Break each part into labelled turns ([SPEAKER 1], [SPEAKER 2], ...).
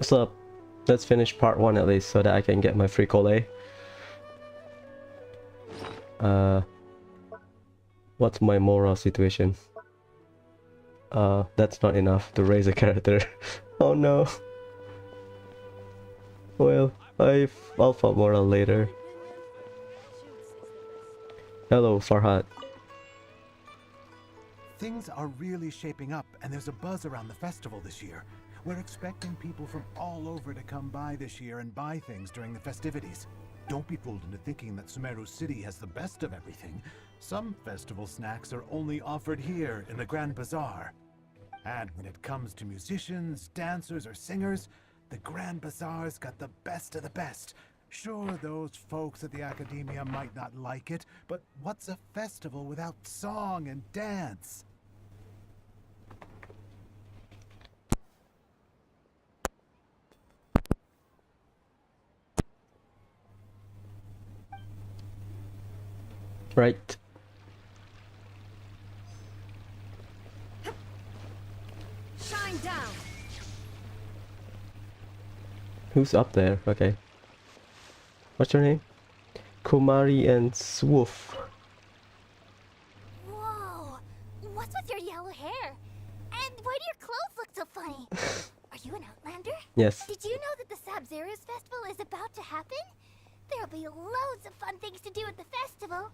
[SPEAKER 1] So let's finish part 1 at least so that I can get my free Collet. What's my moral situation? That's not enough to raise a character. Oh no. Well, I'll find moral later. Hello, Farhat.
[SPEAKER 2] Things are really shaping up, and there's a buzz around the festival this year. We're expecting people from all over to come by this year and buy things during the festivities. Don't be fooled into thinking that Sumeru City has the best of everything. Some festival snacks are only offered here in the Grand Bazaar. And when it comes to musicians, dancers, or singers, the Grand Bazaar's got the best of the best. Sure, those folks at the Academia might not like it, but what's a festival without song and dance?
[SPEAKER 1] Right.
[SPEAKER 3] Shine down.
[SPEAKER 1] Who's up there? Okay. What's your name? Kumari and Swoof.
[SPEAKER 3] Whoa! What's with your yellow hair? And why do your clothes look so funny? Are you an Outlander?
[SPEAKER 1] Yes.
[SPEAKER 3] Did you know that the Subzero's festival is about to happen? There'll be loads of fun things to do at the festival.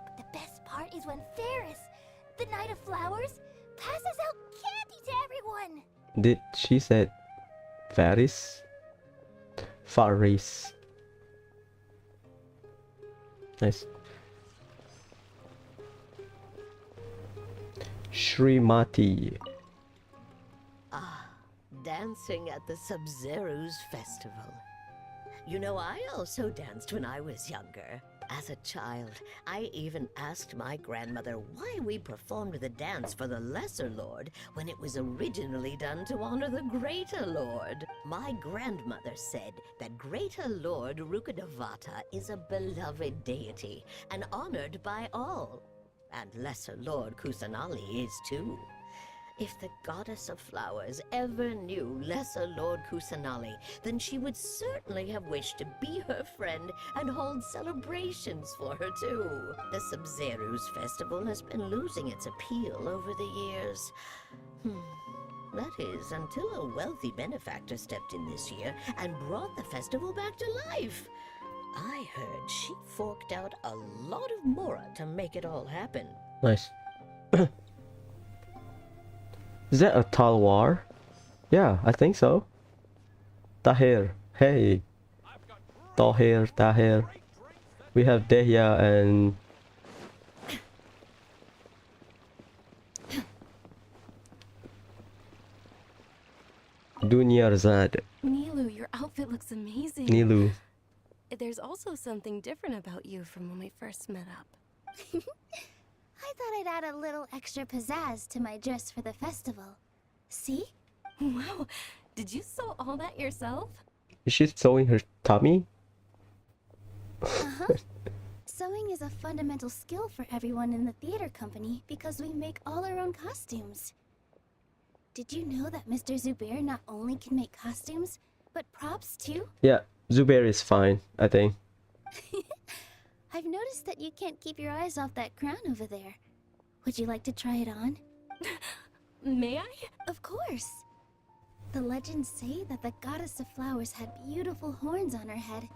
[SPEAKER 3] But the best part is when Ferris, the Knight of Flowers, passes out candy to everyone.
[SPEAKER 1] Did she said Faris? Faris. Nice. Srimati.
[SPEAKER 4] Ah, dancing at the Subzero's festival. You know, I also danced when I was younger. As a child, I even asked my grandmother why we performed the dance for the Lesser Lord when it was originally done to honor the Greater Lord. My grandmother said that Greater Lord Rukkhadevata is a beloved deity and honored by all. And Lesser Lord Kusanali is too. If the Goddess of Flowers ever knew Lesser Lord Kusanali, then she would certainly have wished to be her friend and hold celebrations for her too. The Subzero's festival has been losing its appeal over the years. That is, until a wealthy benefactor stepped in this year and brought the festival back to life. I heard she forked out a lot of mora to make it all happen.
[SPEAKER 1] Nice. Is that a Talwar? Yeah, I think so. Tahir. Hey. Tahir. We have Dehya and... Dunyarzad.
[SPEAKER 5] Nilu, your outfit looks amazing.
[SPEAKER 1] Nilu.
[SPEAKER 5] There's also something different about you from when we first met up.
[SPEAKER 3] I thought I'd add a little extra pizzazz to my dress for the festival. See?
[SPEAKER 5] Wow, did you sew all that yourself?
[SPEAKER 1] Is she sewing her tummy?
[SPEAKER 3] Uh-huh. Sewing is a fundamental skill for everyone in the theater company because we make all our own costumes. Did you know that Mr. Zubair not only can make costumes, but props too?
[SPEAKER 1] Yeah, Zubair is fine, I think.
[SPEAKER 3] I've noticed that you can't keep your eyes off that crown over there. Would you like to try it on?
[SPEAKER 5] May I?
[SPEAKER 3] Of course. The legends say that the Goddess of Flowers had beautiful horns on her head,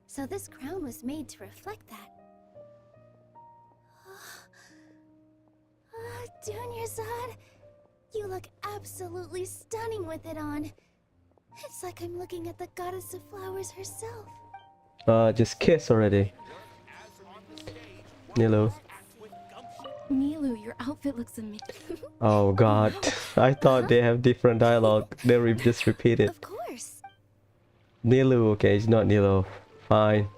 [SPEAKER 3] so this crown was made to reflect that. Dunyarzad, you look absolutely stunning with it on. It's like I'm looking at the Goddess of Flowers herself.
[SPEAKER 1] Just kiss already. Nilu.
[SPEAKER 5] Nilu, your outfit looks amazing.
[SPEAKER 1] Oh god. I thought they have different dialogue. They just repeat it.
[SPEAKER 3] Of course.
[SPEAKER 1] Nilu, okay, it's not Nilu. Fine.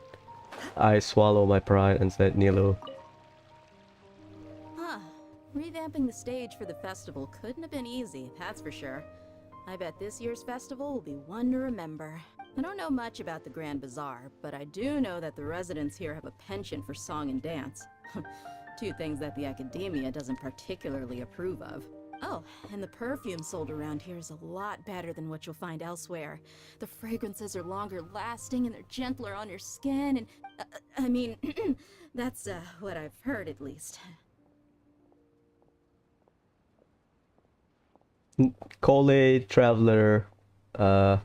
[SPEAKER 1] I swallow my pride and said Nilu.
[SPEAKER 6] Revamping the stage for the festival couldn't have been easy, that's for sure. I bet this year's festival will be one to remember. I don't know much about the Grand Bazaar, but I do know that the residents here have a penchant for song and dance. Two things that the Academia doesn't particularly approve of. Oh, and the perfume sold around here is a lot better than what you'll find elsewhere. The fragrances are longer lasting and they're gentler on your skin and... I mean, that's what I've heard at least.
[SPEAKER 1] College, Traveler, the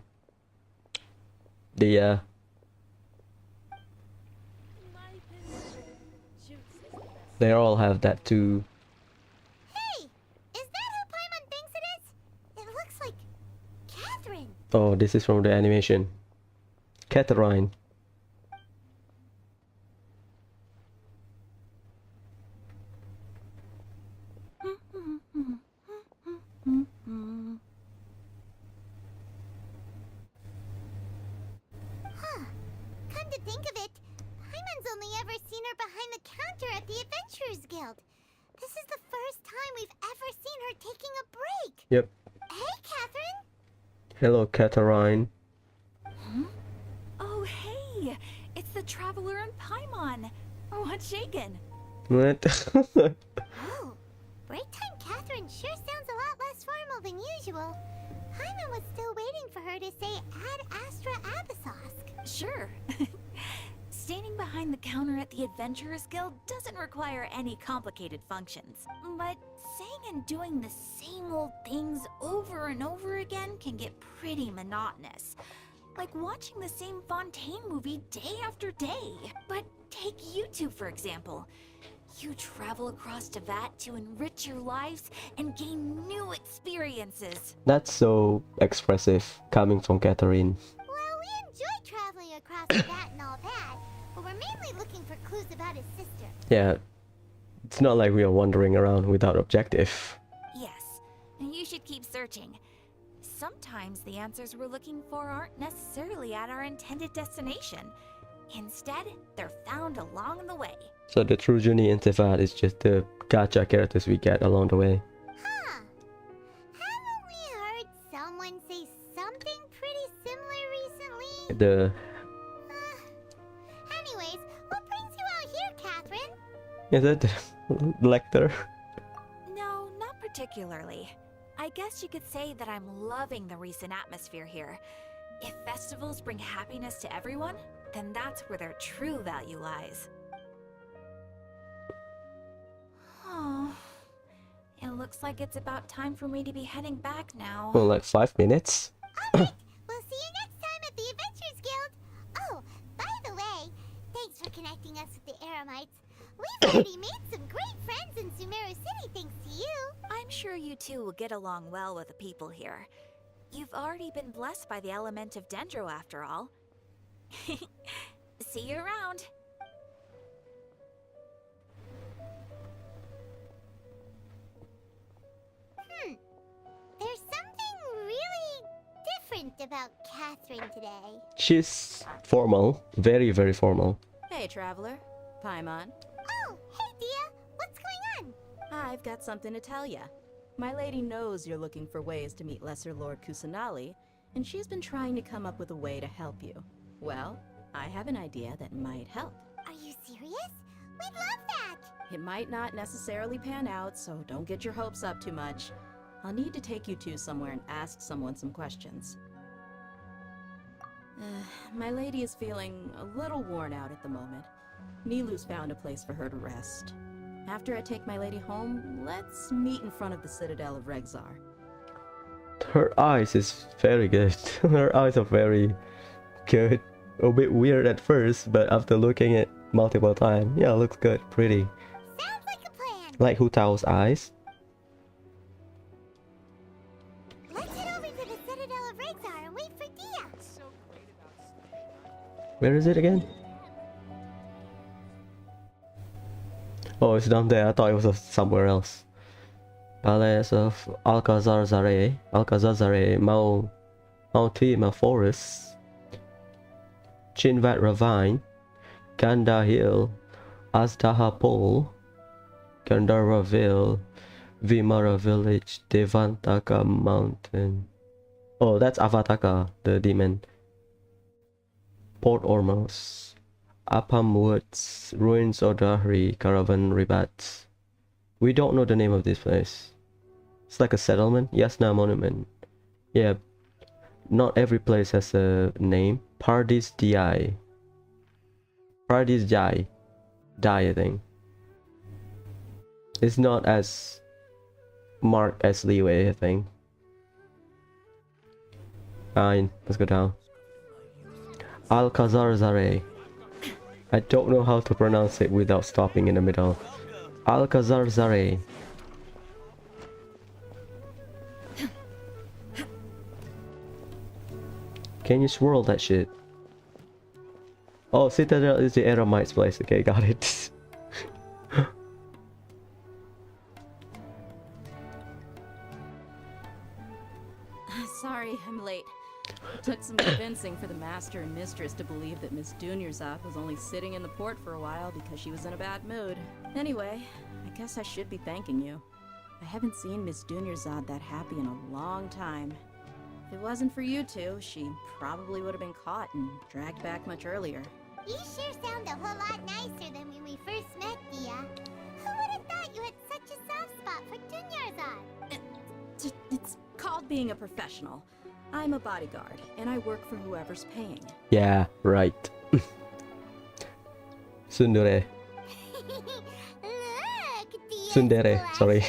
[SPEAKER 1] they all have that too.
[SPEAKER 3] Hey! Is that who Paimon thinks it is? It looks like Catherine.
[SPEAKER 1] Oh, this is from the animation. Catherine.
[SPEAKER 3] Come to think of it, Paimon's only ever seen her behind the counter at the Adventurers Guild. This is the first time we've ever seen her taking a break.
[SPEAKER 1] Yep.
[SPEAKER 3] Hey, Catherine.
[SPEAKER 1] Hello, Catherine.
[SPEAKER 7] Oh, hey! It's the Traveler and Paimon. What's shaken?
[SPEAKER 1] What?
[SPEAKER 3] Oh, break time Catherine sure sounds a lot less formal than usual. Paimon was still waiting for her to say Ad Astra Abyssosque.
[SPEAKER 7] Sure. Standing behind the counter at the Adventurers Guild doesn't require any complicated functions. But saying and doing the same old things over and over again can get pretty monotonous. Like watching the same Fontaine movie day after day. But take you two, for example. You travel across Tevat to enrich your lives and gain new experiences.
[SPEAKER 1] That's so expressive coming from Catherine.
[SPEAKER 3] Well, we enjoy traveling across the bat and all that, but we're mainly looking for clues about his sister.
[SPEAKER 1] Yeah, it's not like we are wandering around without objective.
[SPEAKER 7] Yes, and you should keep searching. Sometimes the answers we're looking for aren't necessarily at our intended destination. Instead, they're found along the way.
[SPEAKER 1] So the true journey in Tevat is just the gacha characters we get along the way.
[SPEAKER 3] Huh. Haven't we heard someone say something pretty similar recently?
[SPEAKER 1] The
[SPEAKER 3] Anyways, what brings you out here, Catherine?
[SPEAKER 1] is it Lecter?
[SPEAKER 7] No, not particularly. I guess you could say that I'm loving the recent atmosphere here. If festivals bring happiness to everyone, then that's where their true value lies. Oh, it looks like it's about time for me to be heading back now.
[SPEAKER 1] Well, like 5 minutes.
[SPEAKER 3] Alright, we'll see you next time at the Adventurers Guild. Oh, by the way, thanks for connecting us with the Eremites. We've already made some great friends in Sumeru City thanks to you.
[SPEAKER 7] I'm sure you two will get along well with the people here. You've already been blessed by the element of Dendro after all. See you around.
[SPEAKER 3] There's something really different about Catherine today.
[SPEAKER 1] She's formal, very, very formal.
[SPEAKER 6] Hey, Traveler. Paimon.
[SPEAKER 3] Oh, hey Dia, what's going on?
[SPEAKER 6] I've got something to tell ya. My lady knows you're looking for ways to meet Lesser Lord Kusanali, and she's been trying to come up with a way to help you. Well, I have an idea that might help.
[SPEAKER 3] Are you serious? We'd love that.
[SPEAKER 6] It might not necessarily pan out, so don't get your hopes up too much. I'll need to take you two somewhere and ask someone some questions. My lady is feeling a little worn out at the moment. Nilu's found a place for her to rest. After I take my lady home, let's meet in front of the Citadel of Regzar.
[SPEAKER 1] Her eyes is very good. Her eyes are very good. A bit weird at first, but after looking at multiple times, yeah, looks good, pretty.
[SPEAKER 3] Sounds like a plan.
[SPEAKER 1] Like Hu Tao's eyes.
[SPEAKER 3] Let's head over to the Citadel of Regzar and wait for Dia.
[SPEAKER 1] Where is it again? Oh, it's down there. I thought it was somewhere else. Palace of Alcazar-Zare, Mount Forest, Chinvat Ravine, Ganda Hill, Aztaha Pole, Gandharvaville, Vimara Village, Devantaka Mountain. Oh, that's Avataka, the demon. Port Ormos, Apam Woods, Ruins of Dahri, Caravan Ribat. We don't know the name of this place. It's like a settlement. Yasna monument. Yeah. Not every place has a name. Paradise Di. Paradise Jai. Die, I think. It's not as marked as Leeway, I think. Fine, let's go down. Alcazar Zare. I don't know how to pronounce it without stopping in the middle. Alcazar Zare. Can you swirl that shit? Oh, Citadel is the Eremite's place. Okay, got it.
[SPEAKER 6] Sorry, I'm late. It took some convincing for the master and mistress to believe that Miss Dunyarzad was only sitting in the port for a while because she was in a bad mood. Anyway, I guess I should be thanking you. I haven't seen Miss Dunyarzad that happy in a long time. If it wasn't for you two, she probably would have been caught and dragged back much earlier.
[SPEAKER 3] You sure sound a whole lot nicer than when we first met, Dia. Who would have thought you had such a soft spot for Dunyarzad?
[SPEAKER 6] It's called being a professional. I'm a bodyguard, and I work for whoever's paying.
[SPEAKER 1] Yeah, right. Sundere.
[SPEAKER 3] Look, Dia's
[SPEAKER 1] Sundere, sorry.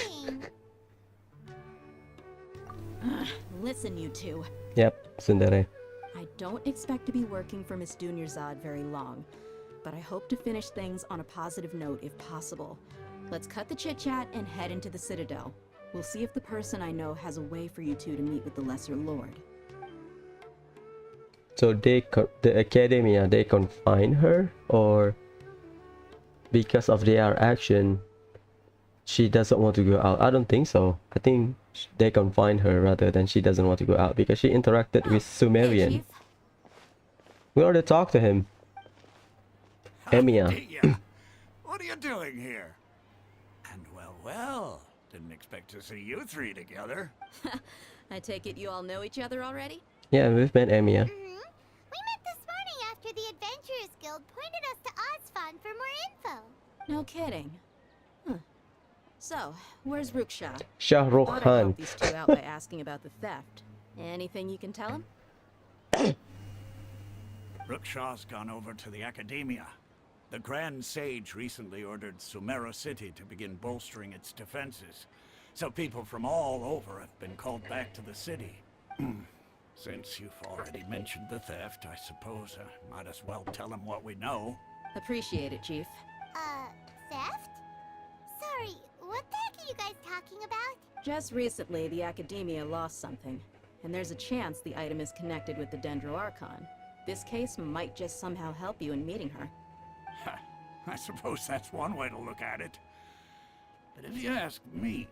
[SPEAKER 3] blushing.
[SPEAKER 6] Listen, you two.
[SPEAKER 1] Yep, Sundere.
[SPEAKER 6] I don't expect to be working for Miss Dunyarzad very long, but I hope to finish things on a positive note if possible. Let's cut the chit-chat and head into the Citadel. We'll see if the person I know has a way for you two to meet with the Lesser Lord.
[SPEAKER 1] So the academia, they confine her, or because of their action, she doesn't want to go out? I don't think so. I think they confine her rather than she doesn't want to go out because she interacted with Sumerian.
[SPEAKER 6] Hey, Chief.
[SPEAKER 1] We already talked to him. Emiya.
[SPEAKER 8] Dia, what are you doing here? And well, didn't expect to see you three together.
[SPEAKER 6] I take it you all know each other already?
[SPEAKER 1] Yeah, we've met Emiya.
[SPEAKER 3] We met this morning after the Adventurers Guild pointed us to Ozfon for more info.
[SPEAKER 6] No kidding. Huh. So, where's Ruksha?
[SPEAKER 1] Shah
[SPEAKER 6] Thought
[SPEAKER 1] Rukh
[SPEAKER 6] I'd
[SPEAKER 1] Khan.
[SPEAKER 6] help these two out by asking about the theft. Anything you can tell him?
[SPEAKER 8] Rookshaw's gone over to the Academia. The Grand Sage recently ordered Sumeru City to begin bolstering its defenses, so people from all over have been called back to the city. Since you've already mentioned the theft, I suppose I might as well tell them what we know.
[SPEAKER 6] Appreciate it, Chief.
[SPEAKER 3] Theft? Sorry, what the heck are you guys talking about?
[SPEAKER 6] Just recently, the Academia lost something, and there's a chance the item is connected with the Sumeru Archon. This case might just somehow help you in meeting her.
[SPEAKER 8] I suppose that's one way to look at it. But if you ask me,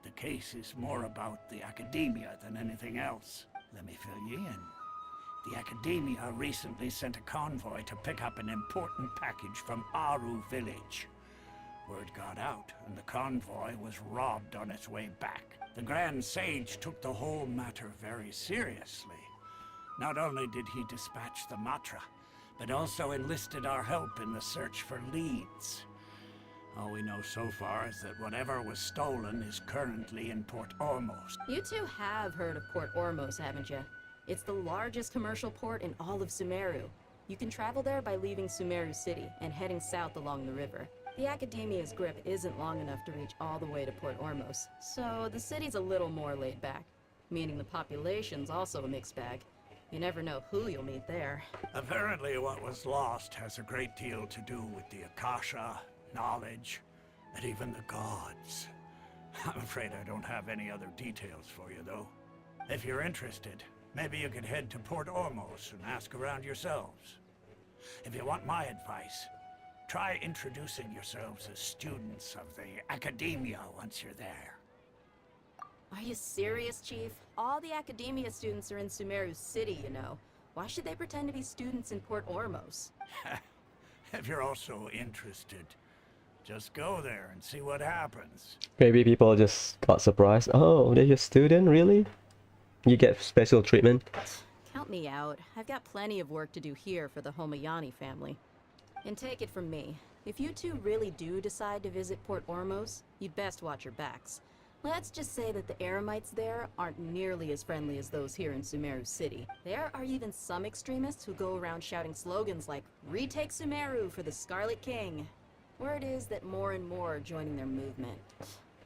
[SPEAKER 8] the case is more about the Academia than anything else. Let me fill you in. The Academia recently sent a convoy to pick up an important package from Aru village. Word got out, and the convoy was robbed on its way back. The Grand Sage took the whole matter very seriously. Not only did he dispatch the Matra, but also enlisted our help in the search for leads. All we know so far is that whatever was stolen is currently in Port Ormos.
[SPEAKER 6] You two have heard of Port Ormos, haven't you? It's the largest commercial port in all of Sumeru. You can travel there by leaving Sumeru City and heading south along the river. The Academia's grip isn't long enough to reach all the way to Port Ormos, so the city's a little more laid back, meaning the population's also a mixed bag. You never know who you'll meet there.
[SPEAKER 8] Apparently what was lost has a great deal to do with the Akasha, knowledge, and even the gods. I'm afraid I don't have any other details for you, though. If you're interested, maybe you could head to Port Ormos and ask around yourselves. If you want my advice, try introducing yourselves as students of the Academia once you're there.
[SPEAKER 6] Are you serious, Chief? All the Academia students are in Sumeru City, you know. Why should they pretend to be students in Port Ormos?
[SPEAKER 8] If you're also interested, just go there and see what happens.
[SPEAKER 1] Maybe people just got surprised. Oh, they're your student, really? You get special treatment?
[SPEAKER 6] Count me out. I've got plenty of work to do here for the Homayani family. And take it from me, if you two really do decide to visit Port Ormos, you'd best watch your backs. Let's just say that the Eremites there aren't nearly as friendly as those here in Sumeru City. There are even some extremists who go around shouting slogans like, "Retake Sumeru for the Scarlet King." Word is that more and more are joining their movement.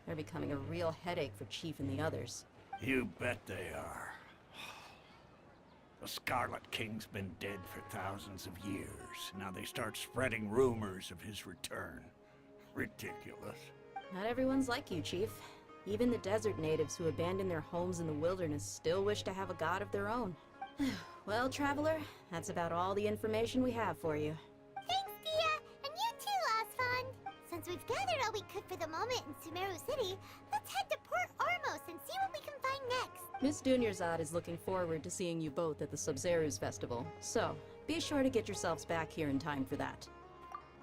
[SPEAKER 6] They're becoming a real headache for Chief and the others.
[SPEAKER 8] You bet they are. The Scarlet King's been dead for thousands of years. Now they start spreading rumors of his return. Ridiculous.
[SPEAKER 6] Not everyone's like you, Chief. Even the desert natives who abandoned their homes in the wilderness still wish to have a god of their own. Well, traveler, that's about all the information we have for you.
[SPEAKER 3] Thanks, Dia! And you too, Osfond! Since we've gathered all we could for the moment in Sumeru City, let's head to Port Ormos and see what we can find next!
[SPEAKER 6] Miss Dunyarzad is looking forward to seeing you both at the Subzero's festival, so be sure to get yourselves back here in time for that.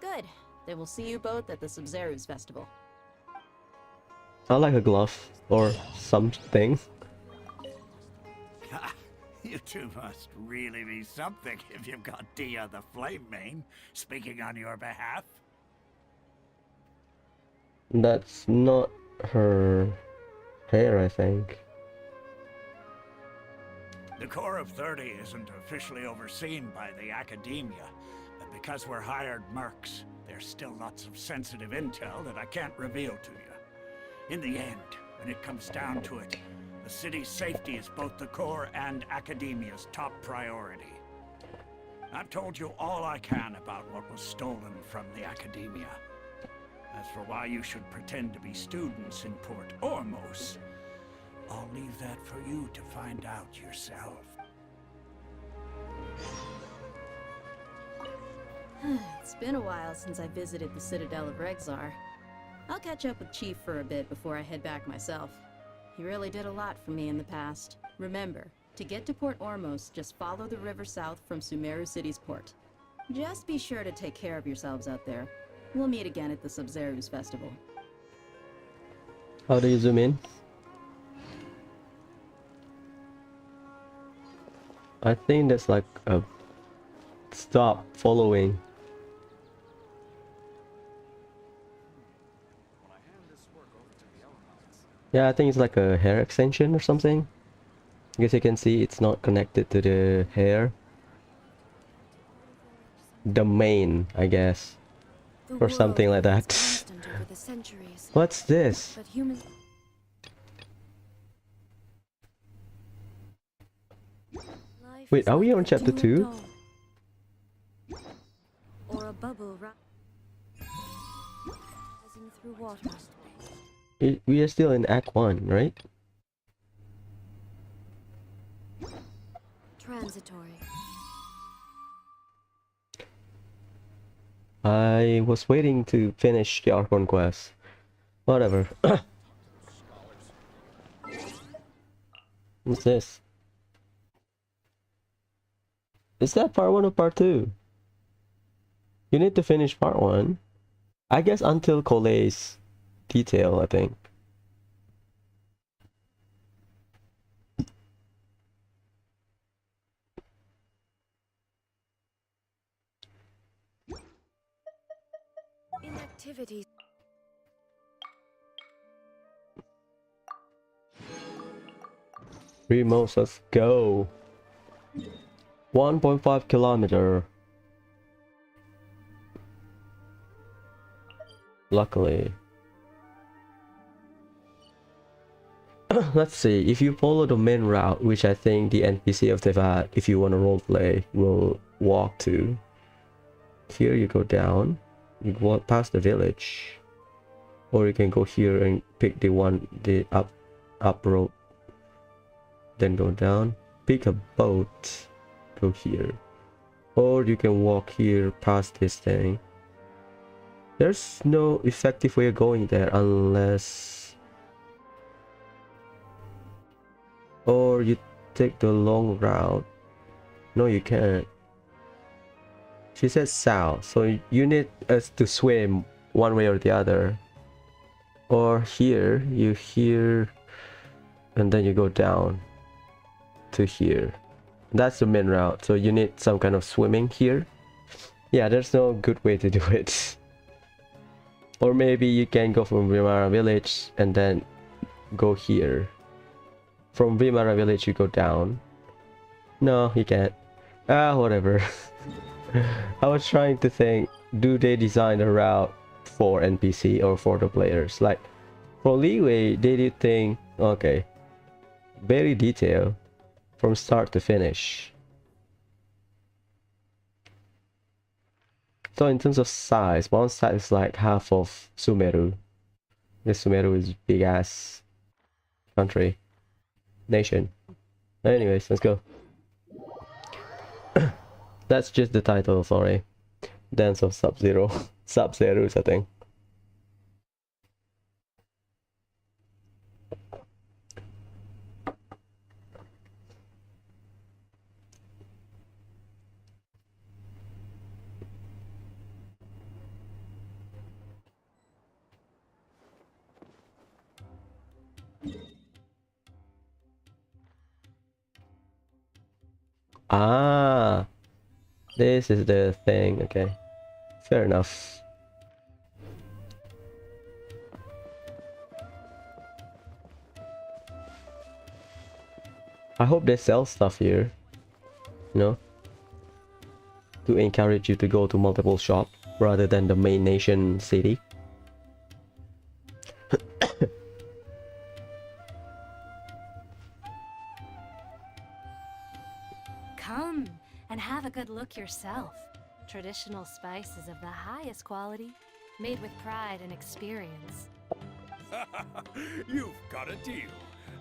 [SPEAKER 6] Good. Then we'll see you both at the Subzero's festival.
[SPEAKER 1] I like a glove or something.
[SPEAKER 8] You two must really be something if you've got Dia the Flame Mane speaking on your behalf.
[SPEAKER 1] That's not her hair, I think.
[SPEAKER 8] The Corps of 30 isn't officially overseen by the Academia, but because we're hired mercs, there's still lots of sensitive intel that I can't reveal to you. In the end, when it comes down to it, the city's safety is both the Corps and Academia's top priority. I've told you all I can about what was stolen from the Academia. As for why you should pretend to be students in Port Ormos, I'll leave that for you to find out yourself.
[SPEAKER 6] It's been a while since I visited the Citadel of Regzar. I'll catch up with Chief for a bit before I head back myself. He really did a lot for me in the past. Remember, to get to Port Ormos, just follow the river south from Sumeru City's port. Just be sure to take care of yourselves out there. We'll meet again at the Subzero's festival.
[SPEAKER 1] How do you zoom in? I think that's like a stop following. Yeah, I think it's like a hair extension or something. I guess you can see it's not connected to the hair. The mane, I guess. Or something like that. What's this? Wait, are we on chapter 2?
[SPEAKER 5] Or a bubble rising through water.
[SPEAKER 1] We are still in Act 1, right?
[SPEAKER 5] Transitory.
[SPEAKER 1] I was waiting to finish the Archon quest. Whatever. What's this? Is that part 1 or part 2? You need to finish part 1. I guess until Colet's detail, I think.
[SPEAKER 5] Inactivity.
[SPEAKER 1] Remote, let's go. 1.5 kilometer. Luckily. Let's see, if you follow the main route, which I think the NPC of Tevat, if you want to roleplay, will walk to. Here you go down, you walk past the village. Or you can go here and pick the up road. Then go down, pick a boat, go here. Or you can walk here past this thing. There's no effective way of going there unless... Or you take the long route. No, you can't. She says south, so you need us to swim one way or the other. Or here, you here, and then you go down to here. That's the main route, so you need some kind of swimming here. Yeah, there's no good way to do it. Or maybe you can go from Rimara village and then go here. From Vimara village you go down. No, you can't. Ah, whatever. I was trying to think, do they design a route for NPC or for the players? Like, for Leeway, they did think, okay, very detailed from start to finish. So in terms of size, one side is like half of Sumeru. This Sumeru is big ass country, nation. Anyways, let's go. That's just the title, sorry. Dance of Subzero. Subzeros, I think. Ah, this is the thing. Okay, fair enough. I hope they sell stuff here, you know, to encourage you to go to multiple shops rather than the main nation city.
[SPEAKER 5] Come and have a good look yourself. Traditional spices of the highest quality, made with pride and experience.
[SPEAKER 9] You've got a deal.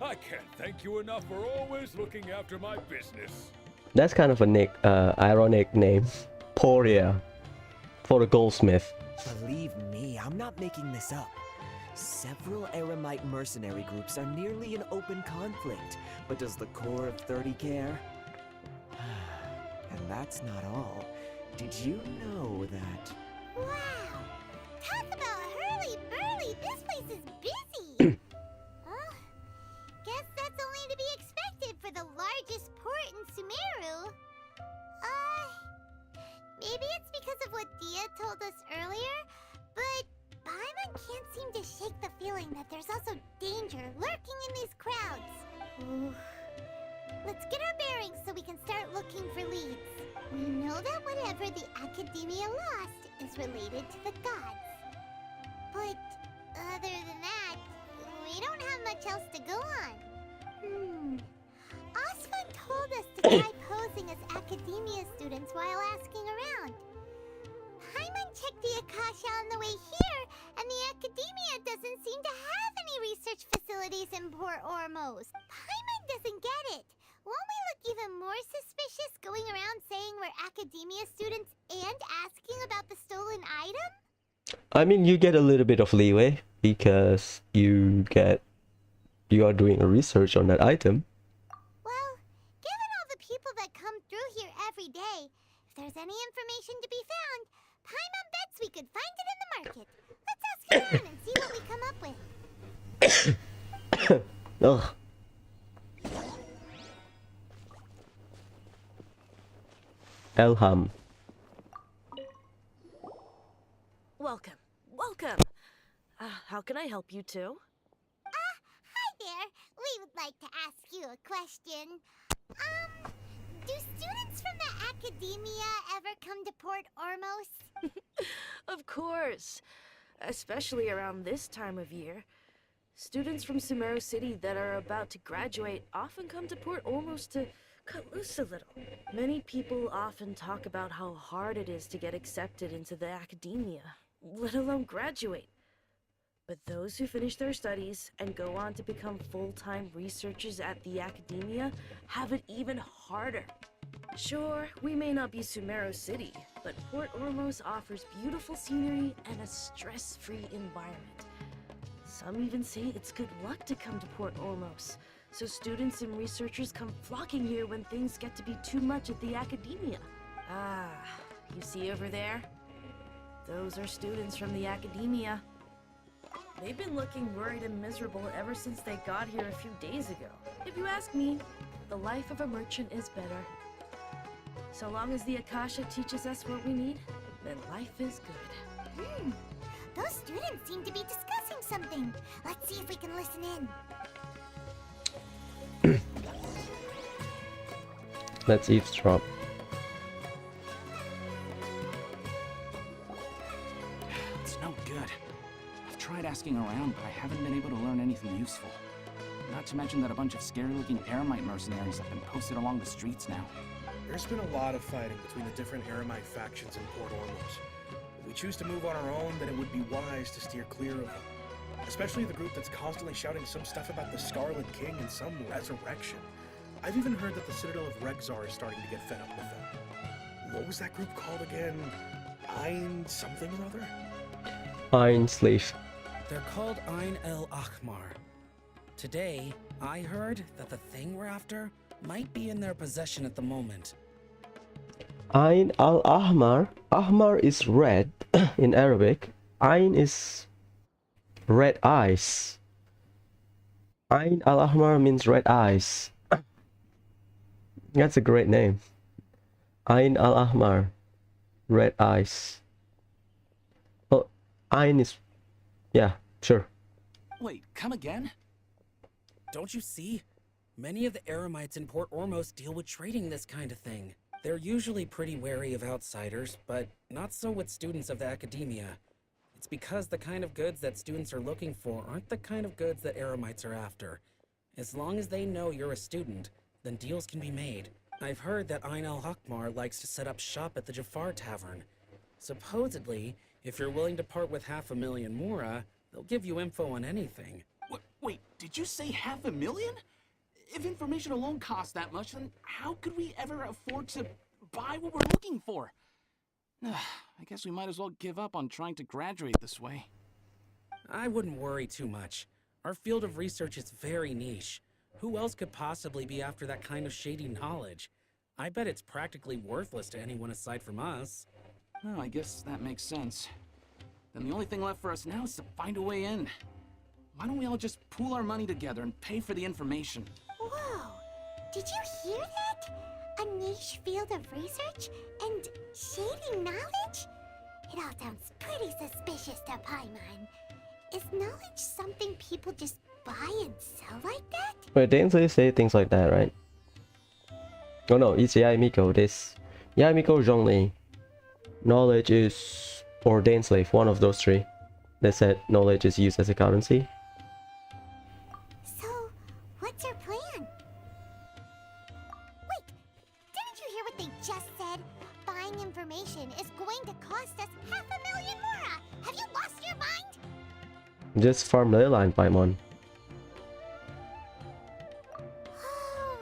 [SPEAKER 9] I can't thank you enough for always looking after my business.
[SPEAKER 1] That's kind of a ironic name. Poria. For the goldsmith.
[SPEAKER 10] Believe me, I'm not making this up. Several Eremite mercenary groups are nearly in open conflict, but does the core of 30 care? And that's not all. Did you know that...
[SPEAKER 3] Wow! Talk about hurly-burly! This place is busy! Guess that's only to be expected for the largest port in Sumeru. Maybe it's because of what Dia told us earlier, but Paimon can't seem to shake the feeling that there's also danger lurking in these crowds. Let's get our bearings so we can start looking for leads. We know that whatever the Academia lost is related to the gods. But other than that, we don't have much else to go on. Osfun told us to try posing as Academia students while asking around. Paimon checked the Akasha on the way here, and the Academia doesn't seem to have any research facilities in Port Ormos. Paimon doesn't get it. Won't we look even more suspicious going around saying we're Academia students and asking about the stolen item?
[SPEAKER 1] I mean, you get a little bit of leeway because you are doing a research on that item.
[SPEAKER 3] Well, given all the people that come through here every day, if there's any information to be found, Paimon bets we could find it in the market. Let's ask around and see what we come up with.
[SPEAKER 1] Ugh. Elham.
[SPEAKER 11] Welcome. Welcome. How can I help you two?
[SPEAKER 3] Hi there. We would like to ask you a question. Do students from the Academia ever come to Port Ormos?
[SPEAKER 11] Of course. Especially around this time of year. Students from Sumeru City that are about to graduate often come to Port Ormos to cut loose a little. Many people often talk about how hard it is to get accepted into the Academia, let alone graduate. But those who finish their studies and go on to become full-time researchers at the Academia have it even harder. Sure, we may not be Sumeru City, but Port Ormos offers beautiful scenery and a stress-free environment. Some even say it's good luck to come to Port Ormos, so students and researchers come flocking here when things get to be too much at the Academia. Ah, you see over there? Those are students from the Academia. They've been looking worried and miserable ever since they got here a few days ago. If you ask me, the life of a merchant is better. So long as the Akasha teaches us what we need, then life is good.
[SPEAKER 3] Those students seem to be discussing something. Let's see if we can listen in.
[SPEAKER 1] Let's eavesdrop.
[SPEAKER 12] It's no good. I've tried asking around, but I haven't been able to learn anything useful. Not to mention that a bunch of scary-looking Eremite mercenaries have been posted along the streets now.
[SPEAKER 13] There's been a lot of fighting between the different Eremite factions in Port Ormos. If we choose to move on our own, then it would be wise to steer clear of them. Especially the group that's constantly shouting some stuff about the Scarlet King and some resurrection. I've even heard that the Citadel of Rexar is starting to get fed up with them. What was that group called again? Ein something or other?
[SPEAKER 1] Ein Slave.
[SPEAKER 12] They're called Ein El Ahmar. Today, I heard that the thing we're after might be in their possession at the moment.
[SPEAKER 1] Ain al-Ahmar. Ahmar is red in Arabic. Ain is red eyes. Ain al-Ahmar means red eyes. That's a great name. Ain al-Ahmar. Red eyes. Oh, Ain is... yeah, sure.
[SPEAKER 12] Wait, come again? Don't you see? Many of the Eremites in Port Ormos deal with trading this kind of thing. They're usually pretty wary of outsiders, but not so with students of the academia. It's because the kind of goods that students are looking for aren't the kind of goods that Eremites are after. As long as they know you're a student, then deals can be made. I've heard that Ein al-Hakmar likes to set up shop at the Jafar Tavern. Supposedly, if you're willing to part with 500,000 Mora, they'll give you info on anything.
[SPEAKER 14] Wait, did you say 500,000? If information alone costs that much, then how could we ever afford to buy what we're looking for? I guess we might as well give up on trying to graduate this way.
[SPEAKER 12] I wouldn't worry too much. Our field of research is very niche. Who else could possibly be after that kind of shady knowledge? I bet it's practically worthless to anyone aside from us.
[SPEAKER 14] Well, I guess that makes sense. Then the only thing left for us now is to find a way in. Why don't we all just pool our money together and pay for the information?
[SPEAKER 3] Whoa! Did you hear that? A niche field of research and shady knowledge? It all sounds pretty suspicious to Paimon. Is knowledge something people just buy and sell like that?
[SPEAKER 1] Wait, they didn't say things like that, right? Oh no, it's Yaimiko. This Yaimiko Zhongli. Knowledge is ordained slave, one of those three. They said knowledge is used as a currency.
[SPEAKER 3] So, what's your plan? Wait, didn't you hear what they just said? Buying information is going to cost us 500,000 Mora! Have you lost your mind?
[SPEAKER 1] Just farm Leyline, Paimon.
[SPEAKER 3] Oh,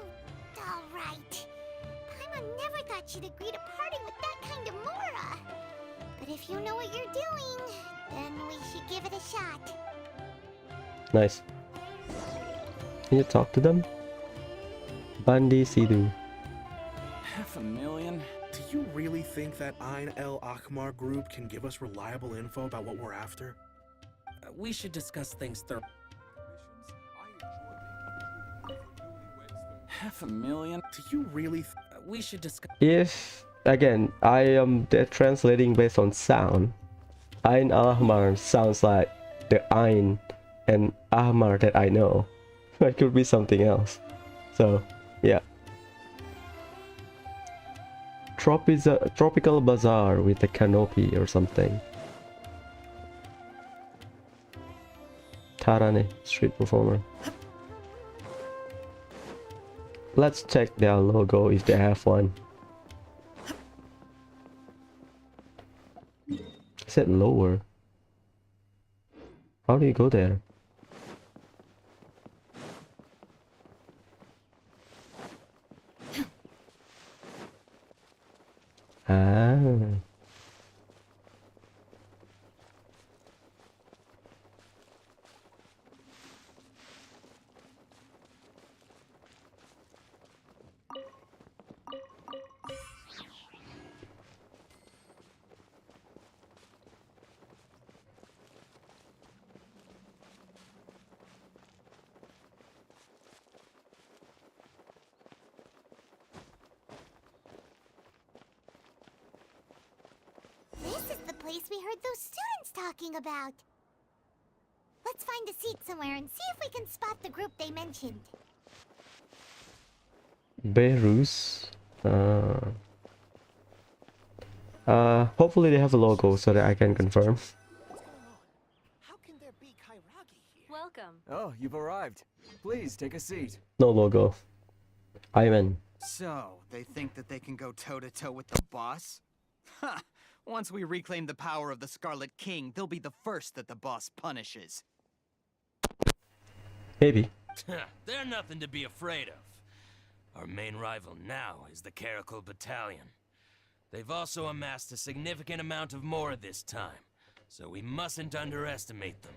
[SPEAKER 3] alright. Paimon never thought she'd agree to parting with that kind of Mora. But if you know what you're doing, then we should give it a shot.
[SPEAKER 1] Nice. Can you talk to them? Bandi Sidu.
[SPEAKER 14] 500,000?
[SPEAKER 13] Do you really think that Ein El Ahmar group can give us reliable info about what we're after?
[SPEAKER 12] We should discuss things thoroughly.
[SPEAKER 14] 500,000?
[SPEAKER 13] Do you really
[SPEAKER 12] we should discuss...
[SPEAKER 1] If, again, I am translating based on sound, Ain al-Ahmar sounds like the Ain and Ahmar that I know. It could be something else. So, yeah. Tropical Bazaar with a canopy or something. Tarane, street performer. Let's check their logo if they have one. It said lower. How do you go there? Ah.
[SPEAKER 3] This is the place we heard those students talking about. Let's find a seat somewhere and see if we can spot the group they mentioned.
[SPEAKER 1] Beirut. Hopefully they have a logo so that I can confirm.
[SPEAKER 5] Welcome.
[SPEAKER 10] Oh, you've arrived. Please take a seat.
[SPEAKER 1] No logo. I'm in.
[SPEAKER 15] So, they think that they can go toe-to-toe with the boss? Ha! Once we reclaim the power of the Scarlet King, they'll be the first that the boss punishes.
[SPEAKER 1] Maybe.
[SPEAKER 16] They're nothing to be afraid of. Our main rival now is the Caracal Battalion. They've also amassed a significant amount of more this time, so we mustn't underestimate them.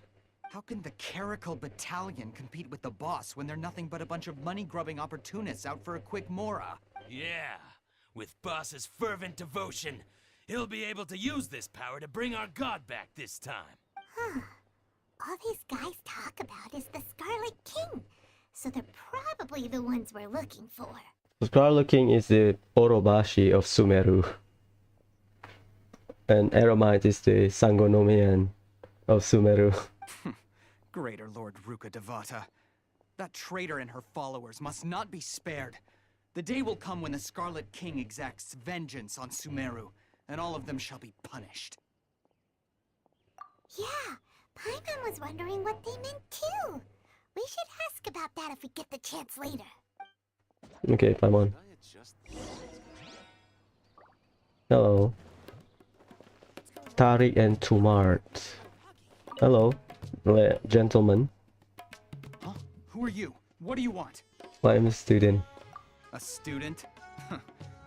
[SPEAKER 15] How can the Caracal Battalion compete with the boss when they're nothing but a bunch of money-grubbing opportunists out for a quick mora?
[SPEAKER 16] Yeah, with boss's fervent devotion, he'll be able to use this power to bring our god back this time.
[SPEAKER 3] Huh. All these guys talk about is the Scarlet King, so they're probably the ones we're looking for.
[SPEAKER 1] The Scarlet King is the Orobashi of Sumeru. And Eremite is the Sangonomian of Sumeru.
[SPEAKER 15] Greater Lord Ruka Devata. That traitor and her followers must not be spared. The day will come when the Scarlet King exacts vengeance on Sumeru, and all of them shall be punished.
[SPEAKER 3] Yeah, Paimon was wondering what they meant too. We should ask about that if we get the chance later.
[SPEAKER 1] Okay, Paimon. Hello. Tariq and Tumart. Hello, gentlemen.
[SPEAKER 15] Huh? Who are you? What do you want?
[SPEAKER 1] I'm a student.
[SPEAKER 15] A student?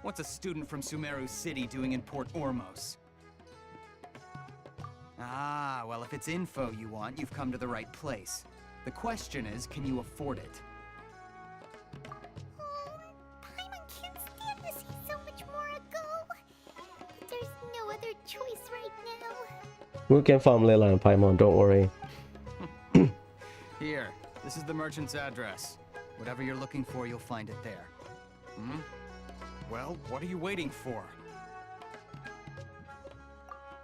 [SPEAKER 15] What's a student from Sumeru City doing in Port Ormos? Ah, well, if it's info you want, you've come to the right place. The question is, can you afford it?
[SPEAKER 3] Paimon can't stand to see so much more ago. But there's no other choice right now.
[SPEAKER 1] We can farm Layla and Paimon, don't worry.
[SPEAKER 15] Here, this is the merchant's address. Whatever you're looking for, you'll find it there. Hmm? Well, what are you waiting for?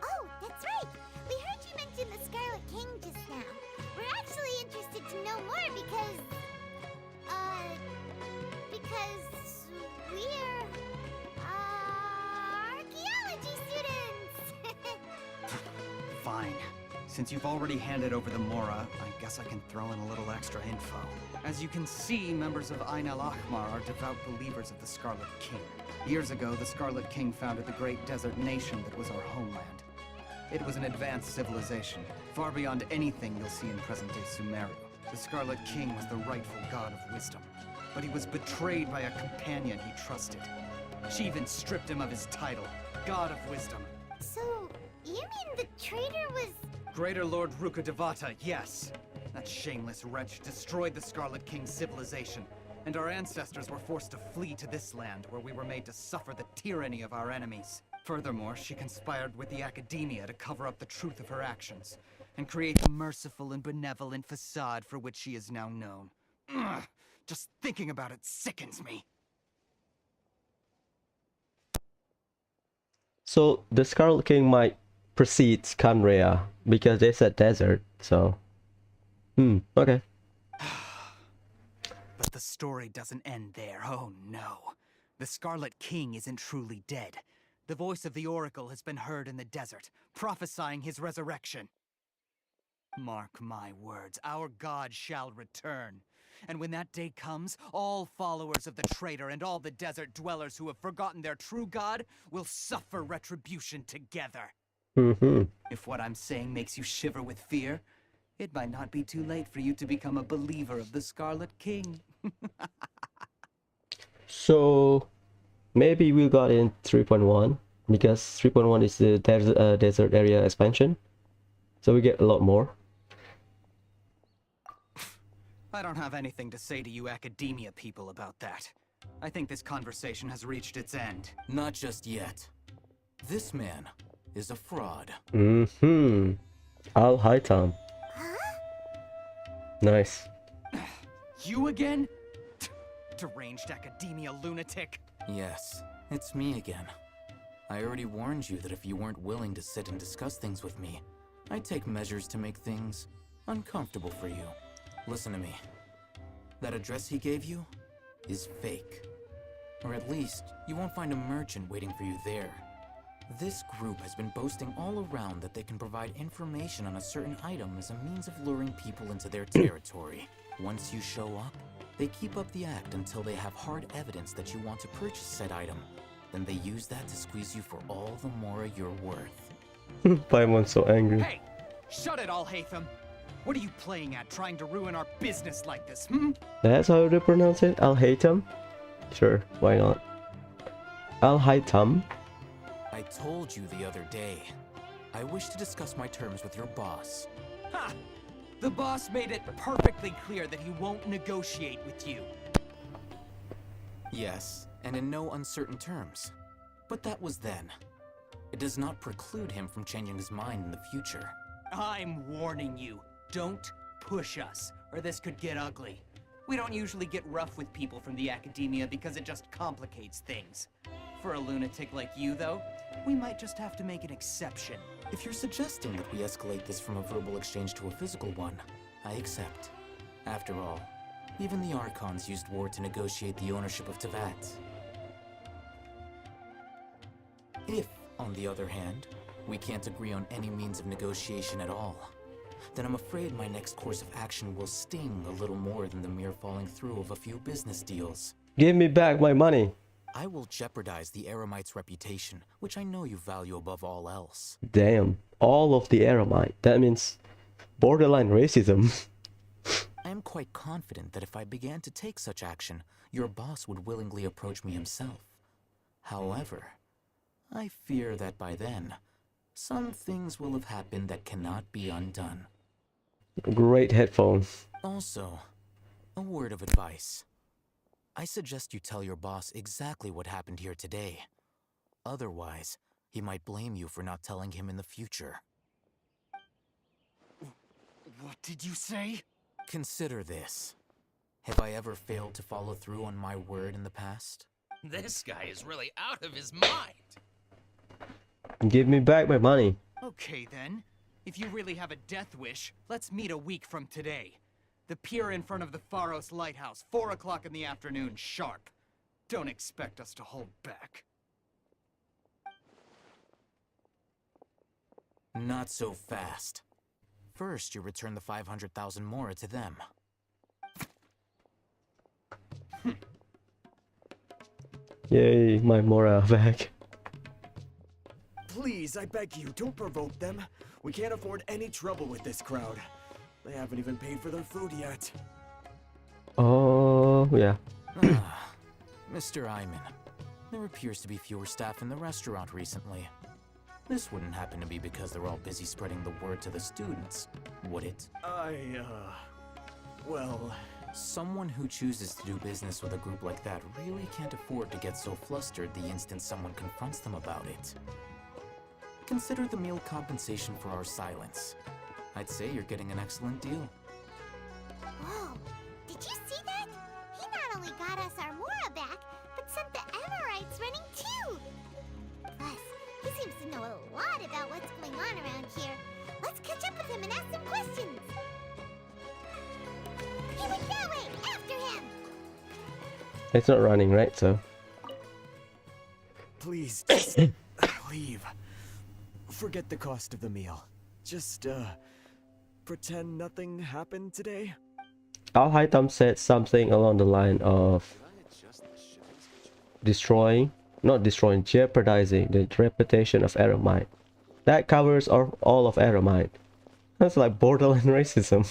[SPEAKER 3] Oh, that's right. We heard you mention the Scarlet King just now. We're actually interested to know more because we're, archaeology students.
[SPEAKER 15] Fine. Since you've already handed over the Mora, I guess I can throw in a little extra info. As you can see, members of Ain al-Ahmar are devout believers of the Scarlet King. Years ago, the Scarlet King founded the great desert nation that was our homeland. It was an advanced civilization, far beyond anything you'll see in present-day Sumeru. The Scarlet King was the rightful god of wisdom, but he was betrayed by a companion he trusted. She even stripped him of his title, God of Wisdom.
[SPEAKER 3] So, you mean the traitor was...
[SPEAKER 15] Greater Lord Ruka Devata, yes. That shameless wretch destroyed the Scarlet King's civilization, and our ancestors were forced to flee to this land where we were made to suffer the tyranny of our enemies. Furthermore, she conspired with the Academia to cover up the truth of her actions, and create the merciful and benevolent facade for which she is now known. Ugh, just thinking about it sickens me.
[SPEAKER 1] So the Scarlet King might precede Canrea because they said desert, so... okay.
[SPEAKER 15] But the story doesn't end there, oh no. The Scarlet King isn't truly dead. The voice of the Oracle has been heard in the desert, prophesying his resurrection. Mark my words, our god shall return. And when that day comes, all followers of the traitor and all the desert dwellers who have forgotten their true god will suffer retribution together. If what I'm saying makes you shiver with fear, it might not be too late for you to become a believer of the Scarlet King.
[SPEAKER 1] So maybe we got in 3.1 because 3.1 is the desert area expansion, so we get a lot more.
[SPEAKER 15] I don't have anything to say to you Academia people about that. I think this conversation has reached its end.
[SPEAKER 14] Not just yet. This man is a fraud.
[SPEAKER 1] Al Hightown. Nice.
[SPEAKER 15] You again? Deranged Academia lunatic.
[SPEAKER 14] Yes, it's me again. I already warned you that if you weren't willing to sit and discuss things with me, I'd take measures to make things uncomfortable for you. Listen to me. That address he gave you is fake.
[SPEAKER 17] Or at least, you won't find a merchant waiting for you there. This group has been boasting all around that they can provide information on a certain item as a means of luring people into their territory. Once you show up, they keep up the act until they have hard evidence that you want to purchase said item. Then they use that to squeeze you for all the more you're worth.
[SPEAKER 1] Paimon's so angry.
[SPEAKER 15] Hey! Shut it, Al-Haytham! What are you playing at, trying to ruin our business like this, hmm?
[SPEAKER 1] That's how they pronounce it? Al-Haytham? Sure, why not? Al-Haytham?
[SPEAKER 17] I told you the other day. I wish to discuss my terms with your boss.
[SPEAKER 15] Ha! The boss made it perfectly clear that he won't negotiate with you.
[SPEAKER 17] Yes, and in no uncertain terms. But that was then. It does not preclude him from changing his mind in the future.
[SPEAKER 15] I'm warning you. Don't push us, or this could get ugly. We don't usually get rough with people from the academia because it just complicates things. For a lunatic like you, though, we might just have to make an exception.
[SPEAKER 17] If you're suggesting that we escalate this from a verbal exchange to a physical one, I accept. After all, even the Archons used war to negotiate the ownership of Teyvat. If, on the other hand, we can't agree on any means of negotiation at all, then I'm afraid my next course of action will sting a little more than the mere following through of a few business deals.
[SPEAKER 1] Give me back my money.
[SPEAKER 17] I will jeopardize the Eremite's reputation, which I know you value above all else.
[SPEAKER 1] Damn, all of the Eremite. That means borderline racism.
[SPEAKER 17] I am quite confident that if I began to take such action, your boss would willingly approach me himself. However, I fear that by then, some things will have happened that cannot be undone.
[SPEAKER 1] Great headphones.
[SPEAKER 17] Also, a word of advice. I suggest you tell your boss exactly what happened here today. Otherwise, he might blame you for not telling him in the future.
[SPEAKER 15] What did you say?
[SPEAKER 17] Consider this. Have I ever failed to follow through on my word in the past?
[SPEAKER 16] This guy is really out of his mind.
[SPEAKER 1] Give me back my money.
[SPEAKER 15] Okay then. If you really have a death wish, let's meet a week from today. The pier in front of the Pharos Lighthouse, 4 o'clock in the afternoon, sharp. Don't expect us to hold back.
[SPEAKER 17] Not so fast. First, you return the 500,000 Mora to them.
[SPEAKER 1] Yay, my Mora back.
[SPEAKER 10] Please, I beg you, don't provoke them. We can't afford any trouble with this crowd. They haven't even paid for their food yet.
[SPEAKER 1] Oh, yeah.
[SPEAKER 17] Mr. Iman, there appears to be fewer staff in the restaurant recently. This wouldn't happen to be because they're all busy spreading the word to the students, would it?
[SPEAKER 10] Well...
[SPEAKER 17] Someone who chooses to do business with a group like that really can't afford to get so flustered the instant someone confronts them about it. Consider the meal compensation for our silence. I'd say you're getting an excellent deal.
[SPEAKER 3] Whoa, did you see that? He not only got us our Mora back, but sent the Emirites running too! Plus, he seems to know a lot about what's going on around here. Let's catch up with him and ask some questions! He went that way! After him!
[SPEAKER 1] It's not running, right? So...
[SPEAKER 10] Please, just leave. Forget the cost of the meal. Just, pretend nothing happened today?
[SPEAKER 1] Al-Haytham said something along the line of jeopardizing the reputation of Eremite. That covers all of Eremite. That's like borderline racism.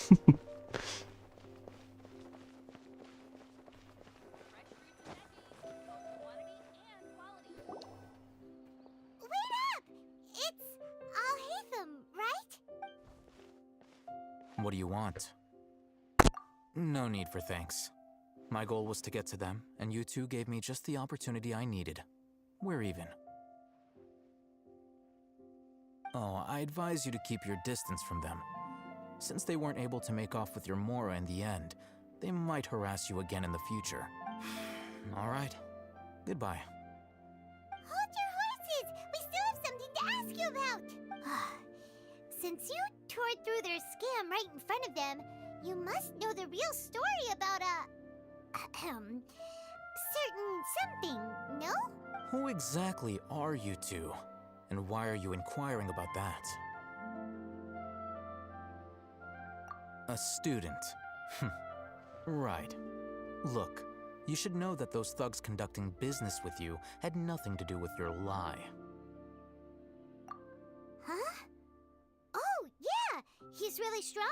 [SPEAKER 17] What do you want? No need for thanks. My goal was to get to them, and you two gave me just the opportunity I needed. We're even. Oh, I advise you to keep your distance from them. Since they weren't able to make off with your Mora in the end, they might harass you again in the future. Alright. Goodbye.
[SPEAKER 3] Hold your horses! We still have something to ask you about! Since you tore through their scam right in front of them, you must know the real story about certain certain something, no?
[SPEAKER 17] Who exactly are you two? And why are you inquiring about that? A student. Right. Look, you should know that those thugs conducting business with you had nothing to do with your lie.
[SPEAKER 3] Huh? Oh, yeah! He's really strong.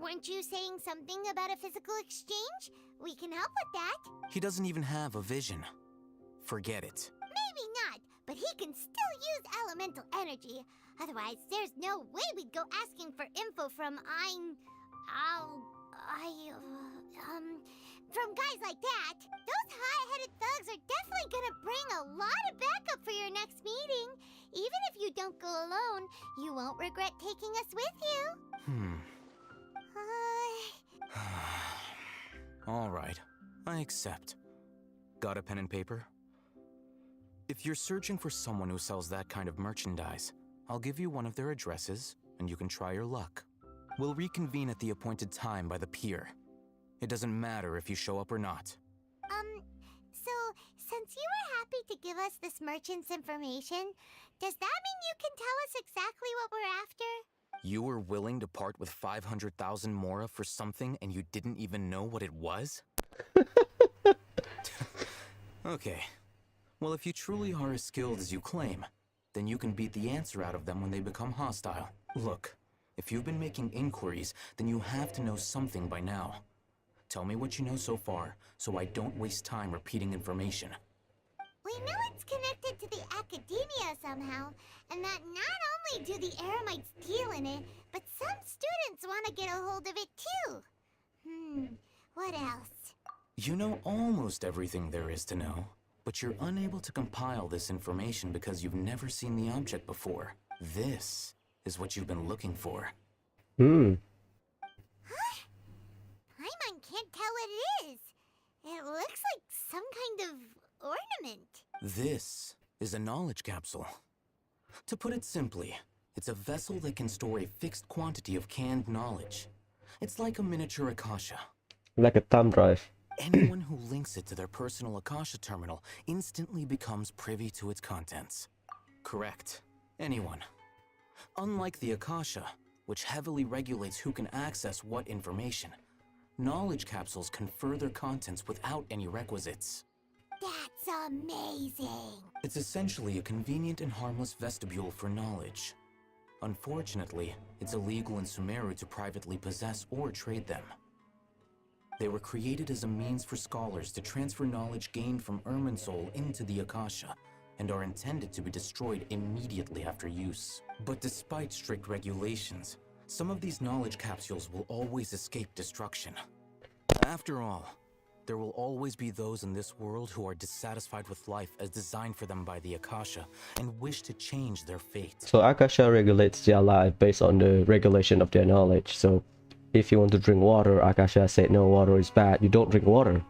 [SPEAKER 3] Weren't you saying something about a physical exchange? We can help with that.
[SPEAKER 17] He doesn't even have a vision. Forget it.
[SPEAKER 3] Maybe not, but he can still use elemental energy. Otherwise, there's no way we'd go asking for info from from guys like that. Those high-headed thugs are definitely gonna bring a lot of backup for your next meeting. Even if you don't go alone, you won't regret taking us with you.
[SPEAKER 17] All right, I accept. Got a pen and paper? If you're searching for someone who sells that kind of merchandise, I'll give you one of their addresses, and you can try your luck. We'll reconvene at the appointed time by the pier. It doesn't matter if you show up or not.
[SPEAKER 3] So, since you were happy to give us this merchant's information, does that mean you can tell us exactly what we're after?
[SPEAKER 17] You were willing to part with 500,000 mora for something and you didn't even know what it was? Okay. Well, if you truly are as skilled as you claim, then you can beat the answer out of them when they become hostile. Look, if you've been making inquiries, then you have to know something by now. Tell me what you know so far, so I don't waste time repeating information.
[SPEAKER 3] We know it's connected to the academia somehow, and that not only do the Eremites deal in it, but some students want to get a hold of it too. What else?
[SPEAKER 17] You know almost everything there is to know, but you're unable to compile this information because you've never seen the object before. This is what you've been looking for.
[SPEAKER 3] Paimon can't tell what it is. It looks like some kind of ornament.
[SPEAKER 17] This is a knowledge capsule. To put it simply, it's a vessel that can store a fixed quantity of canned knowledge. It's like a miniature Akasha.
[SPEAKER 1] Like a thumb drive.
[SPEAKER 17] Anyone who links it to their personal Akasha terminal instantly becomes privy to its contents. Correct. Anyone. Unlike the Akasha, which heavily regulates who can access what information, knowledge capsules confer their contents without any requisites.
[SPEAKER 3] That's amazing.
[SPEAKER 17] It's essentially a convenient and harmless vestibule for knowledge. Unfortunately, it's illegal in Sumeru to privately possess or trade them. They were created as a means for scholars to transfer knowledge gained from Irminsul into the Akasha, and are intended to be destroyed immediately after use. But despite strict regulations, some of these knowledge capsules will always escape destruction. After all, there will always be those in this world who are dissatisfied with life as designed for them by the Akasha and wish to change their fate.
[SPEAKER 1] So Akasha regulates their life based on the regulation of their knowledge. So if you want to drink water, Akasha said no, water is bad, you don't drink water.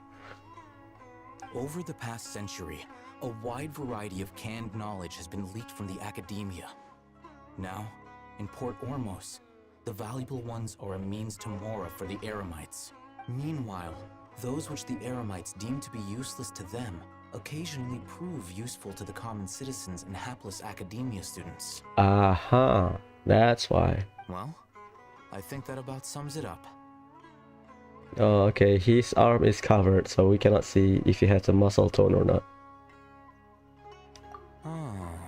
[SPEAKER 17] Over the past century, a wide variety of canned knowledge has been leaked from the academia. Now, in Port Ormos, the valuable ones are a means to mora for the Eremites. Meanwhile, those which the Eremites deem to be useless to them occasionally prove useful to the common citizens and hapless academia students.
[SPEAKER 1] Aha, that's why.
[SPEAKER 17] Well, I think that about sums it up.
[SPEAKER 1] Oh, okay, his arm is covered, so we cannot see if he has a muscle tone or not.
[SPEAKER 17] Oh,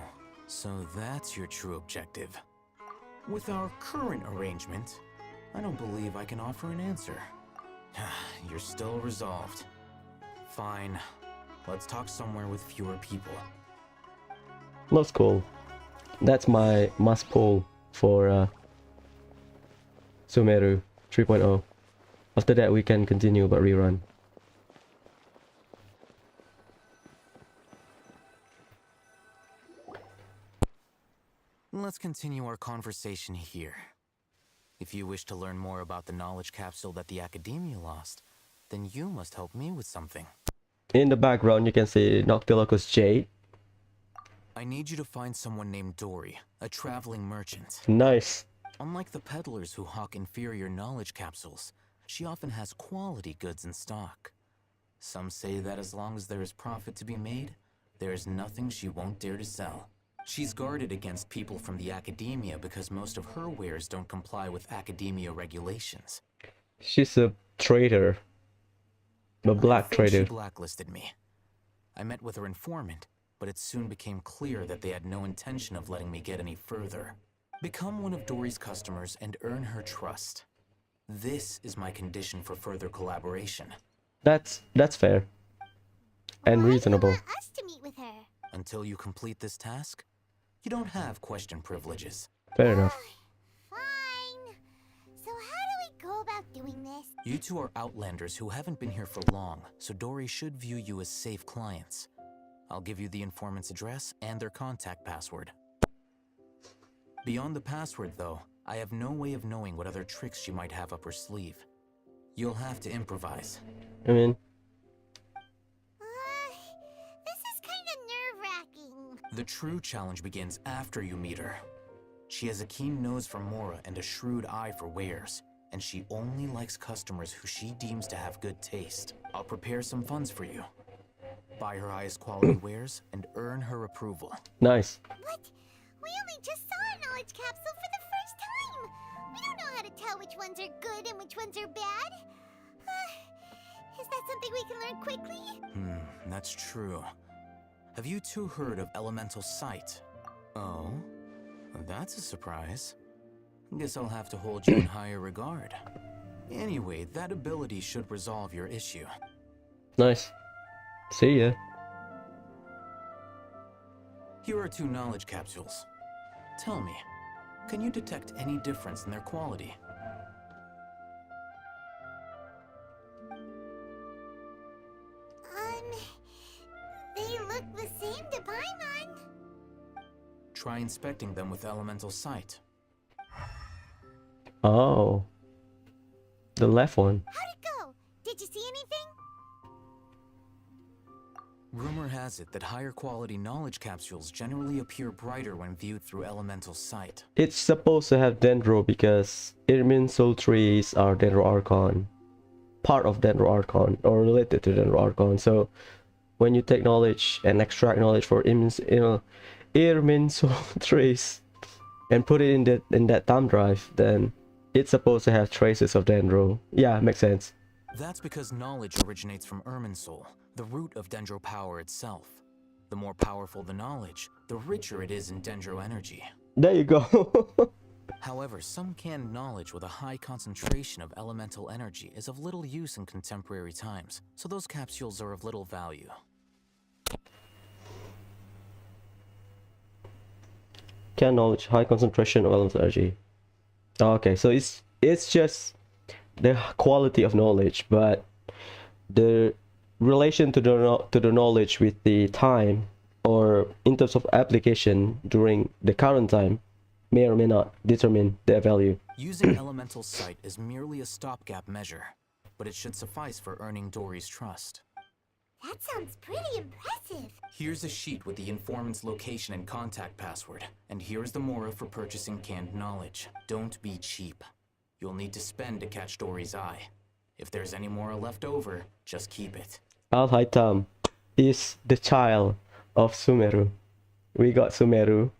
[SPEAKER 17] so that's your true objective. With our current arrangement, I don't believe I can offer an answer. You're still resolved. Fine. Let's talk somewhere with fewer people.
[SPEAKER 1] Looks cool. That's my must pull for Sumeru 3.0. After that we can continue but rerun.
[SPEAKER 17] Let's continue our conversation here. If you wish to learn more about the knowledge capsule that the Academia lost, then you must help me with something.
[SPEAKER 1] In the background you can see Noctilocus Jade.
[SPEAKER 17] I need you to find someone named Dory, a traveling merchant.
[SPEAKER 1] Nice.
[SPEAKER 17] Unlike the peddlers who hawk inferior knowledge capsules, she often has quality goods in stock. Some say that as long as there is profit to be made, there is nothing she won't dare to sell. She's guarded against people from the academia because most of her wares don't comply with academia regulations.
[SPEAKER 1] She's a traitor. A black
[SPEAKER 17] I think
[SPEAKER 1] traitor.
[SPEAKER 17] She blacklisted me. I met with her informant, but it soon became clear that they had no intention of letting me get any further. Become one of Dory's customers and earn her trust. This is my condition for further collaboration.
[SPEAKER 1] That's fair. And reasonable.
[SPEAKER 3] Us to meet with her.
[SPEAKER 17] Until you complete this task, you don't have question privileges.
[SPEAKER 1] Fair enough.
[SPEAKER 3] Fine. So how do we go about doing this?
[SPEAKER 17] You two are outlanders who haven't been here for long, so Dory should view you as safe clients. I'll give you the informant's address and their contact password. Beyond the password, though, I have no way of knowing what other tricks she might have up her sleeve. You'll have to improvise.
[SPEAKER 1] I mean,
[SPEAKER 3] This is kind of nerve-wracking.
[SPEAKER 17] the true challenge begins after you meet her. She has a keen nose for Mora and a shrewd eye for wares, and she only likes customers who she deems to have good taste. I'll prepare some funds for you. Buy her highest quality wares and earn her approval.
[SPEAKER 1] nice.
[SPEAKER 3] What? We only just saw a knowledge capsule for the first time. We don't know how to tell which ones are good and which ones are bad. Is that something we can learn quickly?
[SPEAKER 17] That's true. Have you two heard of elemental sight? Oh, that's a surprise. Guess I'll have to hold you in higher regard. Anyway, that ability should resolve your issue.
[SPEAKER 1] Nice. See ya.
[SPEAKER 17] Here are 2 knowledge capsules. Tell me, can you detect any difference in their quality?
[SPEAKER 3] They look the same to Paimon.
[SPEAKER 17] Try inspecting them with elemental sight.
[SPEAKER 1] Oh. The left one.
[SPEAKER 3] How'd it go? Did you see anything?
[SPEAKER 17] Rumor has it that higher quality knowledge capsules generally appear brighter when viewed through elemental sight.
[SPEAKER 1] It's supposed to have Dendro because Irmin Soul trees are Dendro Archon. Part of Dendro Archon or related to Dendro Archon. So when you take knowledge and extract knowledge for Irmin Soul trees and put it in that thumb drive, then it's supposed to have traces of Dendro. Yeah, makes sense.
[SPEAKER 17] That's because knowledge originates from Irminsul, the root of Dendro power itself. The more powerful the knowledge, the richer it is in Dendro energy.
[SPEAKER 1] There you go.
[SPEAKER 17] However, some canned knowledge with a high concentration of elemental energy is of little use in contemporary times, so those capsules are of little value.
[SPEAKER 1] Can knowledge, high concentration of elemental energy. Okay, so it's just the quality of knowledge, but the relation to the knowledge with the time, or in terms of application during the current time, may or may not determine their value.
[SPEAKER 17] Using elemental sight is merely a stopgap measure, but it should suffice for earning Dory's trust.
[SPEAKER 3] That sounds pretty impressive.
[SPEAKER 17] Here's a sheet with the informant's location and contact password, and here's the mora for purchasing canned knowledge. Don't be cheap. You'll need to spend to catch Dory's eye. If there's any mora left over, just keep it.
[SPEAKER 1] Al-Haitam is the child of Sumeru. We got Sumeru.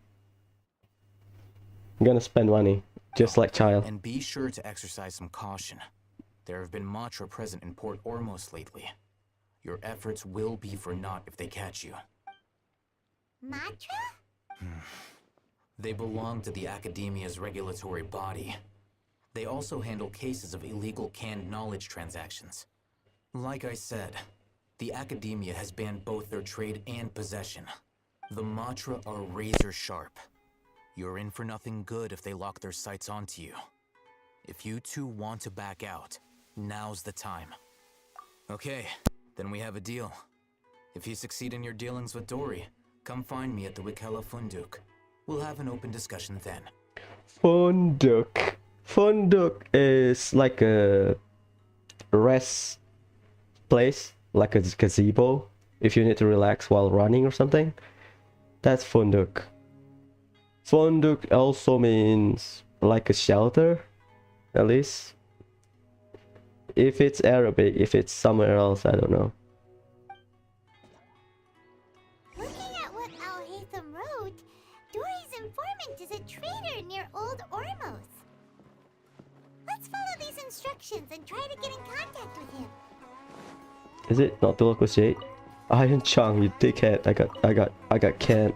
[SPEAKER 1] I'm gonna spend money, just like child.
[SPEAKER 17] And be sure to exercise some caution. There have been Matra present in Port Ormos lately. Your efforts will be for naught if they catch you.
[SPEAKER 3] Matra?
[SPEAKER 17] They belong to the Academia's regulatory body. They also handle cases of illegal canned knowledge transactions. Like I said, the Academia has banned both their trade and possession. The Matra are razor sharp. You're in for nothing good if they lock their sights onto you. If you two want to back out, now's the time. Okay, then we have a deal. If you succeed in your dealings with Dory, come find me at the Wikela Funduk. We'll have an open discussion then.
[SPEAKER 1] Funduk. Funduk is like a rest place, like a gazebo, if you need to relax while running or something. That's Funduk. Funduk also means like a shelter, at least. If it's Arabic, if it's somewhere else, I don't know.
[SPEAKER 3] Flint is a trader near Old Ormos. Let's follow these instructions and try to get in contact with him.
[SPEAKER 1] Is it not the local shade? Iron Chung, you dickhead. I got canned.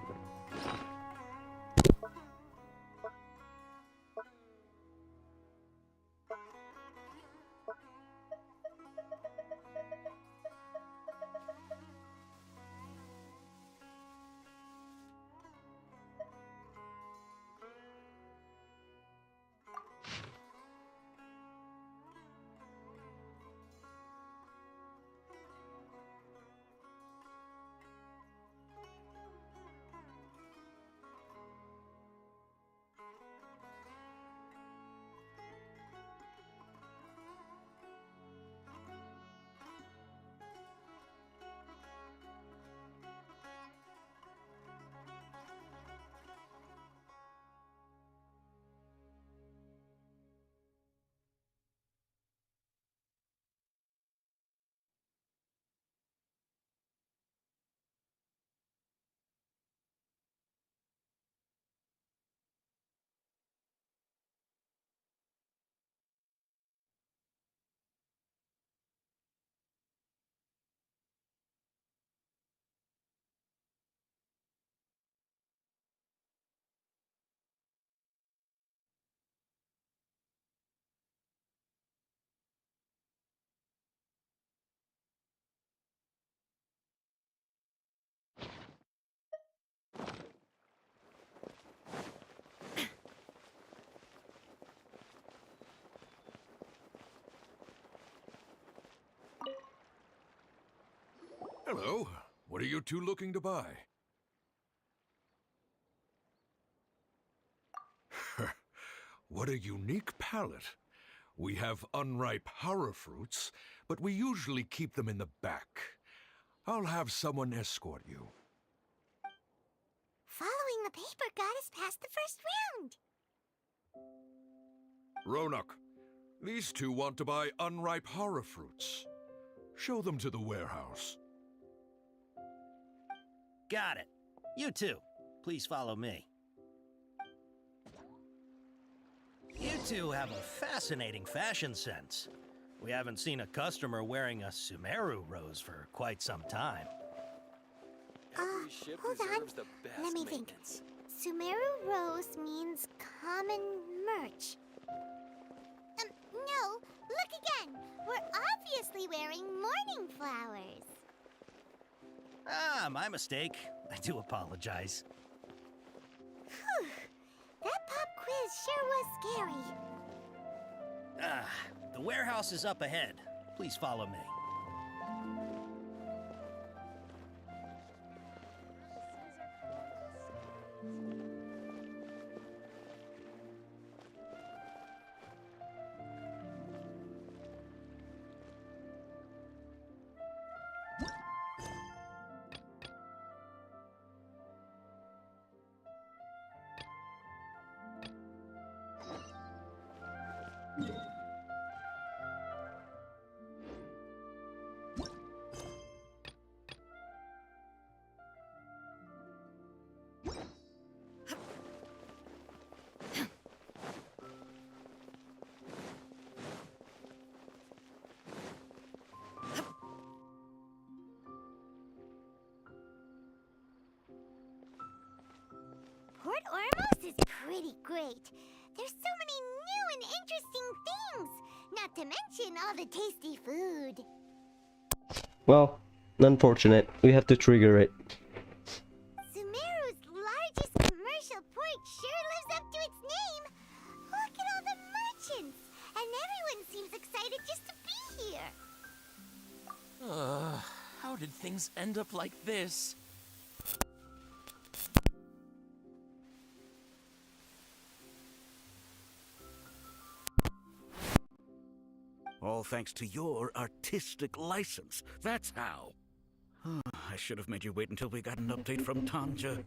[SPEAKER 9] Hello. What are you two looking to buy? What a unique palette. We have unripe horror fruits, but we usually keep them in the back. I'll have someone escort you.
[SPEAKER 3] Following the paper got us past the first round.
[SPEAKER 9] Ronak, these two want to buy unripe horror fruits. Show them to the warehouse.
[SPEAKER 18] Got it. You two, please follow me. You two have a fascinating fashion sense. We haven't seen a customer wearing a Sumeru rose for quite some time.
[SPEAKER 3] Hold on. Let me think. Sumeru rose means common merch. No, look again. We're obviously wearing morning flowers.
[SPEAKER 18] Ah, my mistake. I do apologize.
[SPEAKER 3] Whew. That pop quiz sure was scary.
[SPEAKER 18] Ah, the warehouse is up ahead. Please follow me.
[SPEAKER 3] Port Ormos is pretty great. There's so many new and interesting things, not to mention all the tasty food.
[SPEAKER 1] Well, unfortunate. We have to trigger it.
[SPEAKER 3] Sumeru's largest commercial port sure lives up to its name. Look at all the merchants, and everyone seems excited just to be here.
[SPEAKER 16] How did things end up like this?
[SPEAKER 8] All thanks to your artistic license. That's how. I should have made you wait until we got an update from Tanja.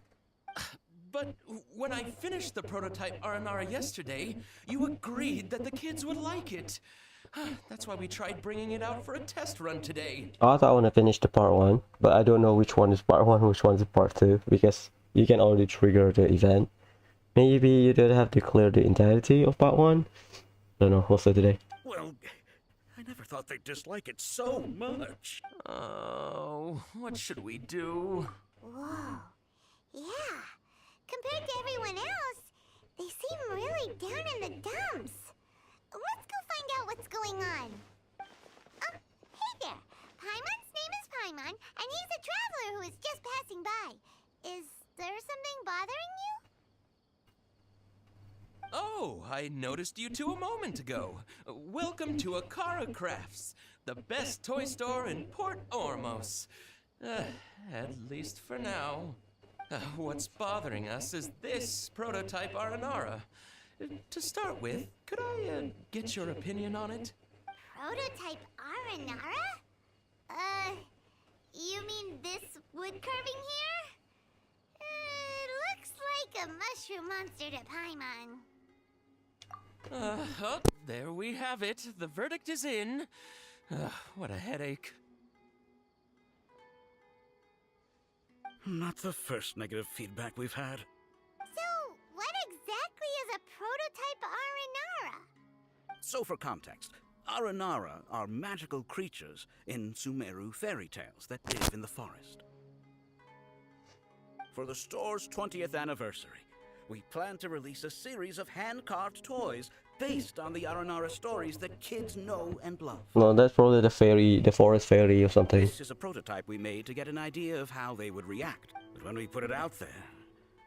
[SPEAKER 16] But when I finished the prototype R&R yesterday, you agreed that the kids would like it. That's why we tried bringing it out for a test run today.
[SPEAKER 1] I thought I want to finish the part 1, but I don't know which one is part 1, which one is part 2, because you can already trigger the event Maybe you don't have to clear the entirety of part 1. Don't know, we'll see today.
[SPEAKER 8] Well, I never thought they'd dislike it so much.
[SPEAKER 16] Oh, what should we do?
[SPEAKER 3] Whoa. Yeah. Compared to everyone else, they seem really down in the dumps. Let's go find out what's going on. Hey there. Paimon's name is Paimon, and he's a traveler who is just passing by. Is there something bothering you?
[SPEAKER 16] Oh, I noticed you two a moment ago. Welcome to Akara Crafts, the best toy store in Port Ormos. At least for now. What's bothering us is this prototype Aranara. To start with, could I get your opinion on it?
[SPEAKER 3] Prototype Aranara? You mean this wood carving here? It looks like a mushroom monster to Paimon.
[SPEAKER 16] Oh, there we have it. The verdict is in. What a headache.
[SPEAKER 8] Not the first negative feedback we've had.
[SPEAKER 3] So, what exactly is a prototype Aranara?
[SPEAKER 14] So for context, Aranara are magical creatures in Sumeru fairy tales that live in the forest. For the store's 20th anniversary, we plan to release a series of hand-carved toys based on the Aranara stories that kids know and love.
[SPEAKER 1] No, that's probably the fairy, the forest fairy or something.
[SPEAKER 14] This is a prototype we made to get an idea of how they would react. But when we put it out there,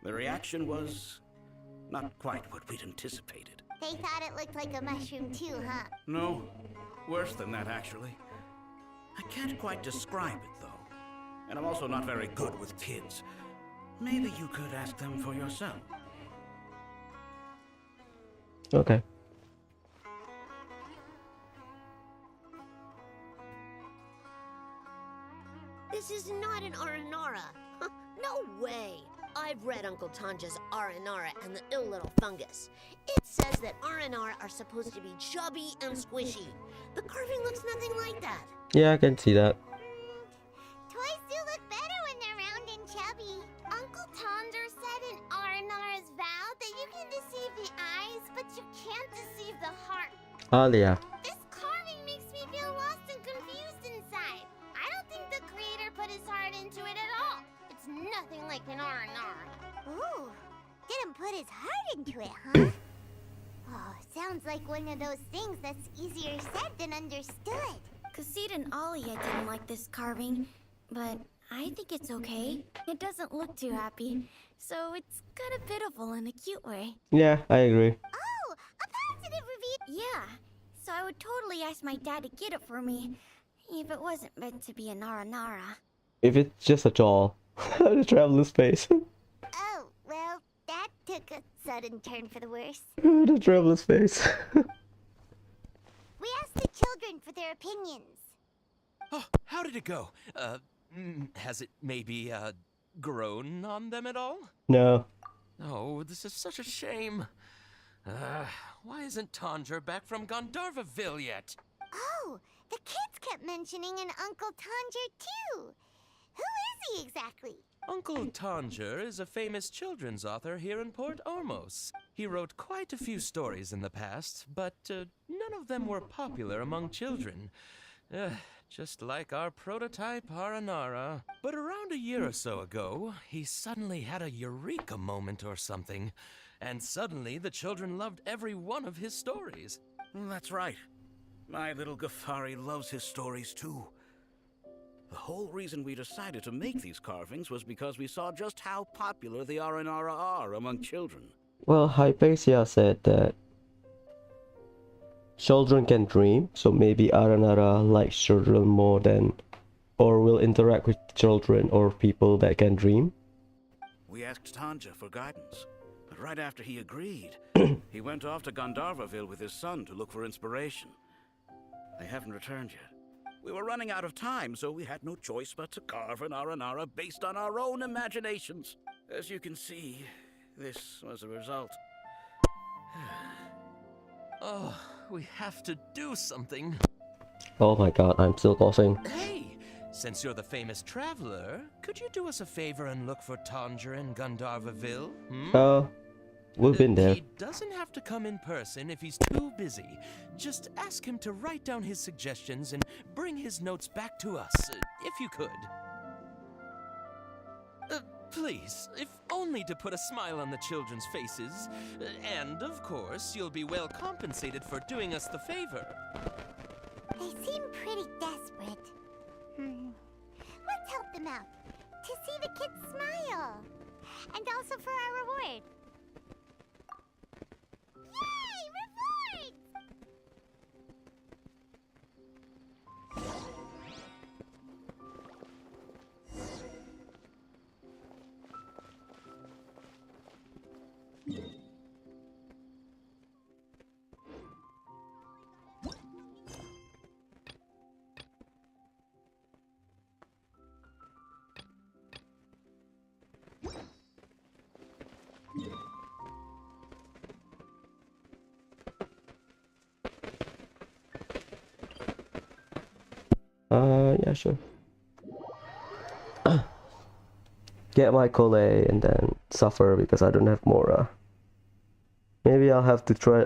[SPEAKER 14] the reaction was not quite what we'd anticipated.
[SPEAKER 3] They thought it looked like a mushroom too, huh?
[SPEAKER 14] No, worse than that actually. I can't quite describe it though. And I'm also not very good with kids. Maybe you could ask them for yourself.
[SPEAKER 1] Okay.
[SPEAKER 4] This is not an Aranara. No way. I've read Uncle Tanja's Aranara and the ill little fungus. It says that Aranara are supposed to be chubby and squishy. The carving looks nothing like that.
[SPEAKER 1] Yeah, I can see that.
[SPEAKER 3] Toys do look better when they're round and chubby. Uncle Tonder said in Aranara's vow that you can deceive the eyes, but you can't deceive the heart.
[SPEAKER 1] Oh, yeah.
[SPEAKER 3] This carving makes me feel lost and confused inside. I don't think the creator put his heart into it at all. It's nothing like an Aranara. Ooh, didn't put his heart into it, huh? Oh, sounds like one of those things that's easier said than understood.
[SPEAKER 7] Kassid and Alia didn't like this carving, but I think it's okay. It doesn't look too happy, so it's kind of pitiful in a cute way.
[SPEAKER 1] Yeah, I agree.
[SPEAKER 3] Oh, a positive review!
[SPEAKER 7] Yeah, so I would totally ask my dad to get it for me, if it wasn't meant to be an Aranara.
[SPEAKER 1] If it's just a doll, the traveler's face.
[SPEAKER 3] Oh, well, that took a sudden turn for the worse.
[SPEAKER 1] The traveler's face.
[SPEAKER 3] We asked the children for their opinions.
[SPEAKER 16] Oh, how did it go? Has it maybe, grown on them at all?
[SPEAKER 1] No.
[SPEAKER 16] Oh, this is such a shame. Why isn't Tondra back from Gandharvaville yet?
[SPEAKER 3] Oh, the kids kept mentioning an Uncle Tanger too. Who is he exactly?
[SPEAKER 16] Uncle Tanger is a famous children's author here in Port Ormos. He wrote quite a few stories in the past, but none of them were popular among children. Just like our prototype Aranara. But around a year or so ago, he suddenly had a eureka moment or something. And suddenly the children loved every one of his stories.
[SPEAKER 14] That's right. My little Ghaffari loves his stories too. The whole reason we decided to make these carvings was because we saw just how popular the Aranara are among children.
[SPEAKER 1] Well, Hypatia said that children can dream, so maybe Aranara likes children more than, or will interact with children or people that can dream.
[SPEAKER 14] We asked Tanja for guidance, but right after he agreed, he went off to Gandharvaville with his son to look for inspiration. They haven't returned yet. We were running out of time, so we had no choice but to carve an Aranara based on our own imaginations. As you can see, this was the result.
[SPEAKER 16] Oh, we have to do something.
[SPEAKER 1] Oh my god, I'm still coughing.
[SPEAKER 16] Hey, since you're the famous traveler, could you do us a favor and look for Tanger in Gandharvaville?
[SPEAKER 1] We've been there.
[SPEAKER 16] He doesn't have to come in person if he's too busy. Just ask him to write down his suggestions and bring his notes back to us, if you could. Please, if only to put a smile on the children's faces. And, of course, you'll be well compensated for doing us the favor.
[SPEAKER 3] They seem pretty desperate. Let's help them out. To see the kids smile. And also for our reward. Yay! Rewards!
[SPEAKER 1] Yeah, sure. Get my Collet and then suffer because I don't have more. Maybe I'll have to try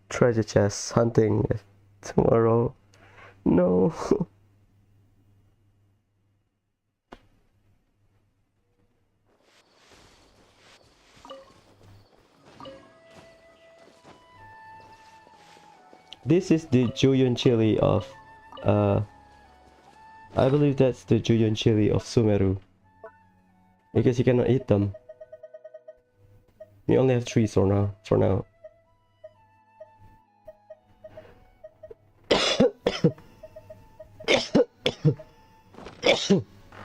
[SPEAKER 1] treasure chest hunting tomorrow. No. This is the Julian chili of I believe that's the Julian chili of Sumeru. Because you cannot eat them. We only have 3 for now.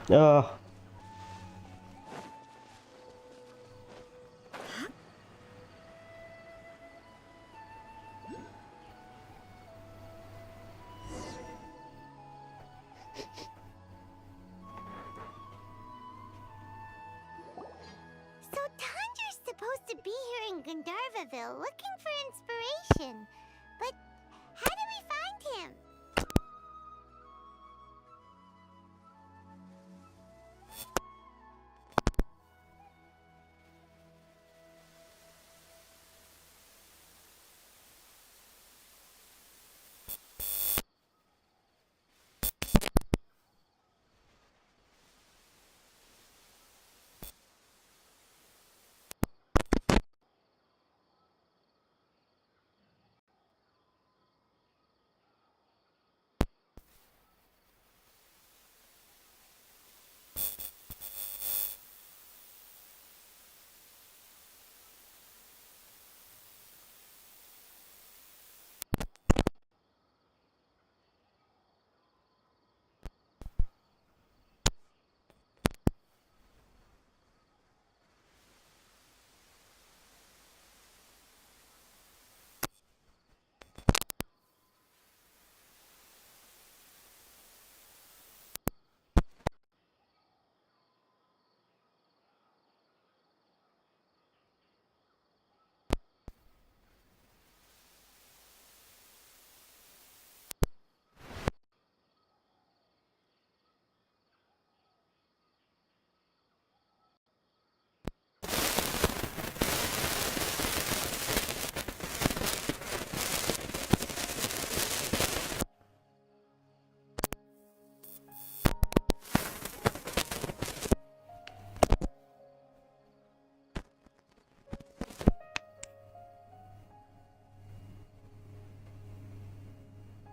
[SPEAKER 1] Ah.
[SPEAKER 3] So Tandra's supposed to be here in Gandharvaville looking for inspiration. But how do we find him?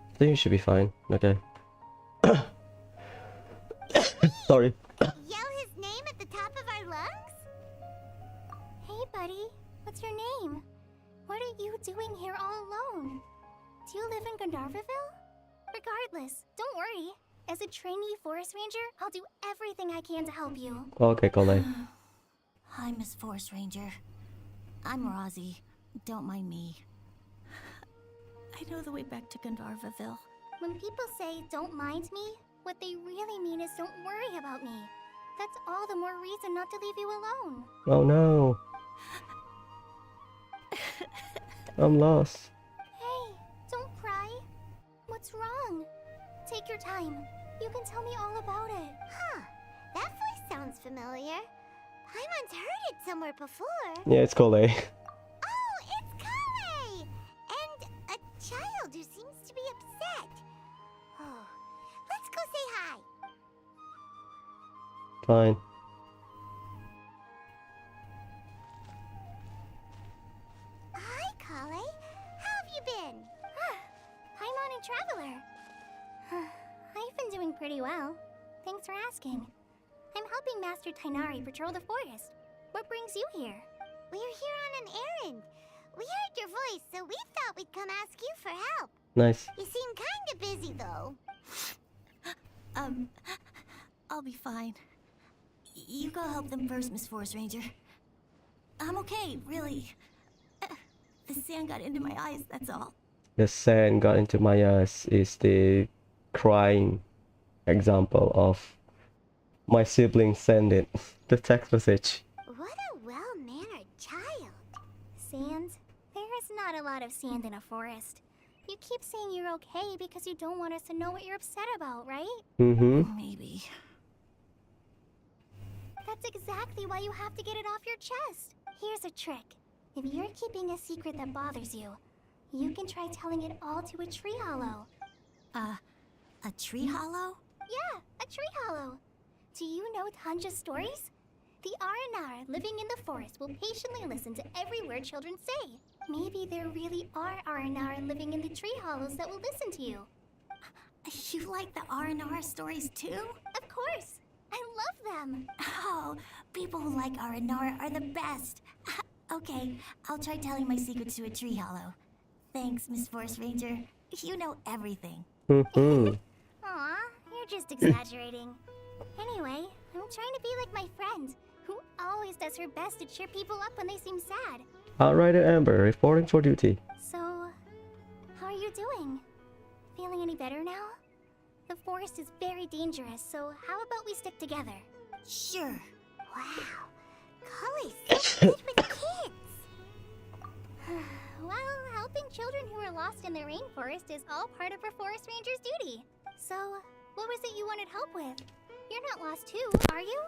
[SPEAKER 1] I think you should be fine. Okay. Sorry.
[SPEAKER 3] Yell his name at the top of our lungs? Hey, buddy. What's your name? What are you doing here all alone? Do you live in Gandharvaville? Regardless, don't worry. As a trainee forest ranger, I'll do everything I can to help you.
[SPEAKER 1] Okay, Colette.
[SPEAKER 7] Hi, Miss Forest Ranger. I'm Rozzy. Don't mind me. I know the way back to Gandharvaville.
[SPEAKER 3] When people say, don't mind me, what they really mean is don't worry about me. That's all the more reason not to leave you alone.
[SPEAKER 1] Oh no. I'm lost.
[SPEAKER 3] Hey, don't cry. What's wrong? Take your time. You can tell me all about it. Huh. That voice sounds familiar. Paimon's heard it somewhere before.
[SPEAKER 1] Yeah, it's Cole.
[SPEAKER 3] Oh, it's Kale! And a child who seems to be upset. Oh, let's go say hi.
[SPEAKER 1] Fine.
[SPEAKER 3] Hi, Kale. How have you been? Paimon and Traveler. I've been doing pretty well. Thanks for asking. I'm helping Master Tainari patrol the forest. What brings you here? We're here on an errand. We heard your voice, so we thought we'd come ask you for help.
[SPEAKER 1] Nice.
[SPEAKER 3] You seem kind of busy, though.
[SPEAKER 7] I'll be fine. You go help them first, Miss Forest Ranger. I'm okay, really. The sand got into my eyes, that's all.
[SPEAKER 1] The sand got into my eyes is the crying example of my sibling send it. The text message.
[SPEAKER 3] What a well-mannered child. Sand? There is not a lot of sand in a forest. You keep saying you're okay because you don't want us to know what you're upset about, right?
[SPEAKER 1] Mm-hmm.
[SPEAKER 7] Maybe.
[SPEAKER 3] That's exactly why you have to get it off your chest. Here's a trick. If you're keeping a secret that bothers you, you can try telling it all to a tree hollow.
[SPEAKER 7] A tree hollow?
[SPEAKER 3] Yeah, a tree hollow. Do you know Tanja's stories? The Aranara living in the forest will patiently listen to every word children say. Maybe there really are Aranara living in the tree hollows that will listen to you.
[SPEAKER 7] You like the R&R stories too?
[SPEAKER 3] Of course. I love them.
[SPEAKER 7] Oh, people who like R&R are the best. Okay, I'll try telling my secrets to a tree hollow. Thanks, Miss Forest Ranger. You know everything.
[SPEAKER 1] Mm-hmm.
[SPEAKER 3] Aw, you're just exaggerating. Anyway, I'm trying to be like my friend, who always does her best to cheer people up when they seem sad.
[SPEAKER 1] Outrider Amber reporting for duty.
[SPEAKER 3] So, how are you doing? Feeling any better now? The forest is very dangerous, so how about we stick together?
[SPEAKER 7] Sure.
[SPEAKER 3] Wow, Kale's so good with kids. Well, helping children who are lost in the rainforest is all part of a forest ranger's duty. So, what was it you wanted help with? You're not lost too, are you?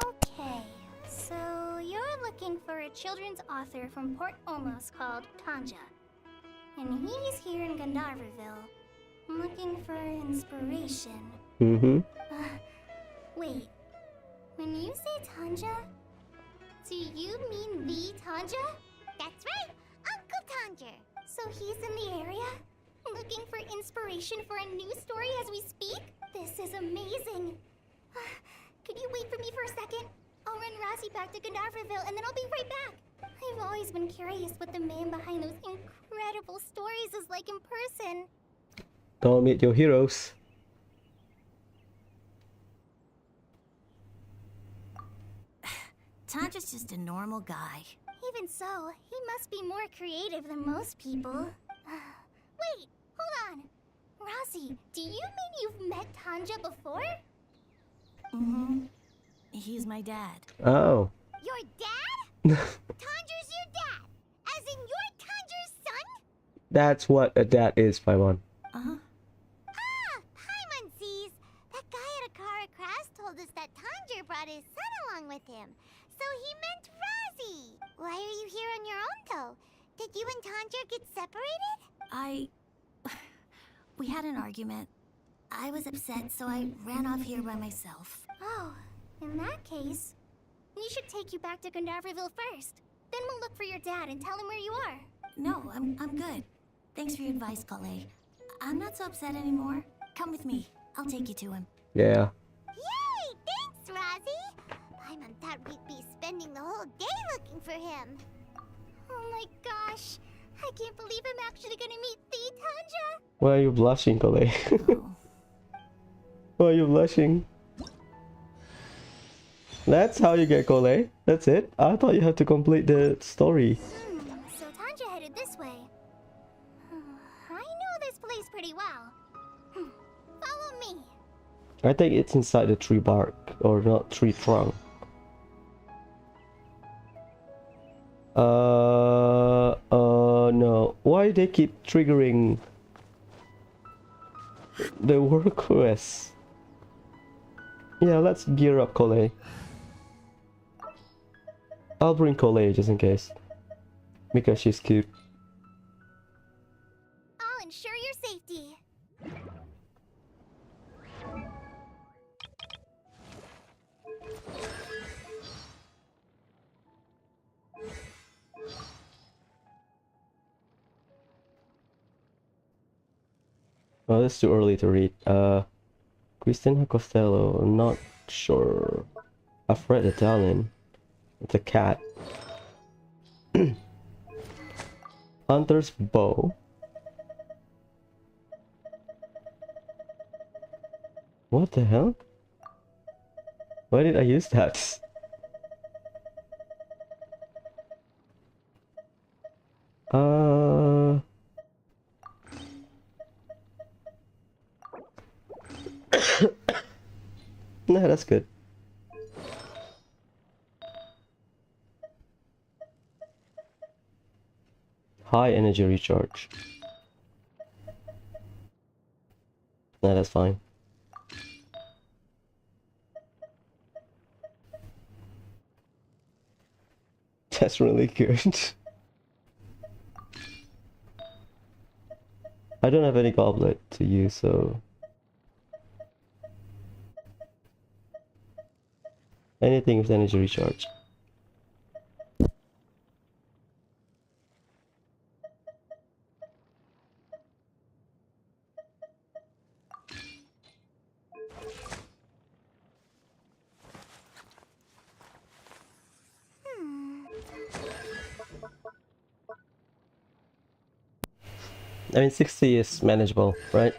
[SPEAKER 3] Okay, so you're looking for a children's author from Port Olmos called Tanja. And he's here in Gandharville, looking for inspiration.
[SPEAKER 1] Mm-hmm.
[SPEAKER 3] Wait, when you say Tanja, do you mean the Tanja? That's right, Uncle Tanja. So he's in the area, looking for inspiration for a new story as we speak? This is amazing. Could you wait for me for a second? I'll run Razi back to Gandharville and then I'll be right back. I've always been curious what the man behind those incredible stories is like in person.
[SPEAKER 1] Don't meet your heroes.
[SPEAKER 7] Tanja's just a normal guy.
[SPEAKER 3] Even so, he must be more creative than most people. Wait, hold on. Razi, do you mean you've met Tanja before?
[SPEAKER 7] Mm-hmm. He's my dad.
[SPEAKER 1] Oh.
[SPEAKER 3] Your dad? Tanja's your dad? As in you're Tanja's son?
[SPEAKER 1] That's what a dad is, Paimon.
[SPEAKER 7] Uh-huh.
[SPEAKER 3] Ah, Paimon sees. That guy at Akara Crash told us that Tanja brought his son along with him. So he meant Razi. Why are you here on your own, though? Did you and Tanja get separated?
[SPEAKER 7] We had an argument. I was upset, so I ran off here by myself.
[SPEAKER 3] Oh, in that case, we should take you back to Gandharville first. Then we'll look for your dad and tell him where you are.
[SPEAKER 7] No, I'm good. Thanks for your advice, Kale. I'm not so upset anymore. Come with me. I'll take you to him.
[SPEAKER 1] Yeah.
[SPEAKER 3] Yay! Thanks, Razi! Paimon thought we'd be spending the whole day looking for him. Oh my gosh! I can't believe I'm actually gonna meet the Tanja!
[SPEAKER 1] Why are you blushing, Kale? Why are you blushing? That's how you get Kole. That's it? I thought you had to complete the story.
[SPEAKER 3] So Tanja headed this way. I know this place pretty well. Follow me.
[SPEAKER 1] I think it's inside the tree bark, or not tree trunk. No. Why they keep triggering the work quest? Yeah, let's gear up Colette. I'll bring Colette just in case. Because she's cute.
[SPEAKER 3] I'll ensure your safety.
[SPEAKER 1] Oh, it's too early to read. Christina Costello, not sure. I've read Italian. It's a cat. Hunter's bow. What the hell? Why did I use that? Nah, that's good. High energy recharge. Nah, that's fine. That's really good. I don't have any goblet to use, so... anything with energy recharge. I mean, 60 is manageable, right?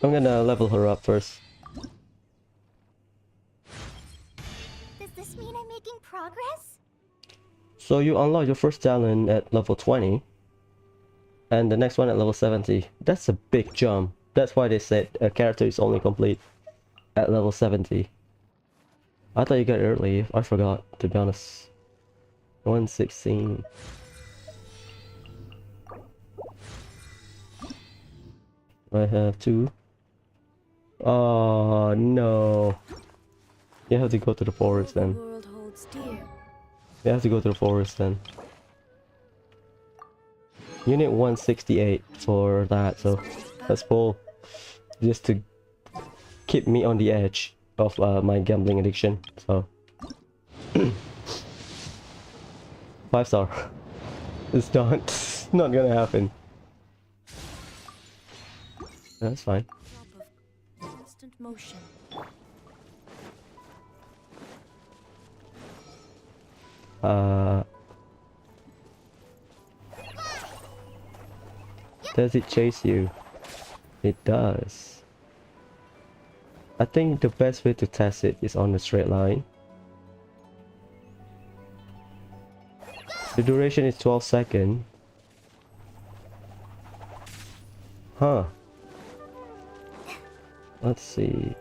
[SPEAKER 1] I'm gonna level her up first.
[SPEAKER 3] Does this mean I'm making progress?
[SPEAKER 1] So you unlock your first talent at level 20. And the next one at level 70. That's a big jump. That's why they said a character is only complete at level 70. I thought you got it early. I forgot, to be honest. 116. I have 2. Oh no. You have to go to the forest then. You have to go to the forest then. You need 168 for that, so let's pull. Just to keep me on the edge of my gambling addiction, so. 5-star. It's not gonna happen. That's fine.
[SPEAKER 7] Constant motion.
[SPEAKER 1] Does it chase you? It does. I think the best way to test it is on a straight line. The duration is 12 seconds. Huh. Let's see.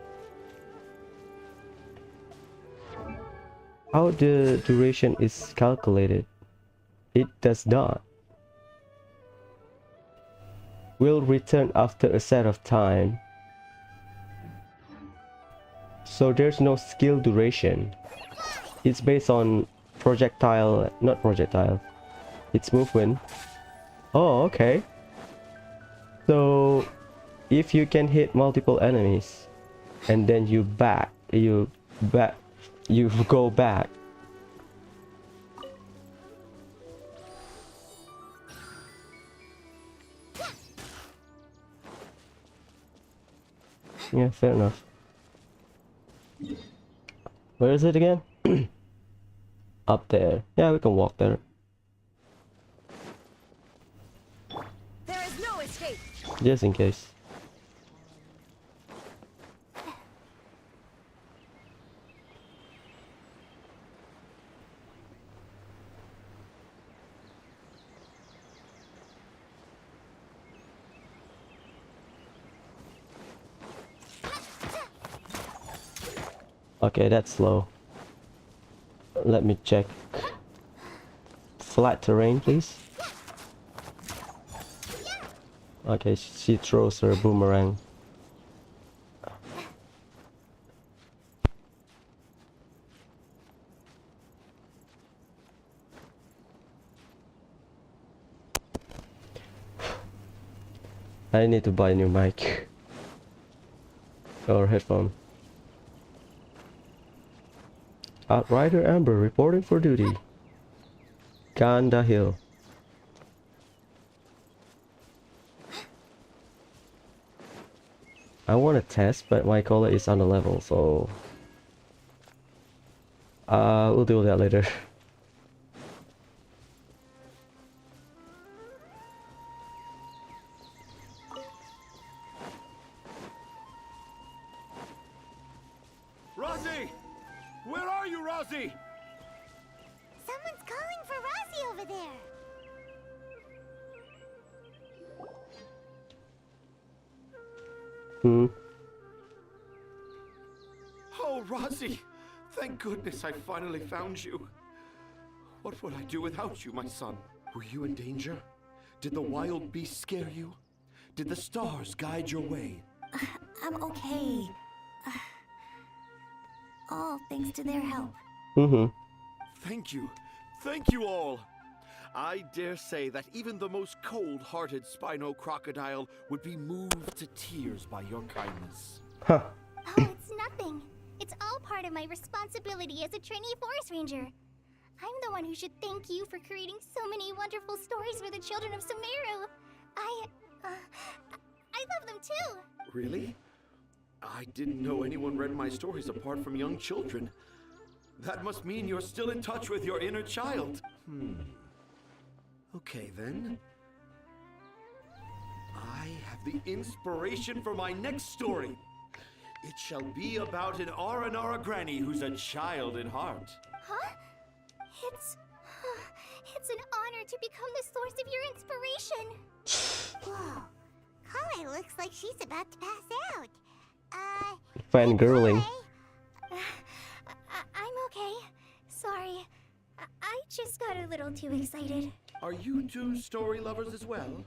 [SPEAKER 1] How the duration is calculated? It does not. Will return after a set of time. So there's no skill duration. It's based on projectile, not projectile. It's movement. Oh, okay. So if you can hit multiple enemies and then you go back. Yeah, fair enough. Where is it again? Up there. Yeah, we can walk there.
[SPEAKER 7] There is no escape.
[SPEAKER 1] Just in case. Okay, that's slow. Let me check. Flat terrain, please. Okay, she throws her boomerang. I need to buy a new mic or headphone. Outrider Amber reporting for duty. Ganda Hill. I want to test, but my color is on the level, so we'll do that later.
[SPEAKER 19] Rosie! Where are you, Rosie?
[SPEAKER 3] Someone's calling for Rosie over there.
[SPEAKER 19] Oh, Rosie! Thank goodness I finally found you. What would I do without you, my son? Were you in danger? Did the wild beast scare you? Did the stars guide your way?
[SPEAKER 7] I'm okay. All thanks to their help.
[SPEAKER 19] Thank you. Thank you all. I dare say that even the most cold-hearted Spino crocodile would be moved to tears by your kindness.
[SPEAKER 1] Huh.
[SPEAKER 3] Oh, it's nothing. It's all part of my responsibility as a trainee forest ranger. I'm the one who should thank you for creating so many wonderful stories for the children of Sumeru. I love them too.
[SPEAKER 19] Really? I didn't know anyone read my stories apart from young children. That must mean you're still in touch with your inner child. Okay, then. I have the inspiration for my next story. It shall be about an Aranara granny who's a child in heart.
[SPEAKER 3] Huh? It's an honor to become the source of your inspiration. Whoa. Kale looks like she's about to pass out.
[SPEAKER 1] Fangirling.
[SPEAKER 3] I'm okay. Sorry. I just got a little too excited.
[SPEAKER 19] Are you two story lovers as well?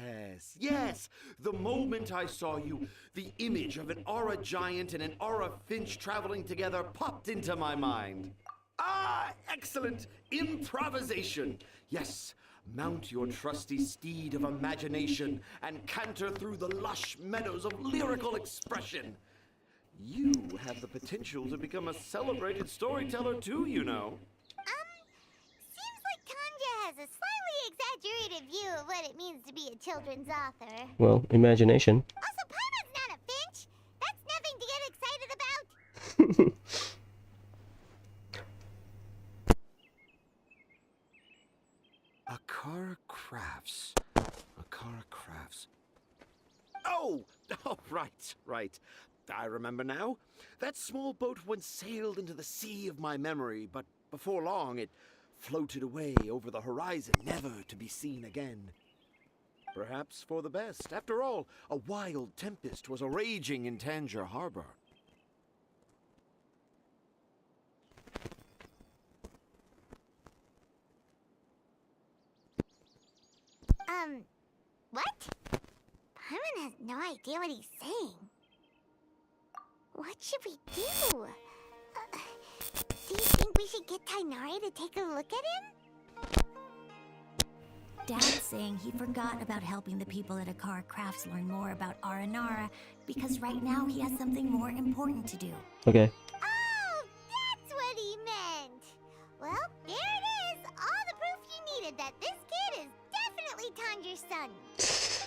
[SPEAKER 19] Yes, yes! The moment I saw you, the image of an aura giant and an aura finch traveling together popped into my mind. Ah, excellent! Improvisation! Yes, mount your trusty steed of imagination and canter through the lush meadows of lyrical expression. You have the potential to become a celebrated storyteller too, you know.
[SPEAKER 3] Seems like Tanja has a slightly exaggerated view of what it means to be a children's author.
[SPEAKER 1] Well, imagination.
[SPEAKER 3] Also, Paimon's not a finch. That's nothing to get excited about.
[SPEAKER 19] Akara Crafts. Akara Crafts. Oh! Oh, right. I remember now. That small boat once sailed into the sea of my memory, but before long it floated away over the horizon, never to be seen again. Perhaps for the best. After all, a wild tempest was raging in Tangier Harbor.
[SPEAKER 3] What? Paimon has no idea what he's saying. What should we do? Do you think we should get Tainari to take a look at him?
[SPEAKER 7] Dad's saying he forgot about helping the people at Akara Crafts learn more about Aranara because right now he has something more important to do.
[SPEAKER 1] Okay.
[SPEAKER 3] Oh, that's what he meant! Well, there it is! All the proof you needed that this kid is definitely Tanger's son.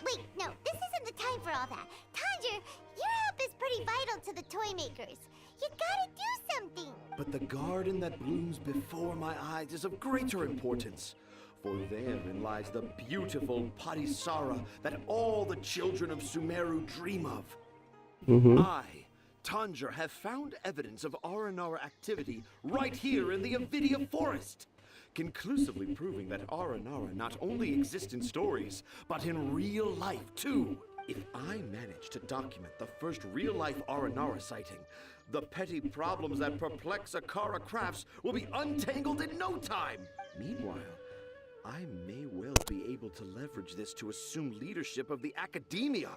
[SPEAKER 3] Wait, no, this isn't the time for all that. Tanger, your help is pretty vital to the toy makers. You gotta do something!
[SPEAKER 19] But the garden that blooms before my eyes is of greater importance. For therein lies the beautiful Patisara that all the children of Sumeru dream of. I, Tanger, have found evidence of Aranara activity right here in the Avidia forest, conclusively proving that Aranara not only exist in stories, but in real life too. If I manage to document the first real-life Aranara sighting, the petty problems that perplex Akara Crafts will be untangled in no time. Meanwhile, I may well be able to leverage this to assume leadership of the academia.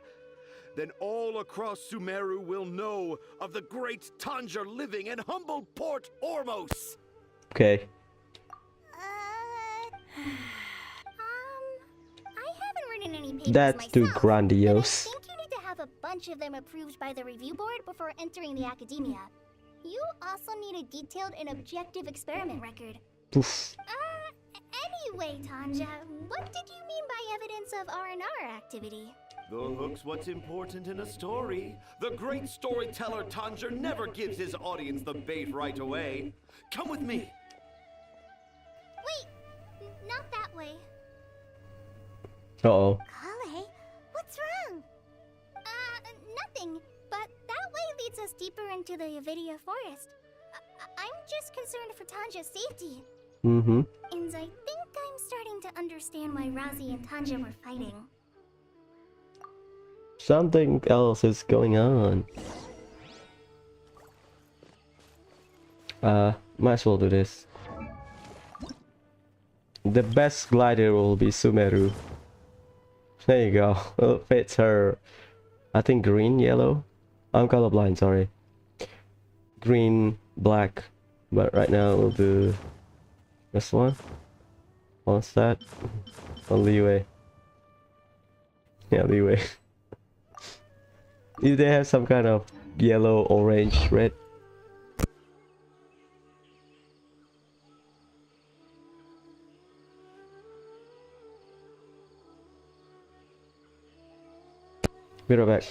[SPEAKER 19] Then all across Sumeru will know of the great Tanja living in humble Port Ormos.
[SPEAKER 1] Okay.
[SPEAKER 3] I haven't written any papers
[SPEAKER 1] That's
[SPEAKER 3] myself,
[SPEAKER 1] too grandiose.
[SPEAKER 3] but I think you need to have a bunch of them approved by the review board before entering the academia. You also need a detailed and objective experiment record.
[SPEAKER 1] Oof.
[SPEAKER 3] Anyway, Tanja, what did you mean by evidence of R&R activity?
[SPEAKER 19] The hook's what's important in a story. The great storyteller Tanja never gives his audience the bait right away. Come with me.
[SPEAKER 3] Wait, not that way.
[SPEAKER 1] Uh-oh.
[SPEAKER 3] Kale, what's wrong? Nothing, but that way leads us deeper into the Avidia forest. I'm just concerned for Tanja's safety.
[SPEAKER 1] Mm-hmm.
[SPEAKER 3] And I think I'm starting to understand why Rousey and Tanja were fighting.
[SPEAKER 1] Something else is going on. Might as well do this. The best glider will be Sumeru. There you go. It fits her. I think green, yellow. I'm colorblind, sorry. Green, black. But right now we'll do this one. What's that? On leeway. Yeah, leeway. If they have some kind of yellow, orange, red. Be right back.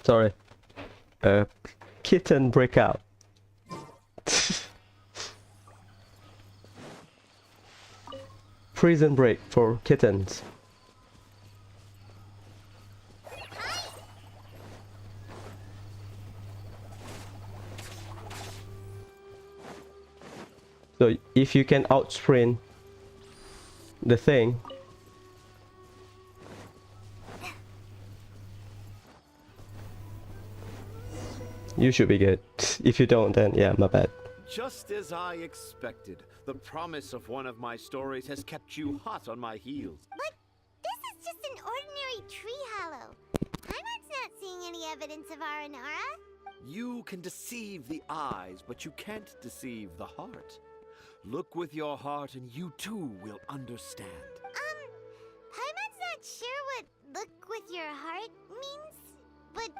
[SPEAKER 1] Sorry. Kitten breakout. Prison break for kittens. So if you can outsprint the thing, you should be good. If you don't, then yeah, my bad.
[SPEAKER 19] Just as I expected, the promise of one of my stories has kept you hot on my heels.
[SPEAKER 3] But this is just an ordinary tree hollow. Heimat's not seeing any evidence of Aranara.
[SPEAKER 19] You can deceive the eyes, but you can't deceive the heart. Look with your heart and you too will understand.
[SPEAKER 3] Heimat's not sure what look with your heart means, but...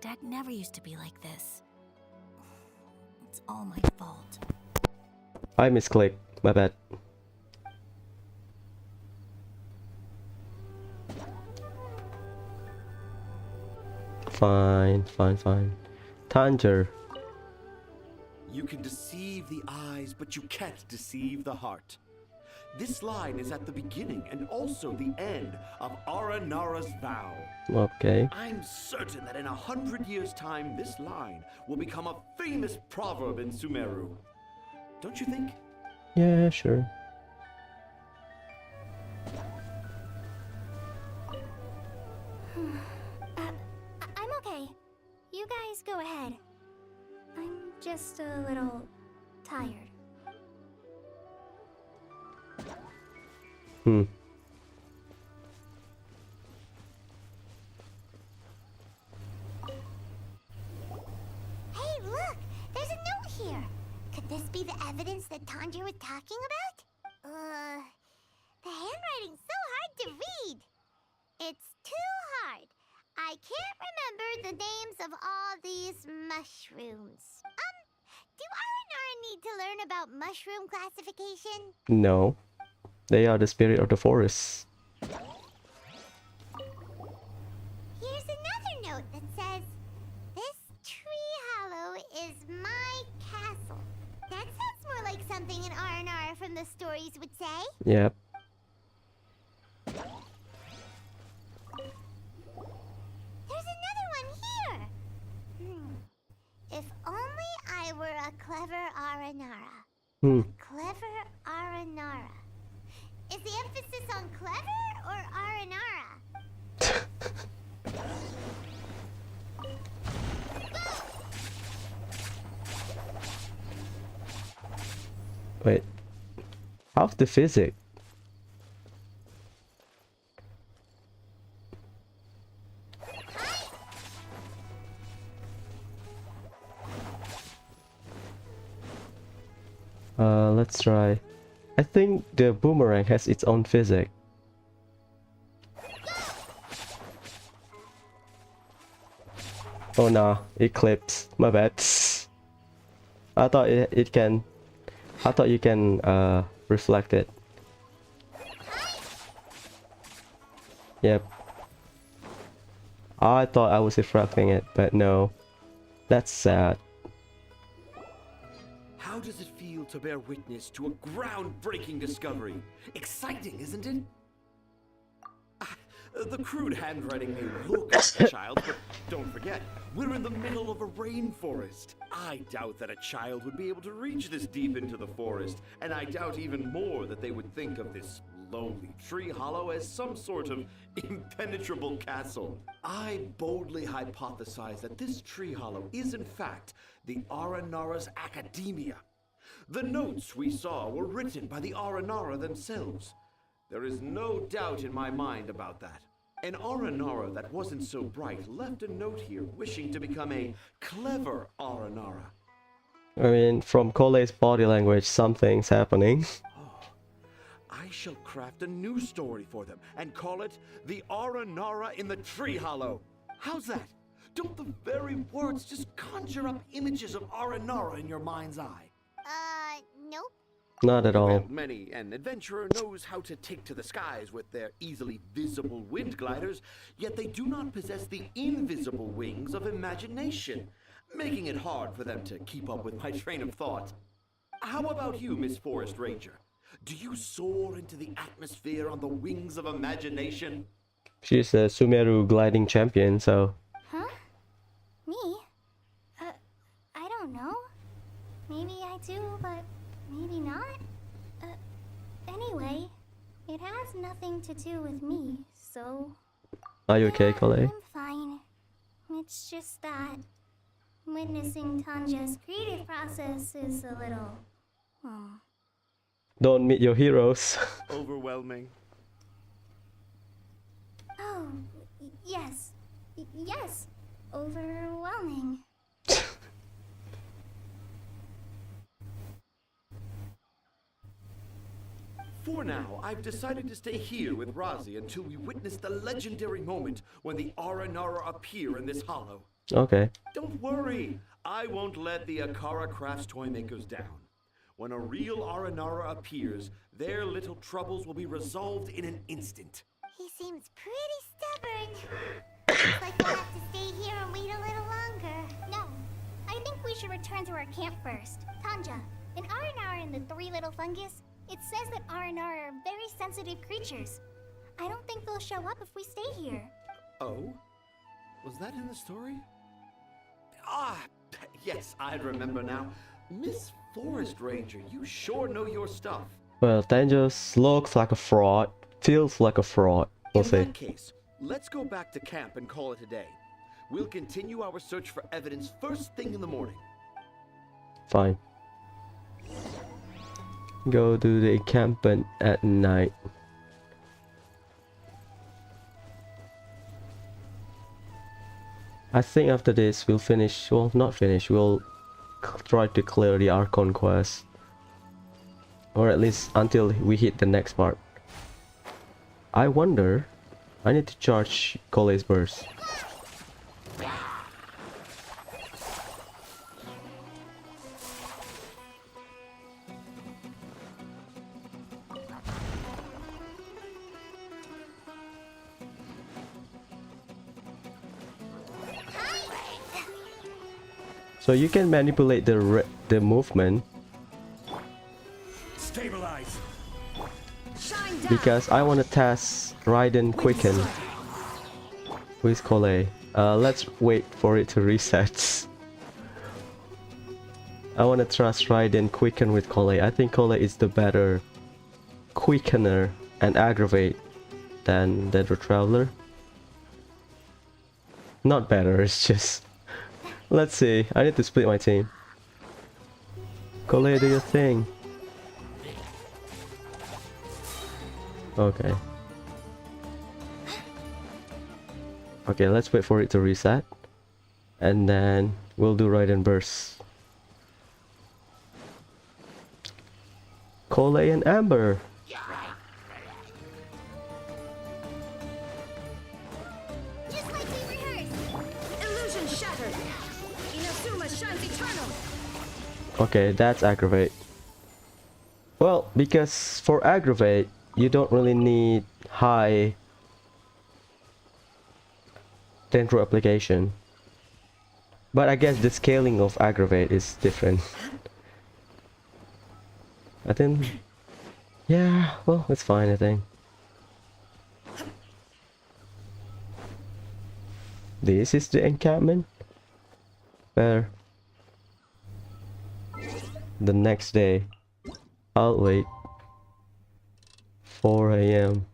[SPEAKER 7] Dad never used to be like this. It's all my fault.
[SPEAKER 1] I misclicked, my bad. Fine. Tanger.
[SPEAKER 19] You can deceive the eyes, but you can't deceive the heart. This line is at the beginning and also the end of Aranara's vow.
[SPEAKER 1] Okay.
[SPEAKER 19] I'm certain that in 100 years' time, this line will become a famous proverb in Sumeru. Don't you think?
[SPEAKER 1] Yeah, sure.
[SPEAKER 3] I'm okay. You guys go ahead. I'm just a little tired. Hey, look! There's a note here! Could this be the evidence that Tanjiro was talking about? The handwriting's so hard to read! It's too hard. I can't remember the names of all these mushrooms. Do Aranara need to learn about mushroom classification?
[SPEAKER 1] No. They are the spirit of the forest.
[SPEAKER 3] Here's another note that says, "This tree hollow is my castle." That sounds more like something an R&R from the stories would say.
[SPEAKER 1] Yep.
[SPEAKER 3] There's another one here. If only I were a clever Aranara. A clever Aranara. Is the emphasis on clever or Aranara?
[SPEAKER 1] Wait. How's the physics? Let's try. I think the boomerang has its own physics. Oh nah, it clips. My bad. I thought it can. I thought you can reflect it. Yep. I thought I was reflecting it, but no. That's sad.
[SPEAKER 19] How does it feel to bear witness to a groundbreaking discovery? Exciting, isn't it? The crude handwriting may look like a child, but don't forget, we're in the middle of a rainforest. I doubt that a child would be able to reach this deep into the forest, and I doubt even more that they would think of this lowly tree hollow as some sort of impenetrable castle. I boldly hypothesize that this tree hollow is in fact the Aranara's academia. The notes we saw were written by the Aranara themselves. There is no doubt in my mind about that. An Aranara that wasn't so bright left a note here wishing to become a clever Aranara.
[SPEAKER 1] I mean, from Cole's body language, something's happening.
[SPEAKER 19] I I shall craft a new story for them and call it The Aranara in the Tree Hollow. How's that? Don't the very words just conjure up images of Aranara in your mind's eye?
[SPEAKER 3] Nope.
[SPEAKER 1] Not at all.
[SPEAKER 19] Well, many an adventurer knows how to take to the skies with their easily visible wind gliders, yet they do not possess the invisible wings of imagination, making it hard for them to keep up with my train of thought. How about you, Miss Forest Ranger? Do you soar into the atmosphere on the wings of imagination?
[SPEAKER 1] She's a Sumeru gliding champion, so...
[SPEAKER 3] Huh? Me? I don't know. Maybe I do, but maybe not. Anyway, it has nothing to do with me, so...
[SPEAKER 1] Are you okay, Kole?
[SPEAKER 3] I'm fine. It's just that witnessing Tanja's creative process is a little...
[SPEAKER 1] Don't meet your heroes.
[SPEAKER 19] Overwhelming.
[SPEAKER 3] Oh, yes. Yes. Overwhelming.
[SPEAKER 19] For now, I've decided to stay here with Razi until we witness the legendary moment when the Aranara appear in this hollow.
[SPEAKER 1] Okay.
[SPEAKER 19] Don't worry, I won't let the Akara Crafts toy makers down. When a real Aranara appears, their little troubles will be resolved in an instant.
[SPEAKER 3] He seems pretty stubborn. Looks like we'll have to stay here and wait a little longer. No, I think we should return to our camp first. Tanja, in Aranara and the Three Little Fungus, it says that Aranara are very sensitive creatures. I don't think they'll show up if we stay here.
[SPEAKER 19] Oh? Was that in the story? Ah, yes, I remember now. Miss Forest Ranger, you sure know your stuff.
[SPEAKER 1] Well, Tanjos looks like a fraud, feels like a fraud. We'll
[SPEAKER 19] In
[SPEAKER 1] see.
[SPEAKER 19] that case, let's go back to camp and call it a day. We'll continue our search for evidence first thing in the morning.
[SPEAKER 1] Fine. Go to the encampment at night. I think after this we'll finish, well, not finish, we'll try to clear the Archon quest. Or at least until we hit the next part. I wonder, I need to charge Cole's burst. So you can manipulate the movement.
[SPEAKER 8] Stabilize.
[SPEAKER 1] Because I want to test Raiden Quicken with Cole. Let's wait for it to reset. I want to trust Raiden Quicken with Cole. I think Cole is the better quickener and aggravate than the Traveler. Not better, it's just... Let's see, I need to split my team. Cole, do your thing. Okay. Okay, let's wait for it to reset. And then we'll do Raiden Burst. Cole and Amber.
[SPEAKER 3] Just like we rehearsed. Illusion shattered. Inazuma shines eternal.
[SPEAKER 1] Okay, that's aggravate. Well, because for aggravate, you don't really need high dendro application. But I guess the scaling of aggravate is different. I think... Yeah, well, it's fine, I think. This is the encampment. Where the next day, I'll wait. 4 AM.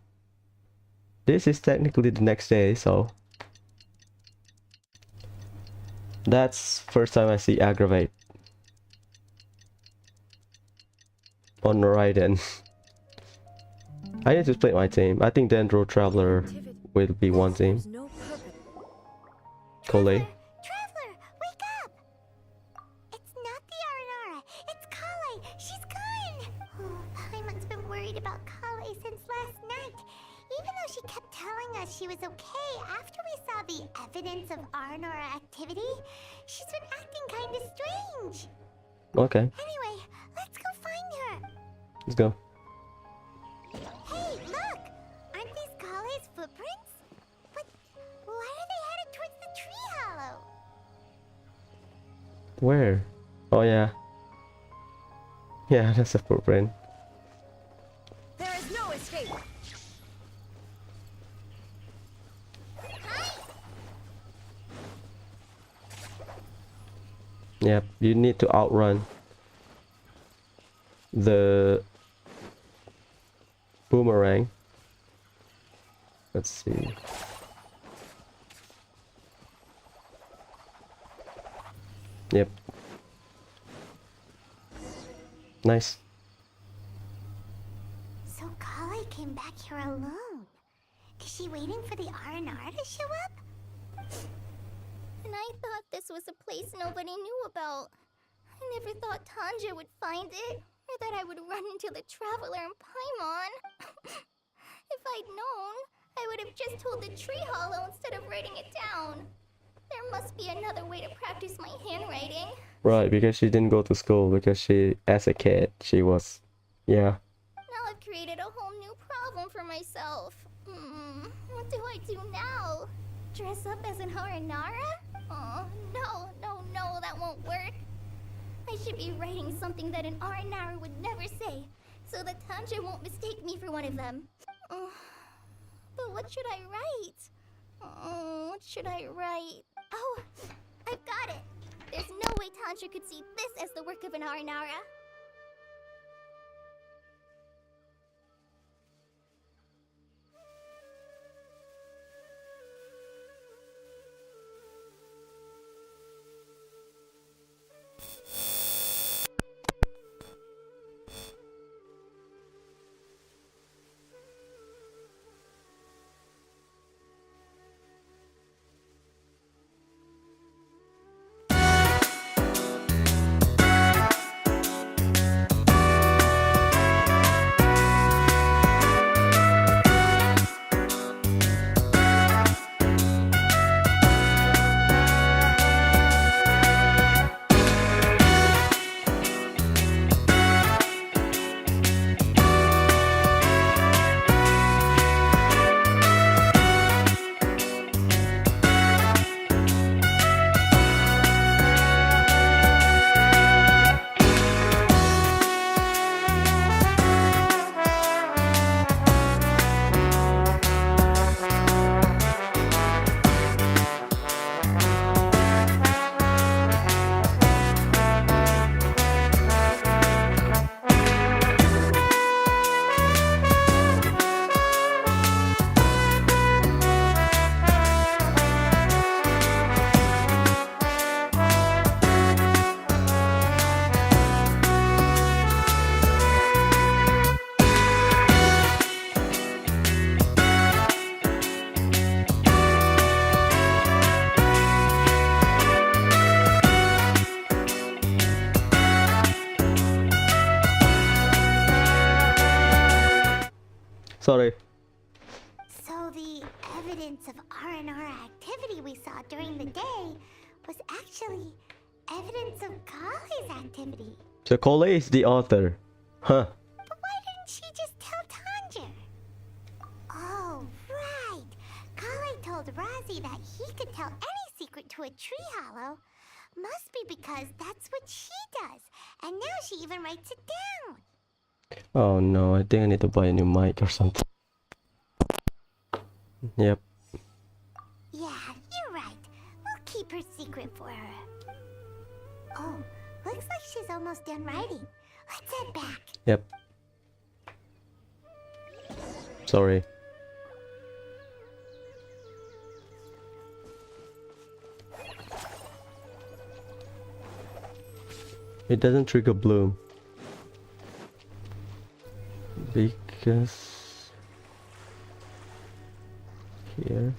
[SPEAKER 1] This is technically the next day, so that's first time I see aggravate on Raiden. I need to split my team. I think Dendro Traveler will be one team. Cole.
[SPEAKER 3] Traveler, wake up! It's not the Aranara. It's Kale. She's gone. Oh, Paimon's been worried about Kale she was okay after we saw the evidence of Arnora activity. She's been acting kind of strange.
[SPEAKER 1] Okay,
[SPEAKER 3] Anyway, let's go find her.
[SPEAKER 1] let's go.
[SPEAKER 3] Hey, look! Aren't these Kale's footprints? But why are they headed towards the tree hollow?
[SPEAKER 1] Where? Oh yeah. Yeah, that's a footprint.
[SPEAKER 7] There is no escape.
[SPEAKER 1] Yep, you need to outrun the boomerang. Let's see. Yep. Nice.
[SPEAKER 3] So Kale came back here alone. Is she waiting for the R&R to show up?
[SPEAKER 20] And I thought this was a place nobody knew about. I never thought Tanja would find it, or that I would run into the Traveler in Paimon. If I'd known, I would have just told the tree hollow instead of writing it down. There must be another way to practice my handwriting.
[SPEAKER 1] Right, because she didn't go to school because she, as a kid, she was, yeah.
[SPEAKER 20] Now I've created a whole new problem for myself. What do I do now? Dress up as an Haranara? Oh, no, that won't work. I should be writing something that an Aranara would never say, so that Tanja won't mistake me for one of them. But what should I write? What should I write? Oh, I've got it! There's no way Tanja could see this as the work of an Aranara.
[SPEAKER 1] Sorry.
[SPEAKER 3] So the evidence of R&R activity we saw during the day was actually evidence of Kale's activity.
[SPEAKER 1] So Cole is the author. Huh.
[SPEAKER 3] But why didn't she just tell Tanja? Oh, right. Kale told Razi that he could tell any secret to a tree hollow. Must be because that's what she does. And now she even writes it down.
[SPEAKER 1] Oh no, I think I need to buy a new mic or something. Yep.
[SPEAKER 3] Yeah, you're right. We'll keep her secret for her. Oh, looks like she's almost done writing. Let's head back.
[SPEAKER 1] Yep. Sorry. It doesn't trigger bloom. Because here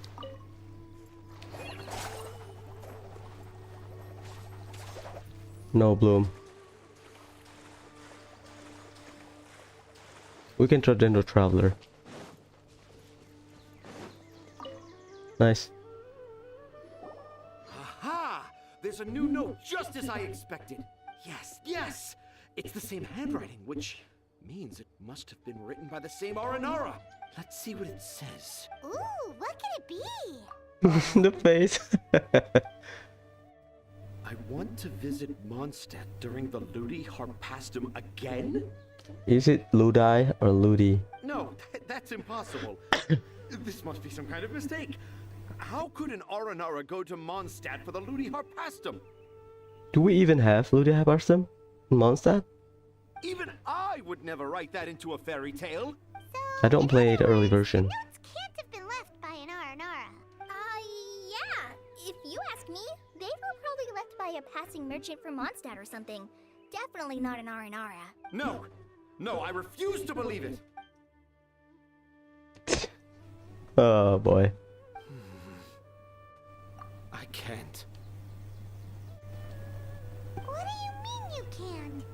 [SPEAKER 1] no bloom. We can try Dendro Traveler. nice.
[SPEAKER 19] Aha! There's a new note just as I expected. Yes, yes! It's the same handwriting, which means it must have been written by the same Aranara. Let's see what it says.
[SPEAKER 3] Ooh, what could it be?
[SPEAKER 1] The face.
[SPEAKER 19] I want to visit Mondstadt during the Ludi Harpastum again?
[SPEAKER 1] Is it Ludi or Ludi?
[SPEAKER 19] No, that's impossible. This must be some kind of mistake. How could an Aranara go to Mondstadt for the Ludi Harpastum?
[SPEAKER 1] Do we even have Ludi Harpastum in Mondstadt?
[SPEAKER 19] Even I would never write that into a fairy tale.
[SPEAKER 1] I don't play the early version.
[SPEAKER 3] Notes can't have been left by an Aranara. Yeah. If you ask me, they were probably left by a passing merchant from Mondstadt or something. Definitely not an Aranara.
[SPEAKER 19] No. No, I refuse to believe it.
[SPEAKER 1] Oh boy.
[SPEAKER 19] I can't.
[SPEAKER 3] What do you mean you can't?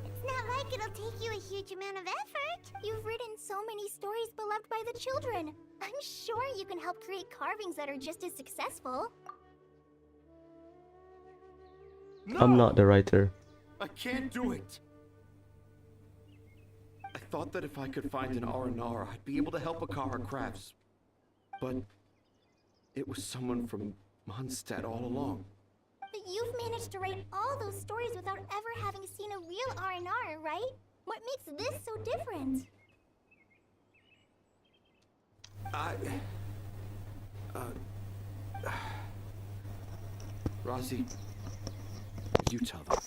[SPEAKER 3] It's not like it'll take you a huge amount of effort. You've written so many stories beloved by the children. I'm sure you can help create carvings that are just as successful.
[SPEAKER 19] No,
[SPEAKER 1] I'm not the writer.
[SPEAKER 19] I can't do it. I thought that if I could find an Aranara, I'd be able to help Akara Crafts. But it was someone from Mondstadt all along.
[SPEAKER 3] But you've managed to write all those stories without ever having seen a real Aranara, right? What makes this so different?
[SPEAKER 19] Rosie, you tell them.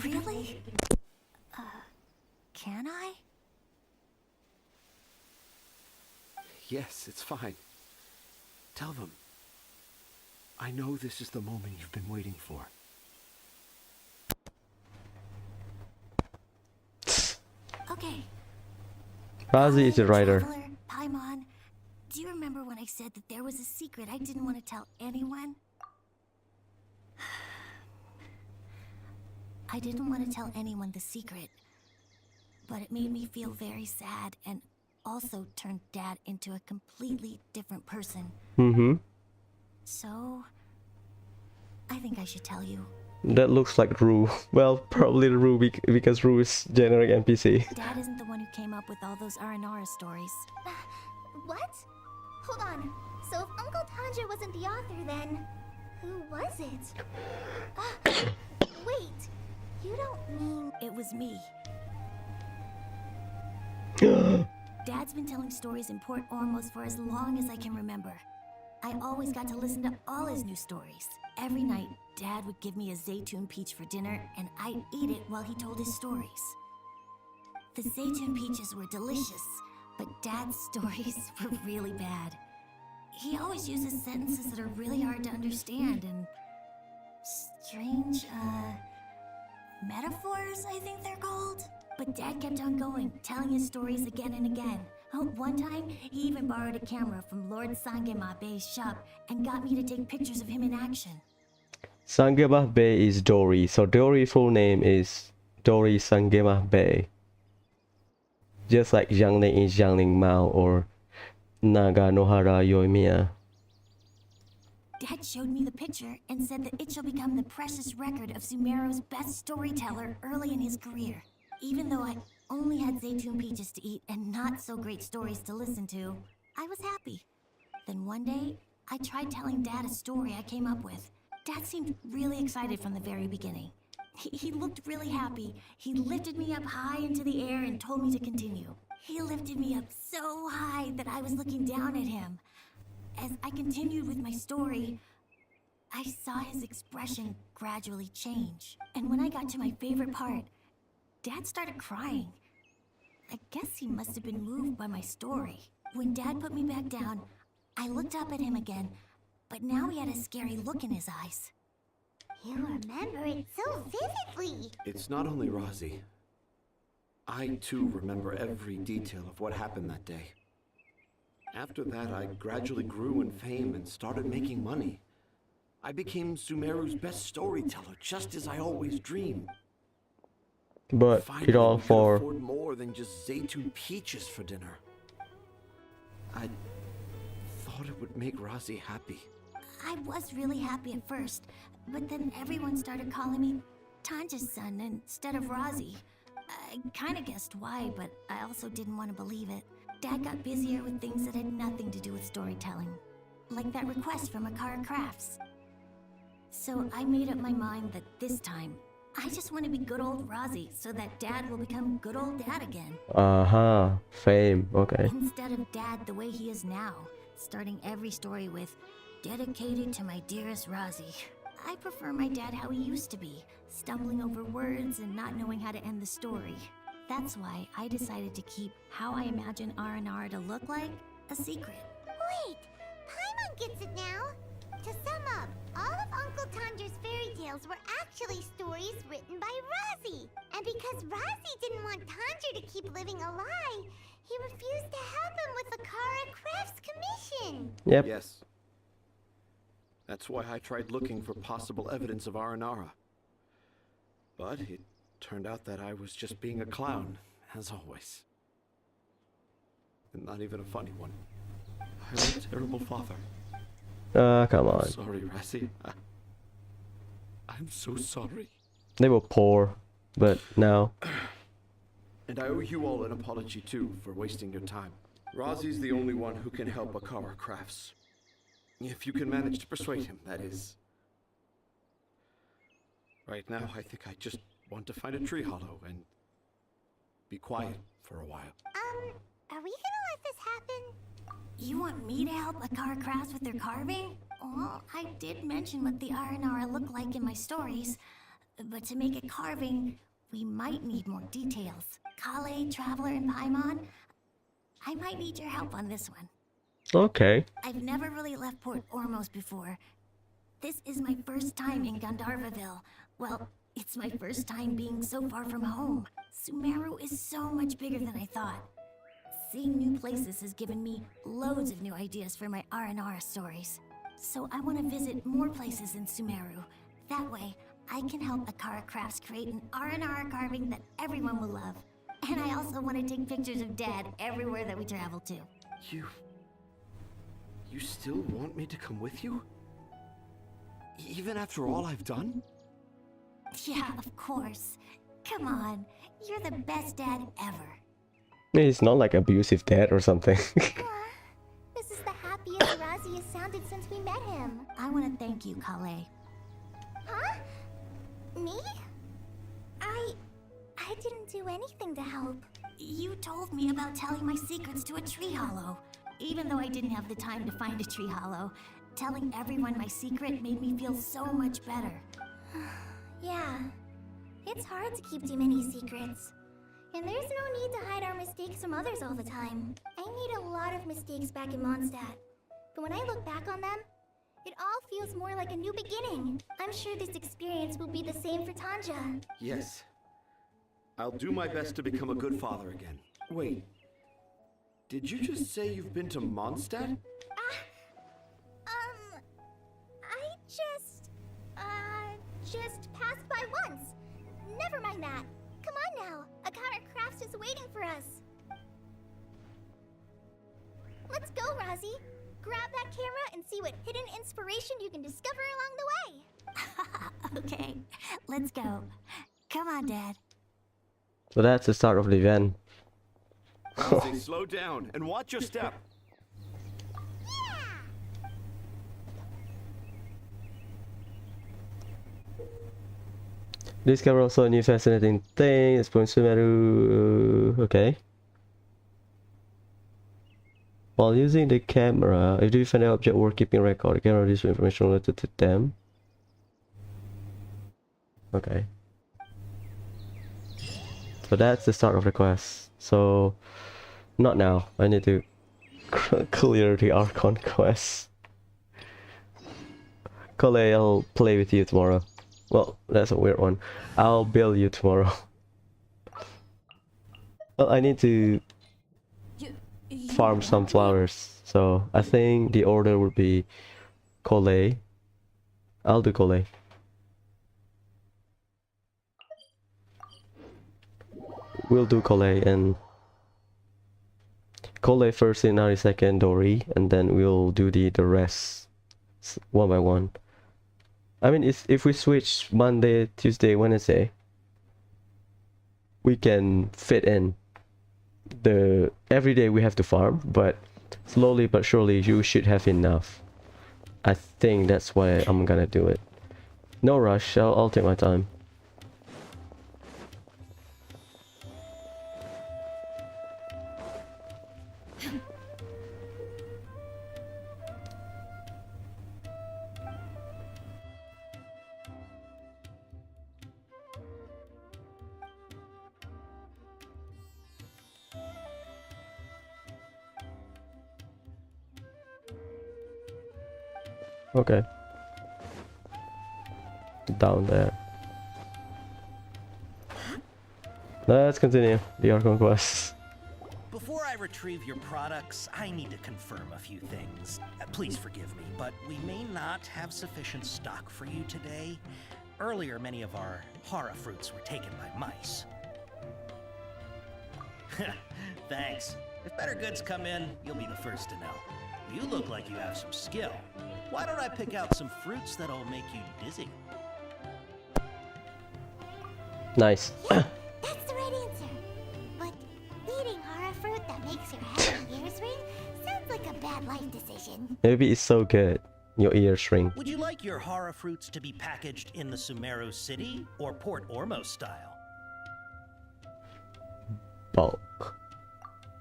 [SPEAKER 7] Really? Can I?
[SPEAKER 19] Yes, it's fine. Tell them. I know this is the moment you've been waiting for.
[SPEAKER 7] Okay.
[SPEAKER 1] Razi is a writer.
[SPEAKER 7] Traveler, Paimon, do you remember when I said that there was a secret I didn't want to tell anyone? I didn't want to tell anyone the secret, but it made me feel very sad and also turned Dad into a completely different person.
[SPEAKER 1] Mm-hmm.
[SPEAKER 7] So, I think I should tell you.
[SPEAKER 1] That looks like Rue. Well, probably Rue because Rue is generic NPC.
[SPEAKER 7] Dad isn't the one who came up with all those Aranara stories.
[SPEAKER 3] What? Hold on. So if Uncle Tanja wasn't the author, then who was it? Wait. You don't mean...
[SPEAKER 7] It was me. Dad's been telling stories in Port Ormos for as long as I can remember. I always got to listen to all his new stories. Every night, Dad would give me a Zaytun peach for dinner, and I'd eat it while he told his stories. The Zaytun peaches were delicious, but Dad's stories were really bad. He always uses sentences that are really hard to understand and strange, metaphors, I think they're called. But Dad kept on going, telling his stories again and again. One time, he even borrowed a camera from Lord Sangema Bey's shop and got me to take pictures of him in action.
[SPEAKER 1] Sangema Bey is Dory, so Dory's full name is Dory Sangema Bey. Just like Jiangling is Jiangling Mao or Naga Nohara Yoimiya.
[SPEAKER 7] Dad showed me the picture and said that it shall become the precious record of Sumeru's best storyteller early in his career. Even though I only had Zaytun peaches to eat and not so great stories to listen to, I was happy. Then one day, I tried telling Dad a story I came up with. Dad seemed really excited from the very beginning. He looked really happy. He lifted me up high into the air and told me to continue. He lifted me up so high that I was looking down at him. As I continued with my story, I saw his expression gradually change. And when I got to my favorite part, Dad started crying. I guess he must have been moved by my story. When Dad put me back down, I looked up at him again, but now he had a scary look in his eyes.
[SPEAKER 3] You remember it so vividly.
[SPEAKER 19] It's not only Rosie. I too remember every detail of what happened that day. After that, I gradually grew in fame and started making money. I became Sumeru's best storyteller, just as I always dreamed.
[SPEAKER 1] But
[SPEAKER 19] Finally,
[SPEAKER 1] it all
[SPEAKER 19] we could
[SPEAKER 1] for
[SPEAKER 19] afford more than just Zaytun peaches for dinner. I thought it would make Razi happy.
[SPEAKER 3] I was really happy at first, but then everyone started calling me Tanja's son instead of Razi. I kinda guessed why, but I also didn't want to believe it. Dad got busier with things that had nothing to do with storytelling, like that request from Akara Crafts. So I made up my mind that this time, I just want to be good old Razi so that Dad will become good old Dad again.
[SPEAKER 1] Fame, okay.
[SPEAKER 3] Instead of Dad the way he is now, starting every story with, dedicated to my dearest Razi. I prefer my dad how he used to be, stumbling over words and not knowing how to end the story. That's why I decided to keep how I imagine Aranara to look like a secret.
[SPEAKER 20] Wait, Paimon gets it now. To sum up, all of Uncle Tandra's fairy tales were actually stories written by Razi. And because Razi didn't want Tandra to keep living a lie, he refused to help him with the Kara Crafts commission.
[SPEAKER 1] Yep.
[SPEAKER 19] Yes. That's why I tried looking for possible evidence of Aranara. But it turned out that I was just being a clown, as always. And not even a funny one. I'm a terrible father.
[SPEAKER 1] Come on.
[SPEAKER 19] Sorry, Razi. I'm so sorry.
[SPEAKER 1] They were poor, but now.
[SPEAKER 19] And I owe you all an apology too for wasting your time. Razi's the only one who can help Akara Crafts. If you can manage to persuade him, that is. Right now, I think I just want to find a tree hollow and be quiet for a while.
[SPEAKER 20] Are we gonna let this happen?
[SPEAKER 3] You want me to help Akara Crafts with their carving? Well, I did mention what the Aranara look like in my stories, but to make a carving, we might need more details. Kale, Traveler, and Paimon, I might need your help on this one.
[SPEAKER 1] Okay.
[SPEAKER 3] I've never really left Port Ormos before. This is my first time in Gandharvaville. Well, it's my first time being so far from home. Sumeru is so much bigger than I thought. Seeing new places has given me loads of new ideas for my Aranara stories. So I want to visit more places in Sumeru. That way, I can help Akara Crafts create an Aranara carving that everyone will love. And I also want to take pictures of Dad everywhere that we travel to.
[SPEAKER 19] You still want me to come with you? Even after all I've done?
[SPEAKER 3] Yeah, of course. Come on, you're the best dad ever.
[SPEAKER 1] He's not like abusive dad or something.
[SPEAKER 20] This is the happiest Razi has sounded since we met him.
[SPEAKER 3] I want to thank you, Kale.
[SPEAKER 20] Huh? Me? I didn't do anything to help.
[SPEAKER 3] You told me about telling my secrets to a tree hollow. Even though I didn't have the time to find a tree hollow, telling everyone my secret made me feel so much better.
[SPEAKER 20] Yeah, it's hard to keep too many secrets. And there's no need to hide our mistakes from others all the time. I made a lot of mistakes back in Mondstadt. But when I look back on them, it all feels more like a new beginning. I'm sure this experience will be the same for Tanja.
[SPEAKER 19] Yes. I'll do my best to become a good father again. Wait. Did you just say you've been to Mondstadt?
[SPEAKER 20] I just passed by once. Never mind that. Come on now. Akara Crafts is waiting for us. Let's go, Razi. Grab that camera and see what hidden inspiration you can discover along the way.
[SPEAKER 3] Okay, let's go. Come on, Dad.
[SPEAKER 1] So that's the start of the event.
[SPEAKER 19] Razi, slow down and watch your step.
[SPEAKER 1] Discover also a new fascinating thing. Explore Sumeru. Okay. While using the camera, if you find an object worth keeping record, the camera releases information related to them. Okay. So that's the start of the quest. So, not now. I need to clear the Archon quest. Kale, I'll play with you tomorrow. Well, that's a weird one. I'll bill you tomorrow. Well, I need to farm some flowers. So I think the order would be Kale, I'll do Collei. We'll do Collei and Collei first, Inari second, Dori, and then we'll do the rest one by one. I mean, if we switch Monday, Tuesday, Wednesday, we can fit in the every day we have to farm, but slowly but surely you should have enough. I think that's why I'm gonna do it. No rush, I'll take my time. Okay. Down there. Let's continue the Archon quest.
[SPEAKER 18] Before I retrieve your products, I need to confirm a few things. Please forgive me, but we may not have sufficient stock for you today. Earlier, many of our hara fruits were taken by mice. Thanks. If better goods come in, you'll be the first to know. You look like you have some skill. Why don't I pick out some fruits that'll make you dizzy?
[SPEAKER 1] Nice.
[SPEAKER 3] That's the right answer. But eating hara fruit that makes your head and ears ring sounds like a bad life decision.
[SPEAKER 1] Maybe it's so good, your ears ring.
[SPEAKER 18] Would you like your hara fruits to be packaged in the Sumeru City or Port Ormos style?
[SPEAKER 1] Bulk.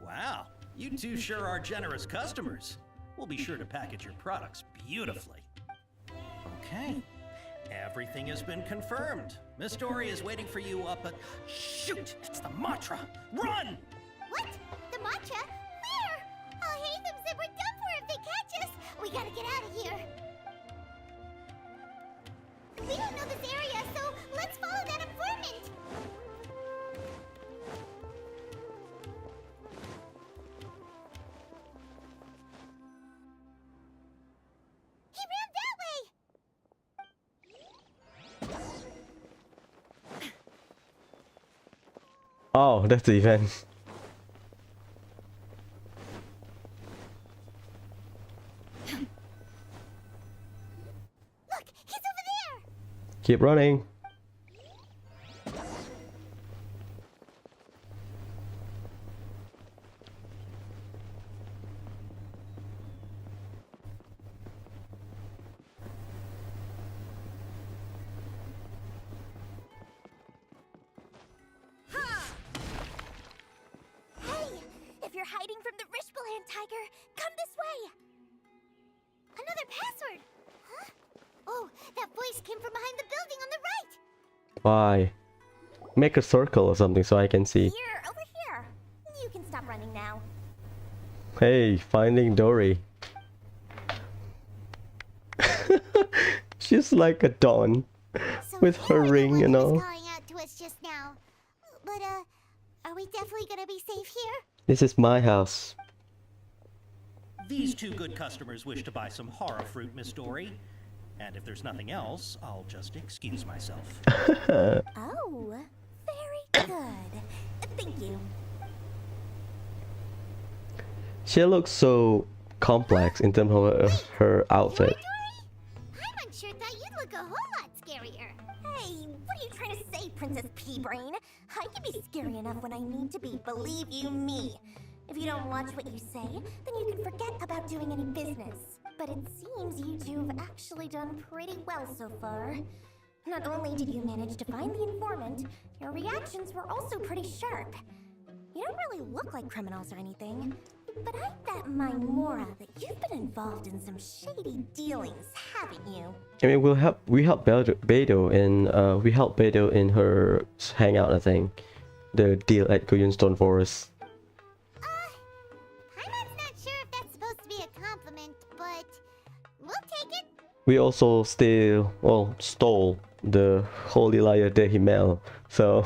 [SPEAKER 18] Wow, you two sure are generous customers. We'll be sure to package your products beautifully. Okay, everything has been confirmed. Miss Dory is waiting for you up at... Shoot, it's the Matra! Run!
[SPEAKER 3] What? The mantra? Where? I'll hate them if we're done for if they catch us. We gotta get out of here. We don't know this area, so let's follow that informant. He ran that way.
[SPEAKER 1] Oh, that's the event.
[SPEAKER 3] Look, he's over there.
[SPEAKER 1] Keep running.
[SPEAKER 3] Hey, if you're hiding from the Rishbaland tiger, come this way. Another password. Huh? Oh, that voice came from behind the building on the right.
[SPEAKER 1] Why? Make a circle or something so I can see.
[SPEAKER 3] Here, over here. You can stop running now.
[SPEAKER 1] Hey, finding Dory. She's like a dawn with her ring and all.
[SPEAKER 3] Calling out to us just now. But are we definitely gonna be safe here?
[SPEAKER 1] This is my house.
[SPEAKER 18] These two good customers wish to buy some hara fruit, Miss Dory. And if there's nothing else, I'll just excuse myself.
[SPEAKER 3] Oh, very good. Thank you.
[SPEAKER 1] She looks so complex in terms of her outfit.
[SPEAKER 3] I'm unsure that you'd look a whole lot scarier. Hey, what are you trying to say, Princess Pea-Brain? I can be scary enough when I need to be, believe you me. If you don't watch what you say, then you can forget about doing any business. But it seems you two have actually done pretty well so far. Not only did you manage to find the informant, your reactions were also pretty sharp. You don't really look like criminals or anything, but I bet my Mora that you've been involved in some shady dealings, haven't you?
[SPEAKER 1] I mean, we help Beidou in her hangout, I think. The deal at Guyun Stone Forest.
[SPEAKER 3] I'm not sure if that's supposed to be a compliment, but we'll take it.
[SPEAKER 1] We also stole the Holy Liar de Himmel. So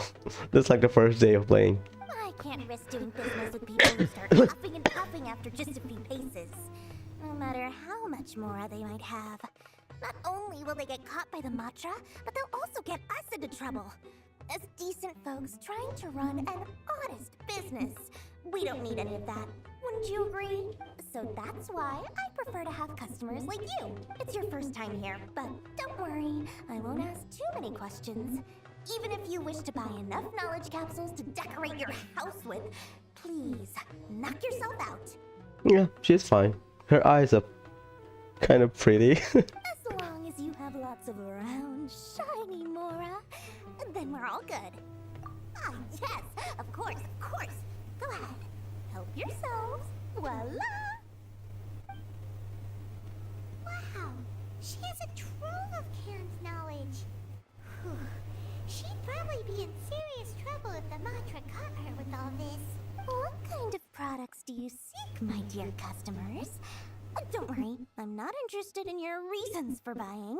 [SPEAKER 1] that's like the first day of playing.
[SPEAKER 3] I can't risk doing business with people who start huffing and puffing after just a few paces. No matter how much Mora they might have. Not only will they get caught by the Matra, but they'll also get us into trouble. As decent folks trying to run an honest business, we don't need any of that. Wouldn't you agree? So that's why I prefer to have customers like you. It's your first time here, but don't worry, I won't ask too many questions. Even if you wish to buy enough knowledge capsules to decorate your house with, please, knock yourself out.
[SPEAKER 1] Yeah, she's fine. Her eyes are kind of pretty.
[SPEAKER 3] As long as you have lots of round, shiny Mora, then we're all good. Ah, yes, of course, of course. Go ahead, help yourselves. Voila! Wow, she has a trove of canned knowledge. Whew. She'd probably be in serious trouble if the Matra caught her with all this. What kind of products do you seek, my dear customers? Don't worry, I'm not interested in your reasons for buying.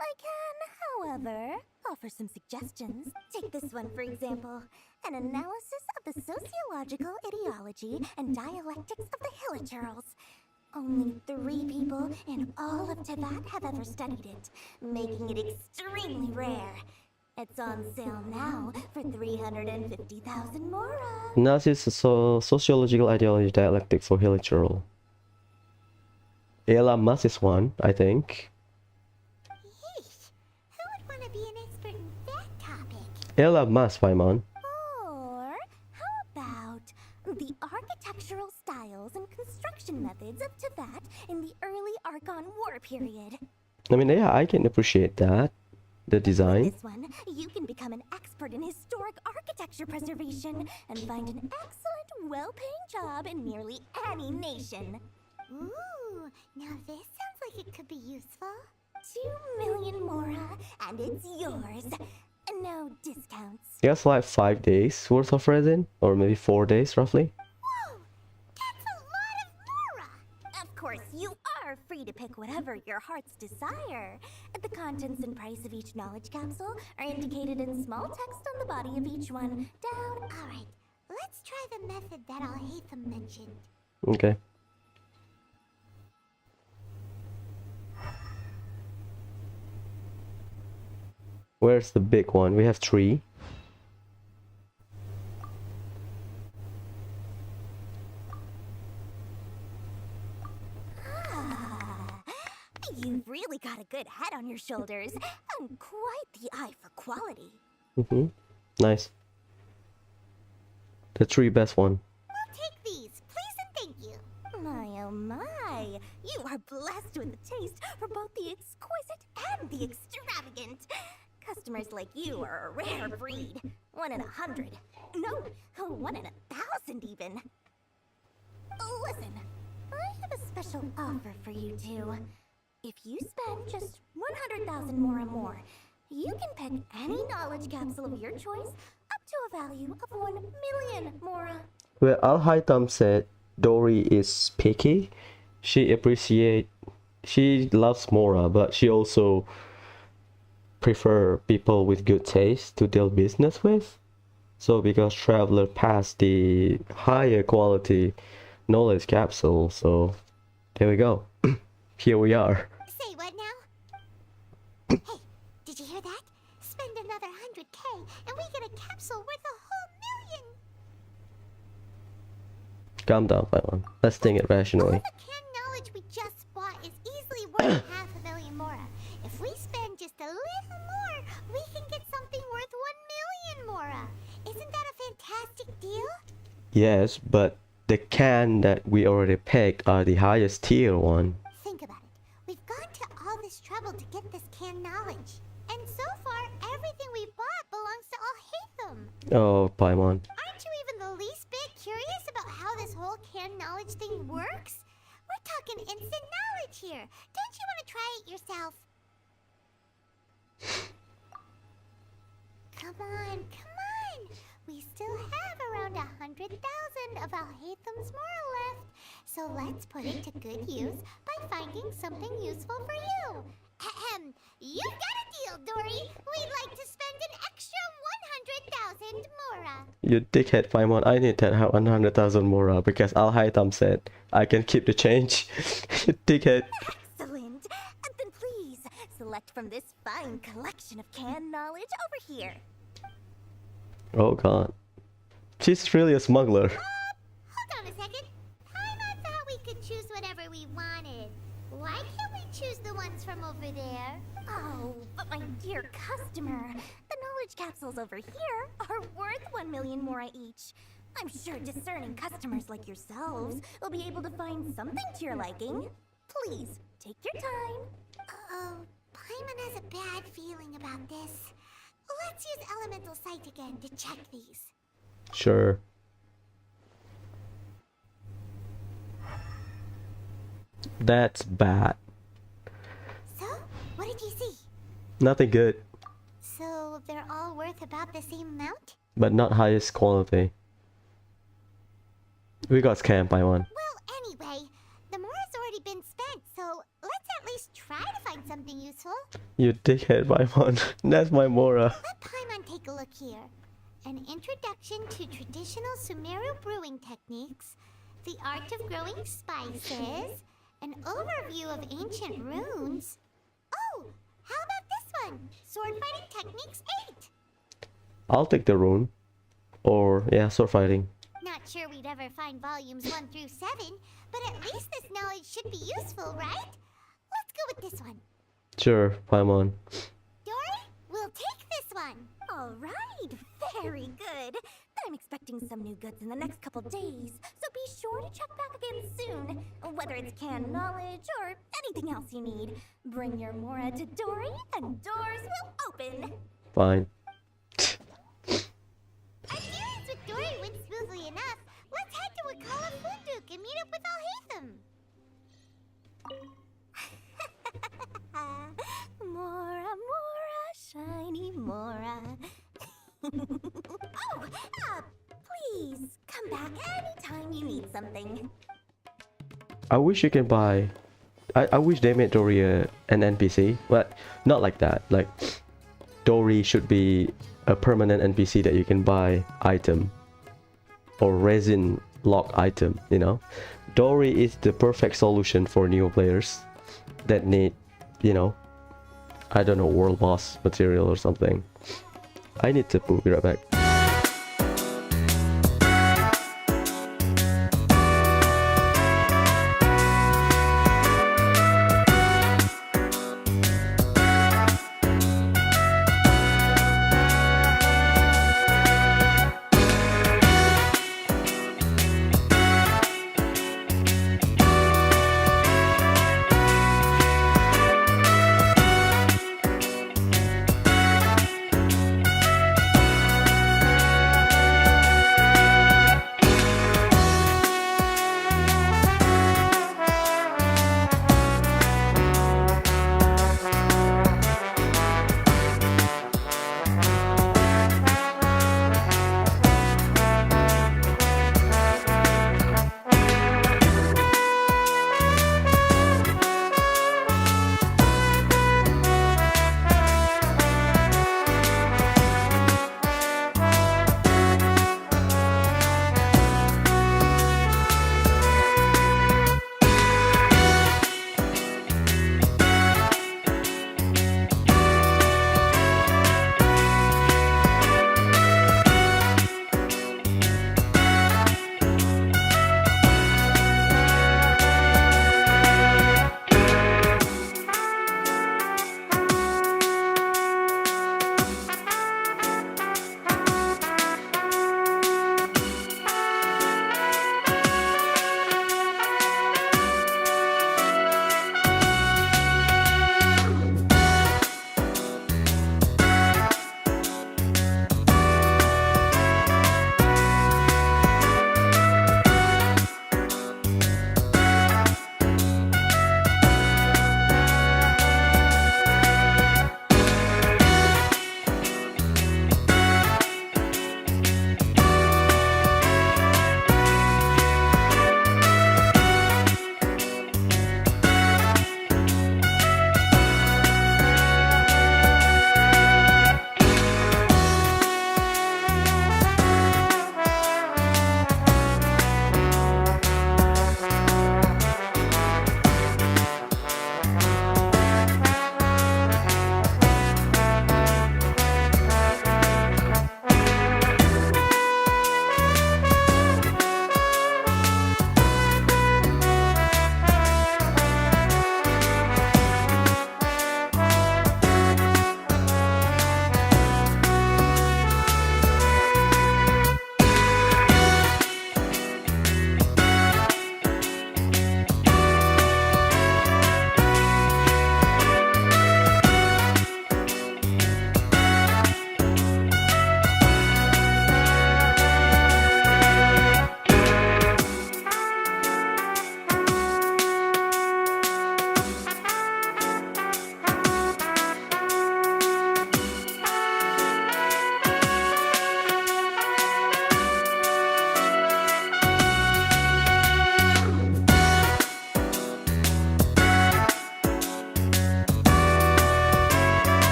[SPEAKER 3] I can, however, offer some suggestions. Take this one, for example. An analysis of the sociological ideology and dialectics of the Hilichurls. Only 3 people in all of Teyvat have ever studied it, making it extremely rare. It's on sale now for 350,000 Mora.
[SPEAKER 1] Analysis of sociological ideology dialectic for Hilichurl. Elon Musk is one, I think.
[SPEAKER 3] Yeesh, who would want to be an expert in that topic?
[SPEAKER 1] Elon Musk, Paimon.
[SPEAKER 3] Or how about the architectural styles and construction methods of Teyvat in the early Archon War period?
[SPEAKER 1] I mean, yeah, I can appreciate that. The design.
[SPEAKER 3] With this one, you can become an expert in historic architecture preservation and find an excellent, well-paying job in nearly any nation. Ooh, now this sounds like it could be useful. 2 million Mora, and it's yours. No discounts.
[SPEAKER 1] Yes, like 5 days worth of resin, or maybe 4 days roughly.
[SPEAKER 3] Whoa, that's a lot of Mora. Of course, you are free to pick whatever your heart's desire. The contents and price of each knowledge capsule are indicated in small text on the body of each one. Down. All right, let's try the method that Al-Haytham mentioned.
[SPEAKER 1] Okay. Where's the big one? We have 3.
[SPEAKER 3] You've really got a good head on your shoulders, and quite the eye for quality.
[SPEAKER 1] Nice. The 3 best one.
[SPEAKER 3] We'll take these, please and thank you. My oh my, you are blessed with a taste for both the exquisite and the extravagant. Customers like you are a rare breed. 1 in 100. No, 1 in 1,000 even. Listen, I have a special offer for you two. If you spend just 100,000 Mora more, you can pick any knowledge capsule of your choice up to a value of 1 million Mora.
[SPEAKER 1] Well, Al-Haytham said Dory is picky. She loves Mora, but she also prefer people with good taste to deal business with. So because Traveler passed the higher quality knowledge capsule, so there we go. Here we are.
[SPEAKER 3] Say what now? Hey, did you hear that? Spend another 100K and we get a capsule worth a whole million.
[SPEAKER 1] Calm down, Paimon. Let's think it rationally.
[SPEAKER 3] All the canned knowledge we just bought is easily worth 500,000 Mora. If we spend just a little more, we can get something worth 1 million Mora. Isn't that a fantastic deal?
[SPEAKER 1] Yes, but the can that we already picked are the highest tier one.
[SPEAKER 3] Think about it. We've gone to all this trouble to get this canned knowledge. And so far, everything we bought belongs to Al-Haytham.
[SPEAKER 1] Oh, Paimon.
[SPEAKER 3] Aren't you even the least bit curious about how this whole canned knowledge thing works? We're talking instant knowledge here. Don't you want to try it yourself? Come on, come on. We still have around 100,000 of Al-Haytham's Mora left. So let's put it to good use by finding something useful for you. Ahem. You've got a deal, Dory. We'd like to spend an extra 100,000 Mora.
[SPEAKER 1] You dickhead, Paimon. I need that 100,000 Mora because Al-Haytham said I can keep the change. You dickhead.
[SPEAKER 3] Excellent. Then please, select from this fine collection of canned knowledge over here.
[SPEAKER 1] Oh god. She's really a smuggler.
[SPEAKER 20] Hold on a second. I thought we could choose whatever we wanted. Why can't we choose the ones from over there?
[SPEAKER 3] Oh, but my dear customer, the knowledge capsules over here are worth 1 million mora each. I'm sure discerning customers like yourselves will be able to find something to your liking. Please, take your time.
[SPEAKER 20] Uh-oh, Paimon has a bad feeling about this. Let's use Elemental Sight again to check these.
[SPEAKER 1] Sure. That's bad.
[SPEAKER 20] So, what did you see?
[SPEAKER 1] Nothing good,
[SPEAKER 20] So, they're all worth about the same amount?
[SPEAKER 1] but not highest quality. We got scammed by one.
[SPEAKER 20] Well, anyway, the mora's already been spent, so let's at least try to find something useful.
[SPEAKER 1] You dickhead by one. That's my Mora.
[SPEAKER 20] Let Paimon take a look here. An introduction to traditional Sumeru brewing techniques, the art of growing spices, an overview of ancient runes. Oh, how about this one? Sword fighting techniques 8.
[SPEAKER 1] I'll take the rune. Or, yeah, sword fighting.
[SPEAKER 20] Not sure we'd ever find volumes 1 through 7, but at least this knowledge should be useful, right? Let's go with this one.
[SPEAKER 1] Sure, Paimon.
[SPEAKER 20] Dory, we'll take this one.
[SPEAKER 3] All right, very good. I'm expecting some new goods in the next couple days, so be sure to check back again soon. Whether it's canned knowledge or anything else you need, bring your Mora to Dory and doors will open.
[SPEAKER 1] Fine.
[SPEAKER 20] Our dealings with Dory went smoothly enough. Let's head to Wakala Funduk and meet up with Alhaitham.
[SPEAKER 3] Mora, Mora, shiny Mora. Please, come back anytime you need something.
[SPEAKER 1] I wish you can buy... I wish they made Dory an NPC. But not like that. Like, Dory should be a permanent NPC that you can buy item. Or resin lock item, you know? Dory is the perfect solution for new players that need, you know, I don't know, world boss material or something. I need to be right back.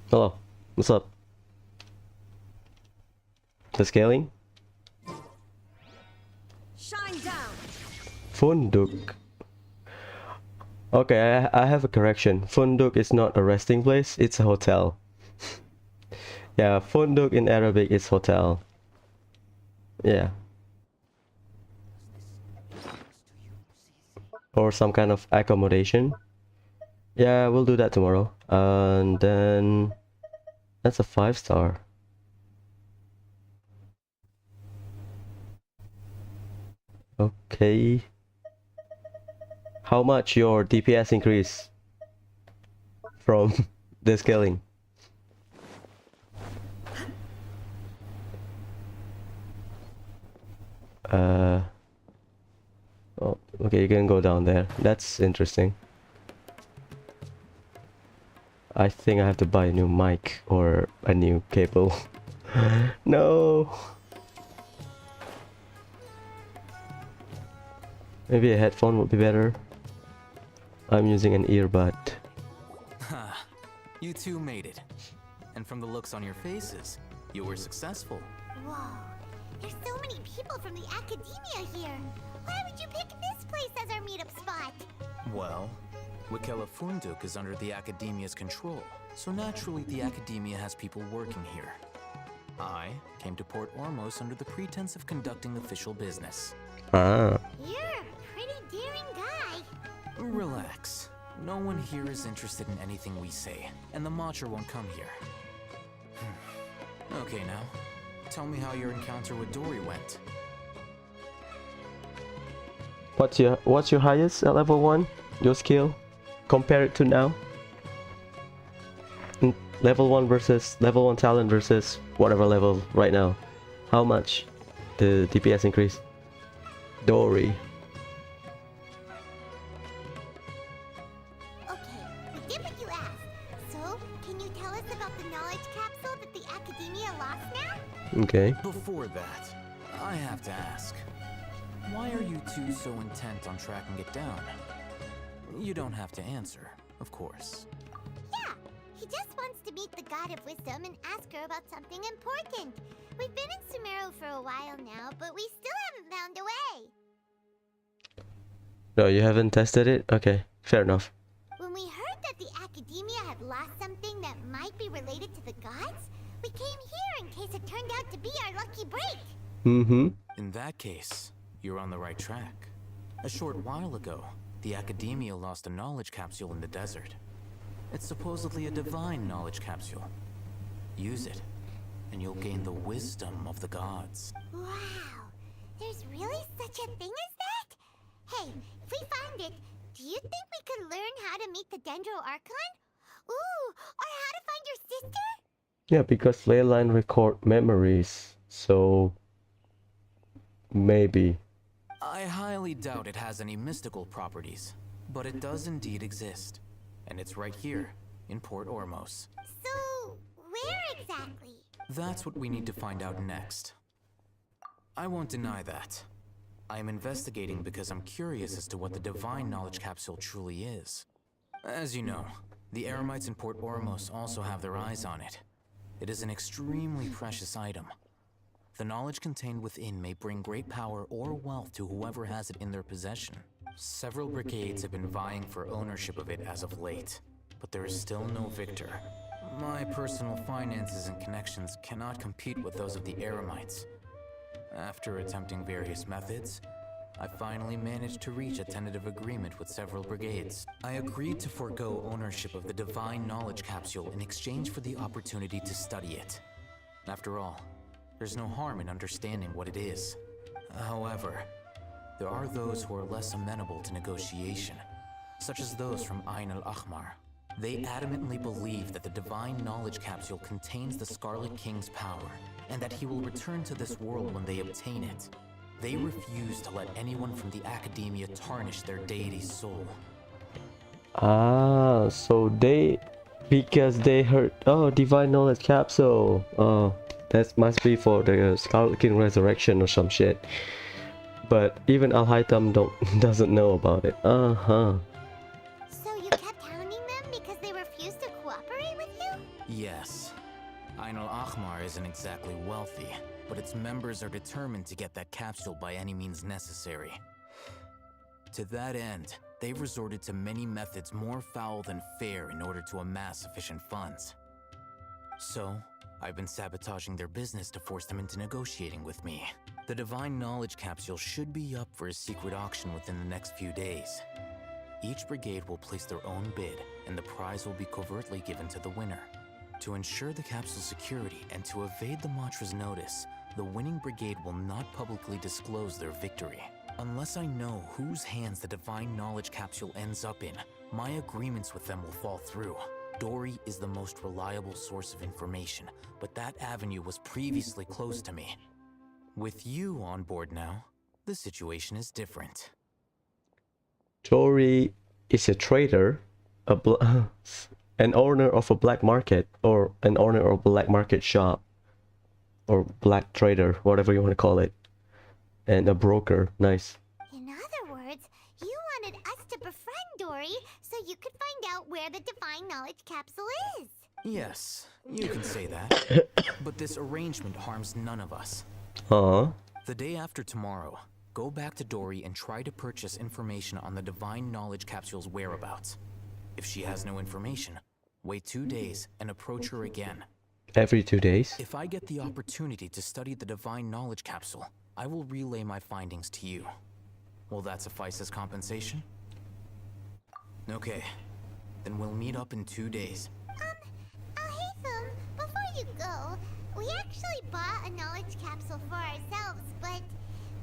[SPEAKER 1] Hello, what's up? The scaling?
[SPEAKER 7] Shine down.
[SPEAKER 1] Funduk. Okay, I have a correction. Funduk is not a resting place, it's a hotel. Yeah, Funduk in Arabic is hotel. Yeah. Or some kind of accommodation. Yeah, we'll do that tomorrow. And then that's a 5-star. Okay. How much your DPS increase from the scaling? Oh, okay, you can go down there. That's interesting. I think I have to buy a new mic or a new cable. No. Maybe a headphone would be better. I'm using an earbud.
[SPEAKER 17] You two made it. And from the looks on your faces, you were successful.
[SPEAKER 20] Whoa. There's so many people from the academia here. Why would you pick this place as our meetup spot?
[SPEAKER 17] Well, Wakela Funduk is under the Academia's control, so naturally the Academia has people working here. I came to Port Ormos under the pretense of conducting official business.
[SPEAKER 1] Ah.
[SPEAKER 20] You're a pretty daring guy.
[SPEAKER 17] Relax. No one here is interested in anything we say, and the Matcher won't come here. Okay now, tell me how your encounter with Dory went.
[SPEAKER 1] What's your highest at level 1? Your skill? Compare it to now? Level 1 versus level 1 talent versus whatever level right now. How much the DPS increase? Dory.
[SPEAKER 20] Okay, we did what you asked. So, can you tell us about the knowledge capsule that the academia lost now?
[SPEAKER 1] Okay.
[SPEAKER 17] Before that, I have to ask, why are you two so intent on tracking it down? You don't have to answer, of course.
[SPEAKER 20] Yeah, he just wants to meet the God of Wisdom and ask her about something important. We've been in Sumeru for a while now, but we still haven't found a way.
[SPEAKER 1] No, you haven't tested it? Okay, fair enough.
[SPEAKER 20] When we heard that the academia had lost something that might be related to the gods, we came here in case it turned out to be our lucky break.
[SPEAKER 1] Mm-hmm.
[SPEAKER 17] In that case, you're on the right track. A short while ago, the Academia lost a knowledge capsule in the desert. It's supposedly a divine knowledge capsule. Use it, and you'll gain the wisdom of the gods.
[SPEAKER 20] Wow, there's really such a thing as that? Hey, if we find it, do you think we could learn how to meet the Dendro Archon? Ooh, or how to find your sister?
[SPEAKER 1] Yeah, because Leyline record memories, so maybe.
[SPEAKER 17] I highly doubt it has any mystical properties, but it does indeed exist. And it's right here, in Port Ormos.
[SPEAKER 20] So, where exactly?
[SPEAKER 17] That's what we need to find out next. I won't deny that. I am investigating because I'm curious as to what the divine knowledge capsule truly is. As you know, the Eremites in Port Ormos also have their eyes on it. It is an extremely precious item. The knowledge contained within may bring great power or wealth to whoever has it in their possession. Several brigades have been vying for ownership of it as of late, but there is still no victor. My personal finances and connections cannot compete with those of the Eremites. After attempting various methods, I finally managed to reach a tentative agreement with several brigades. I agreed to forego ownership of the divine knowledge capsule in exchange for the opportunity to study it. After all, there's no harm in understanding what it is. However, there are those who are less amenable to negotiation, such as those from Ain al-Ahmar. They adamantly believe that the divine knowledge capsule contains the Scarlet King's power, and that he will return to this world when they obtain it. They refuse to let anyone from the Academia tarnish their deity's soul.
[SPEAKER 1] Ah, so because they heard, oh, divine knowledge capsule. Oh, that must be for the Scarlet King resurrection or some shit. But even Al-Haytham doesn't know about it. Uh-huh.
[SPEAKER 20] So you kept hounding them because they refused to cooperate with
[SPEAKER 17] Yes. Ain al-Ahmar isn't exactly wealthy, but its members are determined to get that capsule by any means necessary. To that end, they've resorted to many methods more foul than fair in order to amass sufficient funds. So, I've been sabotaging their business to force them into negotiating with me. The Divine Knowledge Capsule should be up for a secret auction within the next few days. Each brigade will place their own bid, and the prize will be covertly given to the winner. To ensure the capsule's security and to evade the Matra's notice, the winning brigade will not publicly disclose their victory. Unless I know whose hands the Divine Knowledge Capsule ends up in, my agreements with them will fall through. Dory is the most reliable source of information, but that avenue was previously closed to me. With you on board now, the situation is different.
[SPEAKER 1] Dory is a trader, an owner of a black market, or an owner of a black market shop, or black trader, whatever you want to call it, and a broker. Nice.
[SPEAKER 3] In other words, you wanted us to befriend Dory so you could find out where the Divine Knowledge Capsule is.
[SPEAKER 17] Yes, you can say that. But this arrangement harms none of us. The day after tomorrow, go back to Dory and try to purchase information on the Divine Knowledge Capsule's whereabouts. If she has no information, wait 2 days and approach her again.
[SPEAKER 1] Every 2 days?
[SPEAKER 17] If I get the opportunity to study the Divine Knowledge Capsule, I will relay my findings to you. Will that suffice as compensation? Okay, then we'll meet up in 2 days.
[SPEAKER 3] Haytham, before you go, we actually bought a knowledge capsule for ourselves, but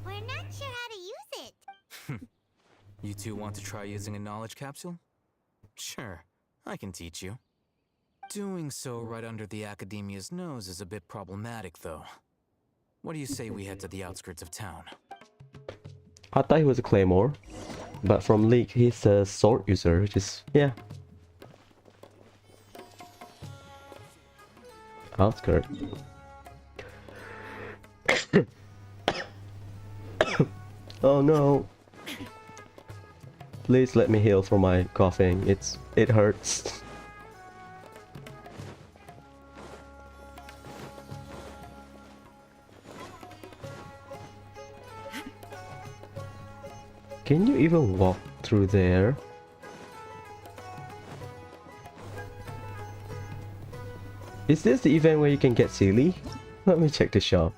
[SPEAKER 3] we're not sure how to use it.
[SPEAKER 17] You two want to try using a knowledge capsule? Sure, I can teach you. Doing so right under the Academia's nose is a bit problematic, though. What do you say we head to the outskirts of town?
[SPEAKER 1] I thought he was a claymore, but from leak he's a sword user, which is, yeah. Outskirt. Oh no. Please let me heal from my coughing. It hurts. Can you even walk through there? Is this the event where you can get silly? Let me check the shop.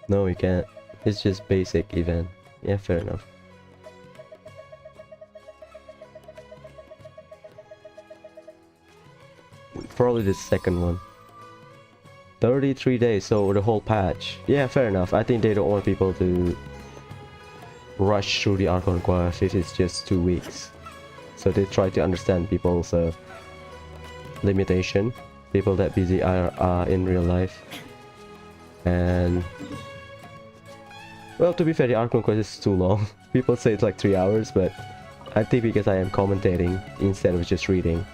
[SPEAKER 1] No, you can't. It's just basic event. Yeah, fair enough. Probably the second one. 33 days, so the whole patch. Yeah, fair enough. I think they don't want people to rush through the Archon quest if it's just 2 weeks. So they try to understand people's limitation. People that busy are in real life. And well, to be fair, the Archon quest is too long. People say it's like 3 hours, but I think because I am commentating instead of just reading.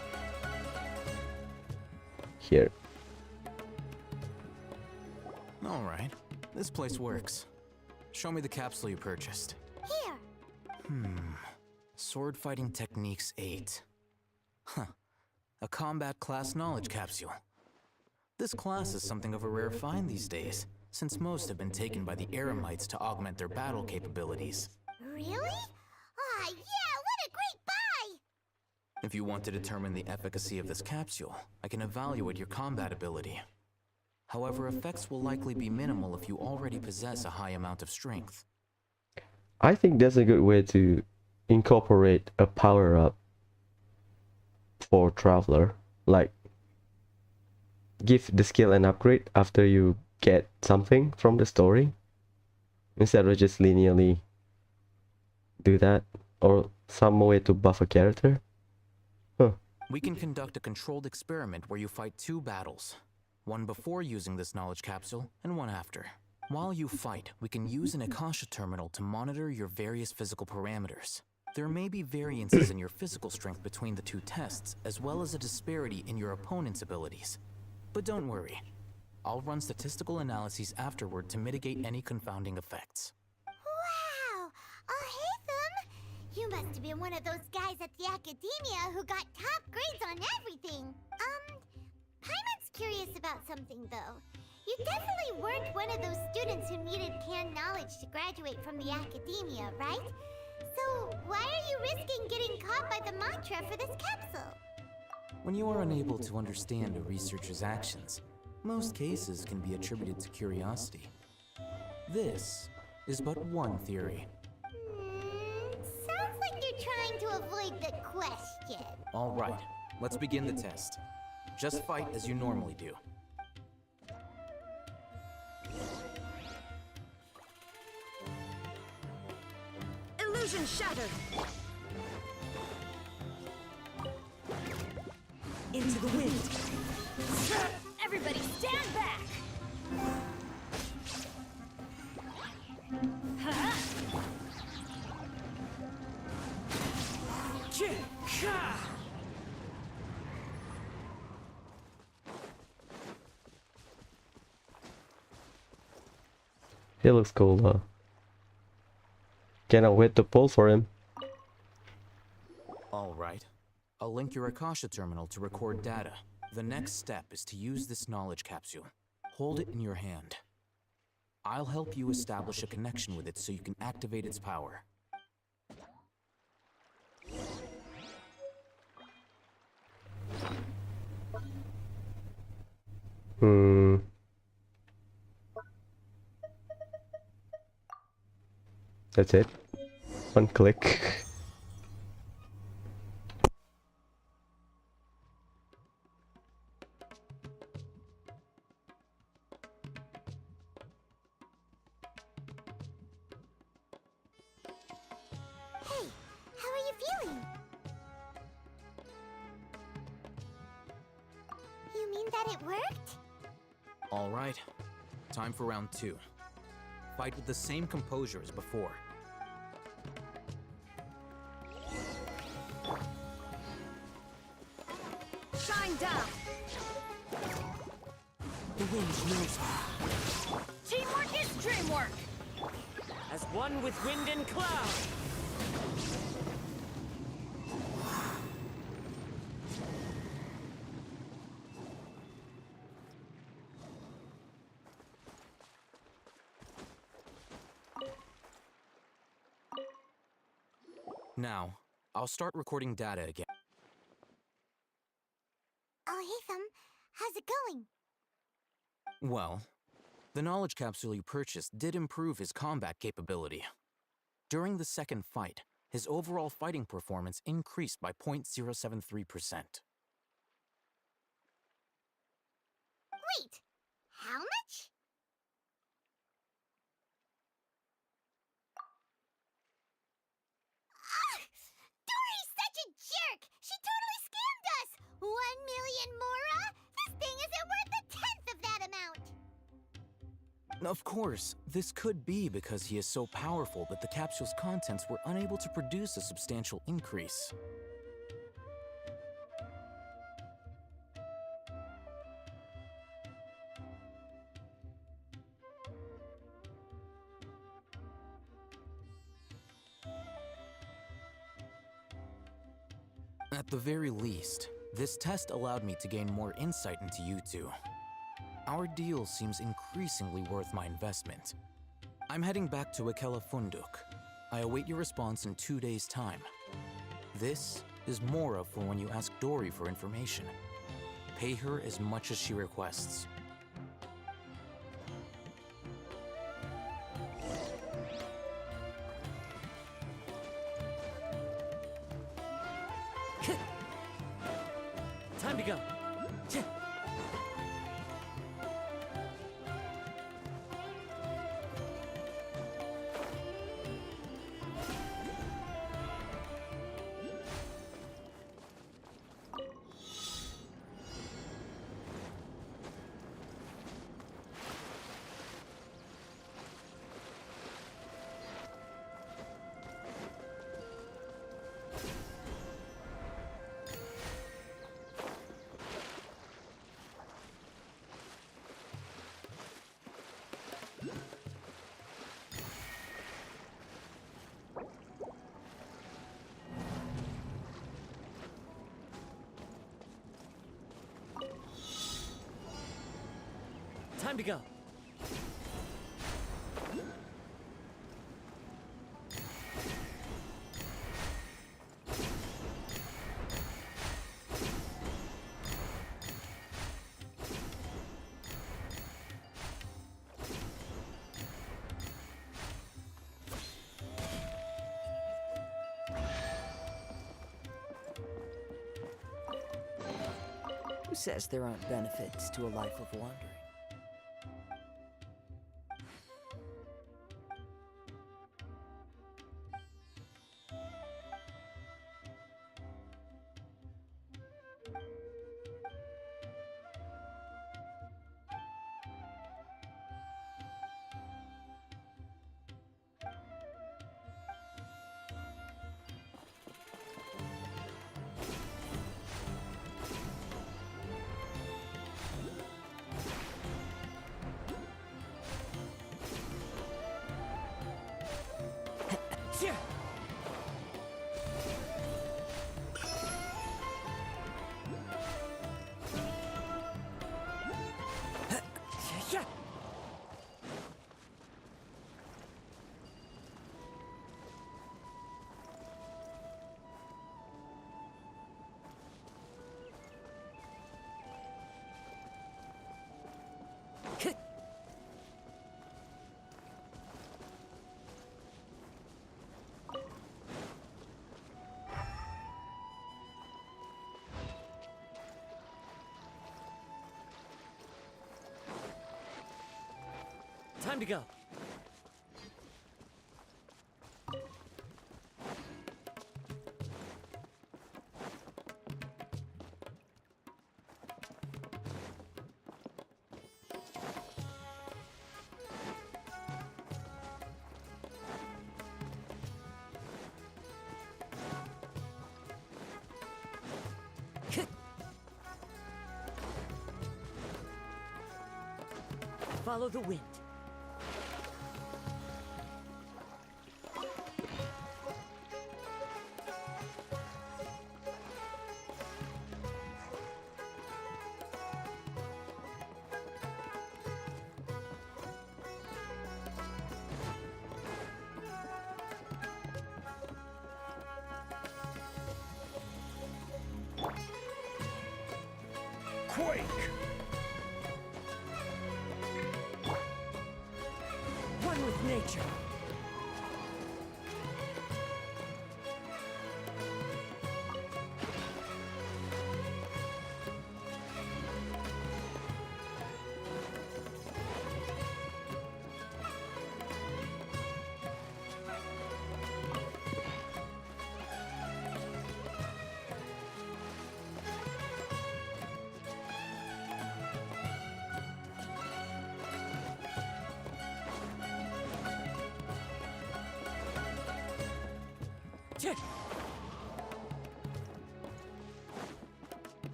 [SPEAKER 1] Here.
[SPEAKER 17] Alright, this place works. Show me the capsule you purchased.
[SPEAKER 3] Here.
[SPEAKER 17] Sword Fighting Techniques 8. Huh. A combat class knowledge capsule. This class is something of a rare find these days, since most have been taken by the Eremites to augment their battle capabilities.
[SPEAKER 3] Really? Ah, yeah, what a great buy!
[SPEAKER 17] If you want to determine the efficacy of this capsule, I can evaluate your combat ability. However, effects will likely be minimal if you already possess a high amount of strength.
[SPEAKER 1] I think that's a good way to incorporate a power-up for Traveler. Like, give the skill an upgrade after you get something from the story, instead of just linearly do that, or some way to buff a character.
[SPEAKER 17] We can conduct a controlled experiment where you fight 2 battles. One before using this knowledge capsule, and one after. While you fight, we can use an Akasha terminal to monitor your various physical parameters. There may be variances in your physical strength between the 2 tests, as well as a disparity in your opponent's abilities. But don't worry. I'll run statistical analyses afterward to mitigate any confounding effects.
[SPEAKER 3] Wow! Haytham! You
[SPEAKER 20] You must have been one of those guys at the academia who got top grades on everything. Paimon's curious about something, though. You definitely weren't one of those students who needed canned knowledge to graduate from the academia, right? So, why are you risking getting caught by the mantra for this capsule?
[SPEAKER 17] When you are unable to understand a researcher's actions, most cases can be attributed to curiosity. This is but one theory.
[SPEAKER 20] Sounds like you're trying to avoid the question.
[SPEAKER 17] All right, let's begin the test. Just fight as you normally do.
[SPEAKER 11] Illusion shattered!
[SPEAKER 7] Into the wind. Everybody stand back!
[SPEAKER 1] He looks cool though. Cannot wait to pull for him.
[SPEAKER 17] All right. I'll link your Akasha terminal to record data. The next step is to use this knowledge capsule. Hold it in your hand. I'll help you establish a connection with it so you can activate its power.
[SPEAKER 1] That's it. One click.
[SPEAKER 20] Hey, how are you feeling? You mean that it worked?
[SPEAKER 17] All right. Time for round 2. Fight with the same composure as before.
[SPEAKER 7] Shine down!
[SPEAKER 10] The wind knows.
[SPEAKER 7] Teamwork is dreamwork!
[SPEAKER 10] As one with wind and cloud.
[SPEAKER 17] Now, I'll start recording data again.
[SPEAKER 20] Oh, hey, Thumb. How's it going?
[SPEAKER 17] Well, the knowledge capsule you purchased did improve his combat capability. During the second fight, his overall fighting performance increased by 0.073%.
[SPEAKER 20] Wait, how much? Dory's such a jerk! She totally scammed us! 1 million mora? This thing isn't worth a tenth of that amount!
[SPEAKER 17] Of course, this could be because he is so powerful that the capsule's contents were unable to produce a substantial increase. At the very least, this test allowed me to gain more insight into you two. Our deal seems increasingly worth my investment. I'm heading back to Akela Funduk. I await your response in 2 days' time. This is Mora for when you ask Dory for information. Pay her as much as she requests.
[SPEAKER 10] Time to go. Time to go.
[SPEAKER 21] Who says there aren't benefits to a life of wandering?
[SPEAKER 10] Time to go. Follow the wind.
[SPEAKER 8] Quake!
[SPEAKER 10] One with nature.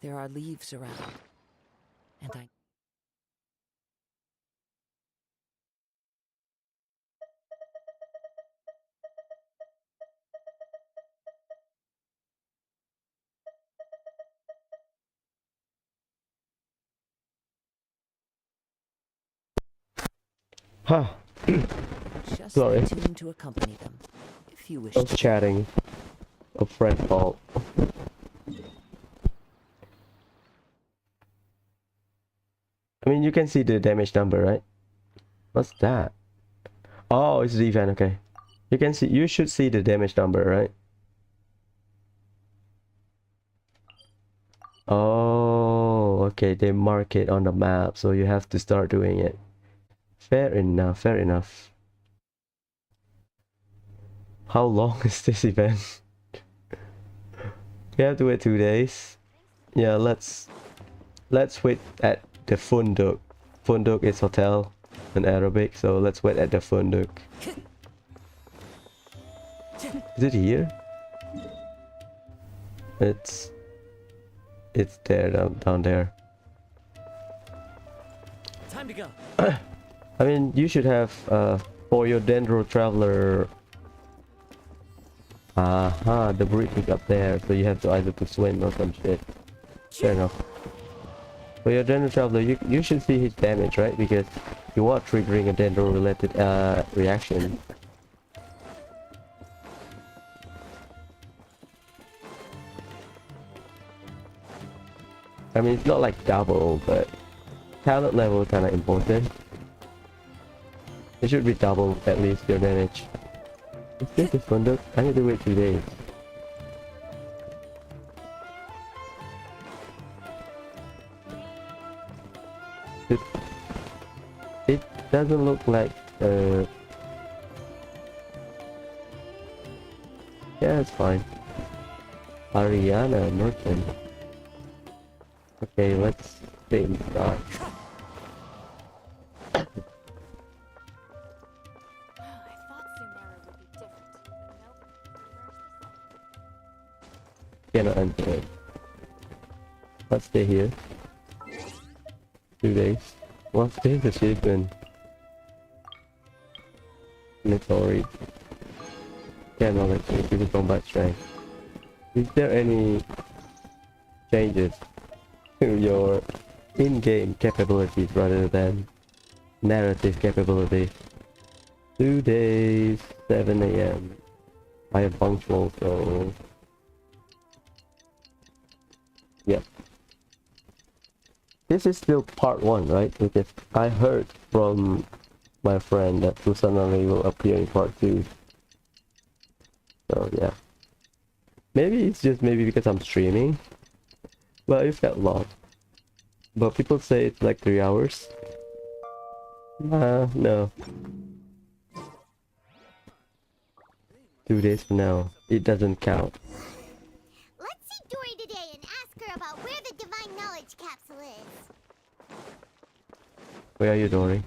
[SPEAKER 21] There are leaves around, and I...
[SPEAKER 1] Huh.
[SPEAKER 21] Just
[SPEAKER 1] Sorry.
[SPEAKER 21] stay tuned to accompany them, if you wish
[SPEAKER 1] I was
[SPEAKER 21] to.
[SPEAKER 1] chatting. A friend fault. I mean, you can see the damage number, right? What's that? Oh, it's the event. Okay. You can see. You should see the damage number, right? Oh, okay. They mark it on the map, so you have to start doing it. Fair enough. Fair enough. How long is this event? We have to wait 2 days. Yeah, let's wait at the Funduk. Funduk is hotel in Arabic, so let's wait at the Funduk. Is it here? It's it's there down there.
[SPEAKER 10] Time to go.
[SPEAKER 1] I mean, you should have for your Dendro Traveler. The bridge is up there, so you have to either to swim or some shit. Fair enough. For your Dendro Traveler, you should see his damage, right? Because you are triggering a Dendro related reaction. I mean, it's not like double, but talent level is kind of important. It should be double at least your damage. Let's get this one, look. I need to wait 2 days. It doesn't look like yeah, it's fine. Ariana Merchant. Okay, let's stay inside. Cannot enter it. Let's stay here. 2 days. Well, today's achievement. Inventory. Cannot let me give it combat strength. Is there any changes to your in-game capabilities rather than narrative capabilities? 2 days, 7 AM. I am punctual, so yep. This is still part 1, right? Because I heard from my friend that Kusanagi will appear in part 2. So yeah. Maybe it's just because I'm streaming. But it felt long. But people say it's like 3 hours. No. 2 days from now. It doesn't count.
[SPEAKER 3] Let's see Dory today and ask her about where the Divine Knowledge Capsule is.
[SPEAKER 1] Where are you, Dory?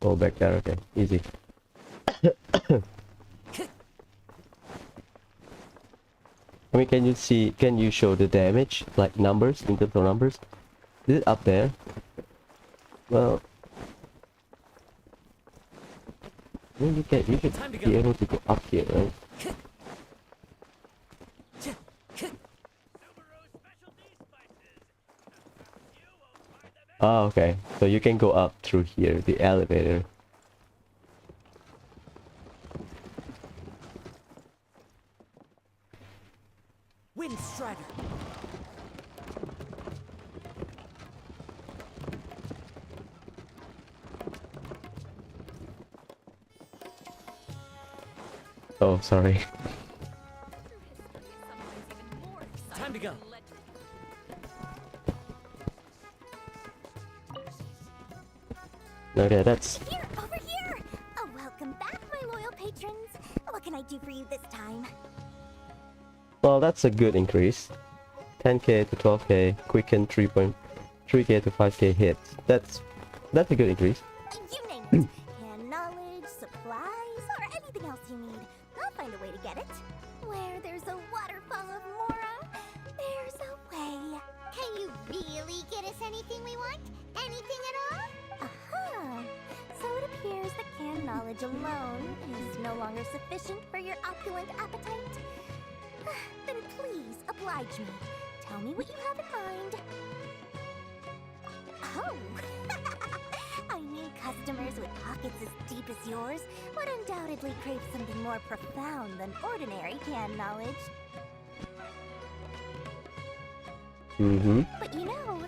[SPEAKER 1] Oh, back there. Okay, easy. I mean, can you show the damage, like numbers, in terms of numbers? Is it up there? Well, I mean, you should be able to go up here, right? Oh, okay. So you can go up through here, the elevator.
[SPEAKER 10] Wind Strider.
[SPEAKER 1] Oh, sorry.
[SPEAKER 10] Time to go.
[SPEAKER 1] Okay, that's...
[SPEAKER 3] Here, over here! Oh, welcome back, my loyal patrons. What can I do for you this time?
[SPEAKER 1] Well, that's a good increase. 10k to 12k, quicken 3.3k to 5k hits. That's a good increase.
[SPEAKER 3] You name it. Can knowledge, supplies, or anything else you need. I'll find a way to get it. Where there's a waterfall of Mora, there's a way. Can you really get us anything we want? Anything at all? Aha! So it appears that canned knowledge alone is no longer sufficient for your opulent appetite. Then please oblige me. Tell me what you have in mind. Oh! I mean, customers with pockets as deep as yours would undoubtedly crave something more profound than ordinary canned knowledge.
[SPEAKER 1] Mm-hmm.
[SPEAKER 3] But you know,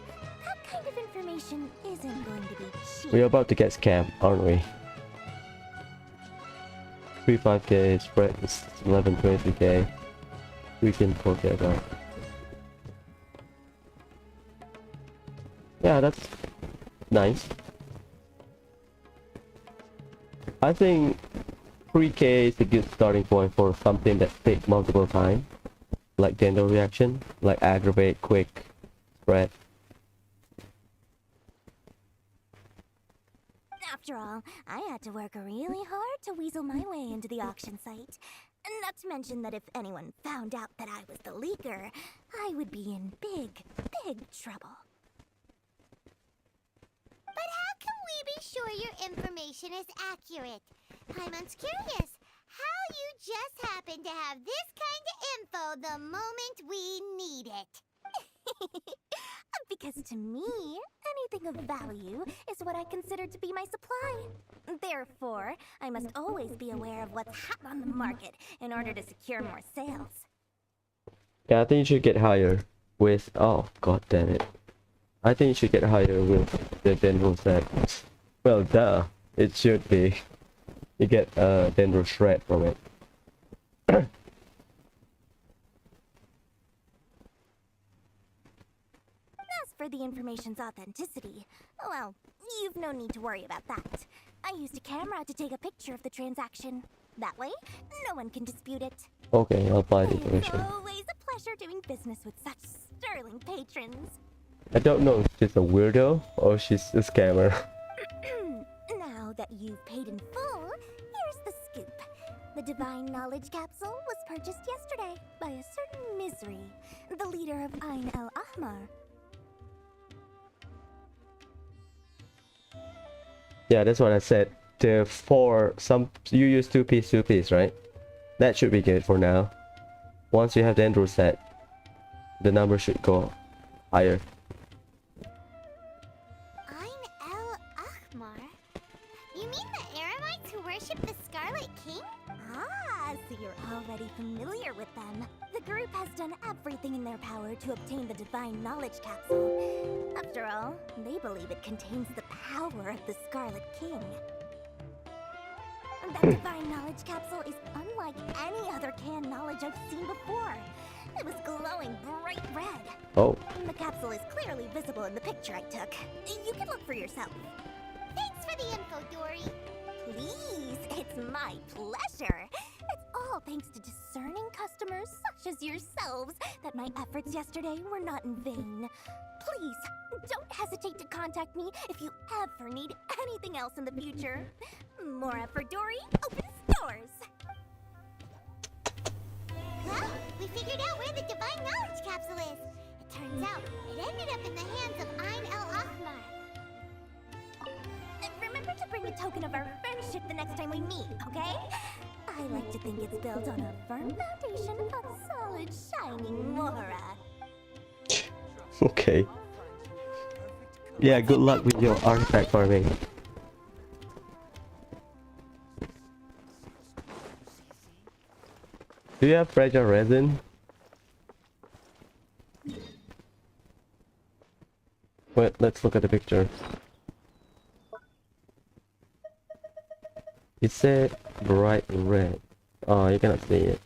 [SPEAKER 3] that kind of information isn't going to be cheap.
[SPEAKER 1] We're about to get scammed, aren't we? 3.5k, spread is 11.23k. We can forget that. Yeah, that's nice. I think 3k is a good starting point for something that takes multiple times, like Dendro reaction, like aggravate, quick, spread.
[SPEAKER 3] After all, I had to work really hard to weasel my way into the auction site. Not to mention that if anyone found out that I was the leaker, I would be in big, big trouble.
[SPEAKER 20] But how can we be sure your information is accurate? Paimon's curious how you just happen to have this kind of info the moment we need it.
[SPEAKER 3] Because to me, anything of value is what I consider to be my supply. Therefore, I must always be aware of what's hot on the market in order to secure more sales.
[SPEAKER 1] Yeah, I think you should get higher with... Oh, god damn it. I think you should get higher with the Dendro set. Well, duh. It should be. You get a Dendro shred from it.
[SPEAKER 3] As for the information's authenticity, well, you've no need to worry about that. I used a camera to take a picture of the transaction. That way, no one can dispute it.
[SPEAKER 1] Okay, I'll buy the
[SPEAKER 3] It's
[SPEAKER 1] information.
[SPEAKER 3] always a pleasure doing business with such sterling patrons.
[SPEAKER 1] I don't know if she's a weirdo or she's a scammer.
[SPEAKER 3] Now that you've paid in full, here's the scoop. The Divine Knowledge Capsule was purchased yesterday by a certain Misery, the leader of Ain El Ahmar.
[SPEAKER 1] Yeah, that's what I said. You use 2 piece, right? That should be good for now. Once you have the Dendro set, the number should go higher.
[SPEAKER 20] Ain El Ahmar? You mean the Aramites who worship the Scarlet King?
[SPEAKER 3] Ah, so you're already familiar with them. The group has done everything in their power to obtain the Divine Knowledge Capsule. After all, they believe it contains the power of the Scarlet King. That Divine Knowledge Capsule is unlike any other canned knowledge I've seen before. It was glowing bright red.
[SPEAKER 1] Oh.
[SPEAKER 3] The capsule is clearly visible in the picture I took. You can look for yourself.
[SPEAKER 20] Thanks for the info, Dory.
[SPEAKER 3] Please, it's my pleasure. It's all thanks to discerning customers such as yourselves that my efforts yesterday were not in vain. Please, don't hesitate to contact me if you ever need anything else in the future. More effort, Dory, opens doors.
[SPEAKER 20] Well, we figured out where the Divine Knowledge Capsule is. It turns out it ended up in the hands of Ain El Ahmar.
[SPEAKER 3] Remember to bring a token of our friendship the next time we meet, okay? I like to think it's built on a firm foundation of solid, shining Mora.
[SPEAKER 1] Okay. Yeah, good luck with your artifact farming. Do you have fragile resin? Wait, let's look at the picture. It said bright red. Oh, you cannot see it.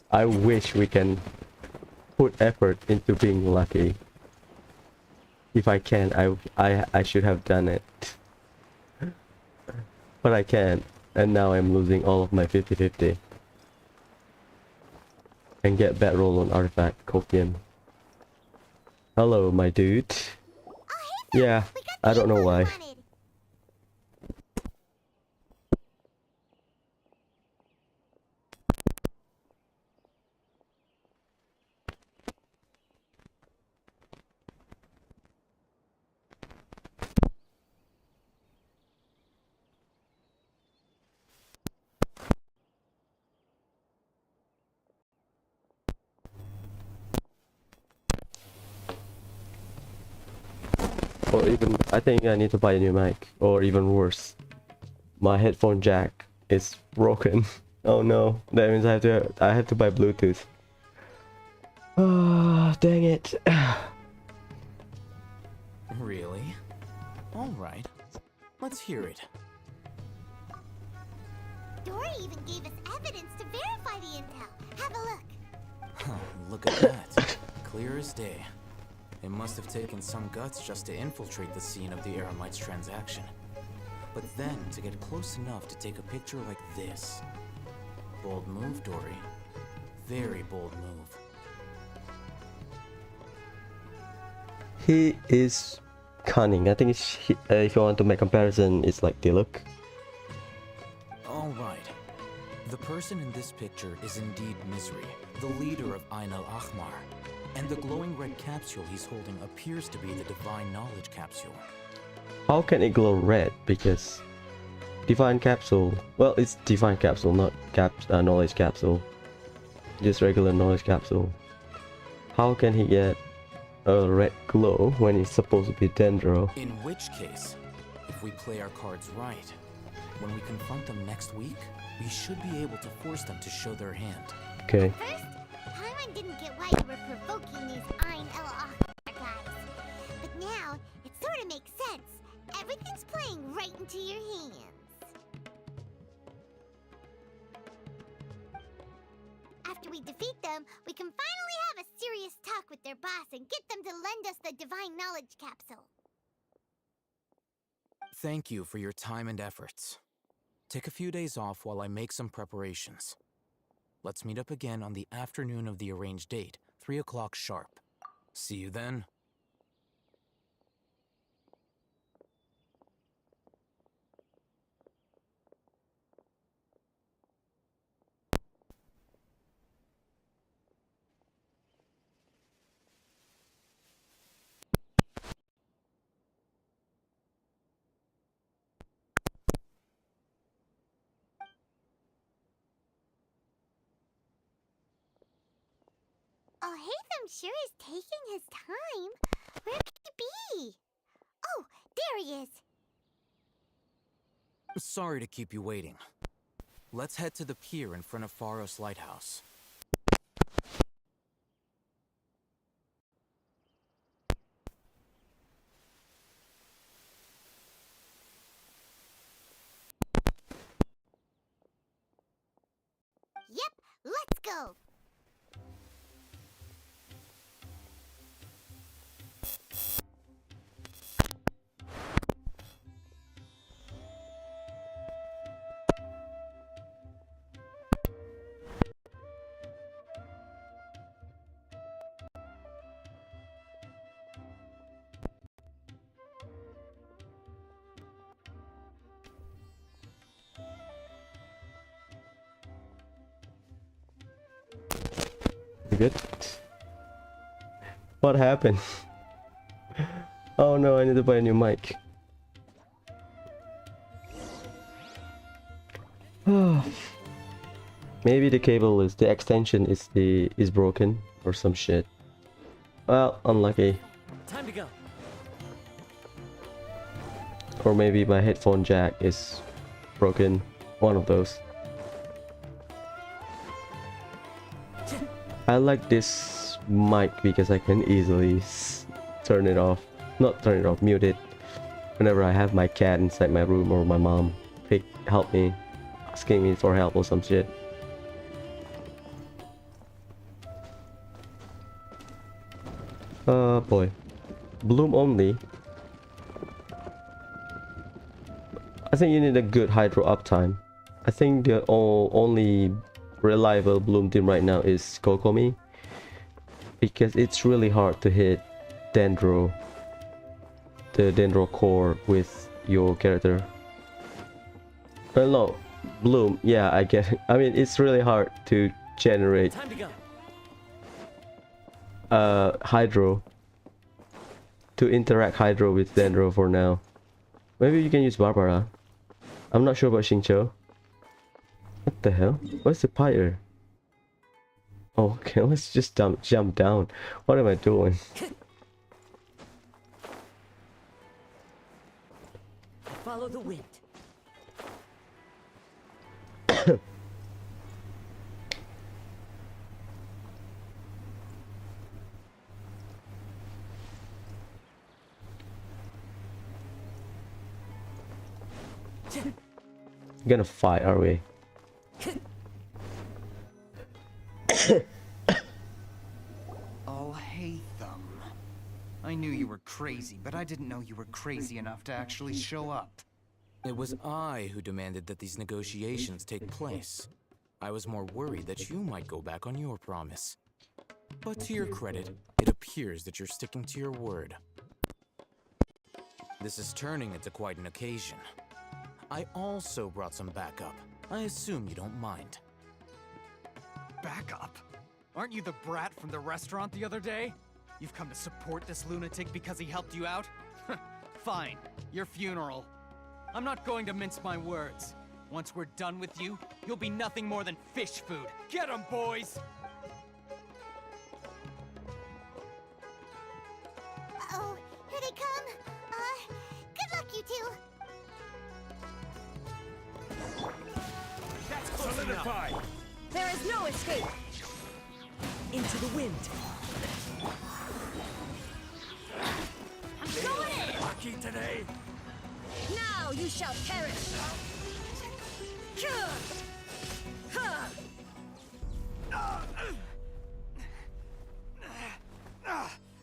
[SPEAKER 1] I wish we can put effort into being lucky. If I can, I should have done it. But I can't. And now I'm losing all of my 50-50. And get bad roll on artifact copium. Hello, my dude. Yeah, I don't know why. Or even, I think I need to buy a new mic. Or even worse, my headphone jack is broken. Oh no, that means I have to buy Bluetooth. Ah, dang it.
[SPEAKER 17] Really? Alright. Let's hear it.
[SPEAKER 20] Dory even gave us evidence to verify the intel. Have a look.
[SPEAKER 17] Huh, look at that. Clear as day. It must have taken some guts just to infiltrate the scene of the Eremites transaction. But then to get close enough to take a picture like this. Bold move, Dory. Very bold move.
[SPEAKER 1] He is cunning. I think it's, if you want to make comparison, it's like the look.
[SPEAKER 17] All right. The person in this picture is indeed Misery, the leader of Ain al-Ahmar. And the glowing red capsule he's holding appears to be the Divine Knowledge Capsule.
[SPEAKER 1] How can it glow red? Because Divine Capsule, well, it's Divine Capsule, not Knowledge Capsule. Just regular Knowledge Capsule. How can he get a red glow when it's supposed to be Dendro?
[SPEAKER 17] In which case, if we play our cards right, when we confront them next week, we should be able to force them to show their hand.
[SPEAKER 1] Okay.
[SPEAKER 3] First, Paimon didn't get why you were provoking these Ain el-Ahmar guys. But now, it sort of makes sense. Everything's playing right into your hands. After we defeat them, we can finally have a serious talk with their boss and get them to lend us the Divine Knowledge Capsule.
[SPEAKER 17] Thank you for your time and efforts. Take a few days off while I make some preparations. Let's meet up again on the afternoon of the arranged date, 3 o'clock sharp. See you then.
[SPEAKER 3] Oh, Hatham sure is taking his time. Where could he be? Oh, there he is.
[SPEAKER 17] Sorry to keep you waiting. Let's head to the pier in front of Pharos Lighthouse.
[SPEAKER 3] Yep, let's go.
[SPEAKER 1] You good? What happened? Oh no, I need to buy a new mic. Maybe the cable is, the extension is broken or some shit. Well, unlucky.
[SPEAKER 10] Time to go.
[SPEAKER 1] Or maybe my headphone jack is broken. One of those. I like this mic because I can easily turn it off. Not turn it off, mute it. Whenever I have my cat inside my room or my mom help me, asking me for help or some shit. Boy. Bloom only. I think you need a good hydro uptime. I think the only reliable Bloom team right now is Kokomi. Because it's really hard to hit Dendro. The Dendro core with your character. Well, no. Bloom, yeah, I get it. I mean, it's really hard to generate Hydro. To interact Hydro with Dendro for now. Maybe you can use Barbara. I'm not sure about Xingqiu. What the hell? What's the pyre? Oh, okay, let's just jump down. What am I doing?
[SPEAKER 10] Follow the wind.
[SPEAKER 1] Gonna fight, are we?
[SPEAKER 15] Oh, Hatham. I knew you were crazy, but I didn't know you were crazy enough to actually show up.
[SPEAKER 17] It was I who demanded that these negotiations take place. I was more worried that you might go back on your promise. But to your credit, it appears that you're sticking to your word. This is turning into quite an occasion. I also brought some backup. I assume you don't mind.
[SPEAKER 15] Backup? Aren't you the brat from the restaurant the other day? You've come to support this lunatic because he helped you out? Fine, your funeral. I'm not going to mince my words. Once we're done with you, you'll be nothing more than fish food. Get 'em, boys!
[SPEAKER 3] Uh-oh, here they come. Good luck, you two.
[SPEAKER 15] That's close
[SPEAKER 8] Solidify!
[SPEAKER 15] enough.
[SPEAKER 4] There is no escape!
[SPEAKER 21] Into the wind.
[SPEAKER 4] I'm going in!
[SPEAKER 8] Lucky today!
[SPEAKER 4] Now you shall perish!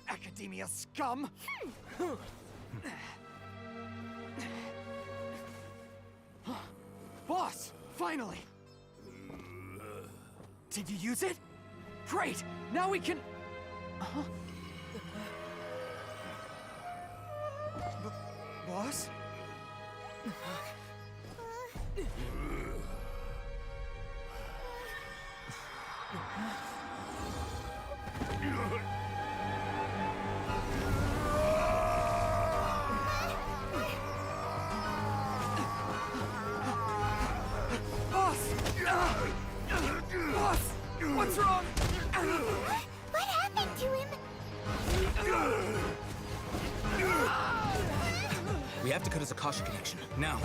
[SPEAKER 15] Academia scum! Boss! Finally! Did you use it? Great! Now we can... Boss? Boss! Boss! What's wrong?
[SPEAKER 3] What happened to him?
[SPEAKER 17] We have to cut his Akasha connection, now.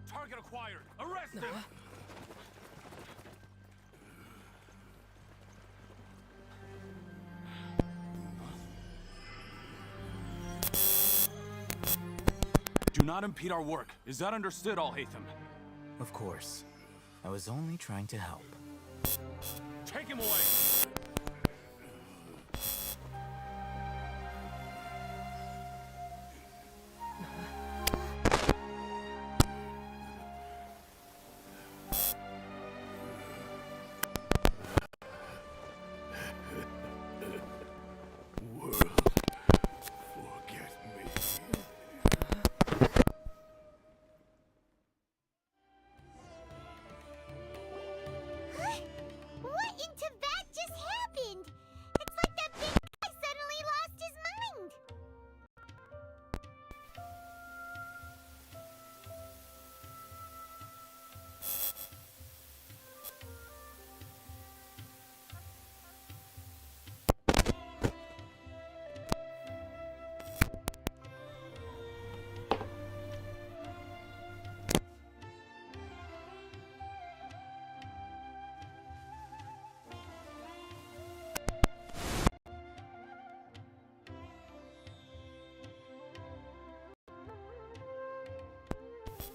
[SPEAKER 8] Target acquired! Arrest him! Do not impede our work. Is that understood, Alhaitham?
[SPEAKER 17] Of course. I was only trying to help.
[SPEAKER 8] Take him away!
[SPEAKER 3] What into that just happened? It's like that big guy suddenly lost his mind.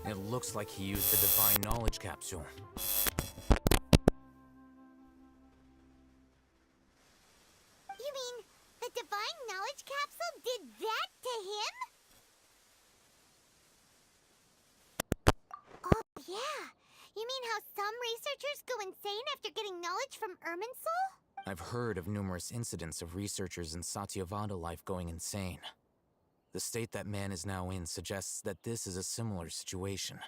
[SPEAKER 17] It looks like he used the Divine Knowledge Capsule.
[SPEAKER 3] You mean the Divine Knowledge Capsule did that to him? Oh, yeah. You mean how some researchers go insane after getting knowledge from Irminsul?
[SPEAKER 17] I've heard of numerous incidents of researchers in Satyavada life going insane. The state that man is now in suggests that this is a similar situation.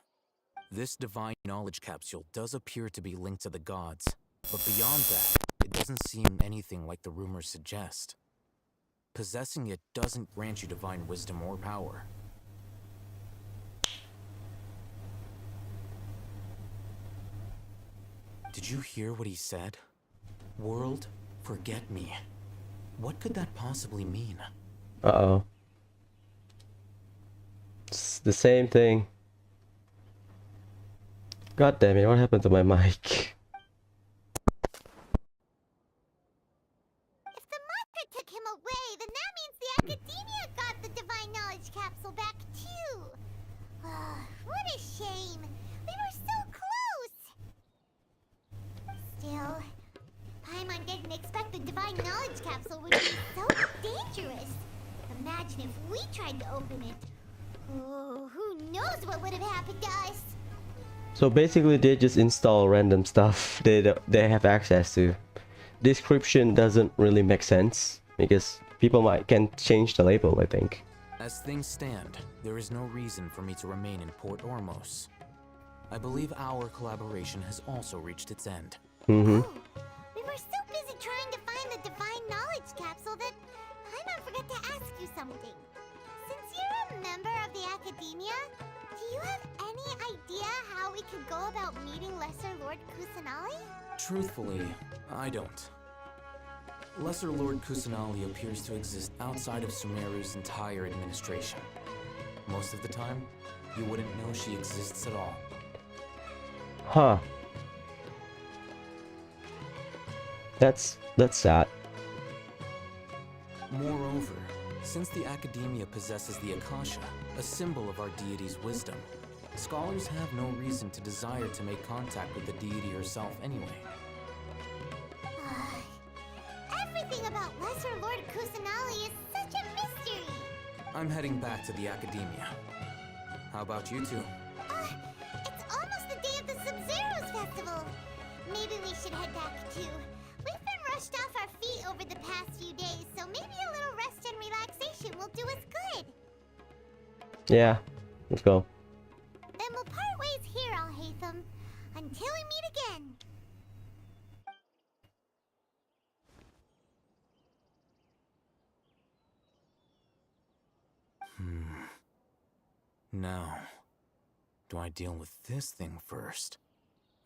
[SPEAKER 17] This Divine Knowledge Capsule does appear to be linked to the gods, but beyond that, it doesn't seem anything like the rumors suggest. Possessing it doesn't grant you divine wisdom or power. Did you hear what he said? World, forget me. What could that possibly mean?
[SPEAKER 1] Uh-oh. It's the same thing. God damn it, what happened to my mic?
[SPEAKER 3] If the monster took him away, then that means the Academia got the Divine Knowledge Capsule back too. What a shame. We were so close. Still, Paimon didn't expect the Divine Knowledge Capsule would be so dangerous. The imagine if we tried to open it. Oh, who knows what would have happened to us?
[SPEAKER 1] So basically they just install random stuff they have access to. Description doesn't really make sense because people can change the label, I think.
[SPEAKER 17] As things stand, there is no reason for me to remain in Port Ormos. I believe our collaboration has also reached its end.
[SPEAKER 1] Mm-hmm.
[SPEAKER 3] We were so busy trying to find the divine knowledge capsule that Paimon forgot to ask you something. Since you're a member of the Academia, do you have any idea how we could go about meeting Lesser Lord Kusanali?
[SPEAKER 17] Truthfully, I don't. Lesser Lord Kusanali appears to exist outside of Sumeru's entire administration. Most of the time, you wouldn't know she exists at all.
[SPEAKER 1] Huh. That's sad.
[SPEAKER 17] Moreover, since the Academia possesses the Akasha, a symbol of our deity's wisdom, scholars have no reason to desire to make contact with the deity herself anyway.
[SPEAKER 3] Everything about Lesser Lord Kusanali is such a mystery.
[SPEAKER 17] I'm heading back to the Academia. How about you two?
[SPEAKER 3] It's almost the day of the Subzero's festival. Maybe we should head back too. We've been rushed off our feet over the past few days, so maybe a little rest and relaxation will do us good.
[SPEAKER 1] Yeah, let's go.
[SPEAKER 3] Then we'll part ways here, Alhaitham, until we meet again.
[SPEAKER 17] Now, do I deal with this thing first?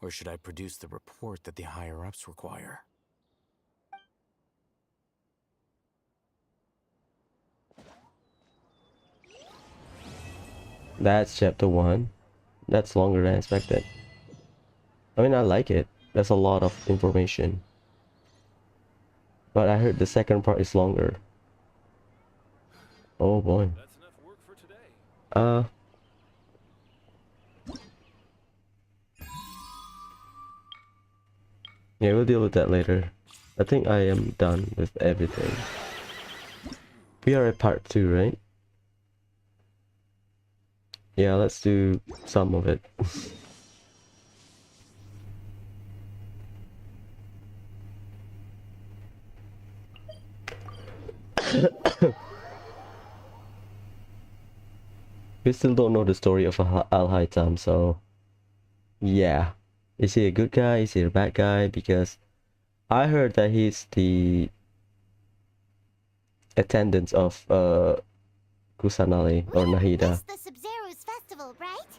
[SPEAKER 17] Or should I produce the report that the higher-ups require?
[SPEAKER 1] That's chapter 1. That's longer than expected. I mean, I like it. That's a lot of information. But I heard the second part is longer. Oh boy. Yeah, we'll deal with that later. I think I am done with everything. We are at part 2, right? Yeah, let's do some of it. We still don't know the story of Al-Haytham, so yeah. Is he a good guy? Is he a bad guy? Because I heard that he's the attendant of Kusanali or Nahida.
[SPEAKER 3] The Subzero's festival, right?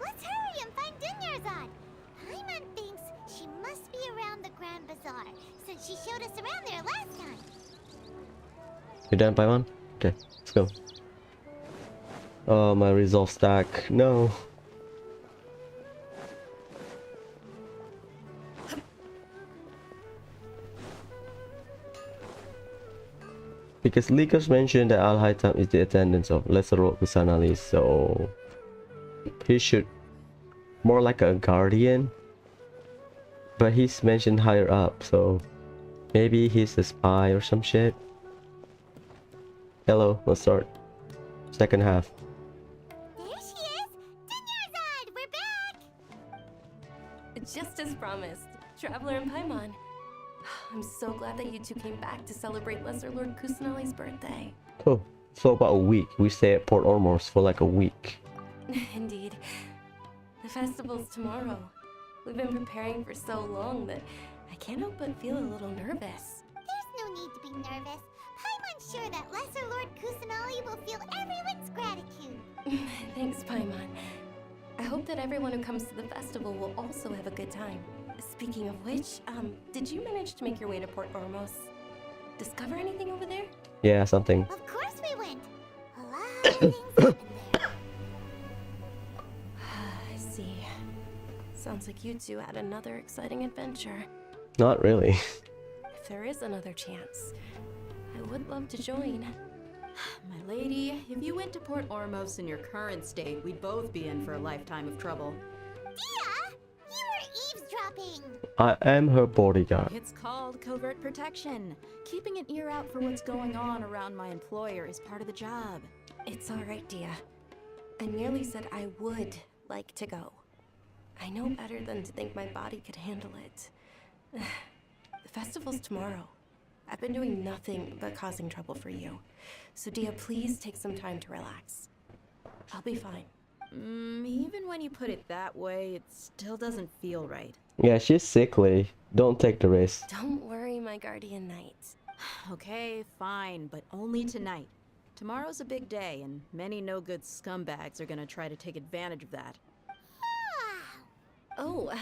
[SPEAKER 3] Let's hurry and find Dunyarzad. Paimon thinks she must be around the Grand Bazaar, since she showed us around there last time.
[SPEAKER 1] You done, Paimon? Okay, let's go. Oh, my resolve stack. No. Because Likas mentioned that Al-Haytham is the attendant of Lesser Lord Kusanali, so he should more like a guardian. But he's mentioned higher up, so maybe he's a spy or some shit. Hello, let's start. Second half.
[SPEAKER 3] There she is! Dunyarzad, we're back!
[SPEAKER 2] Just as promised, Traveler and Paimon. I'm so glad that you two came back to celebrate Lesser Lord Kusanali's birthday.
[SPEAKER 1] Oh, so about a week. We stay at Port Ormos for like a week.
[SPEAKER 2] Indeed. The festival's tomorrow. We've been preparing for so long that I can't help but feel a little nervous.
[SPEAKER 3] There's no need to be nervous. Paimon's sure that Lesser Lord Kusanali will feel everyone's gratitude.
[SPEAKER 2] Thanks, Paimon. I hope that everyone who comes to the festival will also have a good time. Speaking of which, did you manage to make your way to Port Ormos? Discover anything over there?
[SPEAKER 1] Yeah, something.
[SPEAKER 3] Of course we went. A lot of things happened there.
[SPEAKER 2] I see. Sounds like you two had another exciting adventure.
[SPEAKER 1] Not really.
[SPEAKER 2] If there is another chance, I would love to join.
[SPEAKER 6] My lady, if you went to Port Ormos in your current state, we'd both be in for a lifetime of trouble.
[SPEAKER 3] Dia! You were eavesdropping eavesdropping.
[SPEAKER 1] I am her bodyguard.
[SPEAKER 6] It's called covert protection. Keeping an ear out for what's going on around my employer is part of the job.
[SPEAKER 2] It's alright, Dia. I merely said I would like to go. I know better than to think my body could handle it. The festival's tomorrow. I've been doing nothing but causing trouble for you. So Dia, please take some time to relax. I'll be fine.
[SPEAKER 6] Even when you put it that way, it still doesn't feel right.
[SPEAKER 1] Yeah, she's sickly. Don't take the risk.
[SPEAKER 2] Don't worry, my guardian knight.
[SPEAKER 6] Okay, fine, but only tonight. Tomorrow's a big day, and many no-good scumbags are gonna try to take advantage of that.
[SPEAKER 2] Oh,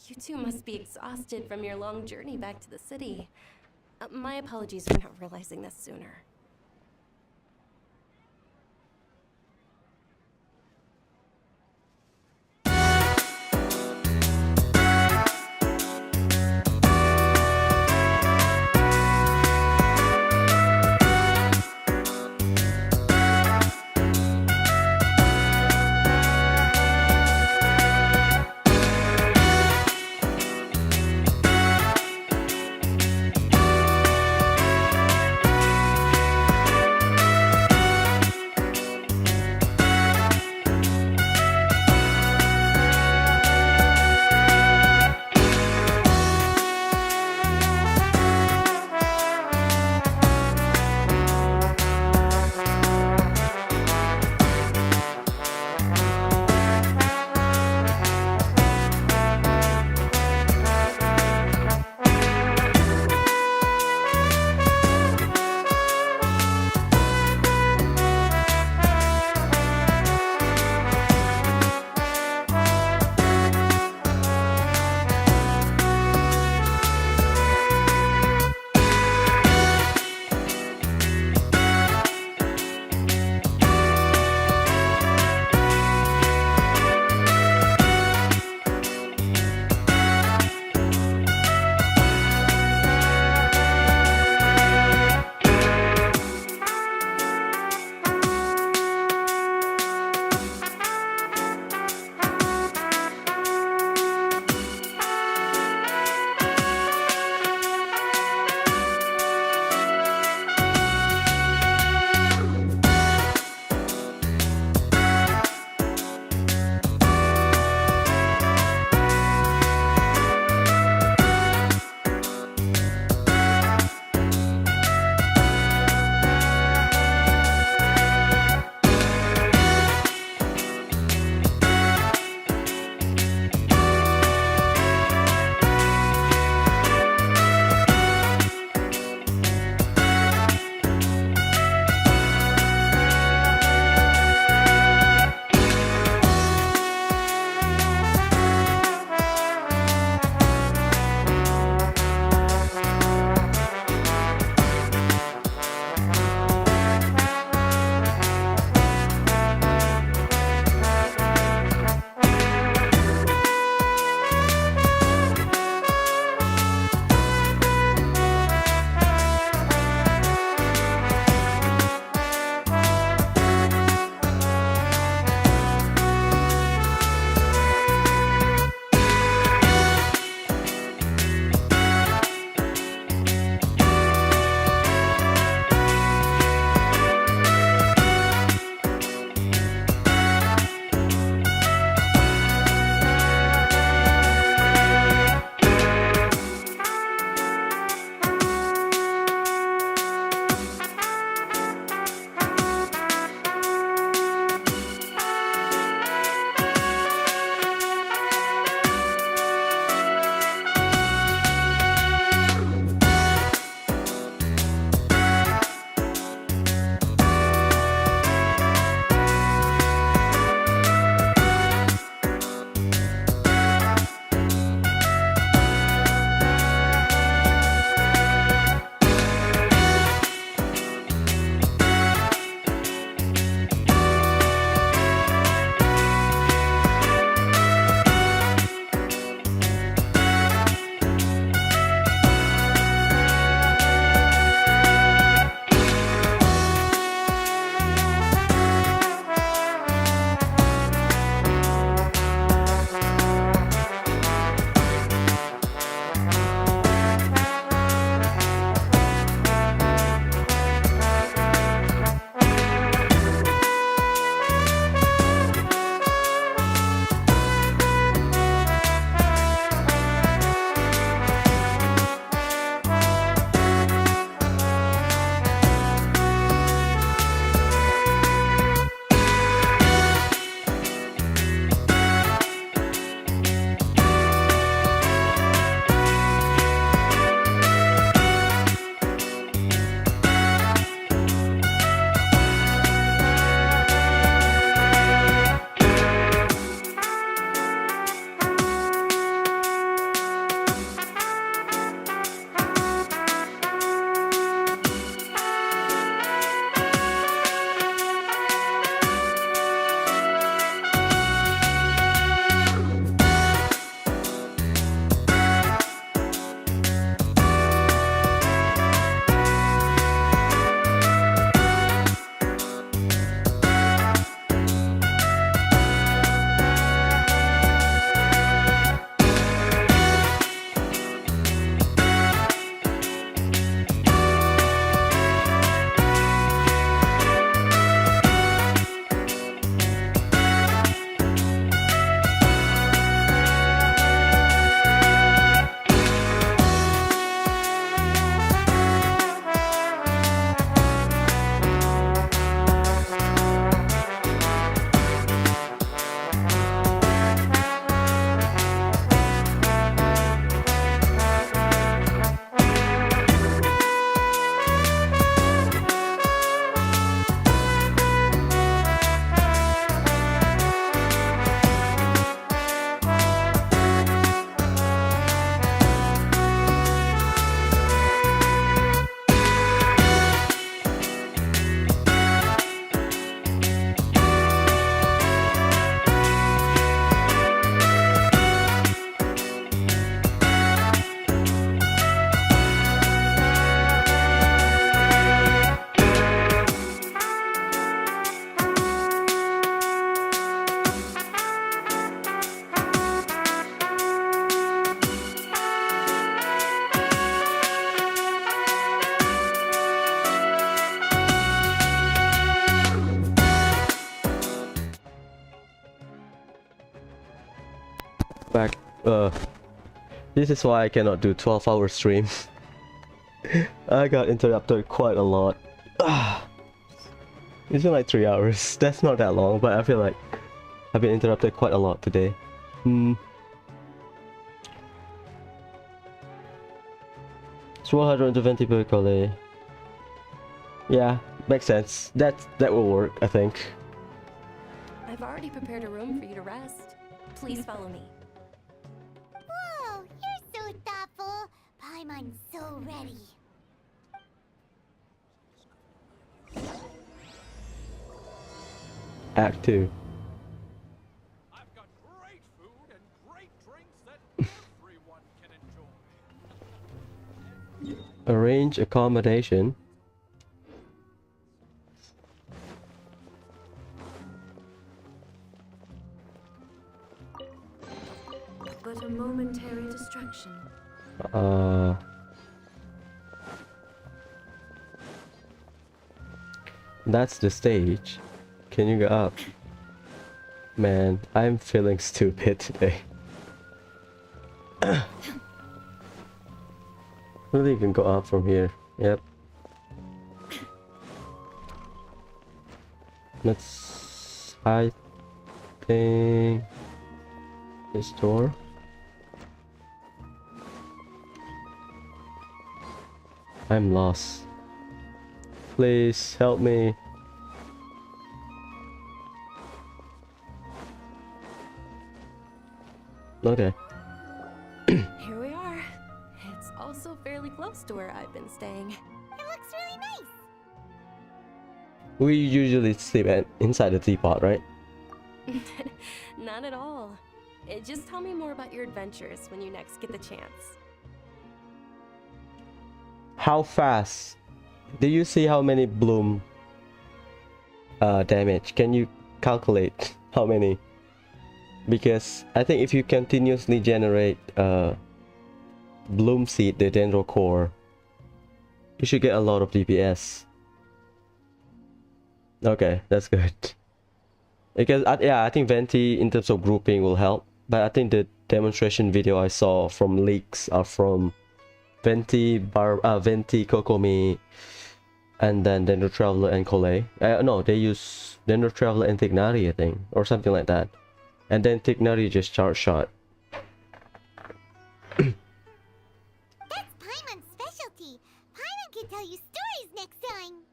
[SPEAKER 2] you two must be exhausted from your long journey back to the city. My apologies for not realizing this sooner.
[SPEAKER 1] This is why I cannot do 12-hour streams. I got interrupted quite a lot. It's been like 3 hours. That's not that long, but I feel like I've been interrupted quite a lot today. It's 120 per collie. Yeah, makes sense. That will work, I think.
[SPEAKER 2] I've already prepared a room for you to rest. Please follow me.
[SPEAKER 3] Whoa, you're so thoughtful. Paimon's so ready.
[SPEAKER 1] Act 2. Arrange accommodation.
[SPEAKER 11] But a momentary distraction.
[SPEAKER 1] That's the stage. Can you go up? Man, I'm feeling stupid today. Really, you can go up from here. Yep. I think this door. I'm lost. Please help me. Okay.
[SPEAKER 2] Here we are. It's also fairly close to where I've been staying.
[SPEAKER 3] It looks really nice.
[SPEAKER 1] We usually sleep inside the teapot, right?
[SPEAKER 2] Not at all. Just tell me more about your adventures when you next get the chance.
[SPEAKER 1] How fast? Do you see how many bloom damage? Can you calculate how many? Because I think if you continuously generate bloom seed, the dendro core, you should get a lot of DPS. Okay, that's good. Because yeah, I think Venti in terms of grouping will help, but I think the demonstration video I saw from leaks are from Venti, Kokomi, and then Dendro Traveler and Collet. No, they use Dendro Traveler and Tignari, I think, or something like that. And then Tignari just charge shot.
[SPEAKER 3] That's Paimon's specialty. Paimon can tell you stories next time.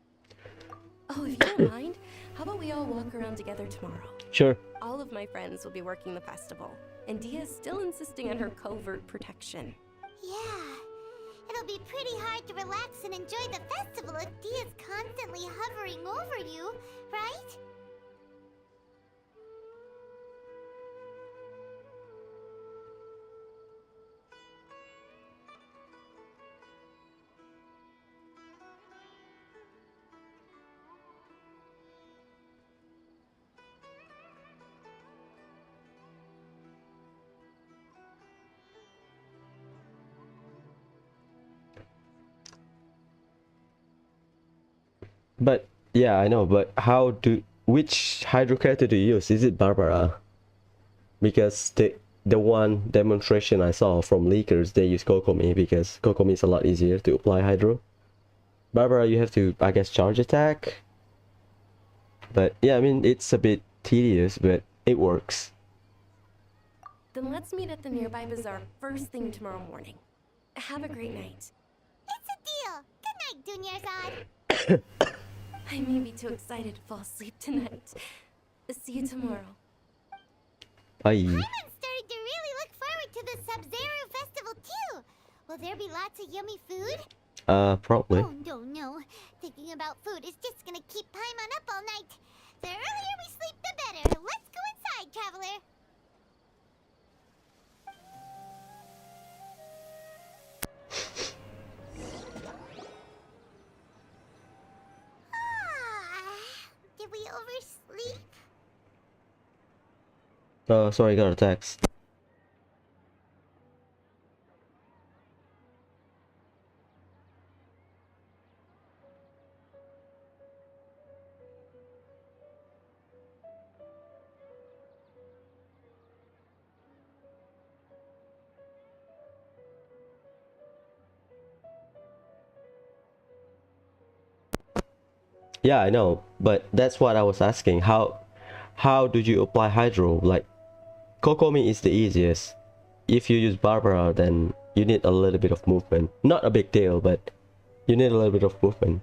[SPEAKER 2] Oh, if you don't mind, how about we all walk around together tomorrow?
[SPEAKER 1] Sure.
[SPEAKER 2] All of my friends will be working the festival, and Dia's still insisting on her covert protection.
[SPEAKER 3] Yeah. It'll be pretty hard to relax and enjoy the festival if Dia's constantly hovering over you, right?
[SPEAKER 1] But yeah, I know, but which hydro character do you use? Is it Barbara? Because the one demonstration I saw from leakers, they use Kokomi because Kokomi is a lot easier to apply hydro. Barbara, you have to, I guess, charge attack. But yeah, I mean, it's a bit tedious, but it works.
[SPEAKER 2] Then let's meet at the nearby bazaar first thing tomorrow morning. Have a great night.
[SPEAKER 3] It's a deal. Good night, Dunyarzad.
[SPEAKER 2] I may be too excited to fall asleep tonight. See you tomorrow.
[SPEAKER 1] Bye.
[SPEAKER 3] Paimon's starting to really look forward to the Subzero festival too. Will there be lots of yummy food?
[SPEAKER 1] Probably.
[SPEAKER 3] Oh, no. Thinking about food is just gonna keep Paimon up all night. The earlier we sleep, the better. Let's go inside, traveler. Did we oversleep?
[SPEAKER 1] Sorry, I got a text. Yeah, I know, but that's what I was asking. How do you apply hydro? Like, Kokomi is the easiest. If you use Barbara, then you need a little bit of movement. Not a big deal, but you need a little bit of movement.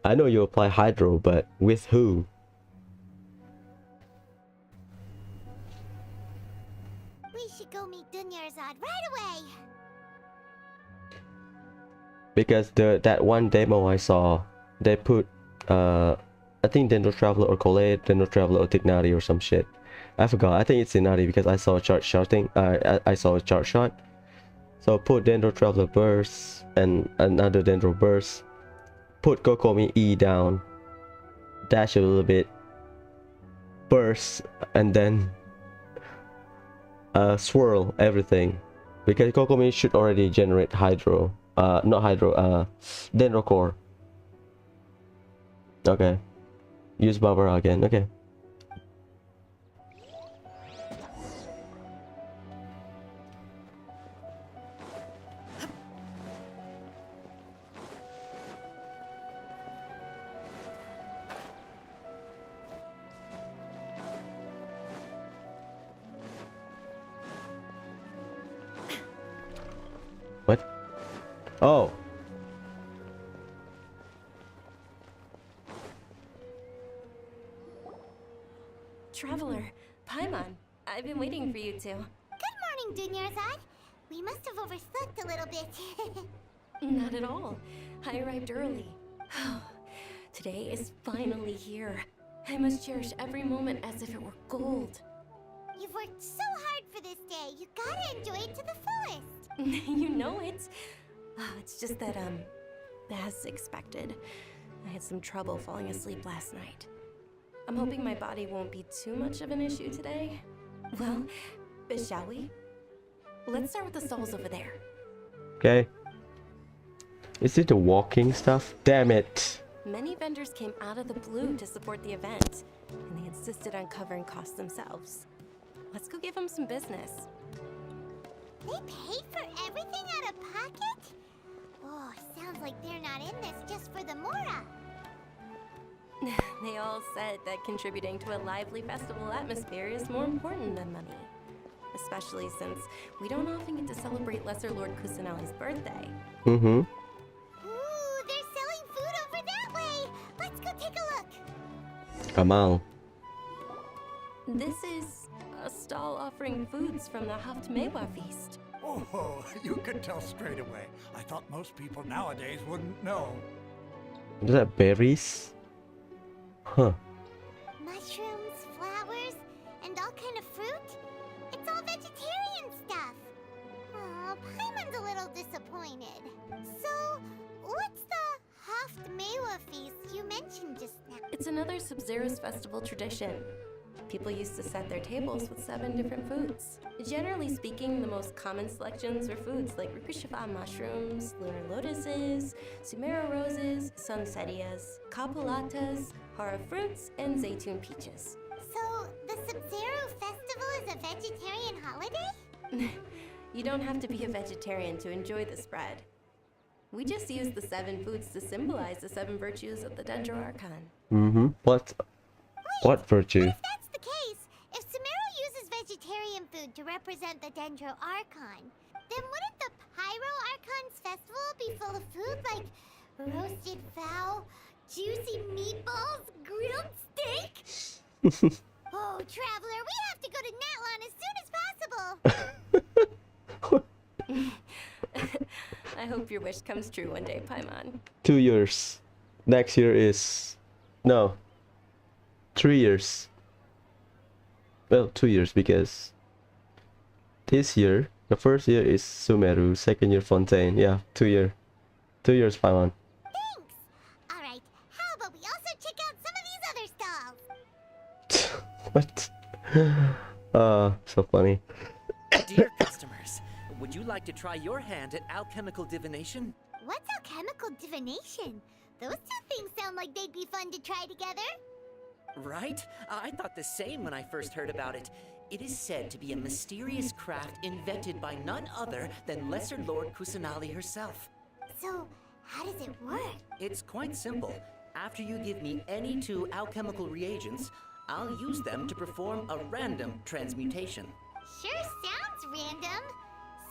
[SPEAKER 1] I know you apply hydro, but with who?
[SPEAKER 3] We should go meet Dunyarzad right away.
[SPEAKER 1] Because that one demo I saw, they put I think Dendro Traveler or Colette, Dendro Traveler or Tignari or some shit. I forgot. I think it's Tignari because I saw a chart shotting. I saw a chart shot. So put Dendro Traveler burst and another Dendro burst. Put Kokomi E down. Dash a little bit. Burst and then swirl everything. Because Kokomi should already generate Hydro. Not Hydro, Dendro Core. Okay. Use Barbara again, okay. What? Oh.
[SPEAKER 2] Traveler, Paimon, I've been waiting for you two.
[SPEAKER 3] Good morning, Dunyarzad. We must have overslept a little bit.
[SPEAKER 2] Not at all. I arrived early. Today is finally here. I must cherish every moment as if it were gold.
[SPEAKER 3] You've worked so hard for this day. You gotta enjoy it to the fullest.
[SPEAKER 2] You know it. It's just that, as expected, I had some trouble falling asleep last night. I'm hoping my body won't be too much of an issue today. Well, shall we? Let's start with the stalls over there.
[SPEAKER 1] Okay. Is it the walking stuff? Damn it.
[SPEAKER 2] Many vendors came out of the blue to support the event, and they insisted on covering costs themselves. Let's go give them some business.
[SPEAKER 3] They paid for everything out of pocket? Oh, sounds like they're not in this just for the Mora.
[SPEAKER 2] They all said that contributing to a lively festival atmosphere is more important than money. Especially since we don't often get to celebrate Lesser Lord Kusanali's birthday.
[SPEAKER 1] Mm-hmm.
[SPEAKER 3] Ooh, they're selling food over that way. Let's go take a look.
[SPEAKER 1] Come on.
[SPEAKER 2] This is a stall offering foods from the Haftmewa feast.
[SPEAKER 8] Oh, you could tell straight away. I thought most people nowadays wouldn't know.
[SPEAKER 1] Is that berries? Huh.
[SPEAKER 3] Mushrooms, flowers, and all kind of fruit? It's all vegetarian stuff. Aw, Paimon's a little disappointed. So, what's the Haftmewa feast you mentioned just now?
[SPEAKER 2] It's another Subzero's festival tradition. People used to set their tables with 7 different foods. Generally speaking, the most common selections were foods like Rikushava mushrooms, lunar lotuses, Sumeru roses, sunsetias, capulatas, hara fruits, and zaytun peaches.
[SPEAKER 3] So, the Subzero festival is a vegetarian holiday?
[SPEAKER 2] You don't have to be a vegetarian to enjoy the spread. We just use the 7 foods to symbolize the 7 virtues of the Dendro Archon.
[SPEAKER 1] Mm-hmm. What virtue?
[SPEAKER 3] If that's the case, if Sumeru uses vegetarian food to represent the Dendro Archon, then wouldn't the Pyro Archon's festival be full of food like roasted fowl, juicy meatballs, grilled steak? Oh, Traveler, we have to go to Natlan as soon as possible!
[SPEAKER 2] I hope your wish comes true one day, Paimon.
[SPEAKER 1] 2 years. Next year is... No. 3 years. Well, 2 years because... This year, the first year is Sumeru, second year Fontaine. Yeah, 2 year. 2 years, Paimon.
[SPEAKER 3] Thanks! Alright, how about we also check out some of these other stalls?
[SPEAKER 1] What? So funny.
[SPEAKER 10] Dear customers, would you like to try your hand at alchemical divination?
[SPEAKER 3] What's alchemical divination? Those two things sound like they'd be fun to try together.
[SPEAKER 10] Right? I thought the same when I first heard about it. It is said to be a mysterious craft invented by none other than Lesser Lord Kusanali herself.
[SPEAKER 3] So, How does it work?
[SPEAKER 13] It's quite simple. After you give me any 2 alchemical reagents, I'll use them to perform a random transmutation.
[SPEAKER 3] Sure sounds random.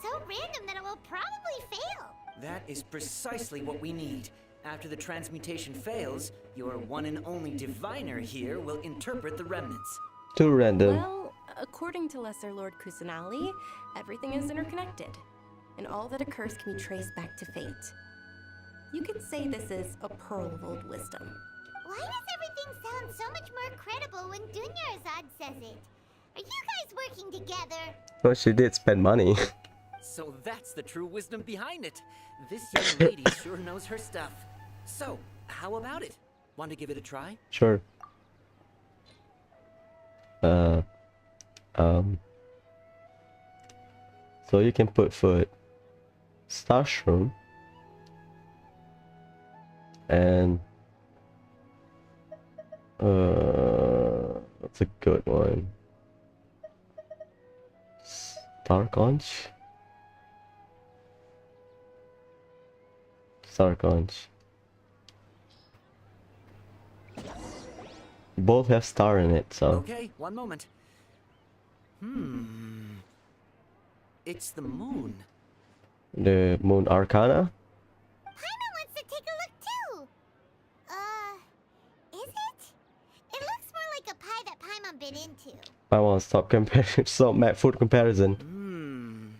[SPEAKER 3] So random that it will probably fail.
[SPEAKER 13] That is precisely what we need. After the transmutation fails, your one and only diviner here will interpret the remnants.
[SPEAKER 1] Too random.
[SPEAKER 2] Well, according to Lesser Lord Kusanali, everything is interconnected, and all that occurs can be traced back to fate. You could say this is a pearl of old wisdom.
[SPEAKER 3] Why does everything sound so much more credible when Dunyarzad says it? Are you guys working together?
[SPEAKER 1] Well, she did spend money.
[SPEAKER 13] So that's the true wisdom behind it. This young lady sure knows her stuff. So, how about it? Want to give it a try?
[SPEAKER 1] Sure. So you can put foot Starshroom and that's a good one. Star Conch. Star Conch. Both have star in it, so.
[SPEAKER 13] Okay, one moment. It's the moon.
[SPEAKER 1] The Moon Arcana?
[SPEAKER 3] Paimon wants to take a look too. Is it? It looks more like a pie that Paimon bit into.
[SPEAKER 1] I want to stop comparing. Stop mad food comparison.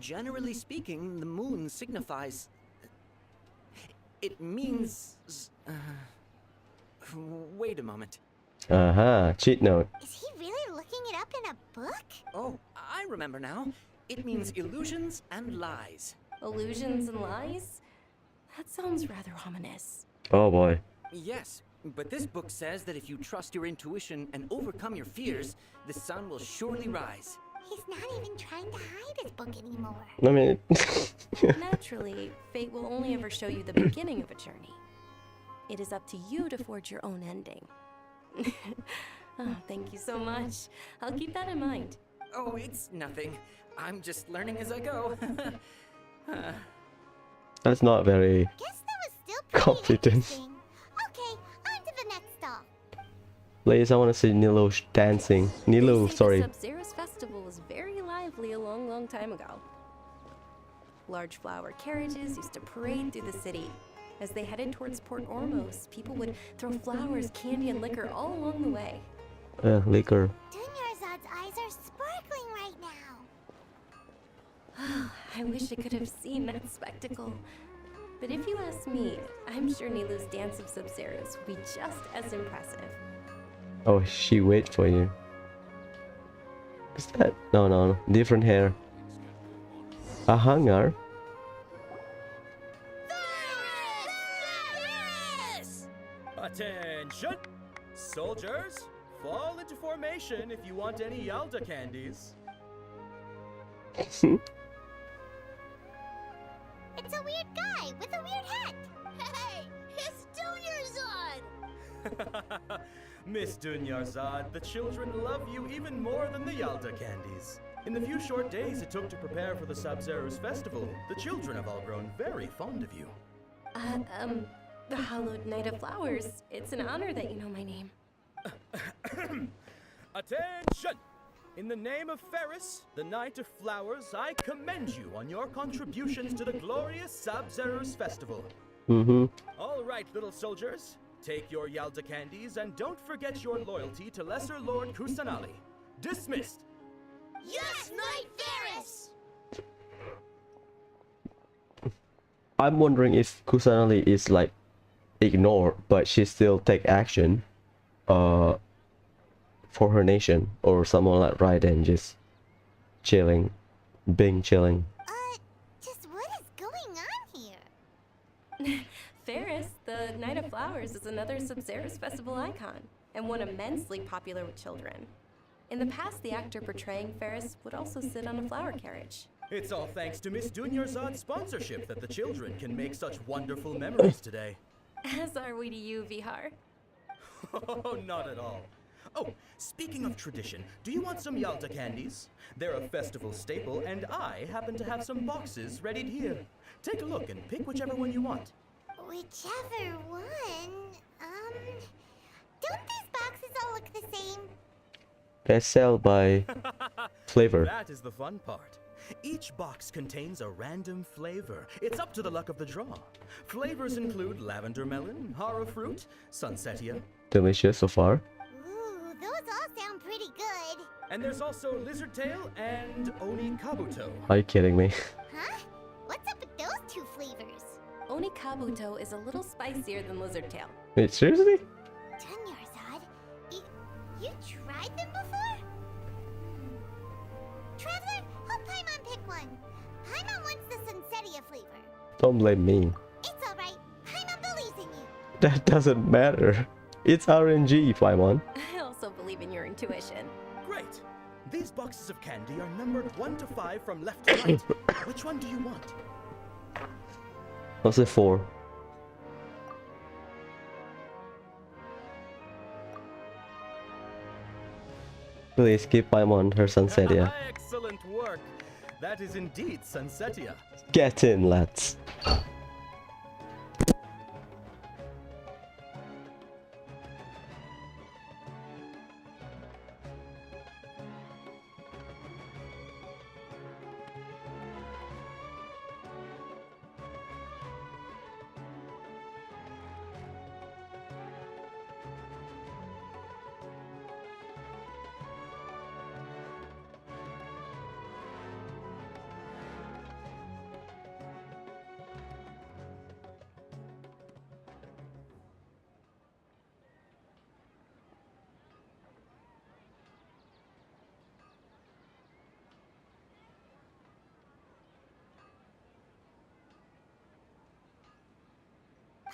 [SPEAKER 13] Generally speaking, the moon signifies. It means. Wait a moment.
[SPEAKER 1] Cheat note.
[SPEAKER 3] Is he really looking it up in a book?
[SPEAKER 13] Oh, I remember now. It means illusions and lies.
[SPEAKER 2] Illusions and lies? That sounds rather ominous.
[SPEAKER 1] Oh boy.
[SPEAKER 13] Yes, but this book says that if you trust your intuition and overcome your fears, the sun will surely rise.
[SPEAKER 3] He's not even trying to hide his book anymore.
[SPEAKER 1] I mean.
[SPEAKER 2] Naturally, fate will only ever show you the beginning of a journey. It is up to you to forge your own ending. Oh, thank you so much. I'll keep that in mind.
[SPEAKER 13] Oh, it's nothing. I'm just learning as I go.
[SPEAKER 1] That's not very
[SPEAKER 3] Guess that was still
[SPEAKER 1] confident.
[SPEAKER 3] interesting. Okay, on to the next stop.
[SPEAKER 1] Please, I want to see Nilo dancing. Nilo, sorry.
[SPEAKER 2] The Subzero's festival was very lively a long time ago. Large flower carriages used to parade through the city. As they headed towards Port Ormos, people would throw flowers, candy, and liquor all along the way.
[SPEAKER 1] Liquor.
[SPEAKER 3] Dunyarzad's eyes are sparkling right now.
[SPEAKER 2] I wish I could have seen that spectacle. But if you ask me, I'm sure Nilu's dance of Subzeros will be just as impressive.
[SPEAKER 1] Oh, she wait for you. Is that? No. Different hair. A hangar?
[SPEAKER 22] Attention! Soldiers, fall into formation if you want any Yalda candies.
[SPEAKER 3] It's a weird guy with a weird hat. Hey, it's Dunyarzad!
[SPEAKER 22] Miss Dunyarzad, the children love you even more than the Yalda candies. In the few short days it took to prepare for the Subzero's festival, the children have all grown very fond of you.
[SPEAKER 2] The Hallowed Knight of Flowers. It's an honor that you know my name.
[SPEAKER 22] Attention! In the name of Ferris, the Knight of Flowers, I commend you on your contributions to the glorious Subzero's festival. All right, little soldiers. Take your Yalda candies and don't forget your loyalty to Lesser Lord Kusanali. Dismissed!
[SPEAKER 3] Yes, Knight Ferris!
[SPEAKER 1] I'm wondering if Kusanali is like ignored, but she still take action for her nation, or someone like Raiden just chilling, chilling.
[SPEAKER 3] Just what is going on here?
[SPEAKER 2] Ferris, the Knight of Flowers, is another Subzero's festival icon, and one immensely popular with children. In the past, the actor portraying Ferris would also sit on a flower carriage.
[SPEAKER 22] It's all thanks to Miss Dunyarzad's sponsorship that the children can make such wonderful memories today.
[SPEAKER 2] As are we to you, Vihar.
[SPEAKER 22] Oh, not at all. Oh, speaking of tradition, do you want some Yalta candies? They're a festival staple, and I happen to have some boxes ready here. Take a look and pick whichever one you want.
[SPEAKER 3] Whichever one. Don't these boxes all look the same?
[SPEAKER 1] They sell by flavor.
[SPEAKER 22] That is the fun part. Each box contains a random flavor. It's up to the luck of the draw. Flavors include lavender melon, hara fruit, sunsetia.
[SPEAKER 1] Delicious so far.
[SPEAKER 3] Ooh, those all sound pretty good.
[SPEAKER 22] And there's also lizard tail and oni kabuto.
[SPEAKER 1] Are you kidding me?
[SPEAKER 3] Huh? What's up with those two flavors?
[SPEAKER 2] Oni kabuto is a little spicier than lizard tail.
[SPEAKER 1] Wait, seriously?
[SPEAKER 3] Dunyarzad, you tried them before? Traveler, help Paimon pick one. Paimon wants the Sunsetia flavor.
[SPEAKER 1] Don't blame me.
[SPEAKER 3] It's alright. Paimon believes in you.
[SPEAKER 1] That doesn't matter. It's RNG, Paimon.
[SPEAKER 2] I also believe in your intuition.
[SPEAKER 22] Great. These boxes of candy are numbered 1 to 5 from left to right. Which one do you want?
[SPEAKER 1] I'll say 4. Please give Paimon her Sunsetia.
[SPEAKER 22] Excellent work. That is indeed Sunsetia.
[SPEAKER 1] Get in, lads.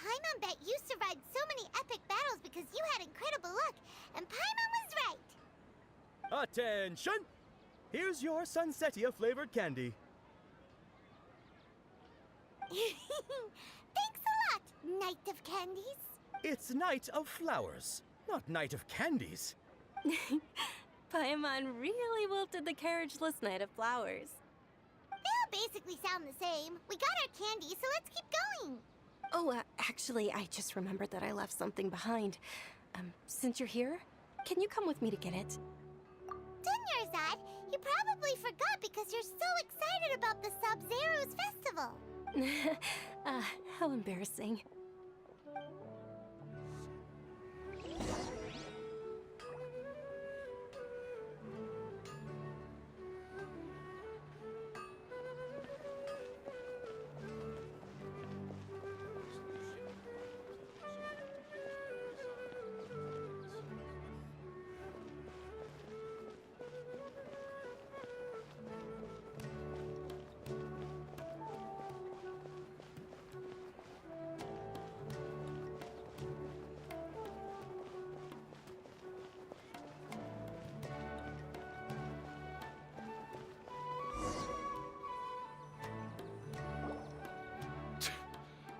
[SPEAKER 3] Paimon bet you survived so many epic battles because you had incredible luck, and Paimon was right.
[SPEAKER 22] Attention! Here's your Sunsetia flavored candy.
[SPEAKER 3] Thanks a lot, Knight of Candies.
[SPEAKER 22] It's Night of Flowers, not Night of Candies.
[SPEAKER 2] Paimon really wilted the carriageless Knight of Flowers.
[SPEAKER 3] They all basically sound the same. We got our candy, so let's keep going.
[SPEAKER 2] Oh, actually, I just remembered that I left something behind. Since you're here, can you come with me to get it?
[SPEAKER 3] Dunyarzad, you probably forgot because you're so excited about the Subzero's festival.
[SPEAKER 2] How embarrassing.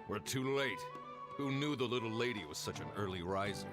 [SPEAKER 9] We're too late. Who knew the little lady was such an early riser?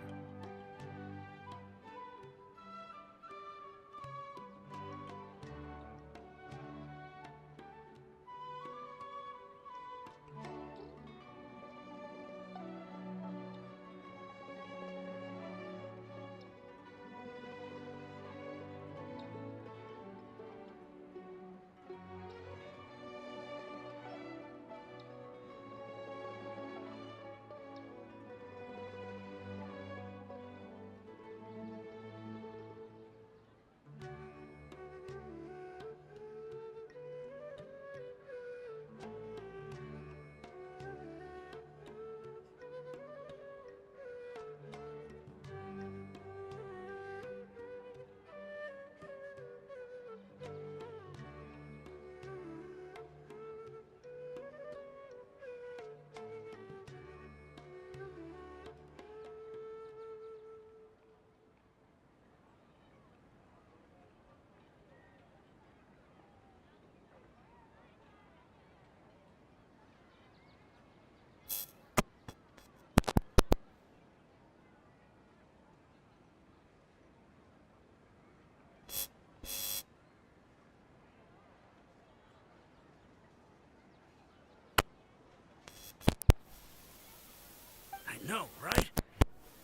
[SPEAKER 8] You know, right?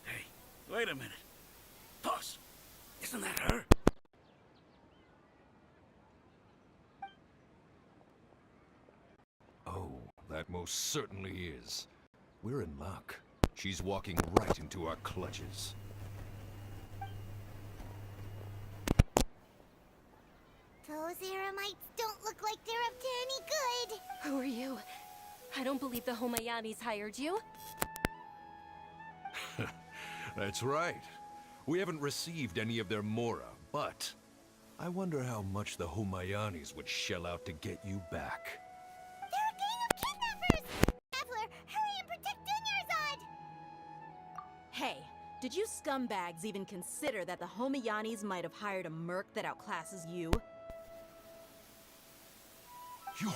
[SPEAKER 8] Hey, wait a minute. Boss, isn't that her?
[SPEAKER 9] Oh, that most certainly is. We're in luck. She's walking right into our clutches.
[SPEAKER 3] Those Eremites don't look like they're up to any good.
[SPEAKER 2] Who are you? I don't believe the Homayanis hired you.
[SPEAKER 9] That's right. We haven't received any of their Mora, but I wonder how much the Homayanis would shell out to get you back.
[SPEAKER 3] They're a gang of kidnappers! Traveler, hurry and protect Dunyarzad!
[SPEAKER 6] Hey, did you scumbags even consider that the Homayanis might have hired a merc that outclasses you?
[SPEAKER 9] You're...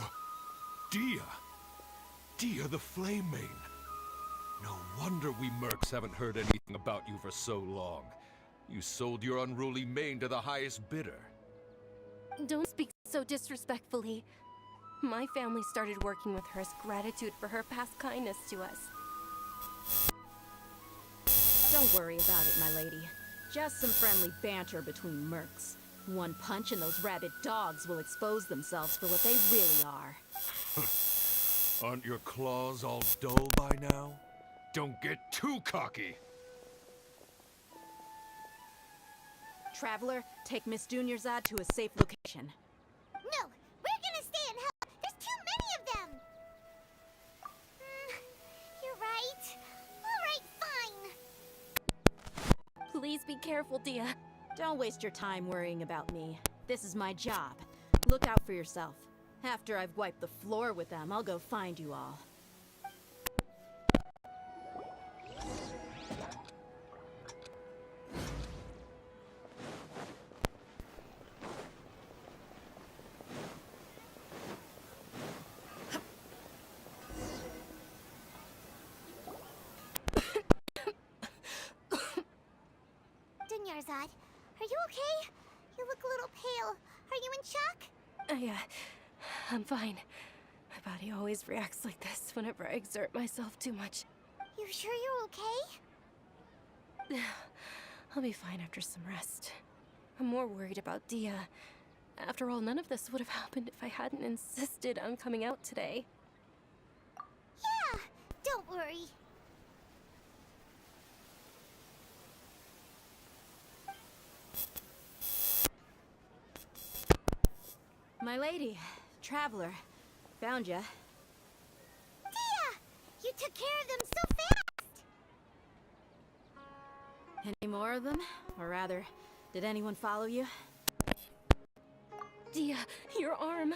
[SPEAKER 9] Dia! Dia the Flame Main! No wonder we mercs haven't heard anything about you for so long. You sold your unruly mane to the highest bidder.
[SPEAKER 2] Don't speak so disrespectfully. My family started working with her as gratitude for her past kindness to us.
[SPEAKER 6] Don't worry about it, my lady. Just some friendly banter between mercs. One punch and those rabid dogs will expose themselves for what they really are.
[SPEAKER 9] Aren't your claws all dull by now? Don't get too cocky!
[SPEAKER 6] Traveler, take Miss Dunyarzad to a safe location.
[SPEAKER 3] No, we're gonna stay and help. There's too many of them. You're right. All right, fine.
[SPEAKER 2] Please be careful, Dia.
[SPEAKER 6] Don't waste your time worrying about me. This is my job. Look out for yourself. After I've wiped the floor with them, I'll go find you all.
[SPEAKER 3] Dunyarzad, are you okay? You look a little pale. Are you in shock?
[SPEAKER 2] I'm fine. My body always reacts like this whenever I exert myself too much.
[SPEAKER 3] You sure you're okay?
[SPEAKER 2] I'll be fine after some rest. I'm more worried about Dia. After all, none of this would have happened if I hadn't insisted on coming out today.
[SPEAKER 3] Yeah, don't worry.
[SPEAKER 6] My lady, Traveler, found ya.
[SPEAKER 3] Dia! You took care of them so fast!
[SPEAKER 6] Any more of them? Or rather, did anyone follow you?
[SPEAKER 2] Dia, your arm!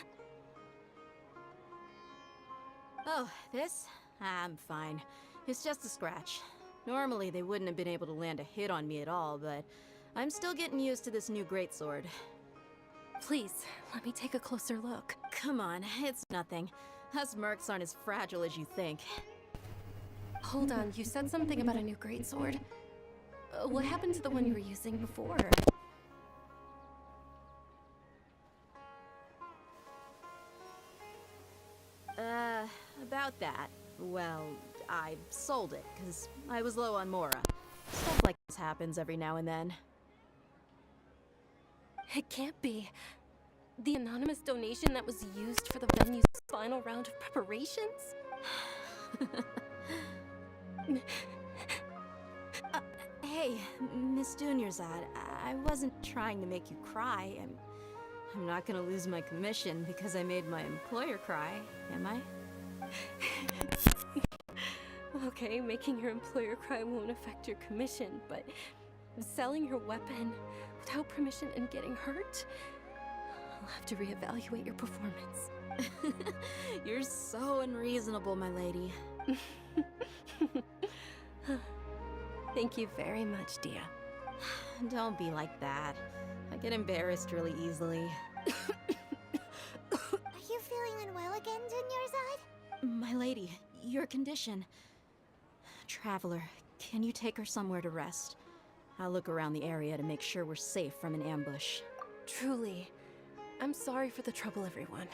[SPEAKER 6] Oh, this? I'm fine. It's just a scratch. Normally, they wouldn't have been able to land a hit on me at all, but I'm still getting used to this new greatsword.
[SPEAKER 2] Please, let me take a closer look.
[SPEAKER 6] Come on, it's nothing. Us mercs aren't as fragile as you think.
[SPEAKER 2] Hold on, you said something about a new greatsword. What happened to the one you were using before?
[SPEAKER 6] About that. Well, I sold it, because I was low on Mora. Stuff like this happens every now and then.
[SPEAKER 2] It can't be. The anonymous donation that was used for the venue's final round of preparations?
[SPEAKER 6] Hey, Miss Dunyarzad, I wasn't trying to make you cry. I'm not gonna lose my commission because I made my employer cry, am I?
[SPEAKER 2] Okay, making your employer cry won't affect your commission, but selling your weapon without permission and getting hurt? I'll have to reevaluate your performance.
[SPEAKER 6] You're so unreasonable, my lady.
[SPEAKER 2] Thank you very much, Dia.
[SPEAKER 6] Don't be like that. I get embarrassed really easily.
[SPEAKER 3] Are you feeling unwell again, Dunyarzad?
[SPEAKER 6] My lady, your condition. Traveler, can you take her somewhere to rest? I'll look around the area to make sure we're safe from an ambush.
[SPEAKER 2] Truly, I'm sorry for the trouble, everyone.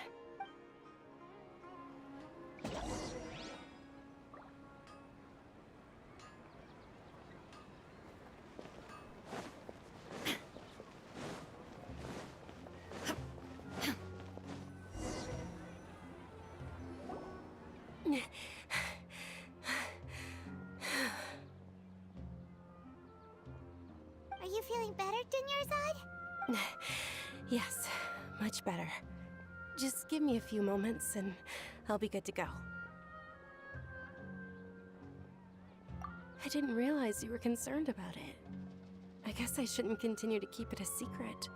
[SPEAKER 3] Are you feeling better, Dunyarzad?
[SPEAKER 2] Yes, much better. Just give me a few moments and I'll be good to go. I didn't realize you were concerned about it. I guess I shouldn't continue to keep it a secret.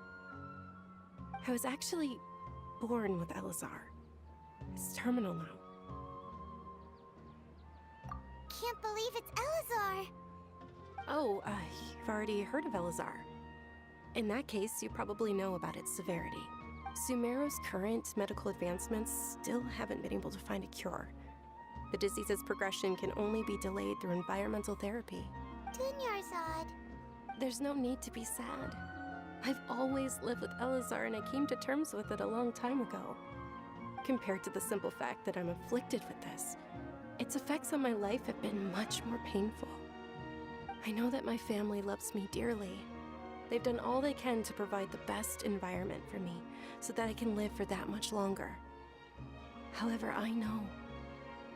[SPEAKER 2] I was actually born with Elazar. It's terminal now.
[SPEAKER 3] Can't believe it's Elazar!
[SPEAKER 2] Oh, you've already heard of Elazar. In that case, you probably know about its severity. Sumeru's current medical advancements still haven't been able to find a cure. The disease's progression can only be delayed through environmental therapy.
[SPEAKER 3] Dunyarzad.
[SPEAKER 2] There's no need to be sad. I've always lived with Elazar and I came to terms with it a long time ago. Compared to the simple fact that I'm afflicted with this, its effects on my life have been much more painful. I know that my family loves me dearly. They've done all they can to provide the best environment for me so that I can live for that much longer. However, I know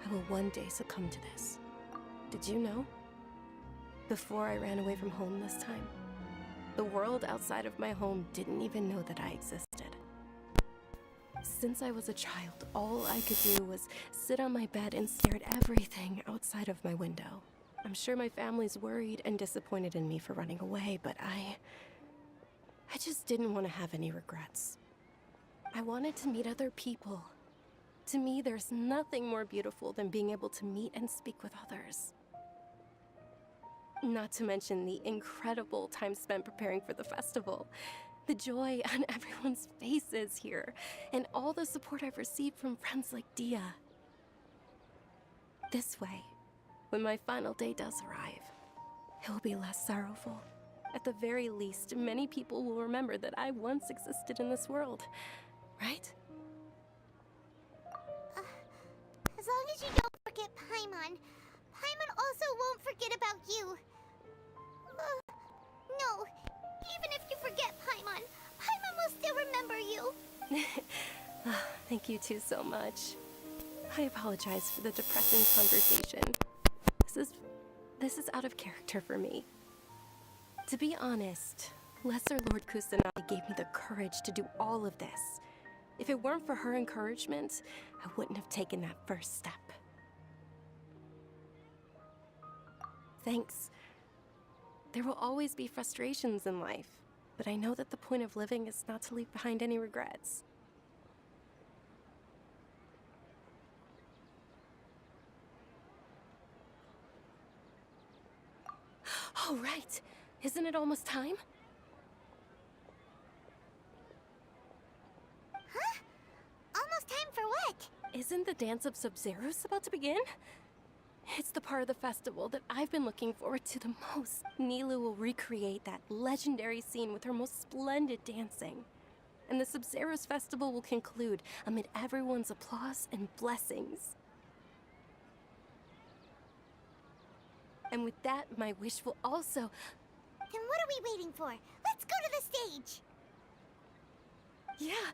[SPEAKER 2] I will one day succumb to this. Did you know? Before I ran away from home this time, the world outside of my home didn't even know that I existed. Since I was a child, all I could do was sit on my bed and stare at everything outside of my window. I'm sure my family's worried and disappointed in me for running away, but I just didn't want to have any regrets. I wanted to meet other people. To me, there's nothing more beautiful than being able to meet and speak with others. Not to mention the incredible time spent preparing for the festival. The joy on everyone's faces here, and all the support I've received from friends like Dia. This way, when my final day does arrive, it will be less sorrowful. At the very least, many people will remember that I once existed in this world, right?
[SPEAKER 3] As long as you don't forget Paimon. Paimon also won't forget about you. No, even if you forget Paimon, Paimon will still remember you.
[SPEAKER 2] Thank you two so much. I apologize for the depressing conversation. This is out of character for me. To be honest, Lesser Lord Kusanagi gave me the courage to do all of this. If it weren't for her encouragement, I wouldn't have taken that first step. Thanks. There will always be frustrations in life, but I know that the point of living is not to leave behind any regrets. All right. Isn't it almost time?
[SPEAKER 3] Huh? Almost time for what?
[SPEAKER 2] Isn't the dance of Subzero's about to begin? It's the part of the festival that I've been looking forward to the most. Nilu will recreate that legendary scene with her most splendid dancing. And the Subzero's festival will conclude amid everyone's applause and blessings. And with that, my wish will also...
[SPEAKER 3] Then what are we waiting for? Let's go to the stage!
[SPEAKER 2] Yeah,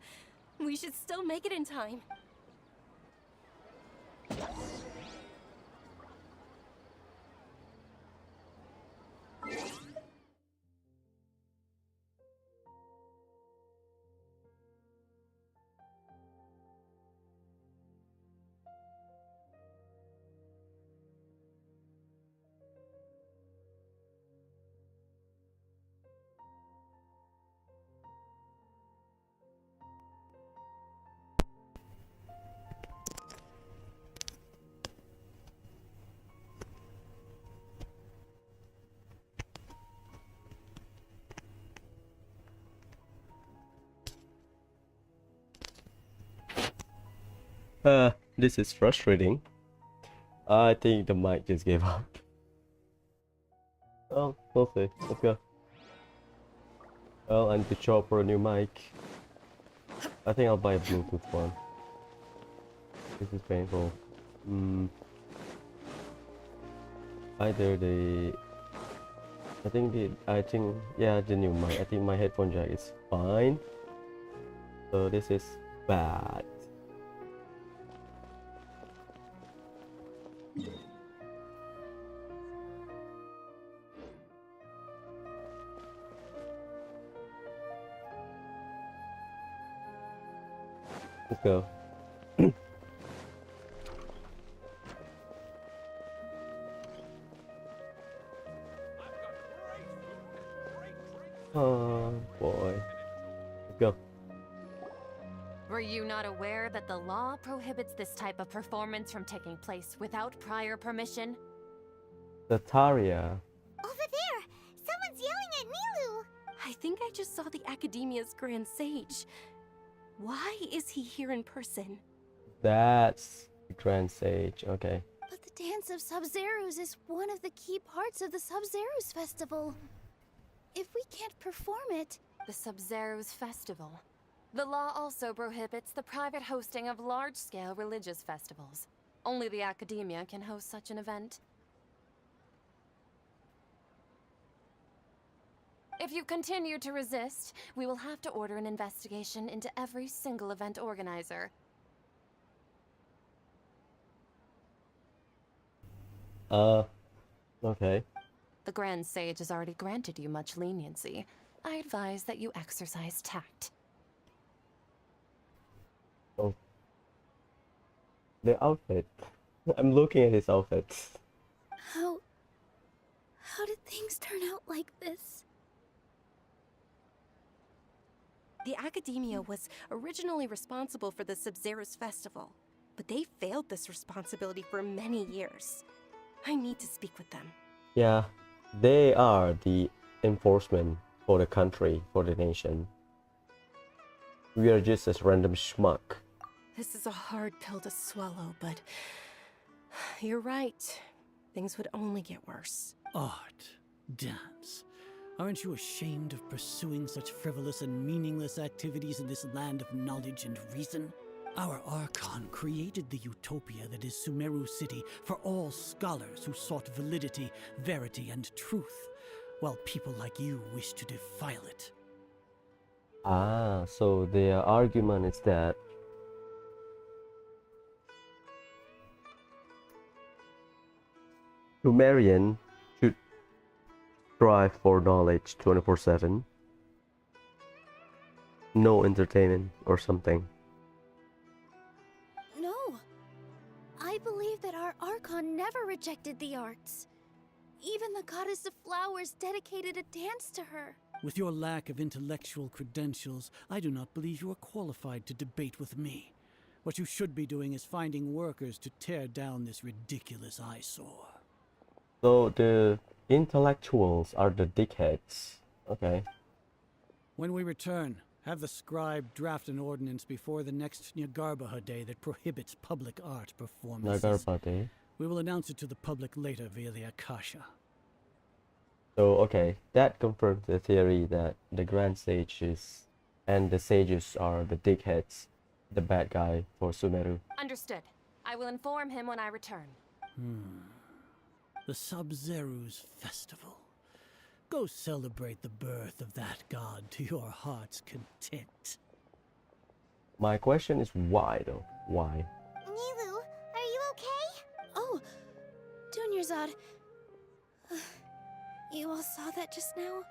[SPEAKER 2] we should still make it in time.
[SPEAKER 1] This is frustrating. I think the mic just gave up. Well, we'll see. Let's go. Well, I need to shop for a new mic. I think I'll buy a Bluetooth one. This is painful. Either the... yeah, the new mic. I think my headphone jack is fine. So this is bad. Let's go. Oh boy. Let's go.
[SPEAKER 5] Were you not aware that the law prohibits this type of performance from taking place without prior permission?
[SPEAKER 1] Zataria.
[SPEAKER 3] Over there! Someone's yelling at Nilu!
[SPEAKER 2] I think I just saw the Academia's Grand Sage. Why is he here in person?
[SPEAKER 1] That's the Grand Sage. Okay.
[SPEAKER 3] But the Dance of Subzeros is one of the key parts of the Subzeros Festival. If we can't perform it...
[SPEAKER 5] The Subzero's festival. The law also prohibits the private hosting of large-scale religious festivals. Only the Academia can host such an event. If you continue to resist, we will have to order an investigation into every single event organizer.
[SPEAKER 1] Okay.
[SPEAKER 5] The Grand Sage has already granted you much leniency. I advise that you exercise tact.
[SPEAKER 1] Oh. The outfit. I'm looking at his outfit.
[SPEAKER 3] How did things turn out like this?
[SPEAKER 2] The Academia was originally responsible for the Subzero's festival, but they failed this responsibility for many years. I need to speak with them.
[SPEAKER 1] Yeah, they are the enforcement for the country, for the nation. We are just a random schmuck.
[SPEAKER 2] This is a hard pill to swallow, but you're right. Things would only get worse.
[SPEAKER 8] Art, dance. Aren't you ashamed of pursuing such frivolous and meaningless activities in this land of knowledge and reason? Our Archon created the utopia that is Sumeru City for all scholars who sought validity, verity, and truth, while people like you wish to defile it.
[SPEAKER 1] Ah, so their argument is that Sumerian should strive for knowledge 24/7. No entertainment or something.
[SPEAKER 3] No. I believe that our Archon never rejected the arts. Even the goddess of flowers dedicated a dance to her.
[SPEAKER 8] With your lack of intellectual credentials, I do not believe you are qualified to debate with me. What you should be doing is finding workers to tear down this ridiculous eyesore.
[SPEAKER 1] So the intellectuals are the dickheads. Okay.
[SPEAKER 8] When we return, have the scribe draft an ordinance before the next Nyagarbha Day that prohibits public art performances.
[SPEAKER 1] Nyagarbha Day.
[SPEAKER 8] We will announce it to the public later via the Akasha.
[SPEAKER 1] So okay, that confirms the theory that the Grand Sages and the Sages are the dickheads, the bad guy for Sumeru.
[SPEAKER 5] Understood. I will inform him when I return.
[SPEAKER 8] The Subzero's festival. Go celebrate the birth of that god to your heart's content.
[SPEAKER 1] My question is why though? Why?
[SPEAKER 3] Nilu, are you okay? Oh, Dunyarzad. You all saw that just now?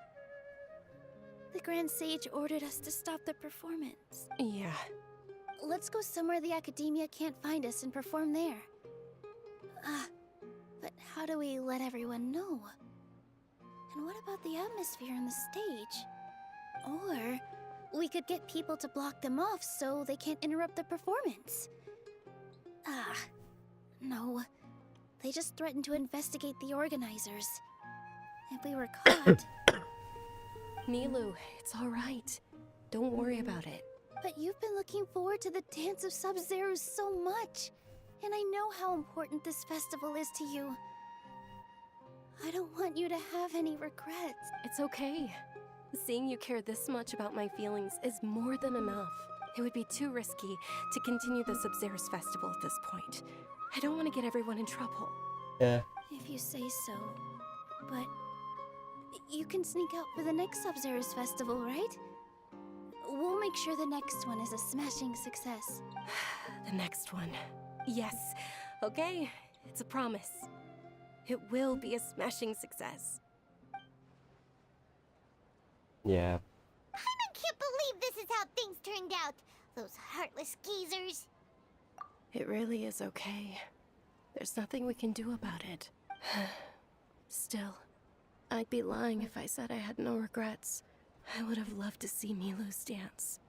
[SPEAKER 3] The Grand Sage ordered us to stop the performance.
[SPEAKER 2] Yeah.
[SPEAKER 3] Let's go somewhere the Academia can't find us and perform there. But how do we let everyone know? And what about the atmosphere on the stage? Or we could get people to block them off so they can't interrupt the performance. No. They just threatened to investigate the organizers. If we were caught...
[SPEAKER 2] Nilu, it's alright. Don't worry about it.
[SPEAKER 3] But you've been looking forward to the Dance of Subzero so much. And I know how important this festival is to you. I don't want you to have any regrets.
[SPEAKER 2] It's okay. Seeing you care this much about my feelings is more than enough. It would be too risky to continue the Subzero's festival at this point. I don't want to get everyone in trouble.
[SPEAKER 1] Yeah.
[SPEAKER 3] If you say so. But you can sneak out for the next Subzero's festival, right? We'll make sure the next one is a smashing success.
[SPEAKER 2] The next one. Yes. Okay, it's a promise. It will be a smashing success.
[SPEAKER 1] Yeah.
[SPEAKER 3] I can't believe this is how things turned out. Those heartless geezers.
[SPEAKER 2] It really is okay. There's nothing we can do about it. Still, I'd be lying if I said I had no regrets. I would have loved to see Milu's dance.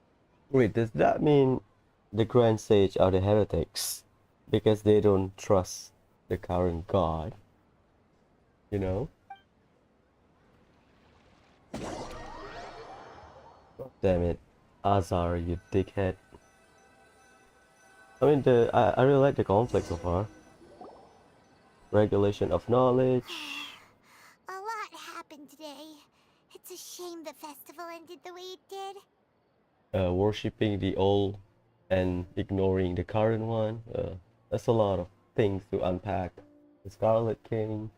[SPEAKER 1] Wait, does that mean the Grand Sage are the heretics? Because they don't trust the current god? You know? God damn it. Azar, you dickhead. I mean, I really like the conflict so far. Regulation of knowledge.
[SPEAKER 3] A lot happened today. It's a shame the festival ended the way it did.
[SPEAKER 1] Worshipping the old and ignoring the current one. That's a lot of things to unpack. The Scarlet King,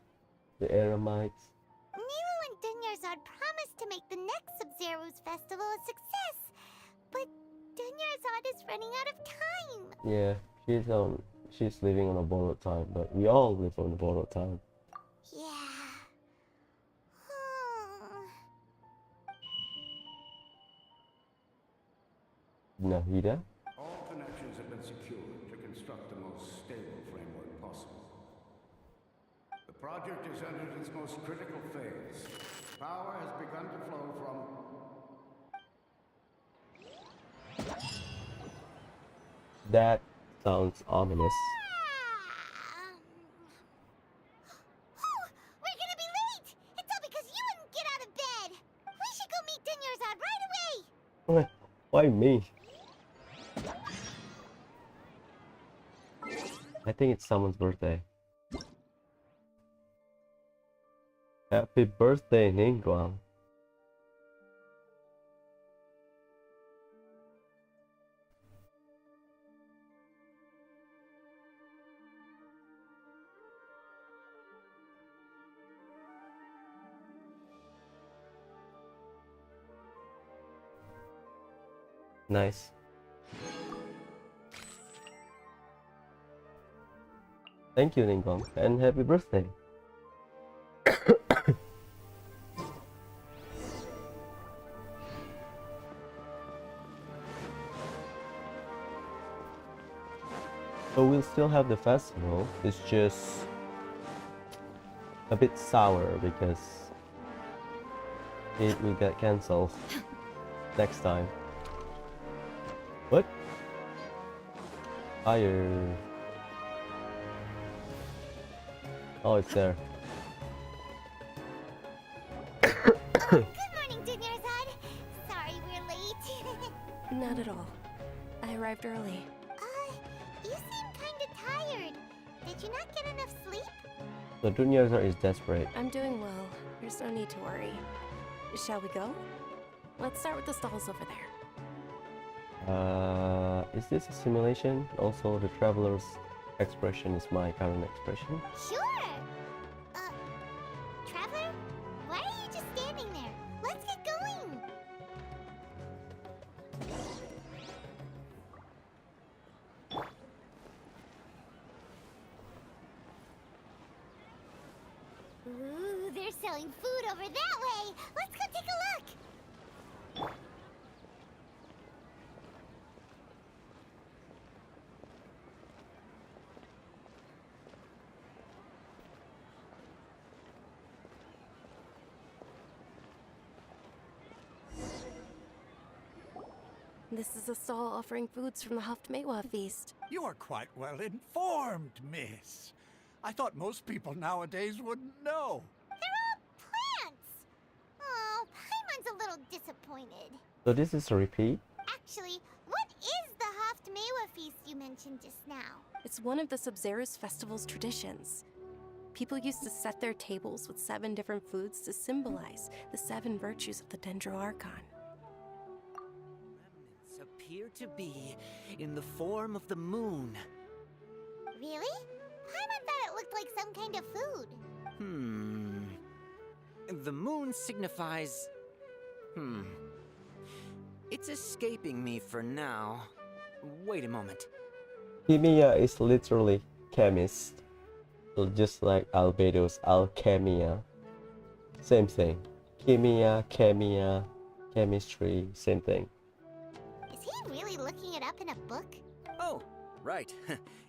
[SPEAKER 1] the Eremites.
[SPEAKER 3] Milu and Dunyarzad promised to make the next Subzero's festival a success, but Dunyarzad is running out of time.
[SPEAKER 1] Yeah, she's living on a borrowed time, but we all live on a borrowed time.
[SPEAKER 3] Yeah.
[SPEAKER 1] Nahida?
[SPEAKER 8] All connections have been secured to construct the most stable framework possible. The project is entered its most critical phase. Power has begun to flow from...
[SPEAKER 1] That sounds ominous.
[SPEAKER 3] We're gonna be late! It's all because you wouldn't get out of bed! We should go meet Dunyarzad right away!
[SPEAKER 1] What? Why me? I think it's someone's birthday. Happy birthday, Ningguang. Nice. Thank you, Ningguang, and happy birthday. So we'll still have the festival. It's just a bit sour because it will get cancelled next time. What? Fire. Oh, it's there.
[SPEAKER 3] Good morning, Dunyarzad. Sorry we're late.
[SPEAKER 2] Not at all. I arrived early.
[SPEAKER 3] You seem kinda tired. Did you not get enough sleep?
[SPEAKER 1] The Dunyarzad is desperate.
[SPEAKER 2] I'm doing well. There's no need to worry. Shall we go? Let's start with the stalls over there.
[SPEAKER 1] Is this a simulation? Also, the traveler's expression is my current expression.
[SPEAKER 3] Sure. Traveler? Why are you just standing there? Let's get going. Ooh, they're selling food over that way. Let's go take a look.
[SPEAKER 2] This is a stall offering foods from the Haftmewa feast.
[SPEAKER 8] You are quite well informed, miss. I thought most people nowadays wouldn't know.
[SPEAKER 3] They're all plants. Oh, Paimon's a little disappointed.
[SPEAKER 1] So this is a repeat?
[SPEAKER 3] Actually, what is the Haftmewa feast you mentioned just now?
[SPEAKER 2] It's one of the Subzero's festival's traditions. People used to set their tables with 7 different foods to symbolize the 7 virtues of the Dendro Archon.
[SPEAKER 13] Appear to be in the form of the moon.
[SPEAKER 3] Really? Paimon thought it looked like some kind of food.
[SPEAKER 13] The moon signifies... It's escaping me for now. Wait a moment.
[SPEAKER 1] Chemia is literally chemist. So just like Albedo's alchemia. Same thing. Chemia, chemistry, same thing.
[SPEAKER 3] Is he he really looking it up in a book?
[SPEAKER 13] Oh, right.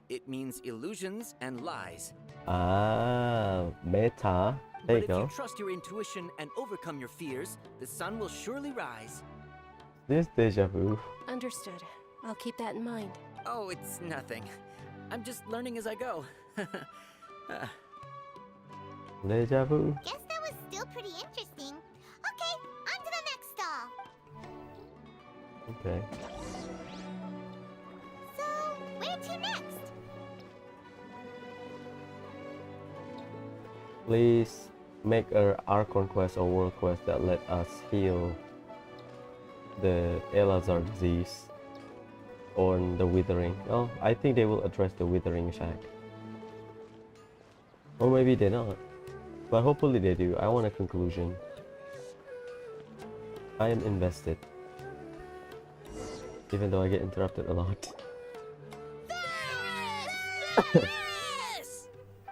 [SPEAKER 13] It means illusions and lies.
[SPEAKER 1] Ah, meta. There you
[SPEAKER 13] But if
[SPEAKER 1] go.
[SPEAKER 13] you trust your intuition and overcome your fears, the sun will surely rise.
[SPEAKER 1] This deja vu.
[SPEAKER 2] Understood. I'll keep that in mind.
[SPEAKER 13] Oh, it's nothing. I'm just learning as I go.
[SPEAKER 1] Deja vu.
[SPEAKER 3] Guess that was still pretty interesting. Okay, on to the next stall.
[SPEAKER 1] Okay.
[SPEAKER 3] So, where to next?
[SPEAKER 1] Please make a Archon quest or world quest that let us heal the Elazar disease or the withering. Oh, I think they will address the withering shack. Or maybe they're not. But hopefully they do. I want a conclusion. I am invested. Even though I get interrupted a lot.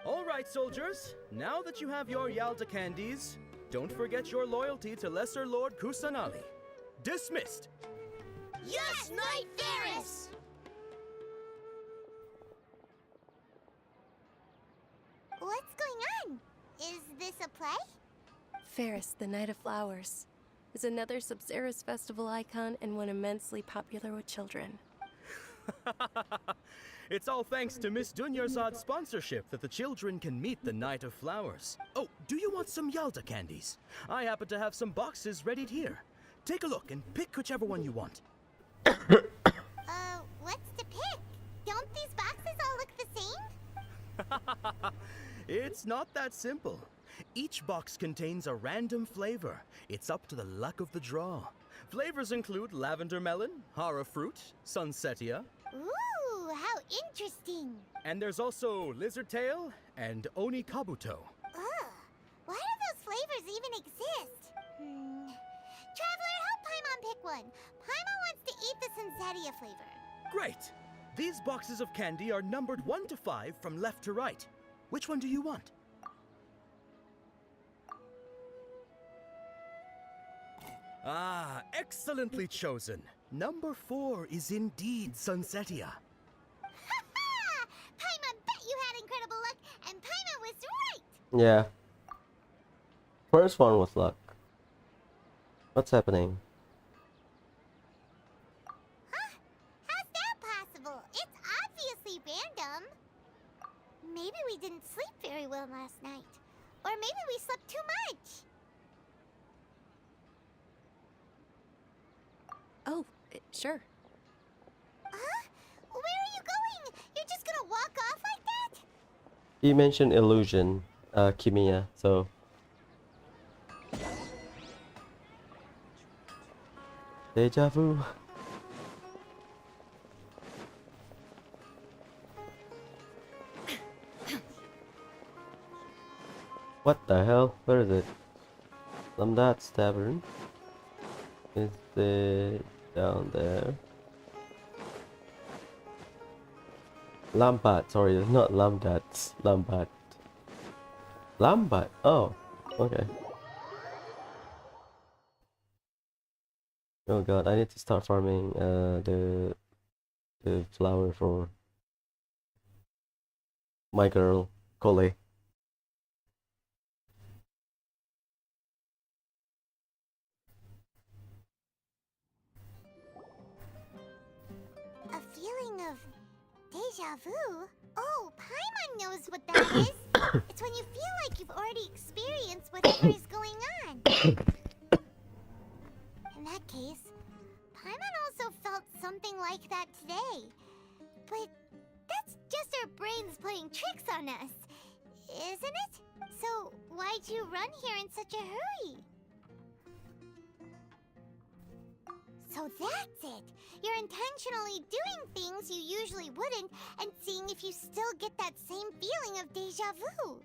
[SPEAKER 22] All right, soldiers. Now that you have your Yalda candies, don't forget your loyalty to Lesser Lord Kusanali. Dismissed.
[SPEAKER 3] Yes, Knight Varys! What's going on? Is this a play?
[SPEAKER 2] Ferris, the Night of Flowers, is another Subzero's festival icon and one immensely popular with children.
[SPEAKER 22] It's all thanks to Miss Dunyarzad's sponsorship that the children can meet the Night of Flowers. Oh, do you want some Yalda candies? I happen to have some boxes ready here. Take a look and pick whichever one you want.
[SPEAKER 3] What's to pick? Don't these boxes all look the same?
[SPEAKER 22] It's not that simple. Each box contains a random flavor. It's up to the luck of the draw. Flavors include lavender melon, hara fruit, sunsetia,
[SPEAKER 3] Ooh, how interesting.
[SPEAKER 22] and there's also lizard tail and oni kabuto.
[SPEAKER 3] Ugh, why do those flavors even exist? Traveler, help Paimon pick one. Paimon wants to eat the Sunsetia flavor.
[SPEAKER 22] Great! These boxes of candy are numbered 1 to 5 from left to right. Which one do you want? Ah, excellently chosen. Number 4 is indeed Sunsetia.
[SPEAKER 3] Paimon bet you had incredible luck, and Paimon was right!
[SPEAKER 1] Yeah. First one was luck. What's happening?
[SPEAKER 3] How's that possible? It's obviously random. Maybe we didn't sleep very well last night. Or maybe we slept too much.
[SPEAKER 2] Oh, sure.
[SPEAKER 3] Huh? Where are you going? You're just gonna walk off like that?
[SPEAKER 1] He mentioned illusion, Kimiya, so... Deja vu. What the hell? Where is it? Lamdat's Tavern. Is it down there? Lambat, sorry, it's not Lamdat, Lambat. Lambat, oh, okay. Oh god, I need to start farming the flower for my girl, Kole.
[SPEAKER 3] A feeling of deja vu? Oh, Paimon knows what that is. It's when you feel like you've already experienced whatever is going on. In that case, Paimon also felt something like that today. But that's just our brains playing tricks on us, isn't it? So why'd you run here in such a hurry? So that's it! You're intentionally doing things you usually wouldn't and seeing if you still get that same feeling of deja vu.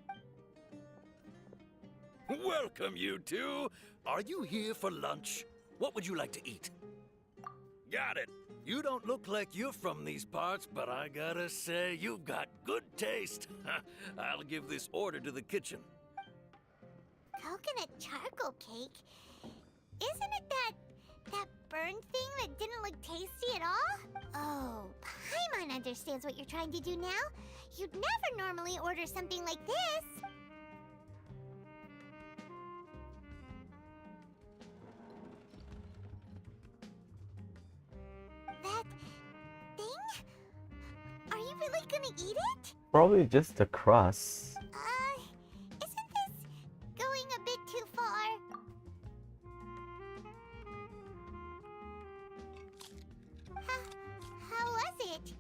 [SPEAKER 12] Welcome, you two. Are you here for lunch? What would you like to eat? Got it. You don't look like you're from these parts, but I gotta say, you've got good taste. I'll give this order to the kitchen.
[SPEAKER 3] Coconut charcoal cake? Isn't it that That burned thing that didn't look tasty at all? Oh, Paimon understands what you're trying to do now. You'd never normally order something like this. That thing? Are you really gonna eat it?
[SPEAKER 1] Probably just the crust.
[SPEAKER 3] Isn't this going a bit too far? How was it?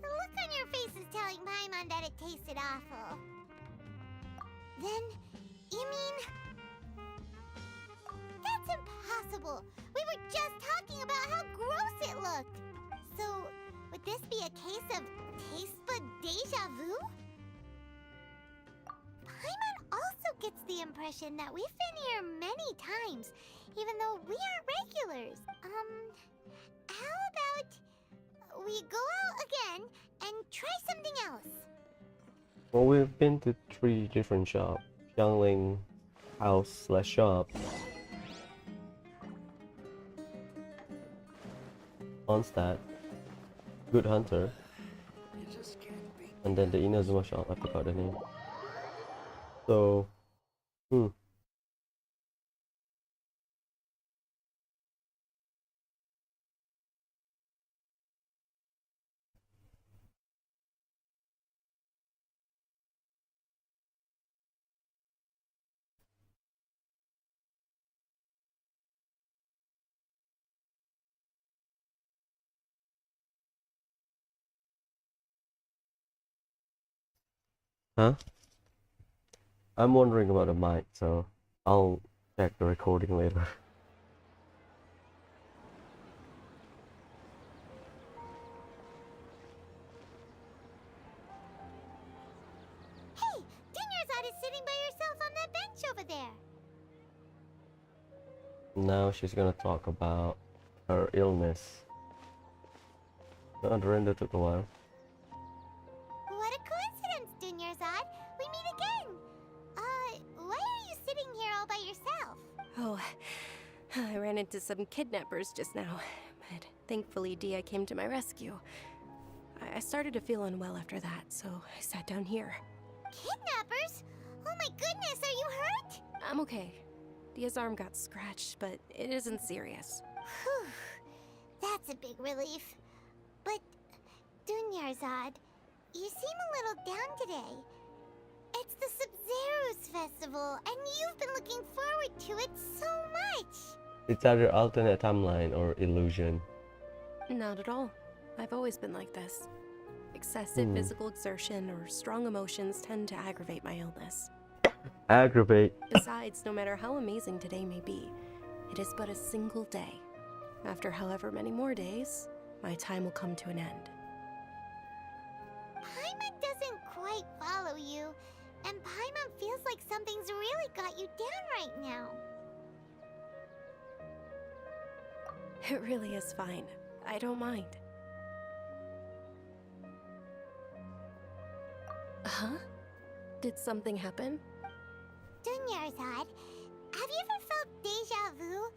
[SPEAKER 3] The look on your face is telling Paimon that it tasted awful. Then, you mean... That's impossible! We were just talking about how gross it looked! So, would this be a case of taste bud deja vu? Paimon also gets the impression that we've been here many times, even though we aren't regulars. How about we go out again and try something else?
[SPEAKER 1] Well, we've been to 3 different shops. Youngling house / shop. Onstad. Good Hunter. And then the Inazuma shop, I forgot the name. So, huh? I'm wondering about the mic, so I'll check the recording later.
[SPEAKER 3] Hey! Dunyarzad is sitting by herself on that bench over there!
[SPEAKER 1] Now she's gonna talk about her illness. The render took a while.
[SPEAKER 3] What a coincidence, Dunyarzad! We meet again! Why are you sitting here all by yourself?
[SPEAKER 2] Oh, I ran into some kidnappers just now, but thankfully Dia came to my rescue. I started to feel unwell after that, so I sat down here.
[SPEAKER 3] Kidnappers? Oh my goodness, are you hurt?
[SPEAKER 2] I'm okay. Dia's arm got scratched, but it isn't serious.
[SPEAKER 3] Whew, that's a big relief. But, Dunyarzad, you seem a little down today. It's the Subzero's festival, and you've been looking forward to it so much!
[SPEAKER 1] It's either alternate timeline or illusion.
[SPEAKER 2] Not at all. I've always been like this. Excessive physical exertion or strong emotions tend to aggravate my illness.
[SPEAKER 1] Aggravate.
[SPEAKER 2] Besides, no matter how amazing today may be, it is but a single day. After however many more days, my time will come to an end.
[SPEAKER 3] Paimon doesn't quite follow you, and Paimon feels like something's really got you down right now.
[SPEAKER 2] It really is fine. I don't mind. Huh? Did something happen?
[SPEAKER 3] Dunyarzad, have you ever felt deja vu?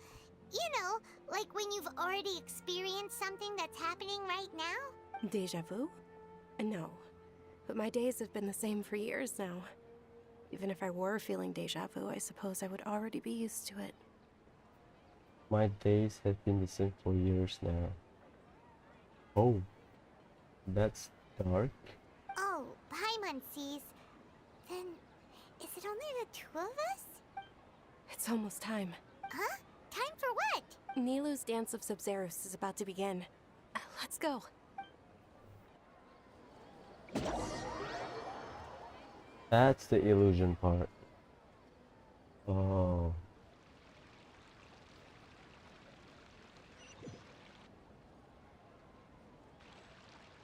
[SPEAKER 3] You know, like when you've already experienced something that's happening right now?
[SPEAKER 2] Deja vu? No. But my days have been the same for years now. Even if I were feeling deja vu, I suppose I would already be used to it.
[SPEAKER 1] My days have been the same for years now. Oh, that's dark.
[SPEAKER 3] Oh, Paimon sees. Then, is it only the two of us?
[SPEAKER 2] It's almost time.
[SPEAKER 3] Huh? Time for what?
[SPEAKER 2] Nilou's Dance of Subzeros is about to begin. Let's go.
[SPEAKER 1] That's the illusion part. Oh.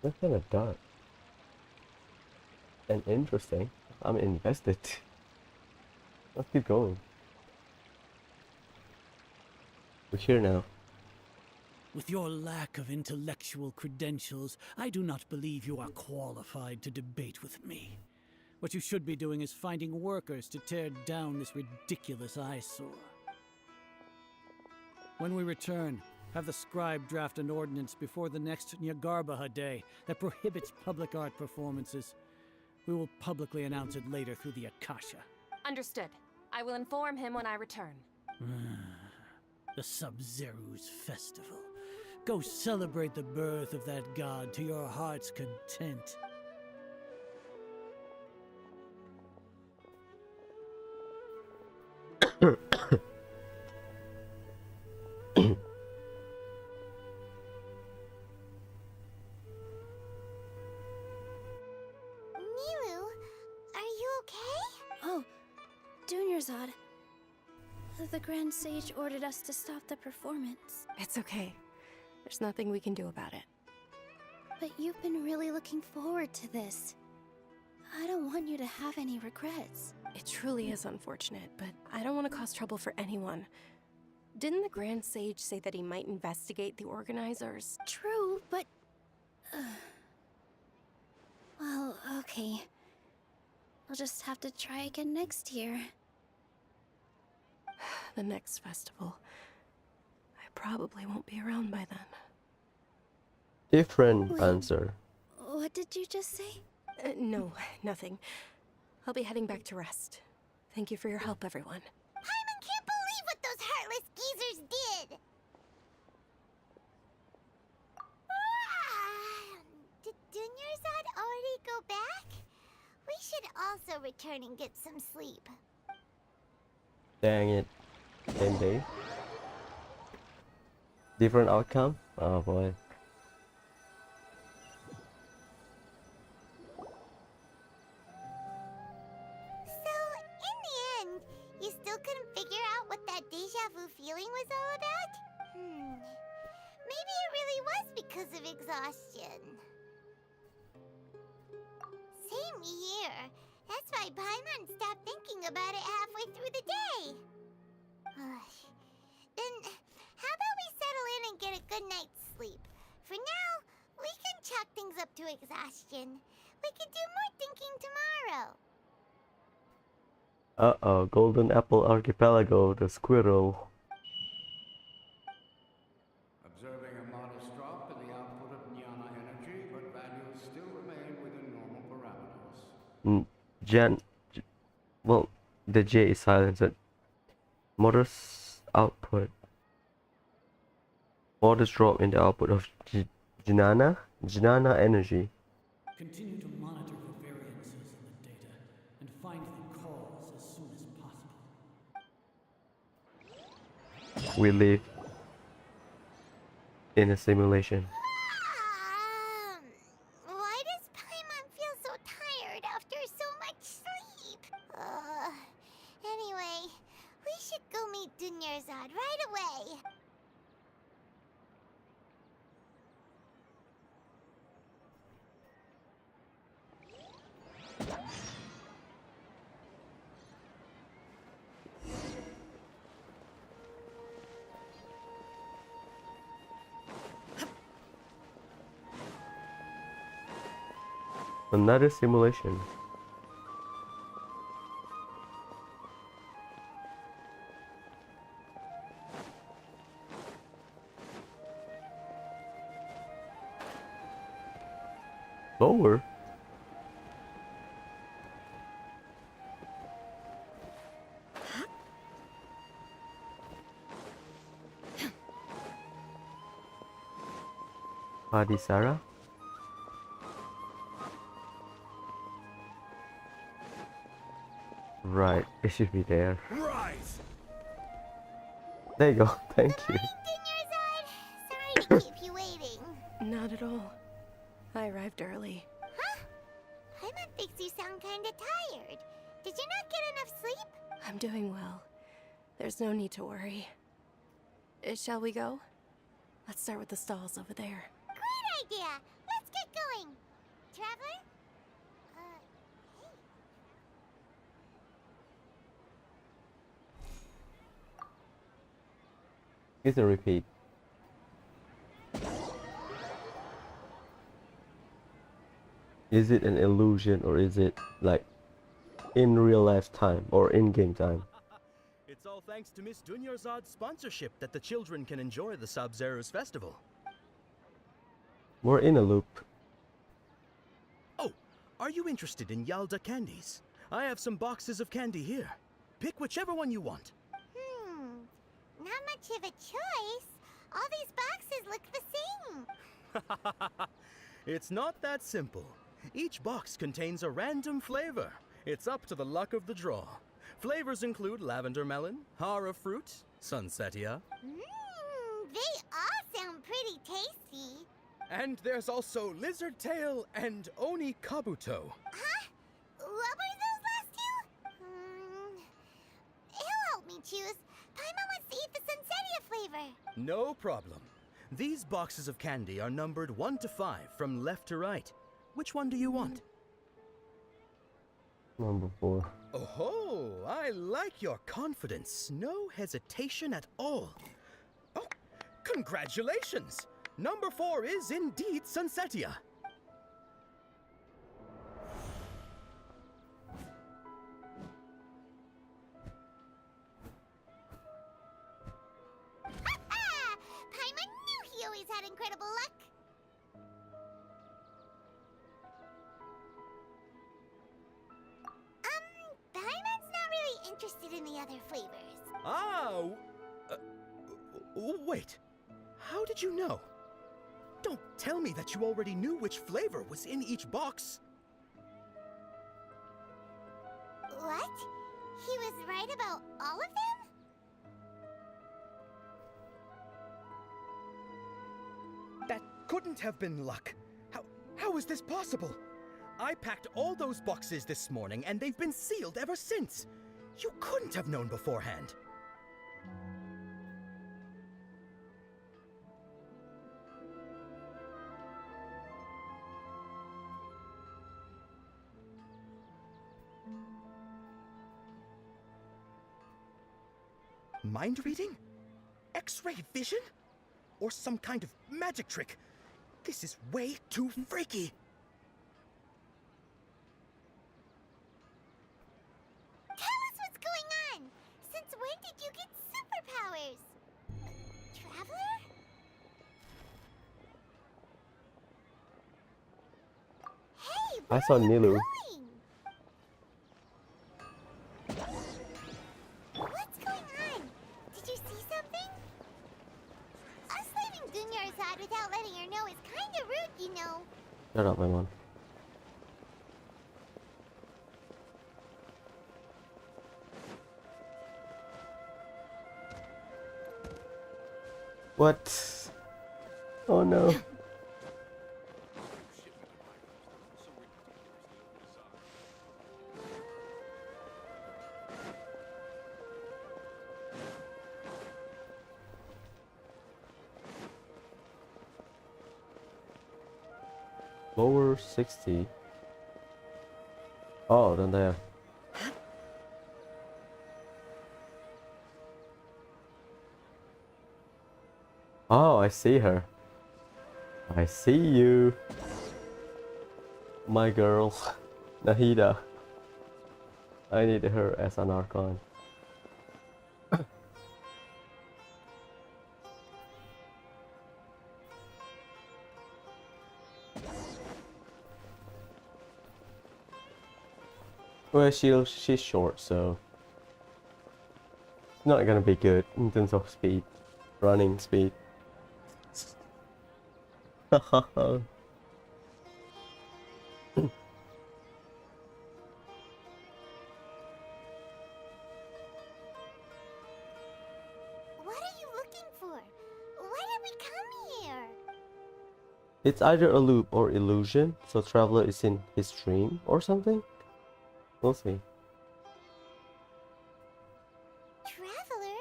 [SPEAKER 1] That's kind of dark. And interesting. I'm invested. Let's keep going. We're here now.
[SPEAKER 14] With your lack of intellectual credentials, I do not believe you are qualified to debate with me. What you should be doing is finding workers to tear down this ridiculous eyesore. When we return, have the scribe draft an ordinance before the next Nyagarbaha Day that prohibits public art performances. We will publicly announce it later through the Akasha.
[SPEAKER 5] Understood. I will inform him when I return.
[SPEAKER 14] The Subzero's festival. Go celebrate the birth of that god to your heart's content.
[SPEAKER 3] Nilu, are you okay?
[SPEAKER 2] Oh, Dunyarzad. The Grand Sage ordered us to stop the performance. It's okay. There's nothing we can do about it.
[SPEAKER 16] But you've been really looking forward to this. I don't want you to have any regrets.
[SPEAKER 2] It truly is unfortunate, but I don't want to cause trouble for anyone. Didn't the Grand Sage say that he might investigate the organizers?
[SPEAKER 16] True, but... well, okay. We'll just have to try again next year.
[SPEAKER 2] The next festival. I probably won't be around by then.
[SPEAKER 1] Different
[SPEAKER 16] Wait.
[SPEAKER 1] answer.
[SPEAKER 16] What did you just say?
[SPEAKER 2] No, nothing. I'll be heading back to rest. Thank you for your help, everyone.
[SPEAKER 3] Paimon can't believe what those heartless geezers did! Did Dunyarzad already go back? We should also return and get some sleep.
[SPEAKER 1] Dang it. Same day. Different outcome? Oh boy.
[SPEAKER 3] So, in the end, you still couldn't figure out what that deja vu feeling was all about? Maybe it really was because of exhaustion. Same here. That's why Paimon stopped thinking about it halfway through the day. Then, how about we settle in and get a good night's sleep? For now, we can chalk things up to exhaustion. We could do more thinking tomorrow.
[SPEAKER 1] Uh-oh, Golden Apple Archipelago, the squirrel.
[SPEAKER 19] Observing a modest drop in the output of Jnana energy, but values still remain within normal parameters.
[SPEAKER 1] Well, the J is silenced. Modest output. Modest drop in the output of Jnana energy.
[SPEAKER 14] Continue to monitor for variances in the data and find the cause as soon as possible.
[SPEAKER 1] We live in a simulation.
[SPEAKER 3] Why does Paimon feel so tired after so much sleep? Anyway, we should go meet Dunyarzad right away.
[SPEAKER 1] Another simulation. Lower. Sarah. Right, it should be there.
[SPEAKER 8] Rise!
[SPEAKER 1] There you go, thank you.
[SPEAKER 3] Sorry to keep you waiting.
[SPEAKER 2] Not at all. I arrived early.
[SPEAKER 3] Huh? Paimon thinks you sound kinda tired. Did you not get enough sleep?
[SPEAKER 2] I'm doing well. There's no need to worry. Shall we go? Let's start with the stalls over there.
[SPEAKER 3] Great idea! Let's get going! Traveler?
[SPEAKER 1] It's a repeat. Is it an illusion or is it like in real life time or in game time?
[SPEAKER 22] It's all all thanks to Miss Dunyarzad's sponsorship that the children can enjoy the Subzero's festival.
[SPEAKER 1] We're in a loop.
[SPEAKER 22] Oh, are you interested in Yalda candies? I have some boxes of candy here. Pick whichever one you want.
[SPEAKER 3] Not much of a choice. All these boxes look the same.
[SPEAKER 22] It's not that simple. Each box contains a random flavor. It's up to the luck of the draw. Flavors include lavender melon, hara fruit, sunsetia.
[SPEAKER 3] They all sound pretty tasty.
[SPEAKER 22] And there's also lizard tail and oni kabuto.
[SPEAKER 3] Huh? What were those last two? He'll help me choose. Paimon wants to eat the sunsetia flavor.
[SPEAKER 22] No problem. These boxes of candy are numbered 1 to 5 from left to right. Which one do you want?
[SPEAKER 1] Number 4.
[SPEAKER 22] Oh, I like your confidence. No hesitation at all. Oh, congratulations! Number 4 is indeed Sunsetia.
[SPEAKER 3] Paimon knew he always had incredible luck. Paimon's not really interested in the other flavors.
[SPEAKER 22] Wait. How did you know? Don't tell me that you already knew which flavor was in each box.
[SPEAKER 3] What? He was right about all of them?
[SPEAKER 22] That couldn't have been luck. How is this possible? I packed all those boxes this morning and they've been sealed ever since. You couldn't have known beforehand. Mind reading? X-ray vision? Or some kind of magic trick? This is way too freaky.
[SPEAKER 3] Tell us what's going on! Since when did you get superpowers? Traveler? Hey,
[SPEAKER 1] I saw Nilu.
[SPEAKER 3] What's going on? Did you see something? Us leaving Dunyarzad without letting her know is kinda rude, you know.
[SPEAKER 1] Shut up, my man. What? Oh no. Lower 60. Oh, down there. Oh, I see her. I see you. My girl. Nahida. I need her as an Archon. Well, she's short, so it's not gonna be good in terms of speed, running speed.
[SPEAKER 3] What are you looking for? Why did we come here?
[SPEAKER 1] It's either a loop or illusion, so Traveler is in his dream or something. We'll see.
[SPEAKER 3] Traveler?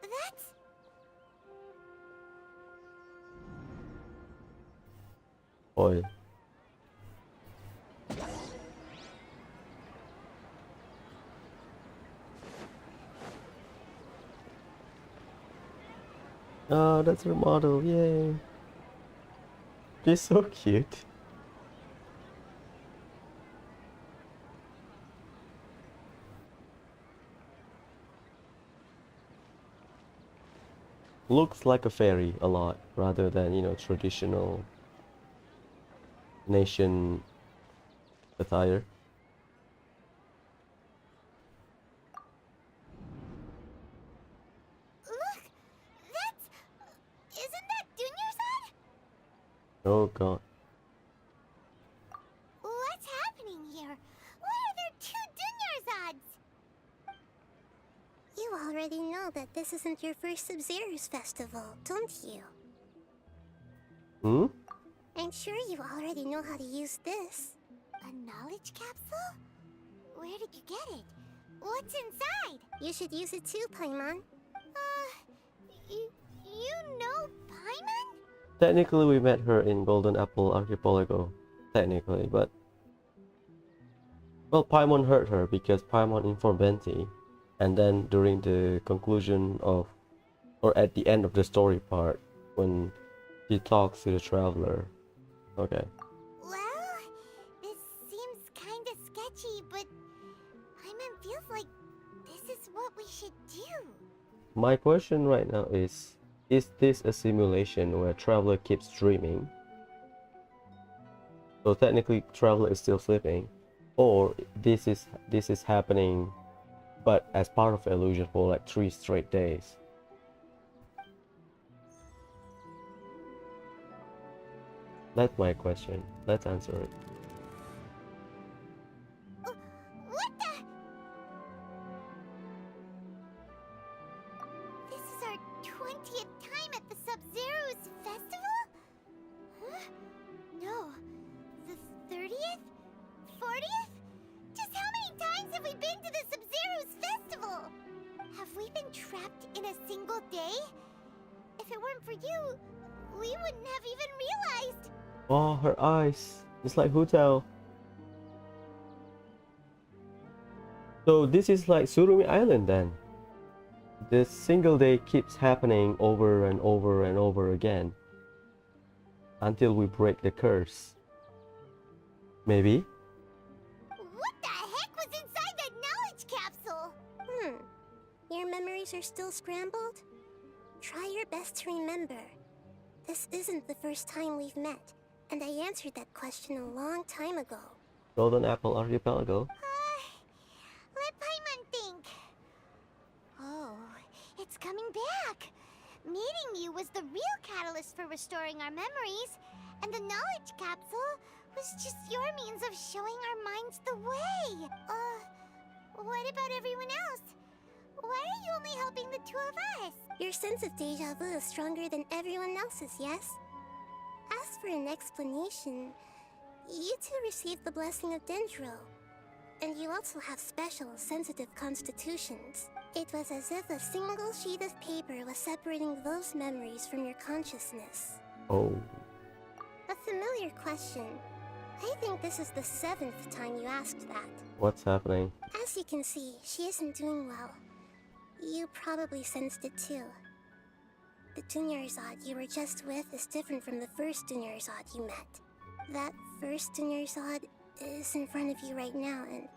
[SPEAKER 3] That's...
[SPEAKER 1] Boy. Oh, that's her model, yay. She's so cute. Looks like a fairy a lot, rather than, you know, traditional nation attire.
[SPEAKER 3] Look! Isn't that Dunyarzad?
[SPEAKER 1] Oh god.
[SPEAKER 3] What's happening here? Why are there two Dunyarzads? You already know that this isn't your first Subzero's festival, don't you?
[SPEAKER 1] Hmm?
[SPEAKER 3] I'm sure you already know how to use this. A knowledge capsule? Where did you get it? What's inside? You should use it too, Paimon. You know Paimon?
[SPEAKER 1] Technically, we met her in Golden Apple Archipelago. Technically, but... Well, Paimon hurt her because Paimon informed Venti. And then during the conclusion of... Or at the end of the story part, when he talks to the traveler. Okay.
[SPEAKER 3] Well, this seems kinda sketchy, but Paimon feels like this is what we should do.
[SPEAKER 1] My question right now is this a simulation where Traveler keeps dreaming? So technically Traveler is still sleeping, or this is happening but as part of the illusion for like 3 straight days. That's my question. Let's answer it.
[SPEAKER 3] What the? This is our 20th time at the Subzero's festival? Huh? No. The 30th? 40th? Just how many times have we been to the Subzero's festival? Have we been trapped in a single day? If it weren't for you, we wouldn't have even realized.
[SPEAKER 1] Oh, her eyes. It's like Hotel. So this is like Surumi Island then. This single day keeps happening over and over and over again. Until we break the curse. Maybe?
[SPEAKER 3] What the heck was inside that knowledge capsule? Your memories are still scrambled? Try your best to remember. This isn't the first time we've met, and I answered that question a long time ago.
[SPEAKER 1] Golden Apple Archipelago.
[SPEAKER 3] Let Paimon think. Oh, it's coming back. Meeting you was the real catalyst for restoring our memories, and the knowledge capsule was just your means of showing our minds the way. What about everyone else? Why are you only helping the two of us? Your sense of deja vu is stronger than everyone else's, yes? As for an explanation, you two received the blessing of Dendro. And you also have special, sensitive constitutions. It was as if a single sheet of paper was separating those memories from your consciousness.
[SPEAKER 1] Oh.
[SPEAKER 3] A familiar question. I think this is the 7th time you asked that.
[SPEAKER 1] What's happening?
[SPEAKER 3] As you can see, she isn't doing well. You probably sensed it too. The Dunyarzad you were just with is different from the first Dunyarzad you met. That first Dunyarzad is in front of you right now, and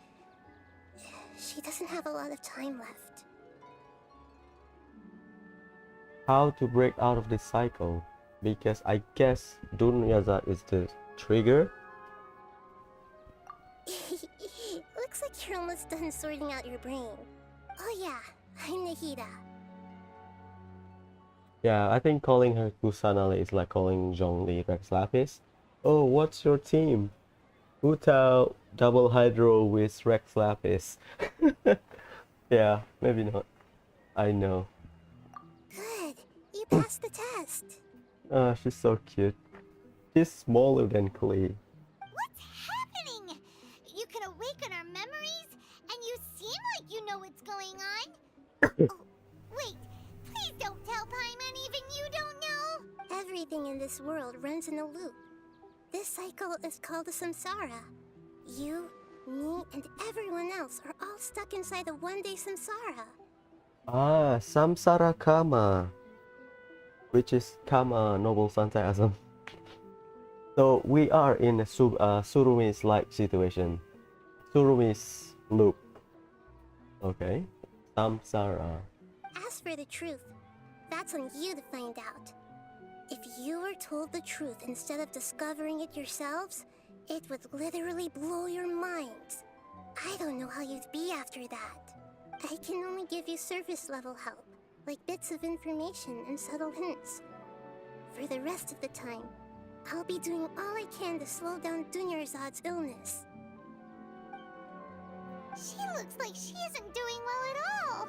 [SPEAKER 3] she doesn't have a lot of time left.
[SPEAKER 1] How to break out of this cycle? Because I guess Dunyarzad is the trigger.
[SPEAKER 3] Looks like you're almost done sorting out your brain. Oh yeah, I'm Nahida.
[SPEAKER 1] Yeah, I think calling her Kusanale is like calling Zhongli Rex Lapis. Oh, what's your team? Utao double hydro with Rex Lapis. Yeah, maybe not. I know.
[SPEAKER 3] Good, you passed the test.
[SPEAKER 1] Ah, she's so cute. She's smaller than Klee.
[SPEAKER 3] What's happening? You can awaken our memories, and you seem like you know what's going on. Oh, wait, please don't tell Paimon even you don't know. Everything in this world runs in a loop. This cycle is called the samsara. You, me, and everyone else are all stuck inside the one-day samsara.
[SPEAKER 1] Ah, Samsara Kama. Which is Kama, Noble Santai Asam. So we are in a Surumi's like situation. Surumi's loop. Okay. Samsara.
[SPEAKER 20] As for the truth, that's on you to find out. If you were told the truth instead of discovering it yourselves, it would literally blow your minds. I don't know how you'd be after that. I can only give you surface level help, like bits of information and subtle hints. For the rest of the time, I'll be doing all I can to slow down Dunyarzad's illness.
[SPEAKER 3] She looks like she isn't doing well at all.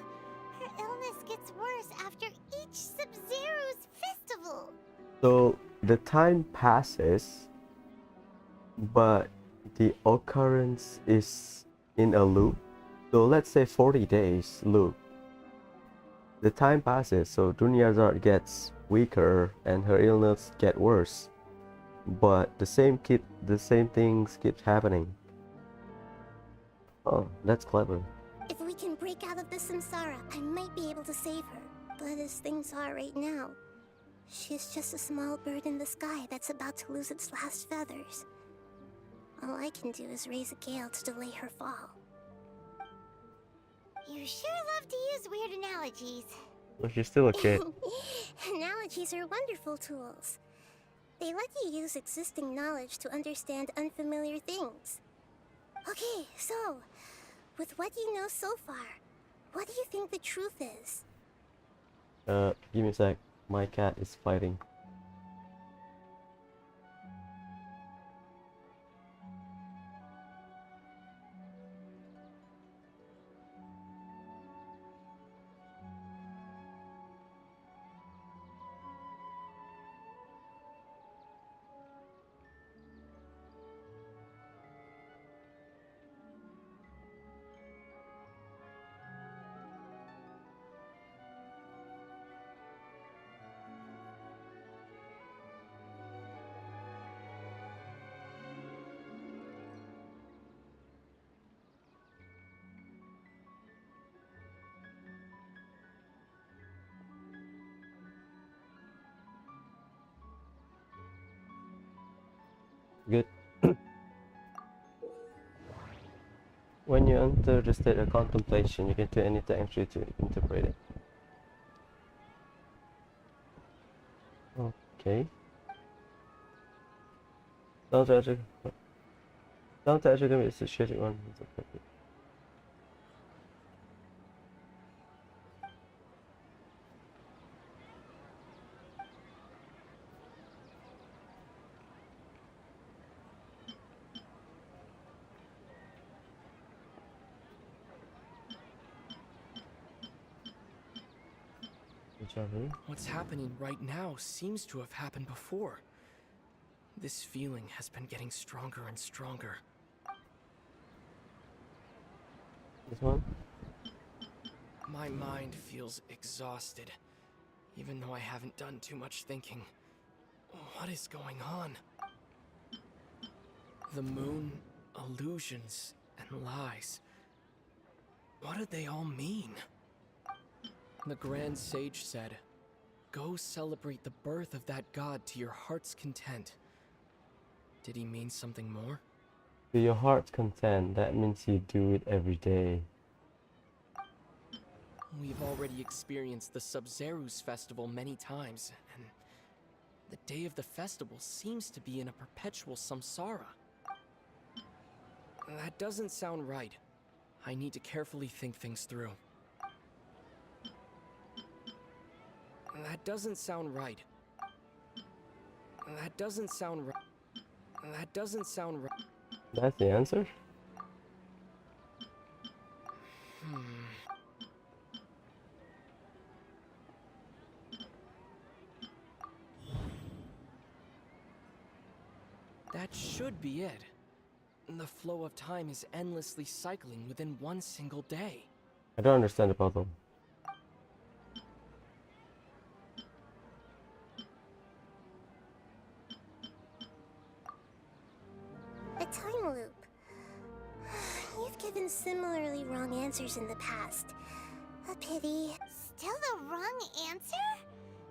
[SPEAKER 3] Her illness gets worse after each Subzero's festival.
[SPEAKER 1] So the time passes, but the occurrence is in a loop. So let's say 40 days loop. The time passes, so Dunyarzad gets weaker and her illness get worse. But the same things keep happening. Oh, that's clever.
[SPEAKER 20] If we can break out of the samsara, I might be able to save her. But as things are right now, she's just a small bird in the sky that's about to lose its last feathers. All I can do is raise a gale to delay her fall.
[SPEAKER 3] You sure love to use weird analogies.
[SPEAKER 1] Well, she's still a kid.
[SPEAKER 20] Analogies are wonderful tools. They let you use existing knowledge to understand unfamiliar things. Okay, so, with what you know so far, what do you think the truth is?
[SPEAKER 1] Give me a sec. My cat is fighting. Good. When you enter the state of contemplation, you can do any entry to interpret it. Okay. Sounds actually gonna be associated one.
[SPEAKER 7] What's happening right now seems to have happened before. This feeling has been getting stronger and stronger.
[SPEAKER 1] This one?
[SPEAKER 7] My mind feels exhausted, even though I haven't done too much thinking. What is going on? The moon, illusions, and lies. What do they all mean? The Grand Sage said, "Go celebrate the birth of that god to your heart's content." Did he mean something more?
[SPEAKER 1] To your heart's content, that means you do it every day.
[SPEAKER 7] We've already experienced the Subzero's festival many times, and the day of the festival seems to be in a perpetual samsara. That doesn't sound right. I need to carefully think things through. That doesn't sound right. That doesn't sound right. That doesn't sound right.
[SPEAKER 1] That's the answer?
[SPEAKER 7] That should be it. The flow of time is endlessly cycling within one single day.
[SPEAKER 1] I don't understand the puzzle.
[SPEAKER 20] A time loop. You've given similarly wrong answers in the past. A pity.
[SPEAKER 3] Still the wrong answer?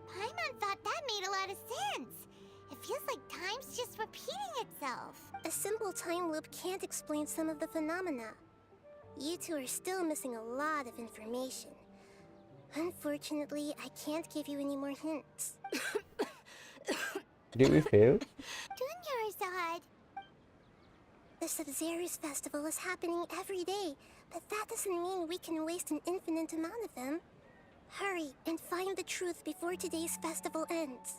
[SPEAKER 3] Paimon thought that made a lot of sense. It feels like time's just repeating
[SPEAKER 20] yourself?
[SPEAKER 16] A simple time loop can't explain some of the phenomena. You two are still missing a lot of information. Unfortunately, I can't give you any more hints.
[SPEAKER 1] Did we fail?
[SPEAKER 20] Dunyarzad!
[SPEAKER 16] The Subzero's festival is happening every day, but that doesn't mean we can waste an infinite amount of them. Hurry and find the truth before today's festival ends.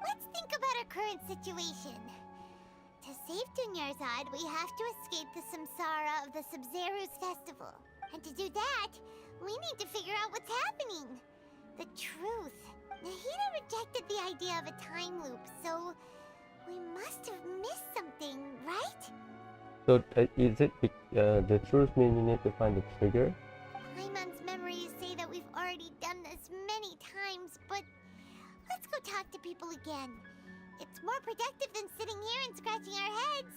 [SPEAKER 20] Let's think about our current situation. To save Dunyarzad, we have to escape the samsara of the Subzero's festival. And to do that, we need to figure out what's happening. The truth. Nahida rejected the idea of a time loop, so we must have missed something, right?
[SPEAKER 1] So is it the truth mean you need to find the trigger?
[SPEAKER 20] Paimon's memories say that we've already done this many times, but let's go talk to people again. It's more productive than sitting here and scratching our heads.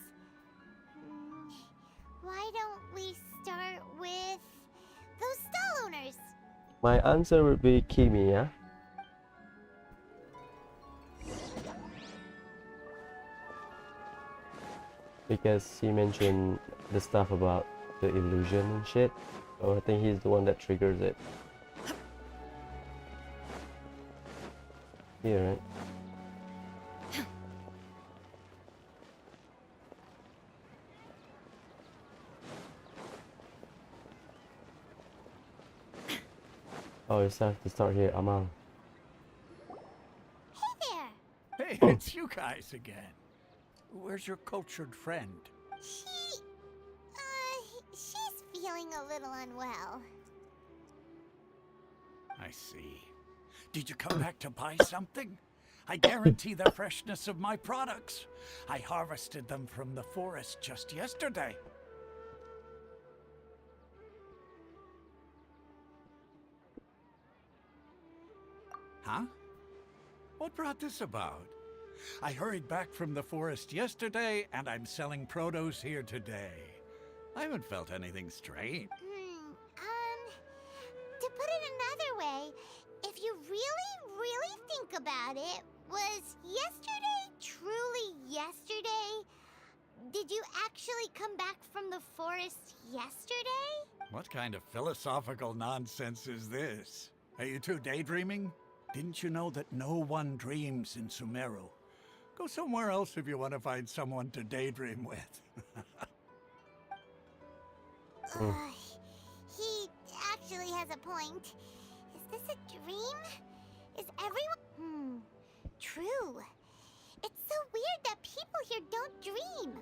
[SPEAKER 20] Why don't we start with those stall owners?
[SPEAKER 1] My answer would be Kimi, yeah? Because he mentioned the stuff about the illusion and shit. So I think he's the one that triggers it. Yeah, right? Oh, you have to start here, Amal.
[SPEAKER 8] Hey, it's you guys again. Where's your cultured friend?
[SPEAKER 20] She's feeling a little unwell.
[SPEAKER 8] I see. Did you come back to buy something? I guarantee the freshness of my products. I harvested them from the forest just yesterday. Huh? What brought this about? I hurried back from the forest yesterday, and I'm selling produce here today. I haven't felt anything strange.
[SPEAKER 20] To put it another way, if you really think about it, was yesterday truly yesterday? Did you actually come back from the forest yesterday?
[SPEAKER 8] What kind of philosophical nonsense is this? Are you two daydreaming? Didn't you know that no one dreams in Sumeru? Go somewhere else if you want to find someone to daydream with.
[SPEAKER 20] He actually has a point. Is this a dream? Is everyone... True. It's so weird that people here don't dream.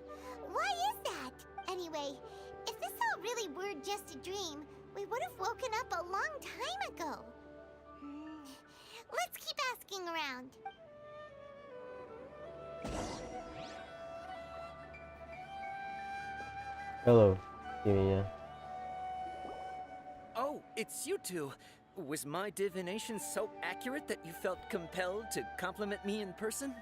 [SPEAKER 20] Why is that? Anyway, if this all really were just a dream, we would have woken up a long time ago. Let's keep asking around.
[SPEAKER 1] Hello, Kimi, yeah.
[SPEAKER 13] Oh, it's you two. Was my divination so accurate that you felt compelled to compliment me in person?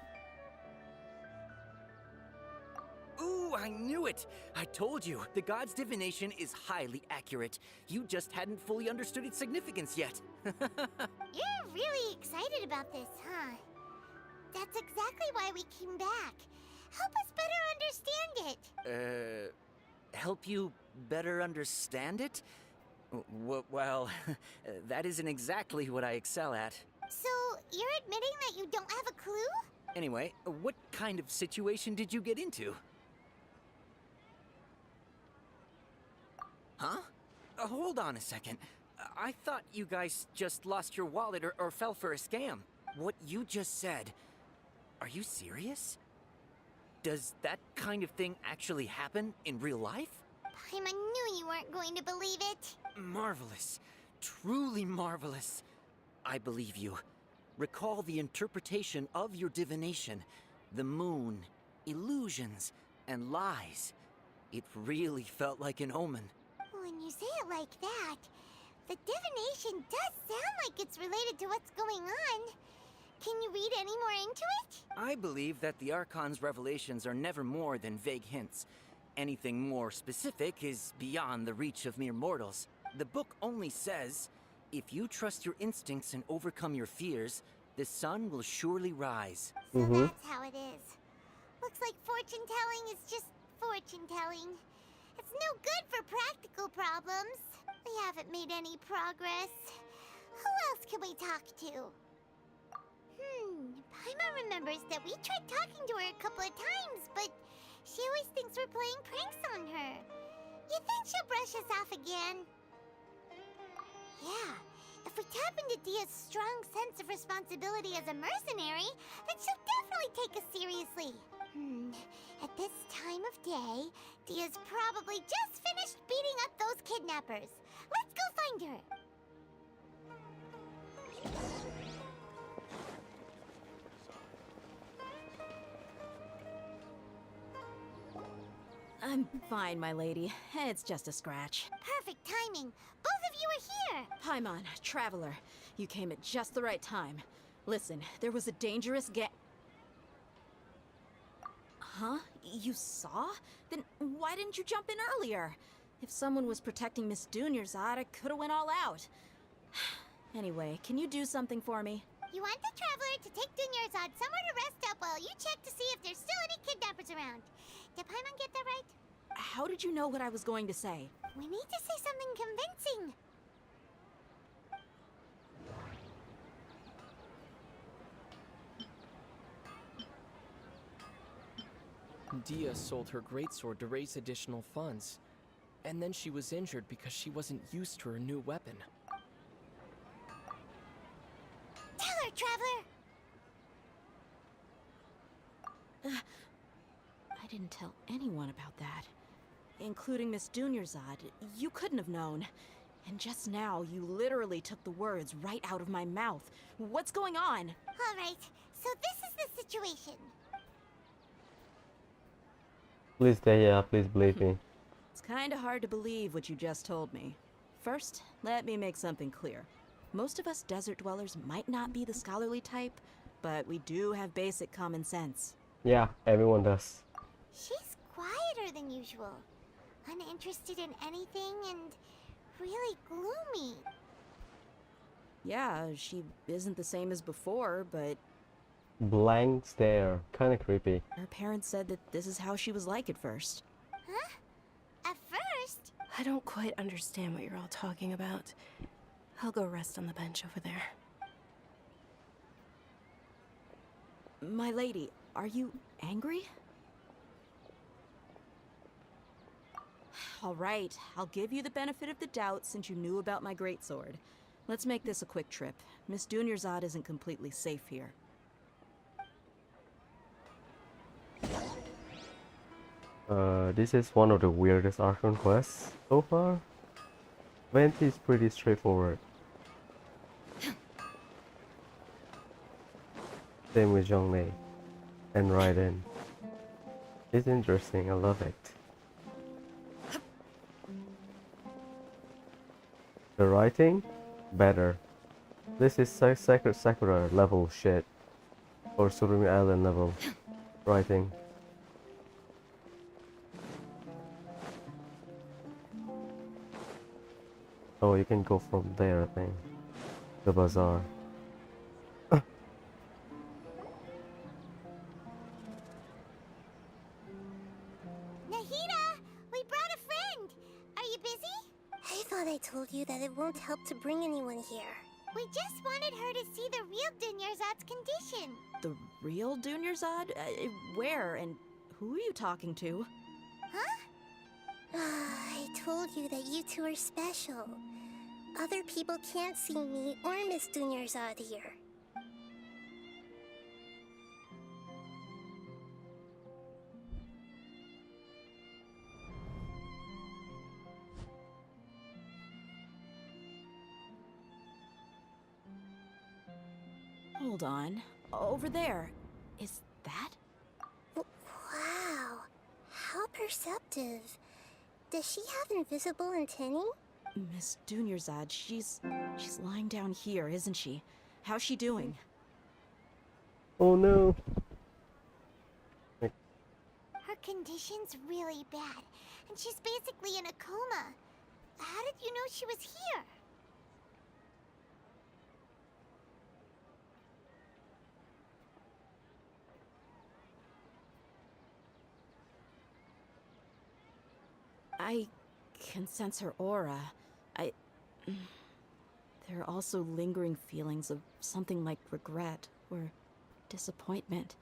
[SPEAKER 13] Ooh, I knew it! I told you, the god's divination is highly accurate. You just hadn't fully understood its significance yet.
[SPEAKER 20] You're really excited about this, huh? That's exactly why we came back. Help us better understand it.
[SPEAKER 13] Help you better understand it? Well, that isn't exactly what I excel at.
[SPEAKER 20] So, you're admitting that you don't have a clue?
[SPEAKER 13] Anyway, what kind of situation did you get into? Huh? Hold on a second. I thought you guys just lost your wallet or fell for a scam. What you just said, are you serious? Does that kind of thing actually happen in real life?
[SPEAKER 20] Paimon knew you weren't going to believe it.
[SPEAKER 13] Marvelous. Truly marvelous. I believe you. Recall the interpretation of your divination. The moon, illusions, and lies. It really felt like an omen.
[SPEAKER 20] When you say it like that, the divination does sound like it's related to what's going on. Can you read any more into it?
[SPEAKER 13] I believe that the Archon's revelations are never more than vague hints. Anything more specific is beyond the reach of mere mortals. The book only says, If you trust your instincts and overcome your fears, the sun will surely rise.
[SPEAKER 3] So that's how it is. Looks like fortune telling is just fortune telling. It's no good for practical problems. We haven't made any progress. Who else can we talk to? Paimon remembers that we tried talking to her a couple of times, but she always thinks we're playing pranks on her. You think she'll brush us off again? Yeah, if we tap into Dia's strong sense of responsibility as a mercenary, then she'll definitely take us seriously. At this time of day, Dia's probably just finished beating up those kidnappers. Let's go find her.
[SPEAKER 6] I'm fine, my lady. It's just a scratch.
[SPEAKER 3] Perfect timing. Both of you are here.
[SPEAKER 6] Paimon, Traveler, you came at just the right time. Listen, there was a dangerous Huh? You saw? Then why didn't you jump in earlier? If someone was protecting Miss Dunyarzad, I could have went all out. Anyway, can you do something for me?
[SPEAKER 3] You want the Traveler to take Dunyarzad somewhere to rest up while you check to see if there's still any kidnappers around. Did Paimon get that right?
[SPEAKER 6] How did you know what I was going to say?
[SPEAKER 3] We need to say something convincing.
[SPEAKER 7] Dia sold her greatsword to raise additional funds. And then she was injured because she wasn't used to her new weapon.
[SPEAKER 3] Tell her, Traveler!
[SPEAKER 6] I didn't tell anyone about that. Including Miss Dunyarzad. You couldn't have known. And just now, you literally took the words right out of my mouth. What's going on?
[SPEAKER 3] All right, so this is the situation.
[SPEAKER 1] Please, Daya, please believe me.
[SPEAKER 6] It's kinda hard to believe what you just told me. First, let me make something clear. Most of us desert dwellers might not be the scholarly type, but we do have basic common sense.
[SPEAKER 1] Yeah, everyone does.
[SPEAKER 3] She's quieter than usual. Uninterested in anything and really gloomy.
[SPEAKER 6] Yeah, she isn't the same as before, but
[SPEAKER 1] Blank stare, kinda creepy.
[SPEAKER 6] her parents said that this is how she was like at first.
[SPEAKER 3] Huh? At first?
[SPEAKER 2] I don't quite understand what you're all talking about. I'll go rest on the bench over there.
[SPEAKER 6] My lady, are you angry? All right, I'll give you the benefit of the doubt since you knew about my greatsword. Let's make this a quick trip. Miss Dunyarzad isn't completely safe here.
[SPEAKER 1] This is one of the weirdest Archon quests so far. Venti is pretty straightforward. Same with Zhongnei and Raiden. It's interesting, I love it. The writing? Better. This is Sacred Sakura level shit. Or Surumi Island level writing. Oh, you can go from there, I think. The bazaar.
[SPEAKER 3] Nahida! We brought a friend! Are you busy?
[SPEAKER 16] I thought I told you that it won't help to bring anyone here.
[SPEAKER 3] We just wanted her to see the real Dunyarzad's condition.
[SPEAKER 6] The real Dunyarzad? Where and who are you talking to?
[SPEAKER 3] Huh?
[SPEAKER 16] I told you that you two are special. Other people can't see me or Miss Dunyarzad here.
[SPEAKER 6] Hold on. Over there. Is that?
[SPEAKER 16] Wow. How perceptive. Does she have invisible antennae?
[SPEAKER 6] Miss Dunyarzad, she's lying down here, isn't she? How's she doing?
[SPEAKER 1] Oh no.
[SPEAKER 3] Her condition's really bad, and she's basically in a coma. How did you know she was here?
[SPEAKER 6] I can sense her aura. There are also lingering feelings of something like regret or disappointment.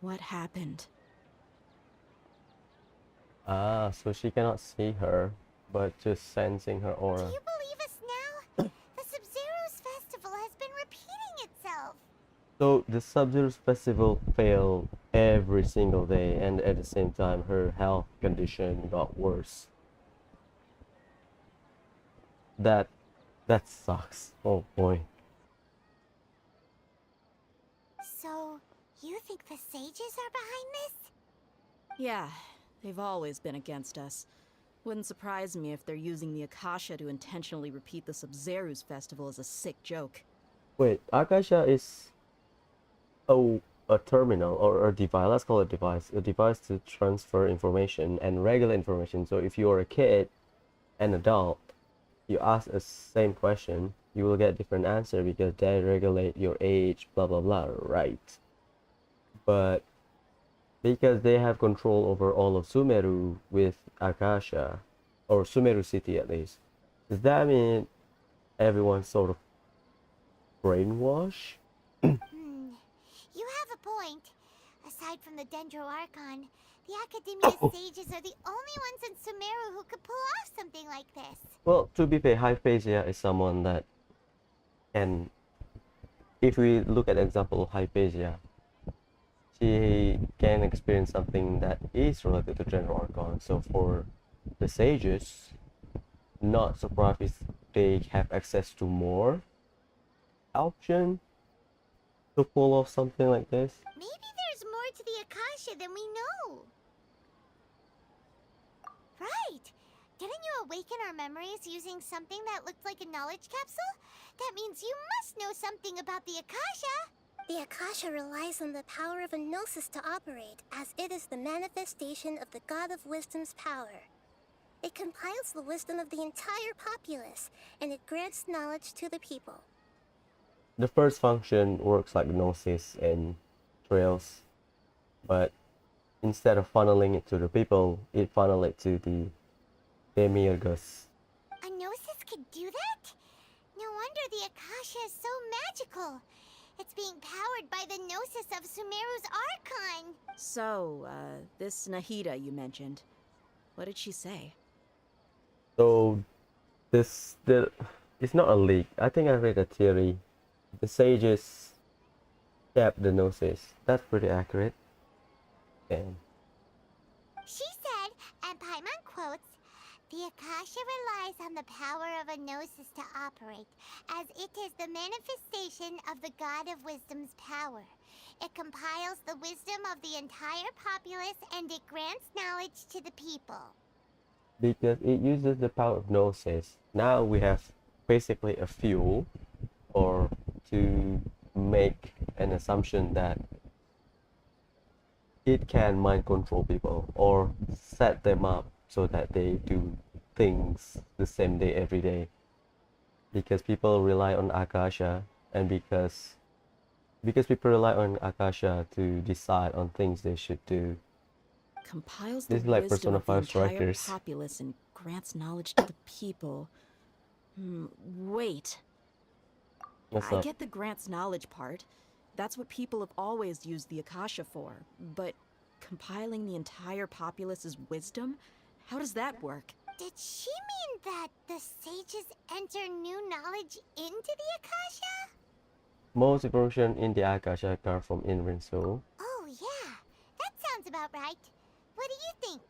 [SPEAKER 6] What happened?
[SPEAKER 1] Ah, so she cannot see her, but just sensing her aura.
[SPEAKER 3] Do you believe us now? The Subzero's festival has been repeating itself.
[SPEAKER 1] So the Subzero's festival failed every single day, and at the same time her health condition got worse. That sucks. Oh boy.
[SPEAKER 3] So, you think the sages are behind this?
[SPEAKER 6] Yeah, they've always been against us. Wouldn't surprise me if they're using the Akasha to intentionally repeat the Subzero's festival as a sick joke.
[SPEAKER 1] Wait, Akasha is a terminal or a device, let's call it a device to transfer information and regular information. So if you're a kid, an adult, you ask the same question, you will get different answer because they regulate your age, blah blah blah, right? But because they have control over all of Sumeru with Akasha, or Sumeru City at least, does that mean everyone's sort of brainwashed?
[SPEAKER 3] You have a point. Aside from the Dendro Archon, the Academia's sages are the only ones in Sumeru who could pull off something like this.
[SPEAKER 1] Well, to be fair, Hypatia is someone that can, if we look at the example of Hypatia, she can experience something that is related to General Archon. So for the sages, not surprised if they have access to more option to pull off something like this.
[SPEAKER 3] Maybe there's more to the Akasha than we know. Right. Didn't you awaken our memories using something that looked like a knowledge capsule? That means you must know something about the Akasha.
[SPEAKER 16] The Akasha relies on the power of a gnosis to operate, as it is the manifestation of the God of Wisdom's power. It compiles the wisdom of the entire populace, and it grants knowledge to the people.
[SPEAKER 1] The first function works like gnosis and trails, but instead of funneling it to the people, it funneled it to the demiurgus.
[SPEAKER 3] A gnosis could do that? No wonder the Akasha is so magical. It's being powered by the gnosis of Sumeru's Archon.
[SPEAKER 6] So, this Nahida you mentioned, what did she say?
[SPEAKER 1] So it's not a leak. I think I read a theory. The sages kept the gnosis. That's pretty accurate. And
[SPEAKER 3] She said, and Paimon quotes, "The Akasha relies on the power of a gnosis to operate, as it is the manifestation of the God of Wisdom's power. It compiles the wisdom of the entire populace and it grants knowledge to the people."
[SPEAKER 1] because it uses the power of gnosis, now we have basically a fuel or to make an assumption that it can mind control people or set them up so that they do things the same day every day, because people rely on Akasha, and because people rely on Akasha to decide on things they should do.
[SPEAKER 6] Compiles
[SPEAKER 1] This
[SPEAKER 6] the
[SPEAKER 1] is like
[SPEAKER 6] wisdom
[SPEAKER 1] Persona
[SPEAKER 6] of the
[SPEAKER 1] 5
[SPEAKER 6] entire
[SPEAKER 1] strikers.
[SPEAKER 6] populace and grants knowledge to the people. Wait.
[SPEAKER 1] What's
[SPEAKER 6] I
[SPEAKER 1] up?
[SPEAKER 6] get the grants knowledge part. That's what people have always used the Akasha for. But compiling the entire populace's wisdom? How does that work?
[SPEAKER 3] Did she mean that the sages enter new knowledge into the Akasha?
[SPEAKER 1] Most information in the Akasha come from Inrin Soul.
[SPEAKER 3] Oh yeah, that sounds about right. What do you think?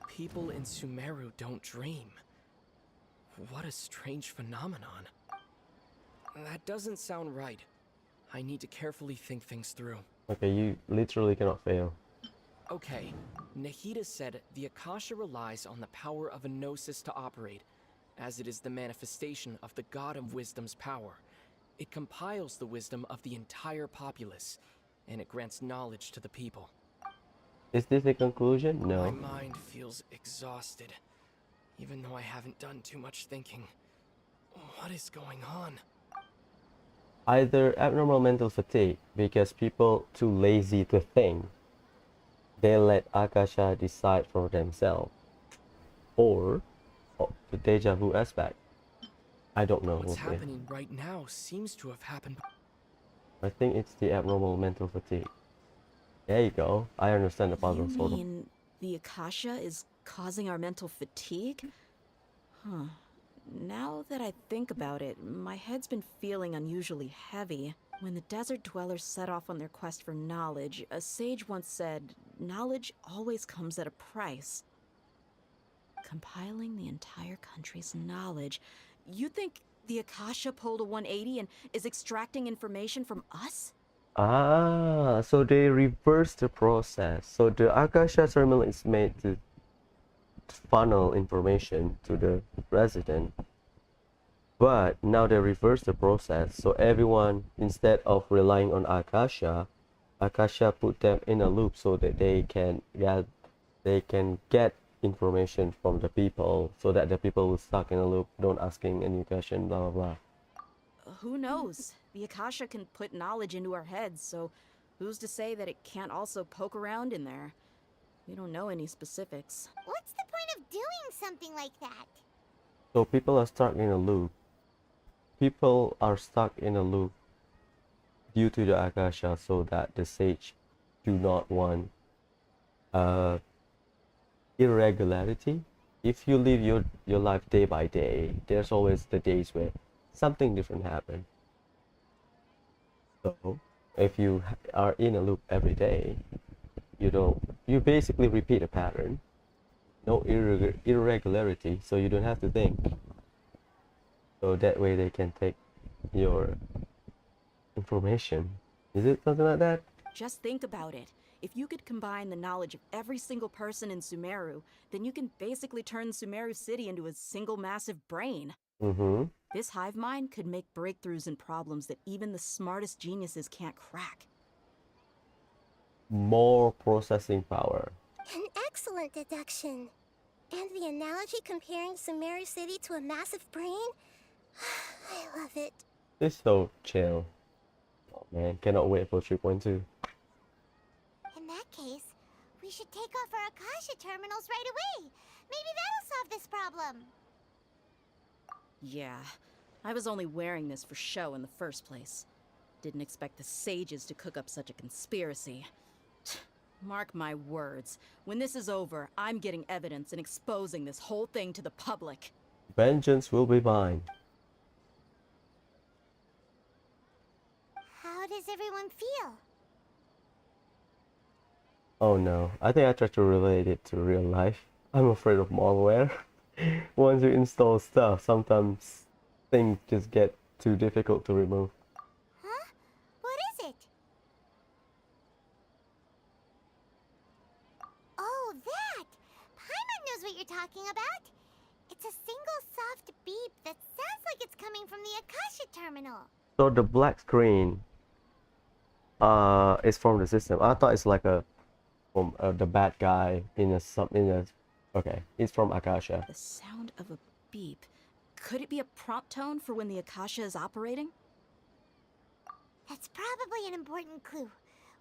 [SPEAKER 7] People in Sumeru don't dream. What a strange phenomenon. That doesn't sound right. I need to carefully think things through.
[SPEAKER 1] Okay, you literally cannot fail.
[SPEAKER 7] Okay, Nahida said the Akasha relies on the power of a gnosis to operate, as it is the manifestation of the God of Wisdom's power. It compiles the wisdom of the entire populace, and it grants knowledge to the people.
[SPEAKER 1] Is this a conclusion?
[SPEAKER 7] My
[SPEAKER 1] No.
[SPEAKER 7] mind feels exhausted, even though I haven't done too much thinking. What is going on?
[SPEAKER 1] Either abnormal mental fatigue because people too lazy to think, they let Akasha decide for themselves, or the deja vu aspect. I don't know.
[SPEAKER 7] What's
[SPEAKER 1] Okay.
[SPEAKER 7] happening right now seems to have happened.
[SPEAKER 1] I think it's the abnormal mental fatigue. There you go. I understand the puzzle
[SPEAKER 6] You
[SPEAKER 1] sort of.
[SPEAKER 6] mean the Akasha is causing our mental fatigue? Huh. Now that I think about it, my head's been feeling unusually heavy. When the desert dwellers set off on their quest for knowledge, a sage once said, knowledge always comes at a price. Compiling the entire country's knowledge. You think the Akasha pulled a 180 and is extracting information from us?
[SPEAKER 1] Ah, so they reverse the process. So the Akasha terminal is made to funnel information to the resident. But now they reverse the process. So everyone, instead of relying on Akasha, Akasha put them in a loop so that they can get information from the people, so that the people will stuck in a loop, don't asking any question, blah blah blah.
[SPEAKER 6] Who knows? The Akasha can put knowledge into our heads, so who's to say that it can't also poke around in there? We don't know any specifics.
[SPEAKER 3] What's the point of doing something like that?
[SPEAKER 1] So people are stuck in a loop. People are stuck in a loop due to the Akasha, so that the sage do not want irregularity. If you live your life day by day, there's always the days where something different happen. So if you are in a loop every day, you basically repeat a pattern. No irregularity, so you don't have to think. So that way they can take your information. Is it something like that?
[SPEAKER 6] Just think about it. If you could combine the knowledge of every single person in Sumeru, then you can basically turn Sumeru City into a single massive brain.
[SPEAKER 1] Mm-hmm.
[SPEAKER 6] This hive mind could make breakthroughs in problems that even the smartest geniuses can't crack.
[SPEAKER 1] More processing power.
[SPEAKER 16] An excellent deduction. And the analogy comparing Sumeru City to a massive brain? I love it.
[SPEAKER 1] It's so chill. Oh man, cannot wait for 3.2.
[SPEAKER 3] In that case, we should take off our Akasha terminals right away. Maybe that'll solve this problem.
[SPEAKER 6] Yeah, I was only wearing this for show in the first place. Didn't expect the sages to cook up such a conspiracy. Mark my words, when this is over, I'm getting evidence and exposing this whole thing to the public.
[SPEAKER 1] Vengeance will be mine.
[SPEAKER 3] How does everyone feel?
[SPEAKER 1] Oh no, I think I tried to relate it to real life. I'm afraid of malware. Once you install stuff, sometimes things just get too difficult to remove.
[SPEAKER 3] Huh? What is it? Oh, that! Paimon knows what you're talking about. It's a single soft beep that sounds like it's coming from the Akasha terminal.
[SPEAKER 1] So the black screen is from the system. I thought it's like a from the bad guy in a okay, it's from Akasha.
[SPEAKER 6] The sound of a beep. Could it be a prompt tone for when the Akasha is operating?
[SPEAKER 3] That's probably an important clue.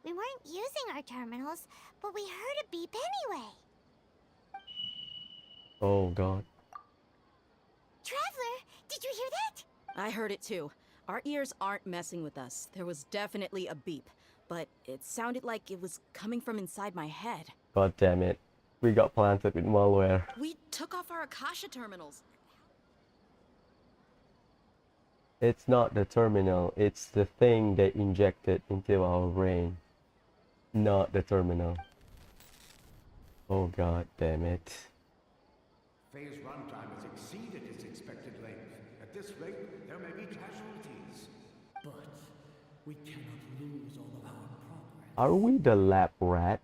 [SPEAKER 3] We weren't using our terminals, but we heard a beep anyway.
[SPEAKER 1] Oh god.
[SPEAKER 3] Traveler, did you hear that?
[SPEAKER 6] I heard it too. Our ears aren't messing with us. There was definitely a beep, but it sounded like it was coming from inside my head.
[SPEAKER 1] God damn it. We got planted with malware.
[SPEAKER 6] We took off our Akasha terminals.
[SPEAKER 1] It's not the terminal, it's the thing they injected into our brain. Not the terminal. Oh god damn it.
[SPEAKER 19] Phase runtime has exceeded its expected length. At this rate, there may be casualties.
[SPEAKER 14] But we cannot lose all of our progress.
[SPEAKER 1] Are we the lab rat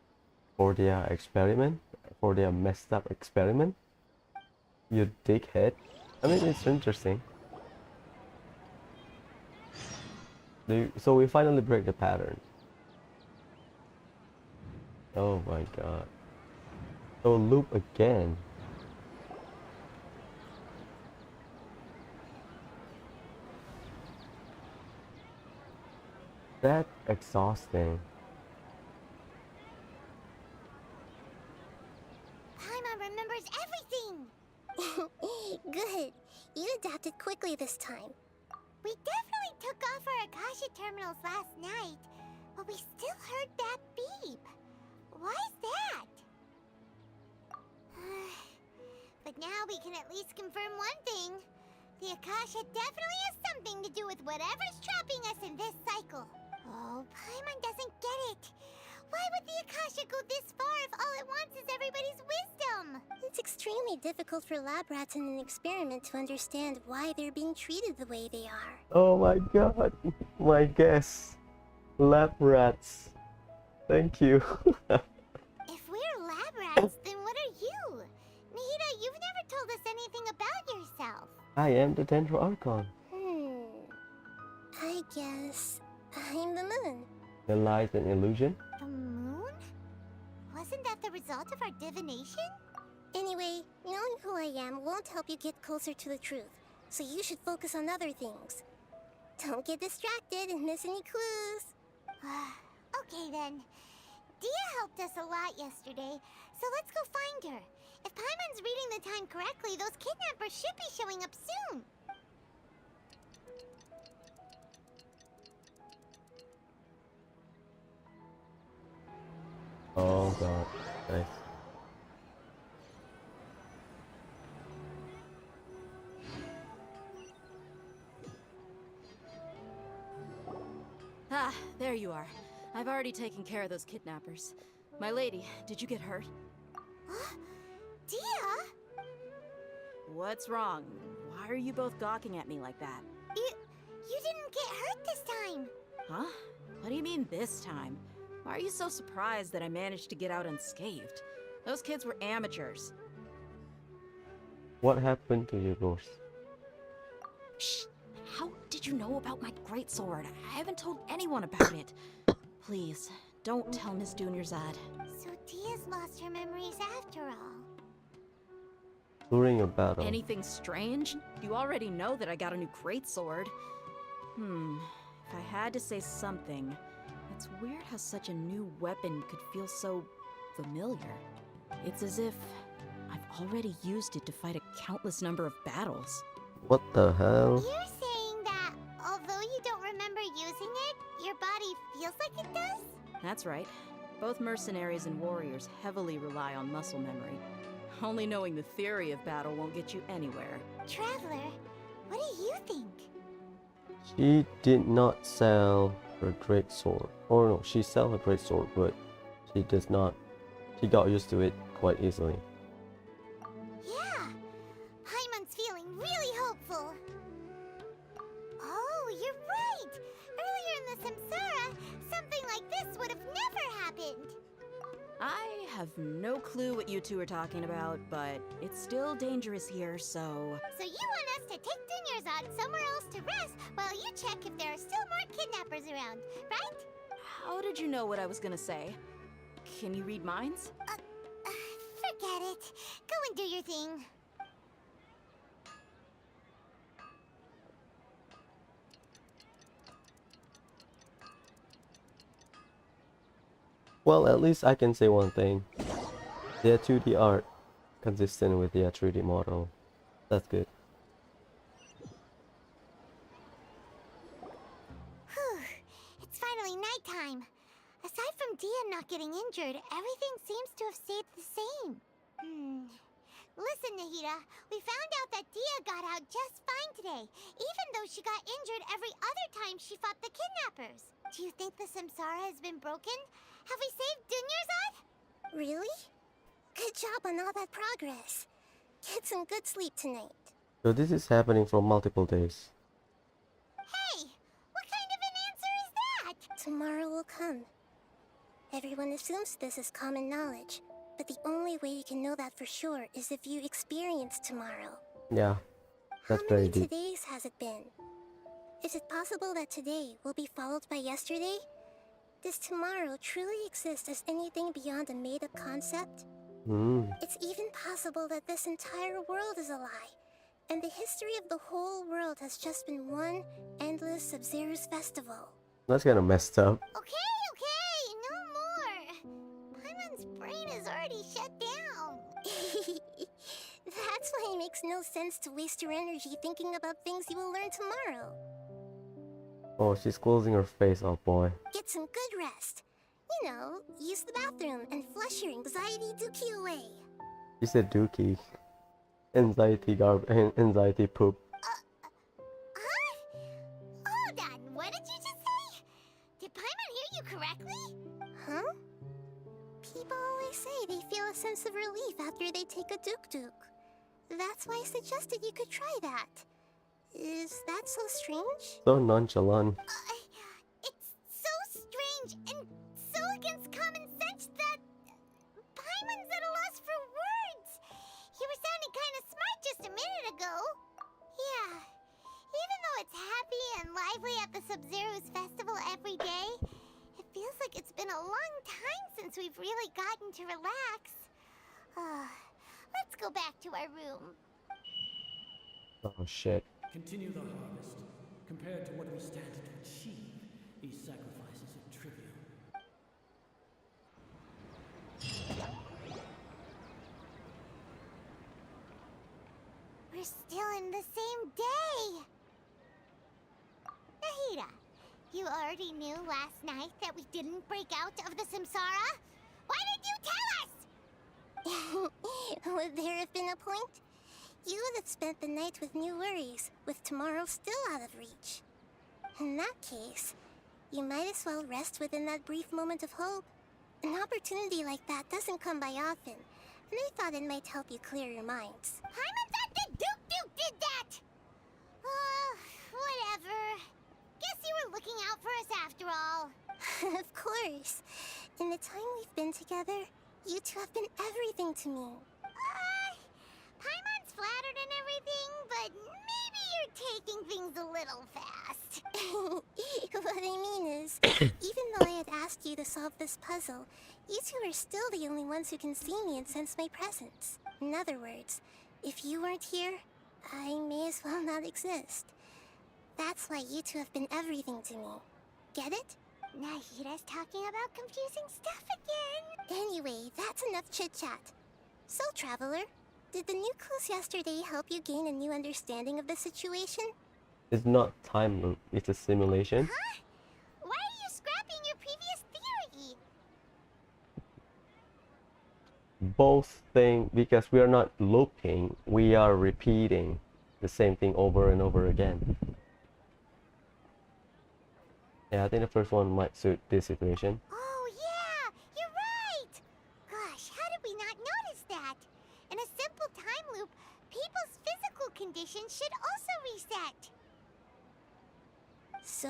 [SPEAKER 1] for their experiment? For their messed up experiment? You dickhead. I mean, it's interesting. So we finally break the pattern. Oh my god. So loop again. that exhausting?
[SPEAKER 3] Paimon remembers everything! Good. You adapted quickly this time. We definitely took off our Akasha terminals last night, but we still heard that beep. Why is that? But now we can at least confirm one thing. The Akasha definitely has something to do with whatever's trapping us in this cycle. Oh, Paimon doesn't get it. Why would the Akasha go this far if all it wants is everybody's wisdom? It's extremely difficult for lab rats in an experiment to understand why they're being treated the way they are.
[SPEAKER 1] Oh my god, my guess. Lab rats. Thank you.
[SPEAKER 3] If we're lab rats, then what are you? Nahida, you've never told us anything about yourself.
[SPEAKER 1] I am the Sumeru Archon.
[SPEAKER 3] I guess I'm the moon.
[SPEAKER 1] The light and illusion?
[SPEAKER 3] The moon? Wasn't that the result of our divination? Anyway, knowing who I am won't help you get closer to the truth, so you should focus on other things. Don't get distracted and miss any clues. Okay then. Dia helped us a lot yesterday, so let's go find her. If Paimon's reading the time correctly, those kidnappers should be showing up soon.
[SPEAKER 1] Oh god, nice.
[SPEAKER 6] Ah, there you are. I've already taken care of those kidnappers. My lady, did you get hurt?
[SPEAKER 3] Dia?
[SPEAKER 6] What's wrong? Why are you both gawking at me like that?
[SPEAKER 3] You didn't get hurt this time.
[SPEAKER 6] Huh? What do you mean this time? Why are you so surprised that I managed to get out unscathed? Those kids were amateurs.
[SPEAKER 1] What happened to your ghost?
[SPEAKER 6] Shh! How did you know about my greatsword? I haven't told anyone about it. Please, don't tell Miss Dunyarzad.
[SPEAKER 3] So Dia's lost her memories after all.
[SPEAKER 1] During a battle.
[SPEAKER 6] Anything strange? You already know that I got a new greatsword. If I had to say something, it's weird how such a new weapon could feel so familiar. It's as if I've already used it to fight a countless number of battles.
[SPEAKER 1] What the hell?
[SPEAKER 3] You're saying that although you don't remember using it, your body feels like it does?
[SPEAKER 6] That's right. Both mercenaries and warriors heavily rely on muscle memory. Only knowing the theory of battle won't get you anywhere.
[SPEAKER 3] Traveler, what do you think?
[SPEAKER 1] She did not sell her great sword. Or no, she sell her great sword, but she does not. She got used to it quite easily.
[SPEAKER 3] Yeah, Paimon's feeling really hopeful. Oh, you're right. Earlier in the Samsara, something like this would have never happened.
[SPEAKER 6] I have no clue what you two are talking about, but it's still dangerous here, so...
[SPEAKER 3] So you want us to take Dunyarzad somewhere else to rest while you check if there are still more kidnappers around, right?
[SPEAKER 6] How did you know what I was gonna say? Can you read minds?
[SPEAKER 3] Forget it. Go and do your thing.
[SPEAKER 1] Well, at least I can say one thing. Their 2D art consistent with their 3D model. That's good.
[SPEAKER 3] Whew. It's finally nighttime. Aside from Dia not getting injured, everything seems to have stayed the same. Listen, Nahida, we found out that Dia got out just fine today, even though she got injured every other time she fought the kidnappers. Do you think the Samsara has been broken? Have we saved Dunyarzad? Really? Good job on all that progress. Get some good sleep tonight.
[SPEAKER 1] So this is happening for multiple days.
[SPEAKER 3] Hey, what kind of an answer is that?
[SPEAKER 16] Tomorrow will come. Everyone assumes this is common knowledge, but the only way you can know that for sure is if you experience tomorrow.
[SPEAKER 1] Yeah, that's
[SPEAKER 16] How many
[SPEAKER 1] very deep.
[SPEAKER 16] todays has it been? Is it possible that today will be followed by yesterday? Does tomorrow truly exist as anything beyond a made-up concept? It's even possible that this entire world is a lie, and the history of the whole world has just been one endless Subzero's festival.
[SPEAKER 1] That's kind of messed up.
[SPEAKER 3] Okay, no more. Paimon's brain is already shut down.
[SPEAKER 16] That's why it makes no sense to waste your energy thinking about things you will learn tomorrow.
[SPEAKER 1] Oh, she's closing her face. Oh boy.
[SPEAKER 16] Get some good rest. You know, use the bathroom and flush your anxiety dookie away.
[SPEAKER 1] She said dookie. Anxiety poop.
[SPEAKER 3] Hold on, what did you just say? Did Paimon hear you correctly?
[SPEAKER 16] Huh? People always say they feel a sense of relief after they take a duk. That's why I suggested you could try that. Is that so strange?
[SPEAKER 1] So nonchalant.
[SPEAKER 3] It's so strange and so against common sense that Paimon's at a loss for words. You were sounding kind of smart just a minute ago. Yeah, even though it's happy and lively at the Subzero's festival every day, it feels like it's been a long time since we've really gotten to relax. Let's go back to our room.
[SPEAKER 1] Oh shit.
[SPEAKER 14] Continue the harvest. Compared to what we stand to achieve, these sacrifices are trivial.
[SPEAKER 3] We're still in the same day! Nahida, you already knew last night that we didn't break out of the Samsara? Why did you tell us?
[SPEAKER 16] Would there have been a point? You would have spent the night with new worries, with tomorrow still out of reach. In that case, you might as well rest within that brief moment of hope. An opportunity like that doesn't come by often, and I thought it might help you clear your minds.
[SPEAKER 3] Paimon thought that Duke did that! Whatever. Guess you were looking out for us after all.
[SPEAKER 16] Of course. In the time we've been together, you two have been everything to me.
[SPEAKER 3] Paimon's flattered and everything, but maybe you're taking things a little fast.
[SPEAKER 16] What I mean is, even though I had asked you to solve this puzzle, you two are still the only ones who can see me and sense my presence. In other words, if you weren't here, I may as well not exist. That's why you two have been everything to me. Get it?
[SPEAKER 3] Nahida's talking about confusing stuff again.
[SPEAKER 16] Anyway, that's enough chit-chat. So, Traveler, did the new clues yesterday help you gain a new understanding of the situation?
[SPEAKER 1] It's not time loop. It's a simulation.
[SPEAKER 3] Huh? Why are you scrapping your previous theory?
[SPEAKER 1] Both things, because we are not looping, we are repeating the same thing over and over again. Yeah, I think the first one might suit this situation.
[SPEAKER 3] Oh yeah, you're right! Gosh, how did we not notice that? In a simple time loop, people's physical conditions should also reset.
[SPEAKER 16] So,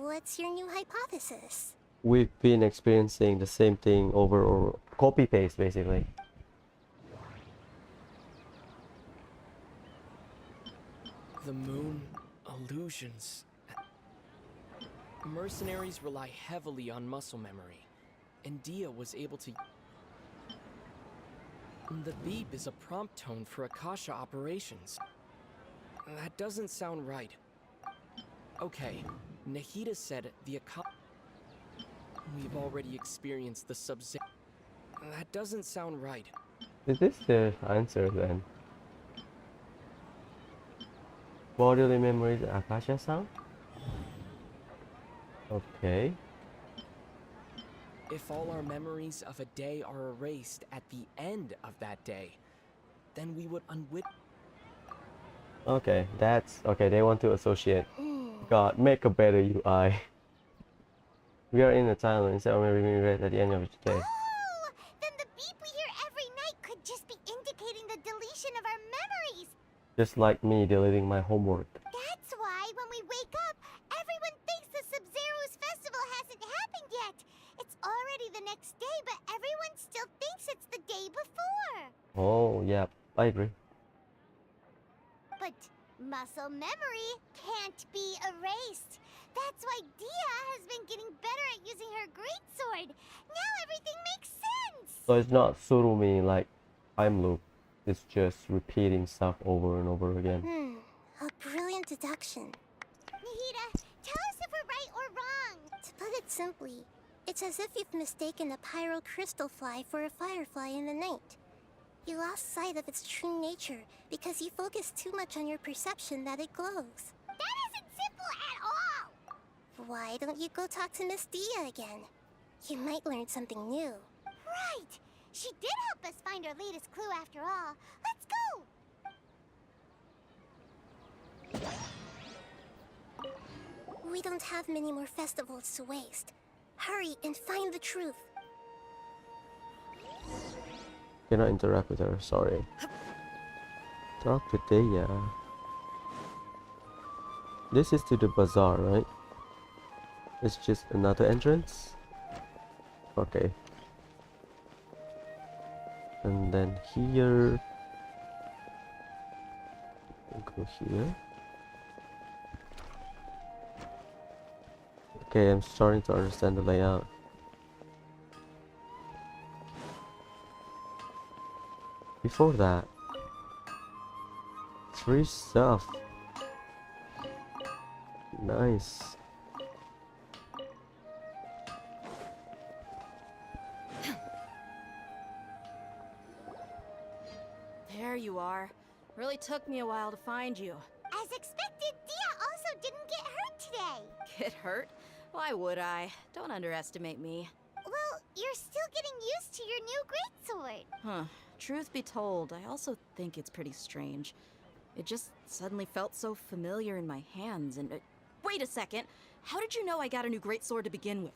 [SPEAKER 16] what's your new hypothesis?
[SPEAKER 1] We've been experiencing the same thing over or copy paste basically.
[SPEAKER 7] The moon, illusions. Mercenaries rely heavily on muscle memory, and Dia was able to... The beep is a prompt tone for Akasha operations. That doesn't sound right. Okay, Nahida said the Akasha... We've already experienced the Subzero. That doesn't sound right.
[SPEAKER 1] Is this the answer then? Bodily memories, Akasha sound? Okay.
[SPEAKER 7] If all our memories of a day are erased at the end of that day, then we would unwit...
[SPEAKER 1] Okay, that's... Okay, they want to associate. God, make a better UI. We are in a timeline instead of being read at the end of the day.
[SPEAKER 3] Oh, then the beep we hear every night could just be indicating the deletion of our memories.
[SPEAKER 1] Just like me deleting my homework.
[SPEAKER 3] That's why when we wake up, everyone thinks the Subzero's festival hasn't happened yet. It's already the next day, but everyone still thinks it's the day before.
[SPEAKER 1] Oh, yeah, I agree.
[SPEAKER 3] But muscle memory can't be erased. That's why Dia has been getting better at using her greatsword. Now everything makes sense.
[SPEAKER 1] So it's not Surumi like time loop. It's just repeating stuff over and over again.
[SPEAKER 16] A brilliant deduction.
[SPEAKER 3] Nahida, tell us if we're right or wrong.
[SPEAKER 16] put it simply, it's as if you've mistaken a pyrocrystal fly for a firefly in the night. You lost sight of its true nature because you focused too much on your perception that it glows.
[SPEAKER 3] That isn't simple at all!
[SPEAKER 16] Why don't you go talk to Miss Dia again? You might learn something new.
[SPEAKER 3] Right! She did help us find our latest clue after all. Let's go!
[SPEAKER 16] We don't have many more festivals to waste. Hurry and find the truth.
[SPEAKER 1] Cannot interact with her, sorry. Talk to Dia. This is to the bazaar, right? It's just another entrance? Okay. And then here... we'll go here. Okay, I'm starting to understand the layout. Before that, free stuff. Nice.
[SPEAKER 6] There you are. Really took me a while to find you.
[SPEAKER 3] As expected, Dia also didn't get hurt today.
[SPEAKER 6] Get hurt? Why would I? Don't underestimate me.
[SPEAKER 3] Well, you're still getting used to your new greatsword.
[SPEAKER 6] Huh. Truth be told, I also think it's pretty strange. It just suddenly felt so familiar in my hands and... wait a second! How did you know I got a new greatsword to begin with?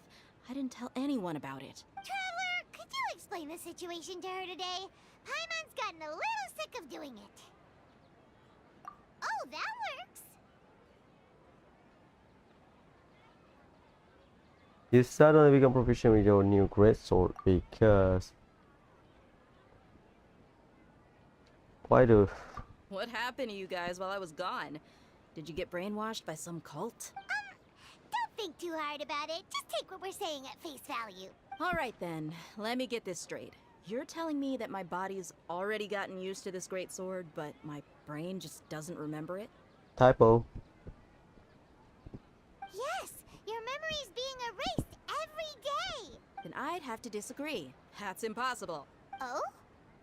[SPEAKER 6] I didn't tell anyone about it.
[SPEAKER 3] Traveler, could you explain the situation to her today? Paimon's gotten a little sick of doing it. Oh, that works!
[SPEAKER 1] You suddenly become proficient with your new greatsword because... why do...
[SPEAKER 6] What happened to you guys while I was gone? Did you get brainwashed by some cult?
[SPEAKER 3] Don't think too hard about it. Just take what we're saying at face value.
[SPEAKER 6] Alright then, let me get this straight. You're telling me that my body's already gotten used to this greatsword, but my brain just doesn't remember it?
[SPEAKER 1] Typo.
[SPEAKER 3] Yes, your memory's being erased every day.
[SPEAKER 6] Then I'd have to disagree. That's impossible.
[SPEAKER 3] Oh?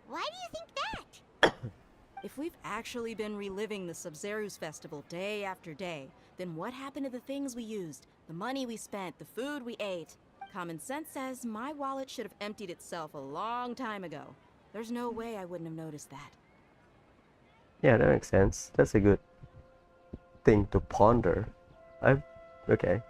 [SPEAKER 3] Why do you think that?
[SPEAKER 6] If we've actually been reliving the Subzero's festival day after day, then what happened to the things we used, the money we spent, the food we ate? Common sense says my wallet should have emptied itself a long time ago. There's no way I wouldn't have noticed that.
[SPEAKER 1] Yeah, that makes sense. That's a good thing to ponder. Okay.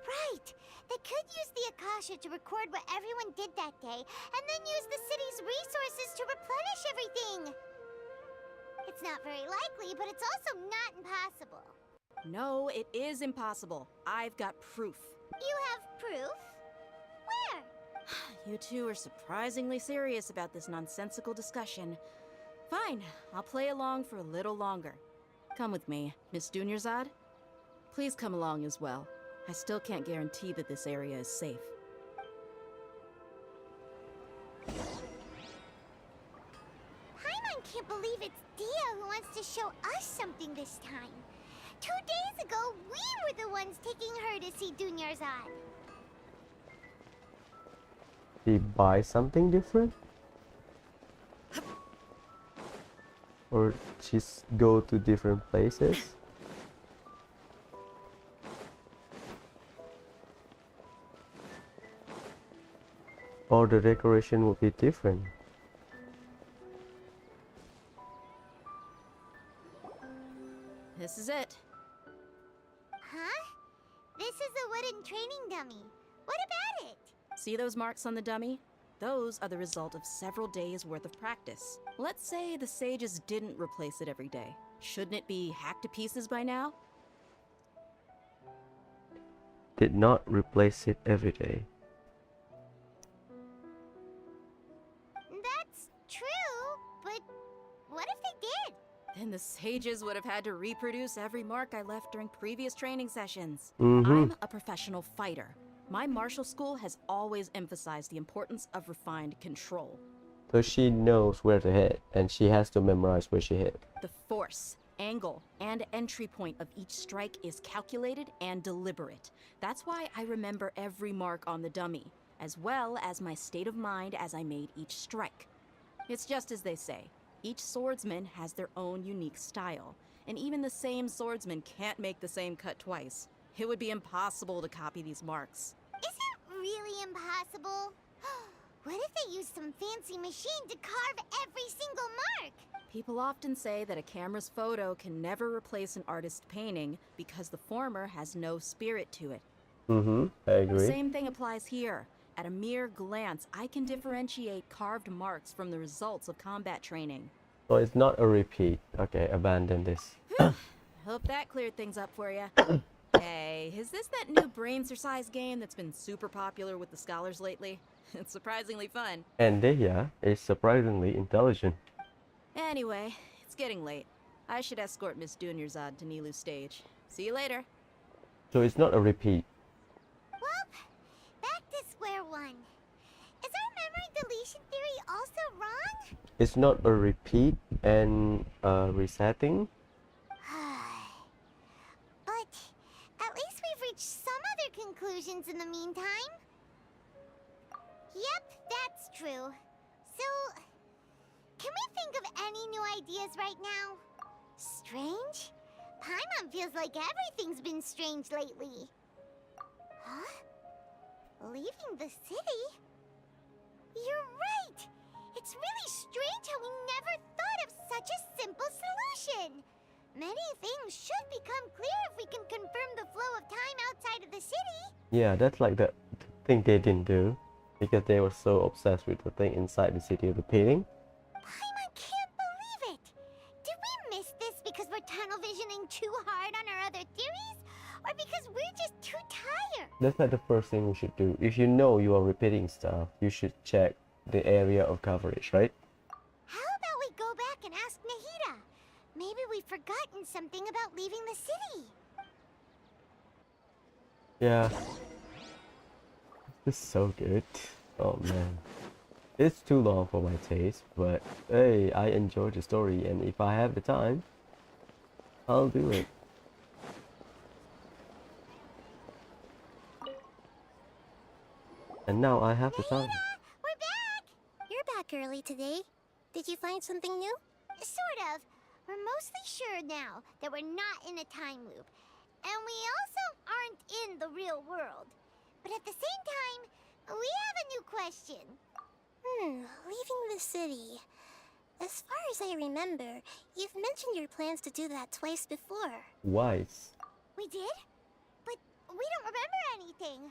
[SPEAKER 3] Right. They could use the Akasha to record what everyone did that day, and then use the city's resources to replenish everything. It's not very likely, but it's also not impossible.
[SPEAKER 6] No, it is impossible. I've got proof.
[SPEAKER 3] You have proof? Where?
[SPEAKER 6] You two are surprisingly serious about this nonsensical discussion. Fine, I'll play along for a little longer. Come with me, Miss Dunyarzad. Please come along as well. I still can't guarantee that this area is safe.
[SPEAKER 3] Paimon can't believe it's Dia who wants to show us something this time. 2 days ago, we were the ones taking her to see Dunyarzad.
[SPEAKER 1] She buy something different? Or just go to different places? Or the decoration would be different.
[SPEAKER 6] This is it.
[SPEAKER 3] Huh? This is a wooden training dummy. What about it?
[SPEAKER 6] See those marks on the dummy? Those are the result of several days' worth of practice. Let's say the sages didn't replace it every day. Shouldn't it be hacked to pieces by now?
[SPEAKER 1] Did not replace it every day.
[SPEAKER 3] That's true, but what if they did?
[SPEAKER 6] Then the sages would have had to reproduce every mark I left during previous training sessions.
[SPEAKER 1] Mm-hmm.
[SPEAKER 6] I'm a professional fighter. My martial school has always emphasized the importance of refined control.
[SPEAKER 1] So she knows where to hit, and she has to memorize where she hit.
[SPEAKER 6] The Force. angle and entry point of each strike is calculated and deliberate. That's why I remember every mark on the dummy, as well as my state of mind as I made each strike. It's just as they say, each swordsman has their own unique style, and even the same swordsman can't make the same cut twice. It would be impossible to copy these marks.
[SPEAKER 3] Is it really impossible? What if they use some fancy machine to carve every single mark?
[SPEAKER 6] People often say that a camera's photo can never replace an artist's painting because the former has no spirit to it.
[SPEAKER 1] I agree.
[SPEAKER 6] The same thing applies here. At a mere glance, I can differentiate carved marks from the results of combat training.
[SPEAKER 1] So it's not a repeat. Okay, abandon this.
[SPEAKER 6] Hope that cleared things up for you. Hey, is this that new brain exercise game that's been super popular with the scholars lately? It's surprisingly fun.
[SPEAKER 1] And Deya is surprisingly intelligent.
[SPEAKER 6] Anyway, it's getting late. I should escort Miss Dunyarzad to Nilu's stage. See you later.
[SPEAKER 1] So it's not a repeat.
[SPEAKER 3] Well, back to square one. Is our memory deletion theory also wrong?
[SPEAKER 1] It's not a repeat and resetting.
[SPEAKER 3] But at least we've reached some other conclusions in the meantime. Yep, that's true. So, can we think of any new ideas right now? Strange? Paimon feels like everything's been strange lately. Huh? Leaving the city? You're right! It's really strange how we never thought of such a simple solution! Many things should become clear if we can confirm the flow of time outside of the city.
[SPEAKER 1] Yeah, that's like the thing they didn't do. Because they were so obsessed with the thing inside the city of the painting.
[SPEAKER 3] Paimon can't believe it! Did we miss this because we're tunnel visioning too hard on our other theories? Or because we're just too tired?
[SPEAKER 1] That's not the first thing we should do. If you know you are repeating stuff, you should check the area of coverage, right?
[SPEAKER 3] How about we go back and ask Nahida? Maybe we've forgotten something about leaving the city.
[SPEAKER 1] Yeah. This is so good. Oh man. It's too long for my taste, but hey, I enjoy the story, and if I have the time, I'll do it. And now I have the time.
[SPEAKER 3] We're back!
[SPEAKER 16] You're back early today. Did you find something new?
[SPEAKER 3] Sort of. We're mostly sure now that we're not in a time loop. And we also aren't in the real world. But at the same time, we have a new question.
[SPEAKER 16] Leaving the city. As far as I remember, you've mentioned your plans to do that twice before.
[SPEAKER 1] Wise.
[SPEAKER 3] We did? But we don't remember anything.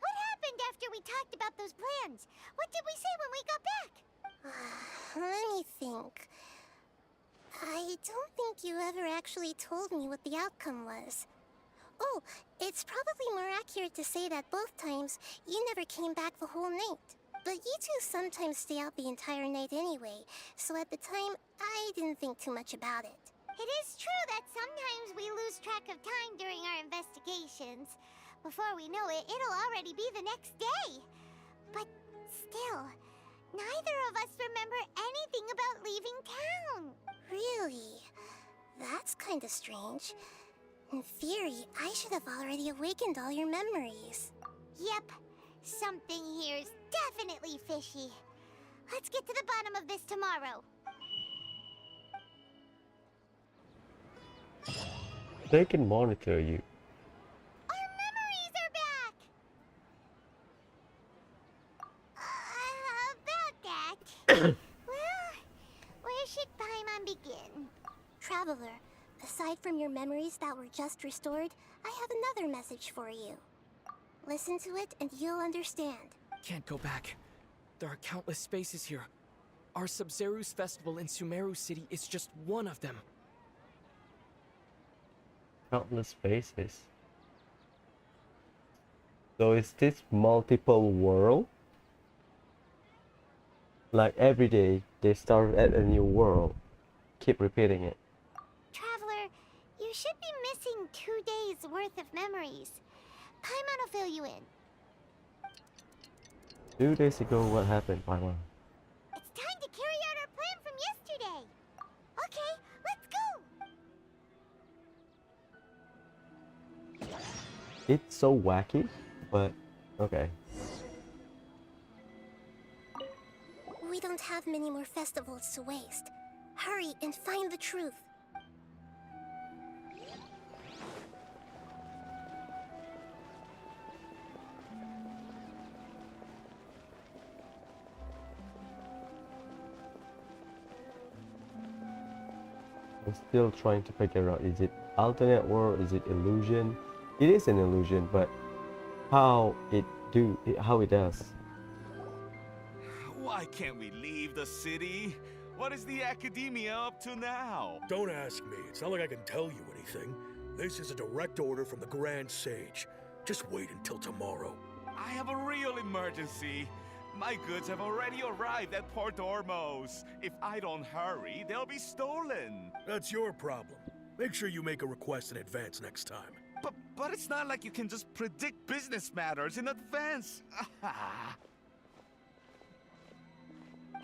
[SPEAKER 3] What happened after we talked about those plans? What did we say when we got back?
[SPEAKER 16] Let me think. I don't think you ever actually told me what the outcome was. Oh, it's probably more accurate to say that both times you never came back the whole night. But you two sometimes stay out the entire night anyway, so at the time, I didn't think too much about it.
[SPEAKER 3] It is true that sometimes we lose track of time during our investigations. Before we know it, it'll already be the next day. But still, neither of us remember anything about leaving town.
[SPEAKER 16] Really? That's kinda strange. In theory, I should have already awakened all your memories.
[SPEAKER 3] Yep. Something here's definitely fishy. Let's get to the bottom of this tomorrow.
[SPEAKER 1] They can monitor you.
[SPEAKER 3] Our memories are back! About that... well, where should Paimon begin?
[SPEAKER 16] Traveler, aside from your memories that were just restored, I have another message for you. Listen to it and you'll understand.
[SPEAKER 7] Can't go back. There are countless spaces here. Our Subzero's festival in Sumeru City is just one of them.
[SPEAKER 1] Countless spaces. So is this multiple world? Like every day they start at a new world. Keep repeating it.
[SPEAKER 3] Traveler, you should be missing 2 days worth of memories. Paimon will fill you in.
[SPEAKER 1] 2 days ago, what happened, Paimon?
[SPEAKER 3] It's time to carry out our plan from yesterday. Okay, let's go.
[SPEAKER 1] It's so wacky, but okay.
[SPEAKER 16] We don't have many more festivals to waste. Hurry and find the truth.
[SPEAKER 1] I'm still trying to figure out, is it alternate world, is it illusion? It is an illusion, but how it does.
[SPEAKER 18] Why can't we leave the city? What is the academia up to now?
[SPEAKER 21] Don't ask me. It's not like I can tell you anything. This is a direct order from the Grand Sage. Just wait until tomorrow.
[SPEAKER 18] I have a real emergency. My goods have already arrived at Port Ormos. If I don't hurry, they'll be stolen.
[SPEAKER 21] That's your problem. Make sure you make a request in advance next time.
[SPEAKER 18] But it's not like you can just predict business matters in advance.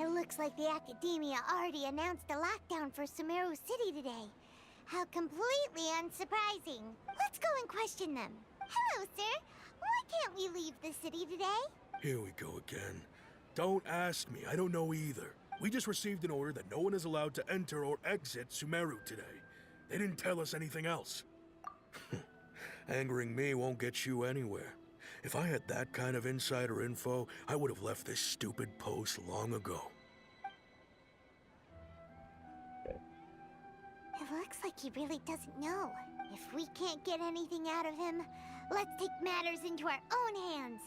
[SPEAKER 3] It looks like the Academia already announced a lockdown for Sumeru City today. How completely unsurprising. Let's go and question them. Hello, sir. Why can't we leave the city today?
[SPEAKER 21] Here we go again. Don't ask me. I don't know either. We just received an order that no one is allowed to enter or exit Sumeru today. They didn't tell us anything else. Angering me won't get you anywhere. If I had that kind of insider info, I would have left this stupid post long ago.
[SPEAKER 3] It looks like he really doesn't know. If we can't get anything out of him, let's take matters into our own hands.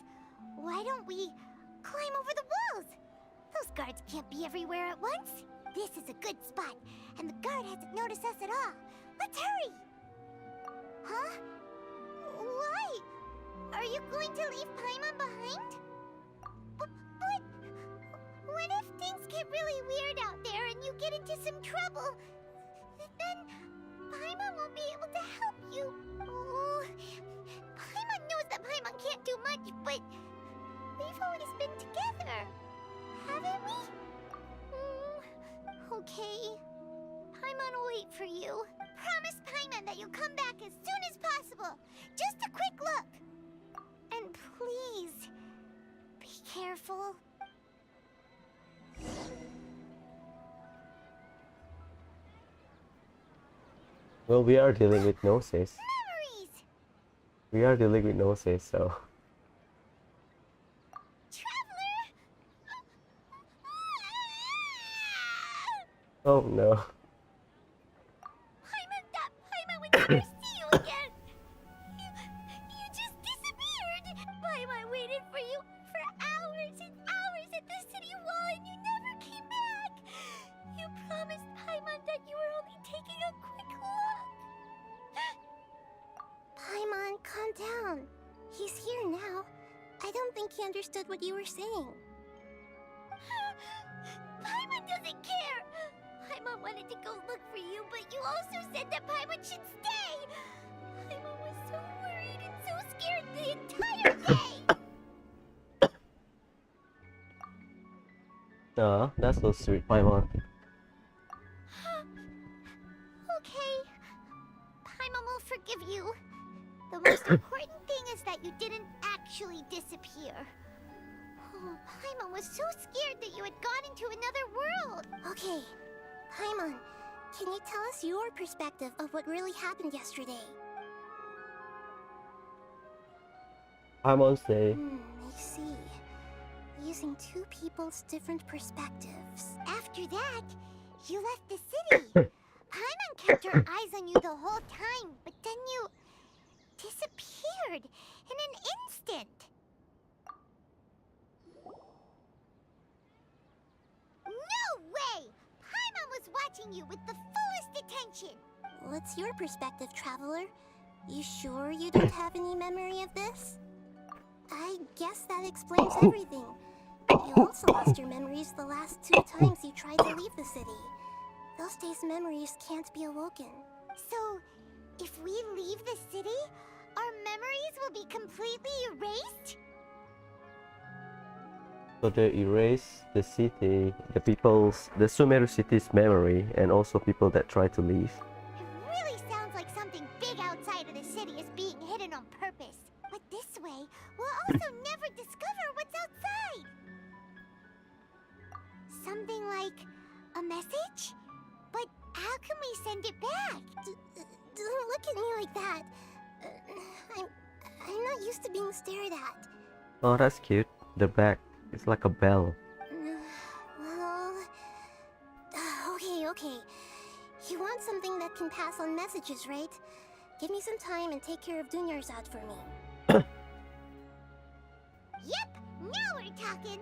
[SPEAKER 3] Why don't we climb over the walls? Those guards can't be everywhere at once. This is a good spot, and the guard hasn't noticed us at all. Let's hurry! Huh? Why? Are you going to leave Paimon behind? But what if things get really weird out there and you get into some trouble? Then Paimon won't be able to help you. Oh, Paimon knows that Paimon can't do much, but we've always been together, haven't we? Okay. Paimon will wait for you. Promise Paimon that you'll come back as soon as possible. Just a quick look. And please, be careful.
[SPEAKER 1] Well, we are dealing with Gnosis.
[SPEAKER 3] Memories!
[SPEAKER 1] We are dealing with Gnosis, so... Oh no.
[SPEAKER 3] Paimon would never see you again. You just disappeared. Paimon waited for you for hours and hours at the city wall and you never came back. You promised Paimon that you were only taking a quick look.
[SPEAKER 16] Paimon, calm down. He's here now. I don't think he understood what you were saying.
[SPEAKER 3] Paimon doesn't care. Paimon wanted to go look for you, but you also said that Paimon should stay. Paimon was so worried and so scared the entire day.
[SPEAKER 1] Aw, that's so sweet, Paimon.
[SPEAKER 3] Okay. Paimon will forgive you. The most important thing is that you didn't actually disappear. Oh, Paimon was so scared that you had gone into another world.
[SPEAKER 16] Okay. Paimon, can you tell us your perspective of what really happened yesterday?
[SPEAKER 1] Paimon say...
[SPEAKER 16] I see. Using two people's different perspectives.
[SPEAKER 3] After that, you left the city. Paimon kept her eyes on you the whole time, but then you disappeared in an instant. No way! Paimon was watching you with the fullest attention.
[SPEAKER 16] What's your perspective, Traveler? You sure you don't have any memory of this? I guess that explains everything. You also lost your memories the last 2 times you tried to leave the city. Those days' memories can't be awoken.
[SPEAKER 3] So, if we leave the city, our memories will be completely erased?
[SPEAKER 1] So they erase the city, the Sumeru city's memory, and also people that try to leave.
[SPEAKER 3] It really sounds like something big outside of the city is being hidden on purpose. message? But how can we send it back?
[SPEAKER 16] Don't look at me like that. I'm not used to being stared at.
[SPEAKER 1] Oh, that's cute. The back is like a bell.
[SPEAKER 16] Well... Okay. You want something that can pass on messages, right? Give me some time and take care of Dunyar's out for me.
[SPEAKER 3] Yep, now we're talking.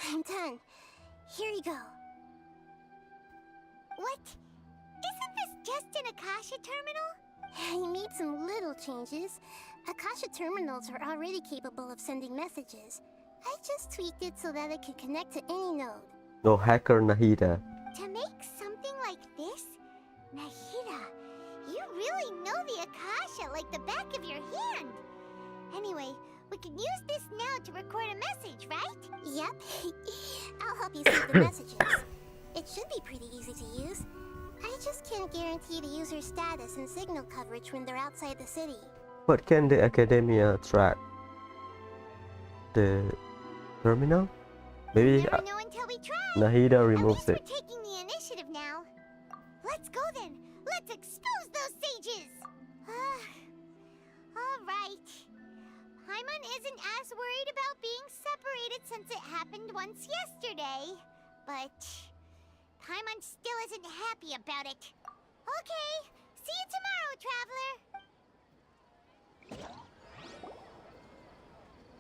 [SPEAKER 16] I'm done. Here you go.
[SPEAKER 3] What? Isn't this just an Akasha terminal?
[SPEAKER 16] I made some little changes. Akasha terminals are already capable of sending messages. I just tweaked it so that it could connect to any node.
[SPEAKER 1] No hacker Nahida.
[SPEAKER 3] To make something like this? Nahida, you really know the Akasha like the back of your hand. Anyway, we can use this now to record a message, right?
[SPEAKER 16] Yep. I'll help you save the messages. It should be pretty easy to use. I just can't guarantee the user's status and signal coverage when they're outside the city.
[SPEAKER 1] But can the Academia track the terminal? Maybe
[SPEAKER 3] Never know until we try.
[SPEAKER 1] Nahida removes
[SPEAKER 3] At
[SPEAKER 1] it.
[SPEAKER 3] least we're taking the initiative now. Let's go then. Let's expose those sages. All right. Paimon isn't as worried about being separated since it happened once yesterday. But Paimon still isn't happy about it. Okay, see you tomorrow, Traveler.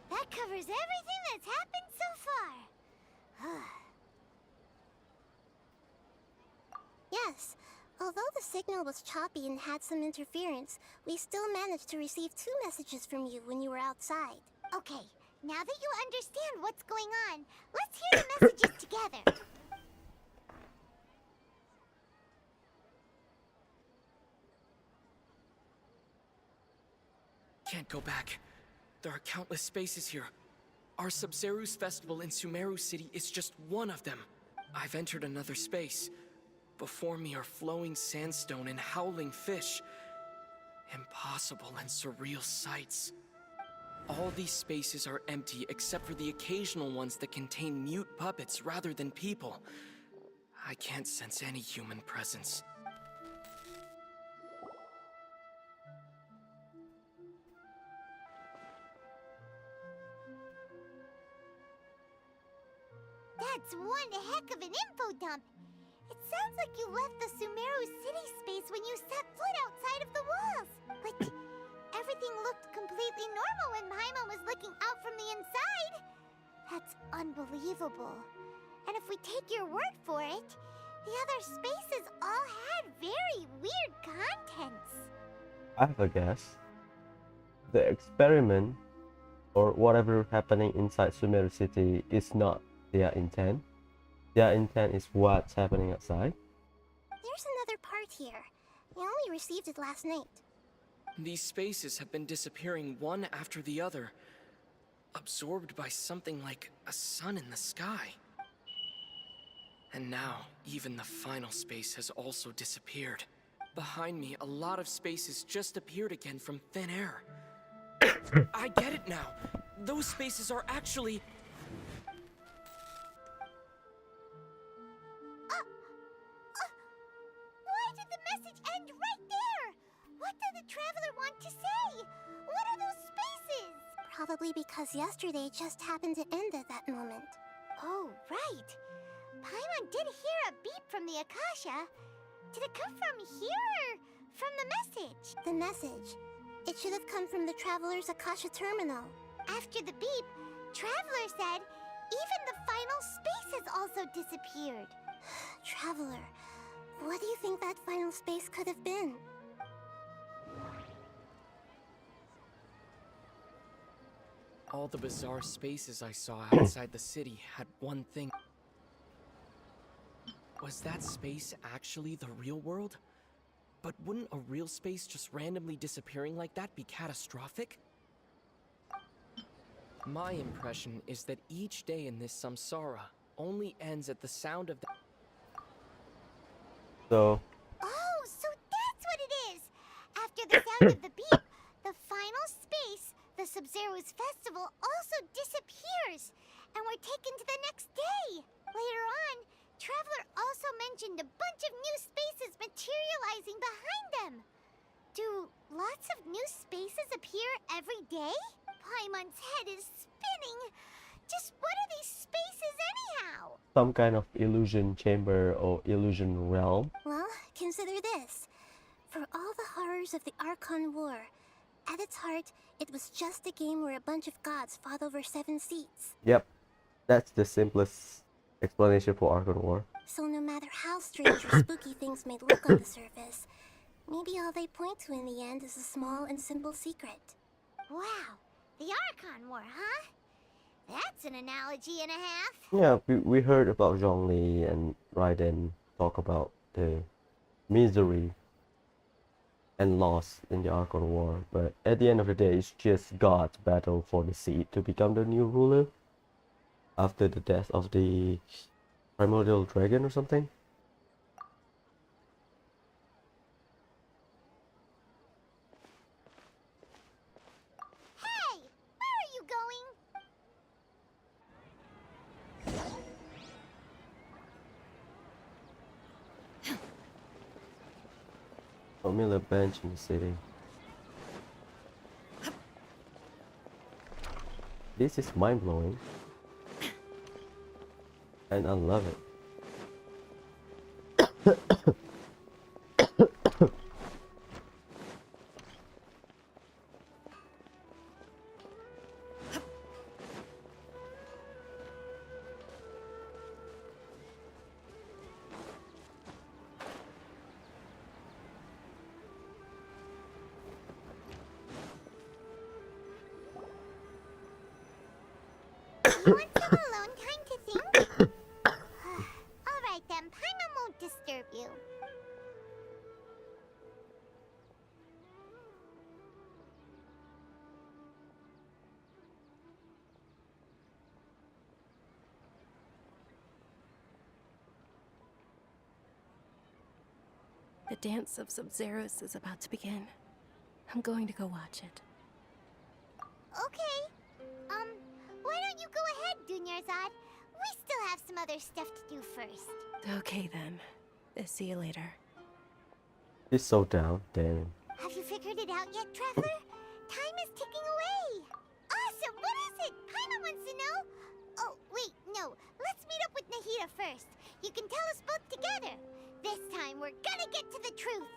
[SPEAKER 3] That covers everything that's happened so far.
[SPEAKER 16] Yes. Although the signal was choppy and had some interference, we still managed to receive 2 messages from you when you were outside.
[SPEAKER 3] Okay, now that you understand what's going on, let's hear the messages together.
[SPEAKER 7] Can't go back. There are countless spaces here. Our Subzero's festival in Sumeru City is just one of them. I've entered another space. Before me are flowing sandstone and howling fish. Impossible and surreal sights. All these spaces are empty except for the occasional ones that contain mute puppets rather than people. I can't sense any human presence.
[SPEAKER 3] That's one heck of an info dump. It sounds like you left the Sumeru City space when you set foot outside of the walls. But everything looked completely normal when Paimon was looking out from the inside. That's unbelievable. And if we take your word for it, the other spaces all had very weird contents.
[SPEAKER 1] I have a guess. The experiment or whatever happening inside Sumeru City is not their intent. Their intent is what's happening outside.
[SPEAKER 16] There's another part here. I only received it last night.
[SPEAKER 7] These spaces have been disappearing one after the other, absorbed by something like a sun in the sky. And now, even the final space has also disappeared. Behind me, a lot of spaces just appeared again from thin air. I get it now. Those spaces are actually...
[SPEAKER 3] Why did the message end right there? What did the Traveler want to say? What are those spaces?
[SPEAKER 16] Probably because yesterday just happened to end at that moment.
[SPEAKER 3] Oh, right. Paimon did hear a beep from the Akasha. Did it come from here or from the message?
[SPEAKER 16] The message. It should have come from the Traveler's Akasha terminal.
[SPEAKER 3] After the beep, Traveler said even the final space has also disappeared.
[SPEAKER 16] Traveler, what do you think that final space could have been?
[SPEAKER 7] All the bizarre spaces I saw outside the city had one thing. Was that space actually the real world? But wouldn't a real space just randomly disappearing like that be catastrophic? My impression is that each day in this samsara only ends at the sound of the...
[SPEAKER 1] So
[SPEAKER 3] Oh, so that's what it is! After the sound of the beep, the final space, the Subzero's festival, also disappears, and we're taken to the next day. Later on, Traveler also mentioned a bunch of new spaces materializing behind them. Do lots of new spaces appear every day? Paimon's head is spinning. Just what are these spaces anyhow?
[SPEAKER 1] some kind of illusion chamber or illusion realm.
[SPEAKER 16] Well, consider this. For all the horrors of the Archon War, at its heart, it was just a game where a bunch of gods fought over 7 seats.
[SPEAKER 1] Yep, that's the simplest explanation for Archon War.
[SPEAKER 16] So no matter how strange or spooky things may look on the surface, maybe all they point to in the end is a small and simple secret.
[SPEAKER 3] Wow, the Archon War, huh? That's an analogy and a half.
[SPEAKER 1] Yeah, we heard about Zhongli and Raiden talk about the misery and loss in the Archon War, but at the end of the day, it's just God's battle for the seat to become the new ruler after the death of the primordial dragon or something.
[SPEAKER 3] Hey, where are you going?
[SPEAKER 1] Familiar bench in the city. This is mind-blowing. And I love it.
[SPEAKER 3] You want some alone time to think? Alright then, Paimon won't disturb you.
[SPEAKER 2] The dance of Subzeros is about to begin. I'm going to go watch it.
[SPEAKER 3] Okay. Why don't you go ahead, Dunyarzad? We still have some other stuff to do first.
[SPEAKER 2] Okay then. See you later.
[SPEAKER 1] He's so down, damn.
[SPEAKER 3] Have you figured it out yet, Traveler? Time is ticking away. Awesome! What is it? Paimon wants to know. Oh, wait, no. Let's meet up with Nahida first. You can tell us both together. This time, we're gonna get to the truth.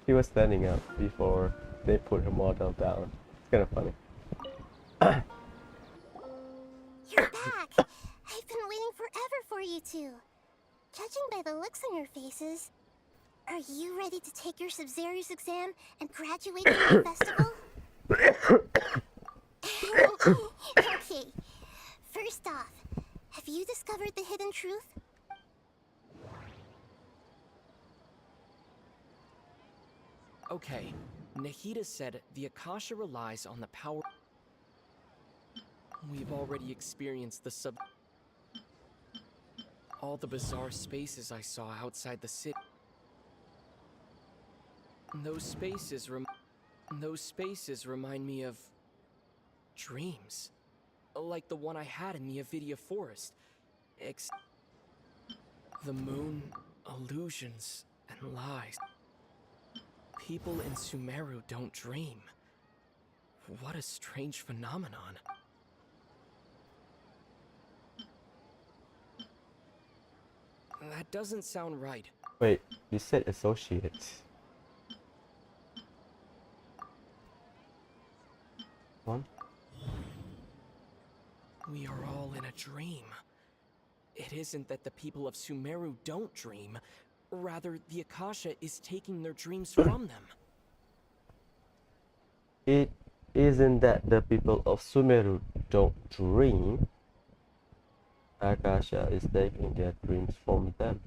[SPEAKER 1] He was standing up before they put her model down. It's kind of funny.
[SPEAKER 16] You're back! I've been waiting forever for you two. Judging by the looks on your faces, are you ready to take your Subzero's exam and graduate from the festival? Okay, first off, have you discovered the hidden truth?
[SPEAKER 7] Okay, Nahida said the Akasha relies on the power... We've already experienced the all the bizarre spaces I saw outside the city. Those spaces remind me of... dreams. Like the one I had in the Avidia Forest. The moon, illusions, and lies. People in Sumeru don't dream. What a strange phenomenon. That doesn't sound right.
[SPEAKER 1] Wait, you said associates. One?
[SPEAKER 7] We are all in a dream. It isn't that the people of Sumeru don't dream. Rather, the Akasha is taking their dreams from them.
[SPEAKER 1] It isn't that the people of Sumeru don't dream. Akasha is taking their dreams from them.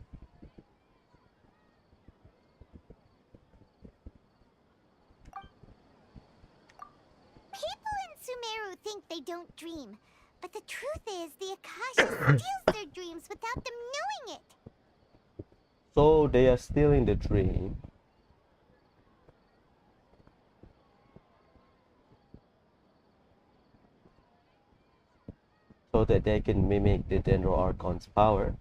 [SPEAKER 3] People in Sumeru think they don't dream, but the truth is the Akasha steals their dreams without them knowing it.
[SPEAKER 1] So they are stealing the dream. So that they can mimic the Dendro Archon's power.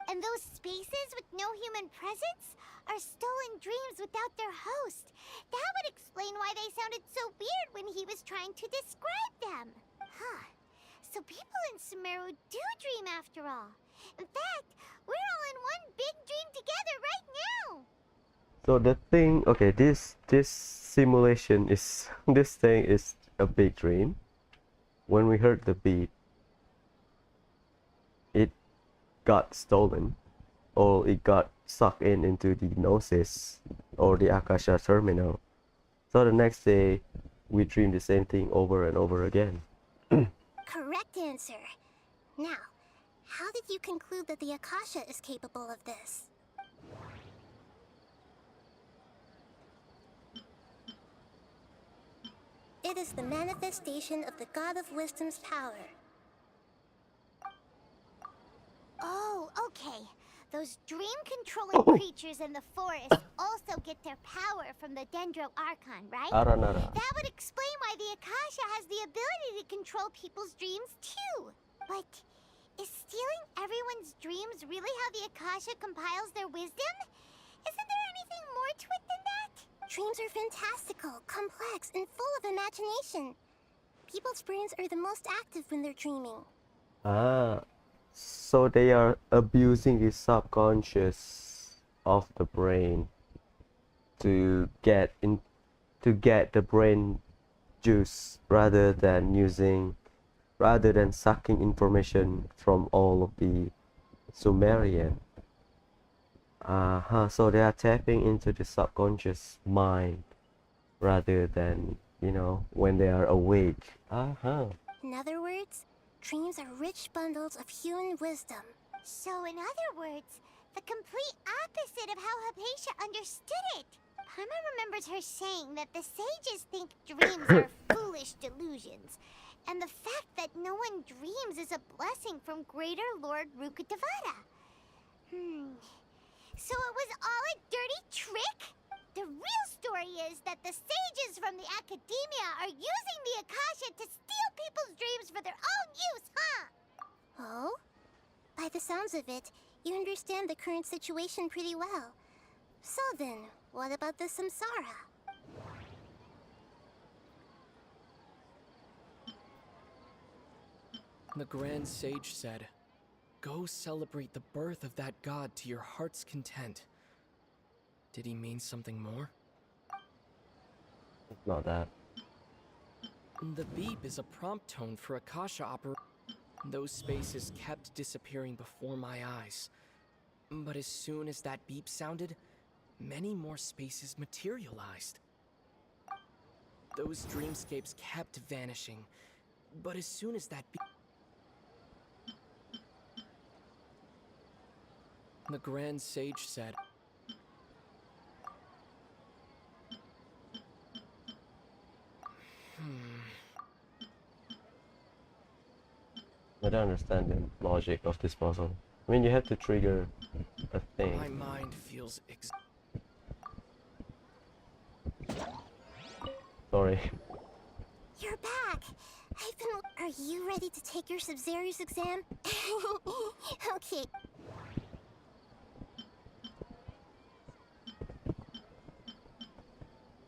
[SPEAKER 3] And those spaces with no human presence are stolen dreams without their host. That would explain why they sounded so weird when he was trying to describe them. Huh. So people in Sumeru do dream after all. In fact, we're all in one big dream together right now.
[SPEAKER 1] So the thing, okay, this simulation is, this thing is a big dream. When we heard the beat, it got stolen, or it got sucked into the Gnosis or the Akasha terminal. So the next day, we dream the same thing over and over again.
[SPEAKER 16] Correct answer. Now, how did you conclude that the Akasha is capable of this? It is the manifestation of the God of Wisdom's power.
[SPEAKER 3] Oh, okay. Those dream-controlling creatures in the forest also get their power from the Dendro Archon, right?
[SPEAKER 1] Aranara.
[SPEAKER 3] That would explain why the Akasha has the ability to control people's dreams too. But is stealing everyone's dreams really how the Akasha compiles their wisdom? Isn't there anything more to it than that?
[SPEAKER 16] Dreams are fantastical, complex, and full of imagination. People's brains are the most active when they're dreaming.
[SPEAKER 1] Ah, so they are abusing the subconscious of the brain to get the brain juice rather than sucking information from all of the Sumerian. So they are tapping into the subconscious mind rather than, when they are awake.
[SPEAKER 16] In other words, dreams are rich bundles of human wisdom.
[SPEAKER 3] So in other words, the complete opposite of how Hypatia understood it. Paimon remembers her saying that the sages think dreams are foolish delusions, and the fact that no one dreams is a blessing from Greater Lord Rukkhadevata. So it was all a dirty trick? The real story is that the sages from the Academia are using the Akasha to steal people's dreams for their own use, huh?
[SPEAKER 16] Oh? By the sounds of it, you understand the current situation pretty well. So then, what about the Samsara?
[SPEAKER 7] The Grand Sage said, "Go celebrate the birth of that god to your heart's content." Did he mean something more?
[SPEAKER 1] It's not that.
[SPEAKER 7] The beep is a prompt tone for Akasha operation. Those spaces kept disappearing before my eyes. But as soon as that beep sounded, many more spaces materialized. Those dreamscapes kept vanishing. But as soon as that beep... The Grand Sage said,
[SPEAKER 1] I don't understand the logic of this puzzle. I mean, you have to trigger a thing.
[SPEAKER 7] My mind feels
[SPEAKER 1] Sorry.
[SPEAKER 16] You're back! Are you ready to take your Subzero's exam? Okay.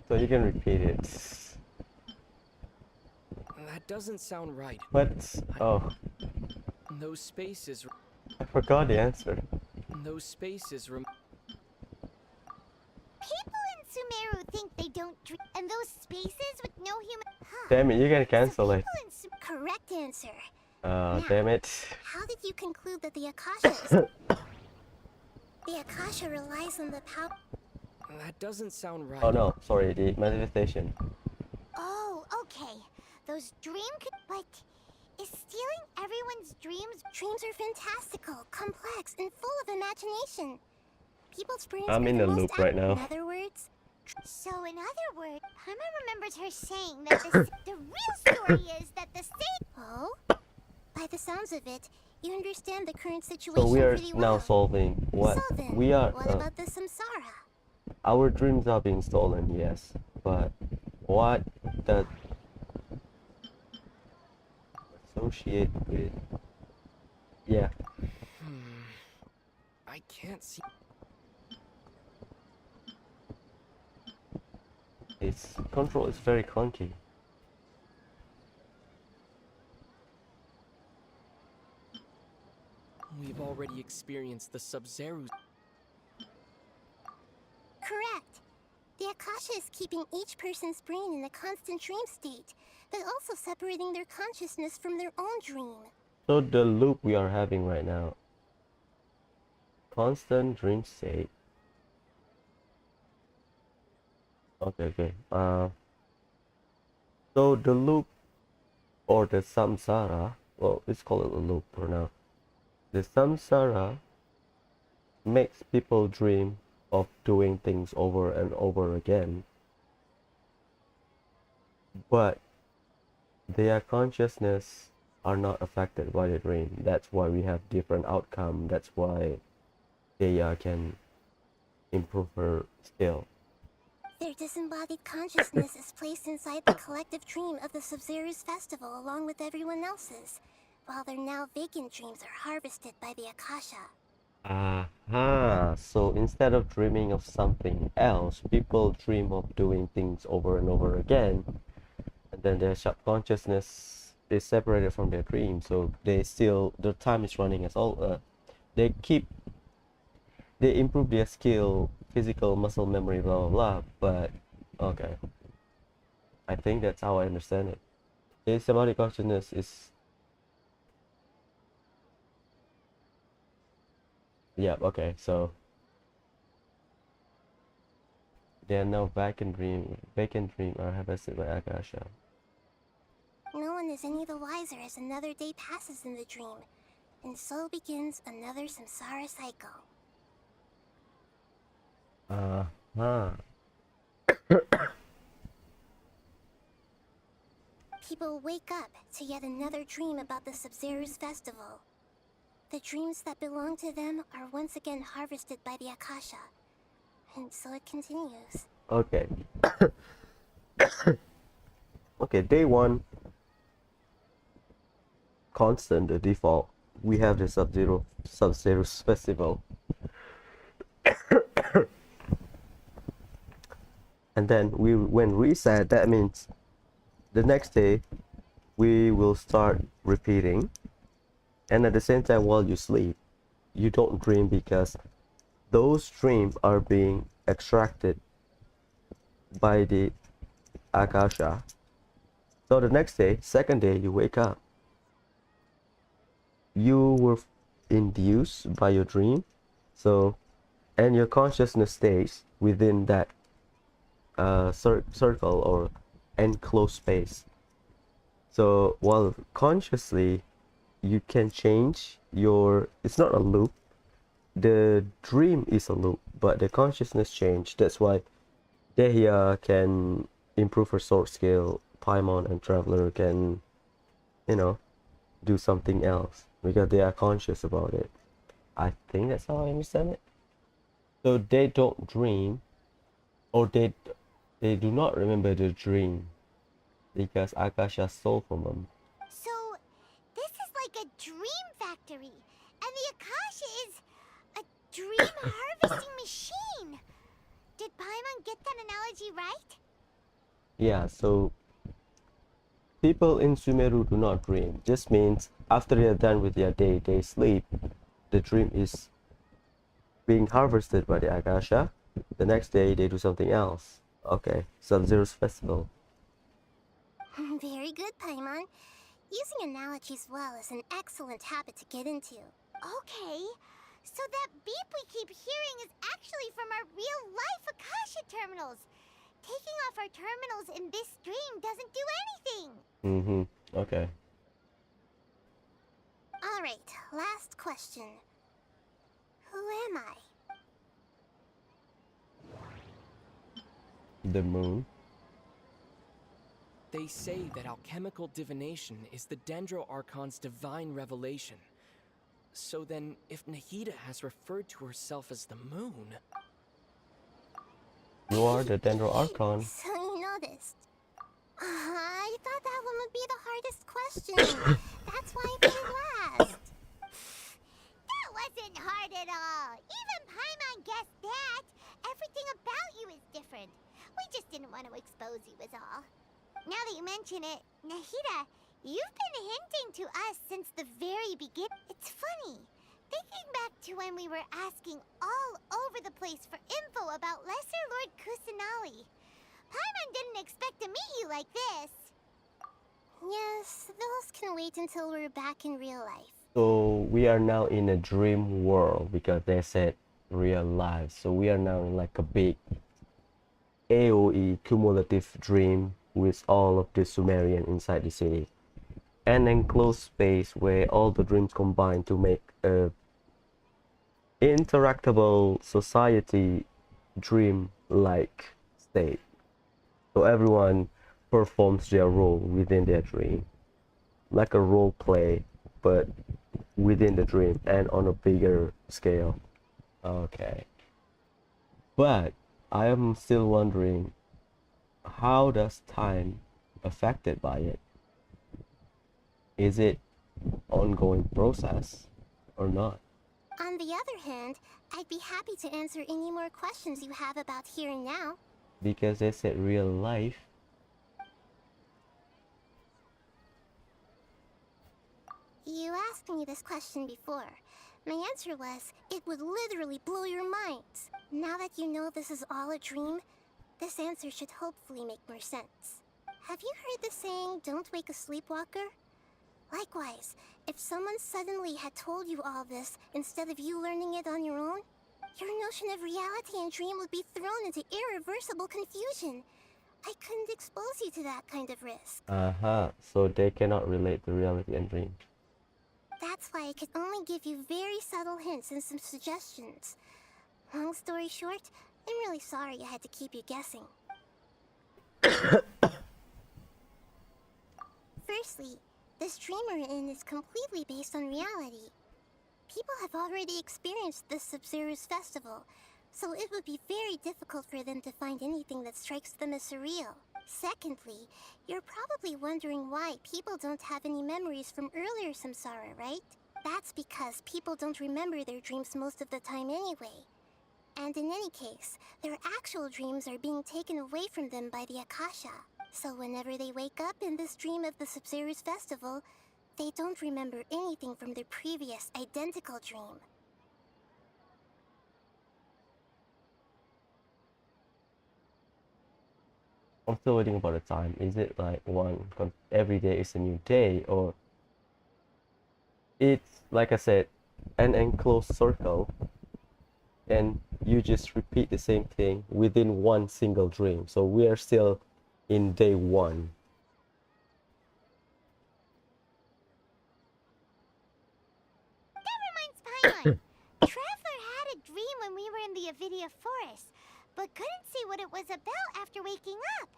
[SPEAKER 1] So you can repeat it.
[SPEAKER 7] That doesn't sound right.
[SPEAKER 1] What? Oh,
[SPEAKER 7] Those spaces.
[SPEAKER 1] I forgot the answer.
[SPEAKER 7] Those spaces.
[SPEAKER 3] People in Sumeru think they don't dream, and those spaces with no human.
[SPEAKER 1] Damn it, you can cancel it.
[SPEAKER 16] Correct answer.
[SPEAKER 1] Damn it.
[SPEAKER 16] How did you conclude that the Akasha is... The Akasha relies on the power...
[SPEAKER 7] That doesn't sound right.
[SPEAKER 1] Oh no, sorry, the manifestation.
[SPEAKER 3] Oh, okay. Those but is stealing everyone's dreams?
[SPEAKER 16] Dreams are fantastical, complex, and full of imagination. People's brains
[SPEAKER 1] I'm
[SPEAKER 16] are
[SPEAKER 1] in
[SPEAKER 16] the
[SPEAKER 1] the
[SPEAKER 16] most
[SPEAKER 1] loop right now.
[SPEAKER 16] In other words...
[SPEAKER 3] So in other words, Paimon remembers her saying that the real story is that the state...
[SPEAKER 16] Oh? By the sounds of it, you understand the current situation
[SPEAKER 1] So we are
[SPEAKER 16] pretty well.
[SPEAKER 1] now solving what
[SPEAKER 16] So then,
[SPEAKER 1] we are.
[SPEAKER 16] what about the samsara?
[SPEAKER 1] Our dreams are being stolen, yes, but what does associate with? Yeah.
[SPEAKER 7] I can't see.
[SPEAKER 1] Its control is very clunky.
[SPEAKER 7] We've already experienced the Subzero.
[SPEAKER 16] Correct. The Akasha is keeping each person's brain in a constant dream state, but also separating their consciousness from their own dream.
[SPEAKER 1] So the loop we are having right now, constant dream state. Okay. So the loop or the samsara, well, let's call it a loop for now. The samsara makes people dream of doing things over and over again, but their consciousness are not affected by the dream. That's why we have different outcome. That's why they can improve her skill.
[SPEAKER 16] Their disembodied consciousness is placed inside the collective dream of the Subzero's festival along with everyone else's, while their now vacant dreams are harvested by the Akasha.
[SPEAKER 1] Aha, so instead of dreaming of something else, people dream of doing things over and over again, and then their subconsciousness is separated from their dream, so their time is running as all. They improve their skill, physical, muscle memory, blah blah blah, but okay. I think that's how I understand it. The symbolic consciousness is... Yeah, okay, so they are now vacant dream are harvested by Akasha.
[SPEAKER 16] No one is any the wiser as another day passes in the dream, and so begins another samsara cycle. People wake up to yet another dream about the Subzero's festival. The dreams that belong to them are once again harvested by the Akasha, and so it continues.
[SPEAKER 1] Okay. Okay, day one, constant, the default. We have the Subzero's festival. And then when reset, that means the next day we will start repeating, and at the same time while you sleep you don't dream because those dreams are being extracted by the Akasha. So the next day, second day, you wake up, you were induced by your dream, so and your consciousness stays within that circle or enclosed space. So while consciously you can change your, it's not a loop, the dream is a loop, but the consciousness change. That's why Dehya can improve her sword skill, Paimon and Traveler can, do something else because they are conscious about it. I think that's how I understand it. So they don't dream, or they do not remember the dream because Akasha stole from them.
[SPEAKER 3] dream factory, and the Akasha is a dream harvesting machine. Did Paimon get that analogy right?
[SPEAKER 1] Yeah, so people in Sumeru do not dream. Just means after they are done with their day, they sleep. The dream is being harvested by the Akasha. The next day, they do something else. Okay, Subzero's festival.
[SPEAKER 16] Very good, Paimon. Using analogies well is an excellent habit to get into.
[SPEAKER 3] Okay, so that beep we keep hearing is actually from our real-life Akasha terminals. Taking off our terminals in this stream doesn't do anything.
[SPEAKER 1] Okay.
[SPEAKER 16] Alright, last question. Who am I?
[SPEAKER 1] The moon.
[SPEAKER 7] They say that alchemical divination is the Dendro Archon's divine revelation. So then, if Nahida has referred to herself as the moon...
[SPEAKER 1] You are the Dendro Archon.
[SPEAKER 16] So you noticed. I thought that one would be the hardest question. That's why I put it last.
[SPEAKER 3] That wasn't hard at all. Even Paimon guessed that. Everything about you is different. We just didn't want to expose you is all. Now that you mention it, Nahida, you've been hinting to us since the very beginning. It's funny. Thinking back to when we were asking all over the place for info about Lesser Lord Kusanali. Paimon didn't expect to meet you like this.
[SPEAKER 16] Yes, those can wait until we're back in real life.
[SPEAKER 1] So we are now in a dream world because they said real life. So we are now in like a big AoE cumulative dream with all of the Sumerian inside the city. An enclosed space where all the dreams combine to make a interactable society dream-like state. So everyone performs their role within their dream, like a role play, but within the dream and on a bigger scale. Okay. But I am still wondering, how does time affected by it? Is it ongoing process or not?
[SPEAKER 16] On the other hand, I'd be happy to answer any more questions you have about here and now.
[SPEAKER 1] Because they said real life.
[SPEAKER 16] You asked me this question before. My answer was, it would literally blow your minds. Now that you know this is all a dream, this answer should hopefully make more sense. Have you heard the saying, don't wake a sleepwalker? Likewise, if someone suddenly had told you all this instead of you learning it on your own, your notion of reality and dream would be thrown into irreversible confusion. I couldn't expose you to that kind of risk.
[SPEAKER 1] So they cannot relate to reality and dream.
[SPEAKER 16] That's why I could only give you very subtle hints and some suggestions. Long story short, I'm really sorry I had to keep you guessing. Firstly, this dream we're in is completely based on reality. People have already experienced this Subzero's festival, so it would be very difficult for them to find anything that strikes them as surreal. Secondly, you're probably wondering why people don't have any memories from earlier samsara, right? That's because people don't remember their dreams most of the time anyway. And in any case, their actual dreams are being taken away from them by the Akasha. So whenever they wake up in this dream of the Subzero's festival, they don't remember anything from their previous identical dream.
[SPEAKER 1] I'm still waiting about the time. Is it like every day is a new day, or it's like I said, an enclosed circle, and you just repeat the same thing within one single dream? So we are still in day one.
[SPEAKER 3] That reminds Paimon. Traveler had a dream when we were in the Avidia Forest, but couldn't see what it was about after waking up.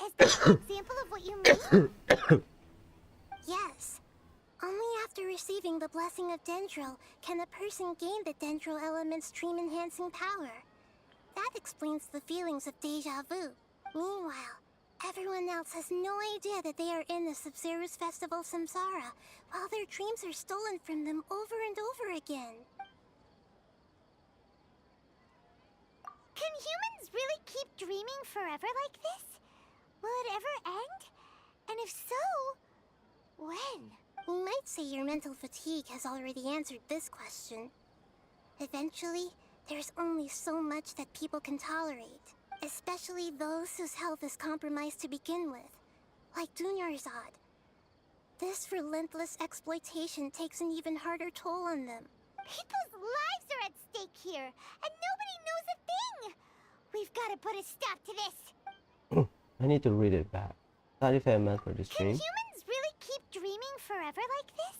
[SPEAKER 3] Is that an example of what you mean?
[SPEAKER 16] Yes. Only after receiving the blessing of Dendro can a person gain the Dendro element's dream-enhancing power. That explains the feelings of deja vu. Meanwhile, Everyone else has no idea that they are in the Subzero's festival Samsara, while their dreams are stolen from them over and over again.
[SPEAKER 3] Can humans really keep dreaming forever like this? Will it ever end? And if so, when?
[SPEAKER 16] You might say your mental fatigue has already answered this question. Eventually, there's only so much that people can tolerate, especially those whose health is compromised to begin with, like Dunyarzad. This relentless exploitation takes an even harder toll on them.
[SPEAKER 3] People's lives are at stake here, and nobody knows a thing! We've got to put a stop to this!
[SPEAKER 1] I need to read it back. Not if I meant for this
[SPEAKER 3] Can
[SPEAKER 1] stream.
[SPEAKER 3] humans really keep dreaming forever like this?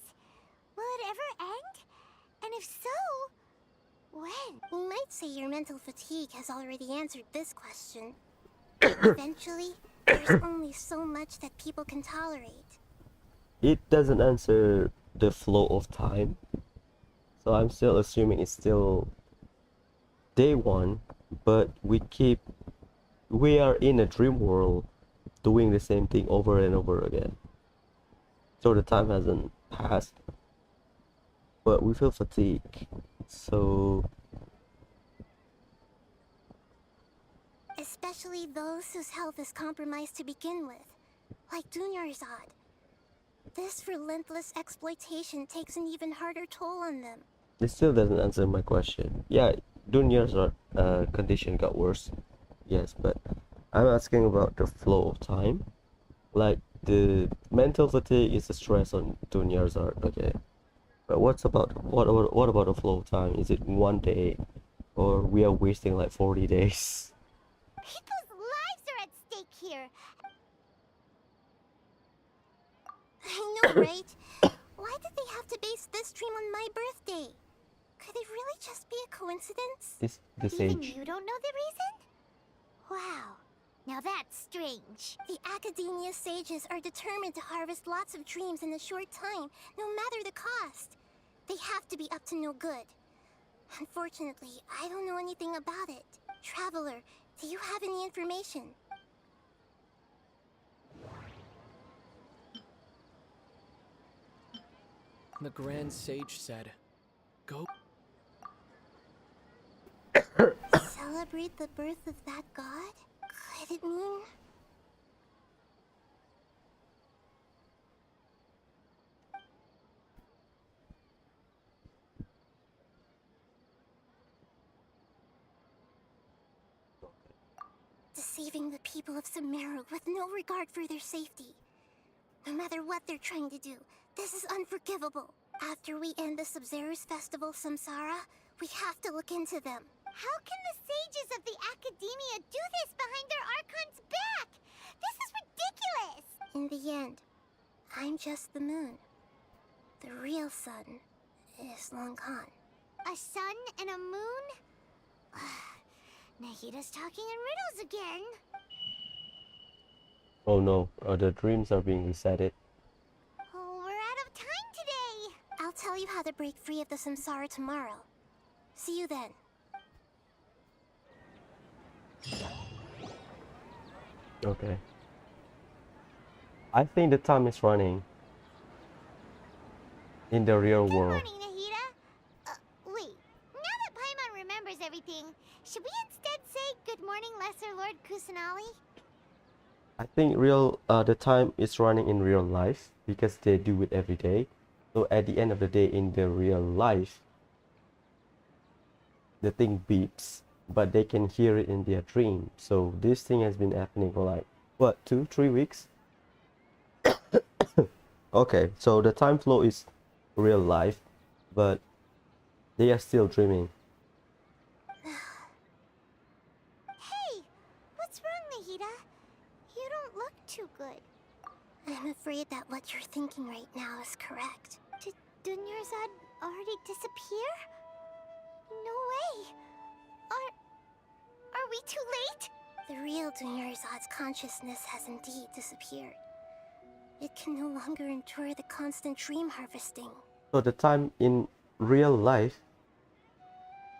[SPEAKER 3] Will it ever end? And if so, when?
[SPEAKER 16] You might say your mental fatigue has already answered this question. Eventually, there's only so much that people can tolerate.
[SPEAKER 1] It doesn't answer the flow of time. So I'm still assuming it's still day one, but we are in a dream world doing the same thing over and over again. So the time hasn't passed, but we feel fatigue. So
[SPEAKER 16] especially those whose health is compromised to begin with, like Dunyarzad. This relentless exploitation takes an even harder toll on them.
[SPEAKER 1] it still doesn't answer my question. Yeah, Dunyarzad condition got worse. Yes, but I'm asking about the flow of time. Like the mental fatigue is a stress on Dunyarzad, okay. But what about the flow of time? Is it one day, or we are wasting like 40 days?
[SPEAKER 3] People's lives are at stake here!
[SPEAKER 16] I know, right? Why did they have to base this dream on my birthday? Could it really just be a coincidence?
[SPEAKER 1] This
[SPEAKER 3] Even
[SPEAKER 1] age.
[SPEAKER 3] you don't know the reason? Wow, now that's strange.
[SPEAKER 16] The Academia sages are determined to harvest lots of dreams in a short time, no matter the cost. They have to be up to no good. Unfortunately, I don't know anything about it. Traveler, do you have any information?
[SPEAKER 7] The Grand Sage said, go.
[SPEAKER 16] Celebrate the birth of that god? Could it mean... deceiving the people of Sumeru with no regard for their safety. No matter what they're trying to do, this is unforgivable. After we end the Subzero's festival Samsara, we have to look into them.
[SPEAKER 3] How can the sages of the Academia do this behind their Archon's back? This is ridiculous!
[SPEAKER 16] In the end, I'm just the moon. The real sun is long gone.
[SPEAKER 3] A sun and a moon? Nahida's talking in riddles again.
[SPEAKER 1] Oh no, the dreams are being resetted.
[SPEAKER 3] Oh, we're out of time today.
[SPEAKER 16] I'll tell you how to break free of the Samsara tomorrow. See you then.
[SPEAKER 1] Okay. I think the time is running in the real world.
[SPEAKER 3] Good morning, Nahida. Wait, now that Paimon remembers everything, should we instead say good morning, Lesser Lord Kusanali?
[SPEAKER 1] I think the time is running in real life because they do it every day. So at the end of the day, in the real life, the thing beeps, but they can hear it in their dream. So this thing has been happening for like what, 2-3 weeks? Okay, so the time flow is real life, but they are still dreaming.
[SPEAKER 3] Hey, what's wrong, Nahida? You don't look too good.
[SPEAKER 16] I'm afraid that what you're thinking right now is correct.
[SPEAKER 3] Did Dunyarzad already disappear? No way. Are we too late?
[SPEAKER 16] The real Dunyarzad's consciousness has indeed disappeared. It can no longer endure the constant dream harvesting.
[SPEAKER 1] So the time in real life,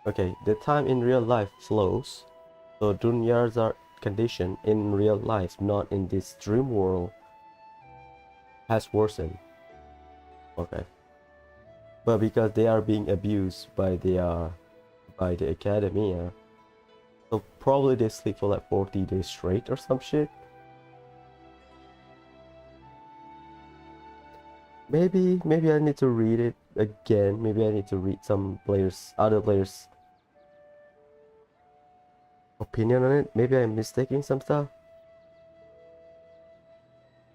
[SPEAKER 1] okay, the time in real life flows. So Dunyarzad condition in real life, not in this dream world, has worsened. Okay. But because they are being abused by the academia, so probably they sleep for like 40 days straight or some shit. Maybe I need to read it again. Maybe I need to read some other players' opinion on it. Maybe I'm mistaking some stuff.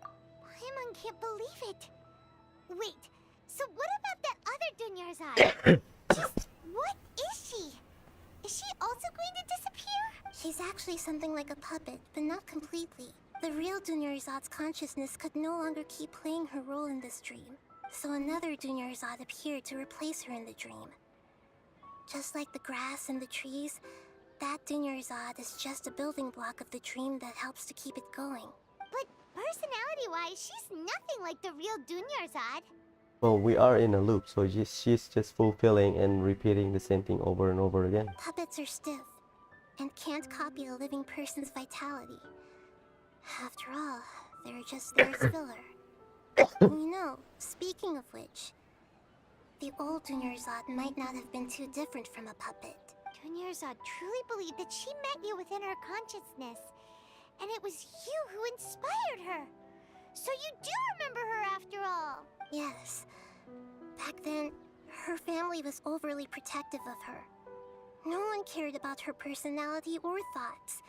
[SPEAKER 3] Paimon can't believe it. Wait, so what about that other Dunyarzad? What is she? Is she also going to disappear?
[SPEAKER 16] She's actually something like a puppet, but not completely. The real Dunyarzad's consciousness could no longer keep playing her role in this dream, so another Dunyarzad appeared to replace her in the dream. Just like the grass and the trees, that Dunyarzad is just a building block of the dream that helps to keep it going.
[SPEAKER 3] But personality-wise, she's nothing like the real Dunyarzad.
[SPEAKER 1] Well, we are in a loop, so she's just fulfilling and repeating the same thing over and over again.
[SPEAKER 16] Puppets are stiff and can't copy a living person's vitality. After all, they're just there as filler. You know, speaking of which, the old Dunyarzad might not have been too different from a puppet.
[SPEAKER 3] Dunyarzad truly believed that she met you within her consciousness, and it was you who inspired her. So you do remember her after all.
[SPEAKER 16] Yes. Back then, her family was overly protective of her. No one cared about her personality or thoughts.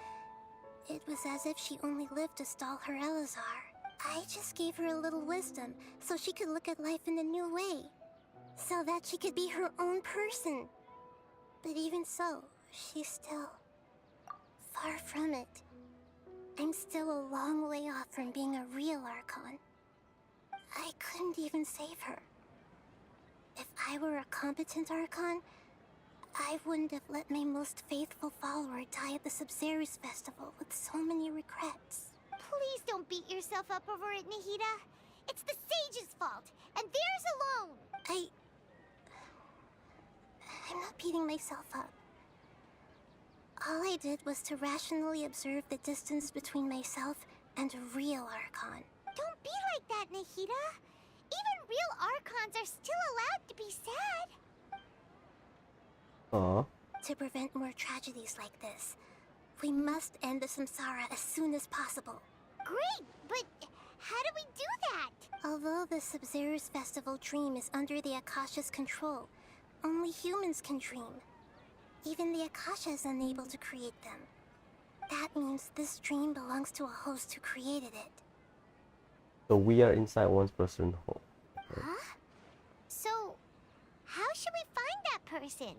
[SPEAKER 16] It was as if she only lived to stall her Elazar. I just gave her a little wisdom so she could look at life in a new way. So that she could be her own person. But even so, she's still far from it. I'm still a long way off from being a real Archon. I couldn't even save her. If I were a competent Archon, I wouldn't have let my most faithful follower die at the Subzero's festival with so many regrets.
[SPEAKER 3] Please don't beat yourself up over it, Nahida. It's the sage's fault, and theirs alone.
[SPEAKER 16] I'm not beating myself up. All I did was to rationally observe the distance between myself and a real Archon.
[SPEAKER 3] Don't be like that, Nahida. Even real Archons are still allowed to be sad.
[SPEAKER 1] Aww.
[SPEAKER 16] To prevent more tragedies like this, we must end the samsara as soon as possible.
[SPEAKER 3] Great, but how do we do that?
[SPEAKER 16] Although the Subzero's festival dream is under the Akasha's control, only humans can dream. Even the Akasha is unable to create them. That means this dream belongs to a host who created it.
[SPEAKER 1] So we are inside one person's home. Okay.
[SPEAKER 3] Huh? So, how should we find that person?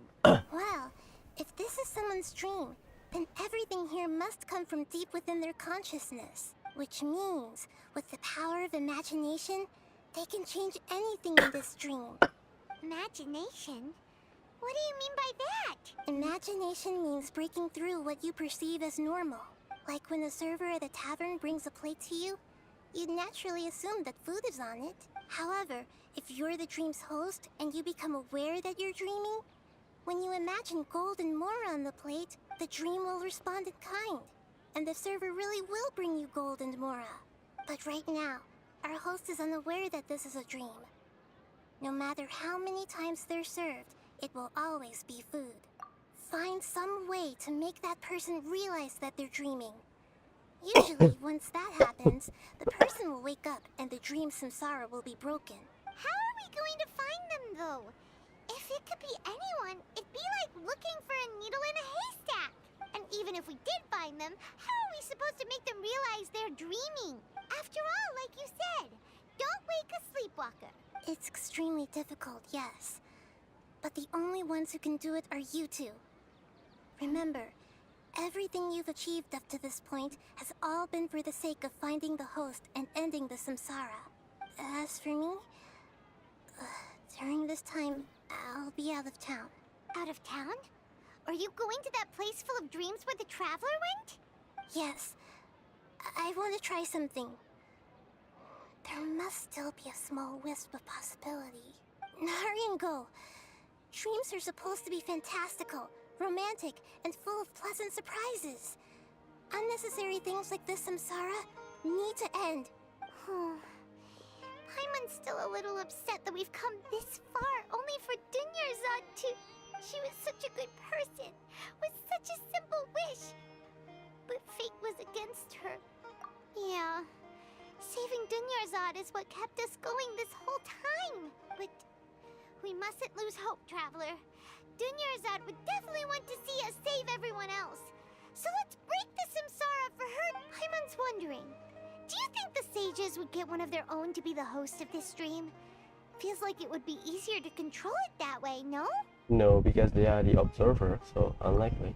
[SPEAKER 16] Well, if this is someone's dream, then everything here must come from deep within their consciousness. Which means, with the power of imagination, they can change anything in this dream.
[SPEAKER 3] Imagination? What do you mean by that?
[SPEAKER 16] Imagination means breaking through what you perceive as normal. Like when a server at a tavern brings a plate to you, you'd naturally assume that food is on it. However, if you're the dream's host and you become aware that you're dreaming, when you imagine gold and more on the plate, the dream will respond in kind. And the server really will bring you gold and mora. But right now, our host is unaware that this is a dream. No matter how many times they're served, it will always be food. Find some way to make that person realize that they're dreaming. Usually, once that happens, the person will wake up and the dream samsara will be broken.
[SPEAKER 3] How are we going to find them, though? If it could be anyone, it'd be like looking for a needle in a haystack. And even if we did find them, how are we supposed to make them realize they're dreaming? After all, like you said, don't wake a sleepwalker.
[SPEAKER 16] It's extremely difficult, yes. But the only ones who can do it are you two. Remember, everything you've achieved up to this point has all been for the sake of finding the host and ending the samsara. As for me, during this time, I'll be out of town.
[SPEAKER 3] Out of town? Are you going to that place full of dreams where the Traveler went?
[SPEAKER 16] Yes. I want to try something. There must still be a small wisp of possibility. Hurry and go. Dreams are supposed to be fantastical, romantic, and full of pleasant surprises. Unnecessary things like this, Samsara, need to end.
[SPEAKER 3] Paimon's still a little upset that we've come this far, only for Dunyarzad to... She was such a good person, with such a simple wish. But fate was against her. Yeah. Saving Dunyarzad is what kept us going this whole time. But we mustn't lose hope, Traveler. Dunyarzad would definitely want to see us save everyone else. So let's break the Samsara for her. Paimon's wondering, do you think the sages would get one of their own to be the host of this stream? Feels like it would be easier to control it that way, no?
[SPEAKER 1] No, because they are the observer, so unlikely.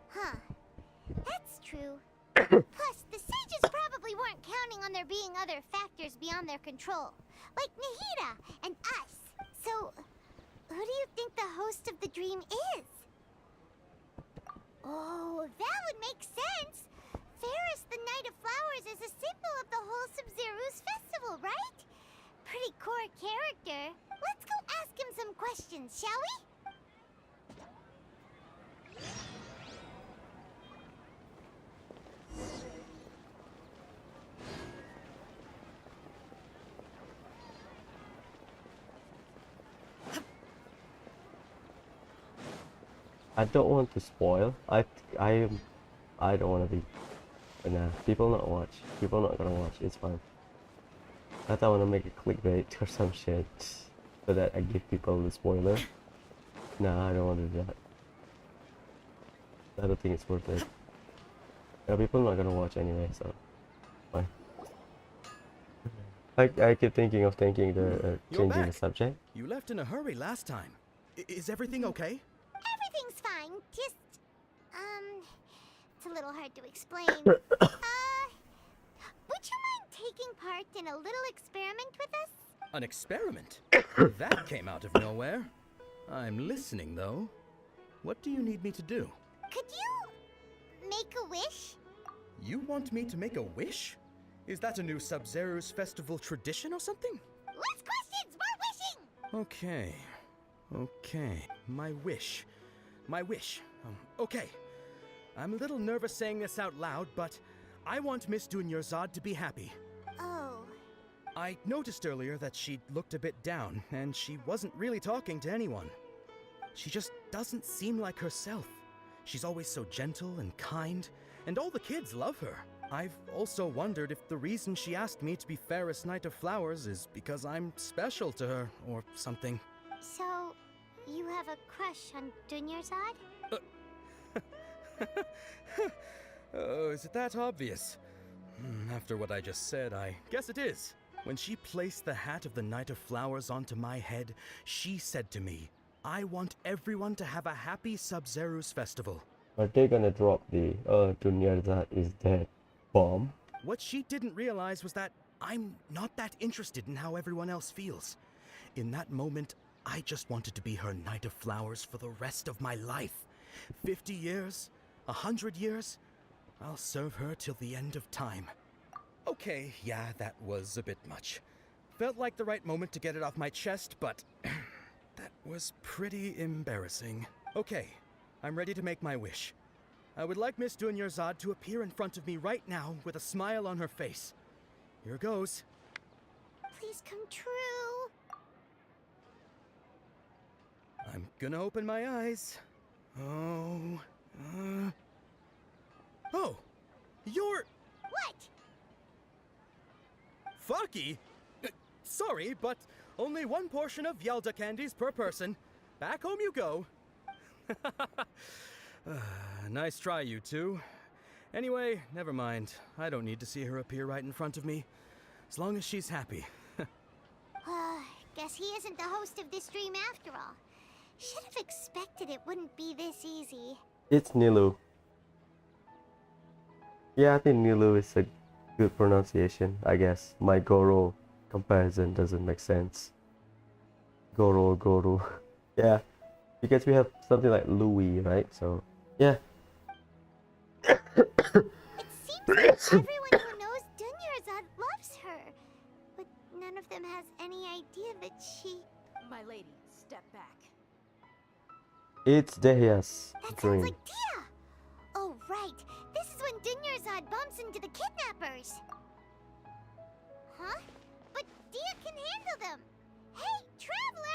[SPEAKER 3] Huh. That's true. Plus, the sages probably weren't counting on there being other factors beyond their control, like Nahida and us. So, who do you think the host of the dream is? Oh, that would make sense. Ferris, the Knight of Flowers, is a symbol of the whole Subzero's festival, right? Pretty core character. Let's go ask him some questions, shall we?
[SPEAKER 1] I don't want to spoil. I don't want to be. Nah, people not watch. People not gonna watch. It's fine. I thought I want to make a clickbait or some shit so that I give people the spoiler. Nah, I don't want to do that. I don't think it's worth it. Yeah, people not gonna watch anyway, so fine. I keep thinking of changing the subject.
[SPEAKER 22] You left in a hurry last time. Is everything okay?
[SPEAKER 3] Everything's fine. Just, it's a little hard to explain. Would you mind taking part in a little experiment with us?
[SPEAKER 22] An experiment? That came out of nowhere. I'm listening, though. What do you need me to do?
[SPEAKER 3] Could you make a wish?
[SPEAKER 22] You want me to make a wish? Is that a new Subzero's festival tradition or something?
[SPEAKER 3] Less questions, more wishing!
[SPEAKER 22] Okay. My wish. Okay. I'm a little nervous saying this out loud, but I want Miss Dunyarzad to be happy.
[SPEAKER 3] Oh.
[SPEAKER 22] I noticed earlier that she looked a bit down, and she wasn't really talking to anyone. She just doesn't seem like herself. She's always so gentle and kind, and all the kids love her. I've also wondered if the reason she asked me to be Ferris Knight of Flowers is because I'm special to her, or something.
[SPEAKER 3] So, you have a crush on Dunyarzad?
[SPEAKER 22] Oh, is it that obvious? After what I just said, I guess it is. When she placed the hat of the Knight of Flowers onto my head, she said to me, I want everyone to have a happy Subzero's festival.
[SPEAKER 1] Are they gonna drop the Dunyarzad is dead bomb?
[SPEAKER 22] What she didn't realize was that I'm not that interested in how everyone else feels. In that moment, I just wanted to be her Knight of Flowers for the rest of my life. 50 years, 100 years, I'll serve her till the end of time. Okay, yeah, that was a bit much. Felt like the right moment to get it off my chest, but that was pretty embarrassing. Okay, I'm ready to make my wish. I would like Miss Dunyarzad to appear in front of me right now with a smile on her face. Here goes.
[SPEAKER 3] Please come true.
[SPEAKER 22] I'm gonna open my eyes. Oh, you're...
[SPEAKER 3] What?
[SPEAKER 22] Faki? Sorry, but only one portion of Yelda candies per person. Back home you go. Nice try, you two. Anyway, never mind. I don't need to see her appear right in front of me. As long as she's happy.
[SPEAKER 3] Guess he isn't the host of this stream after all. Should have expected it wouldn't be this easy.
[SPEAKER 1] It's Nilu. Yeah, I think Nilu is a good pronunciation, I guess. My Goro comparison doesn't make sense. Goro. Yeah, because we have something like Louis, right? So, yeah.
[SPEAKER 3] It seems like everyone who knows Dunyarzad loves her. But none of them has any idea that she...
[SPEAKER 6] My lady, step back.
[SPEAKER 1] It's Dehia's
[SPEAKER 3] That sounds
[SPEAKER 1] dream.
[SPEAKER 3] like Dia! Oh, right. This is when Dunyarzad bumps into the kidnappers. Huh? But Dia can handle them. Hey, Traveler!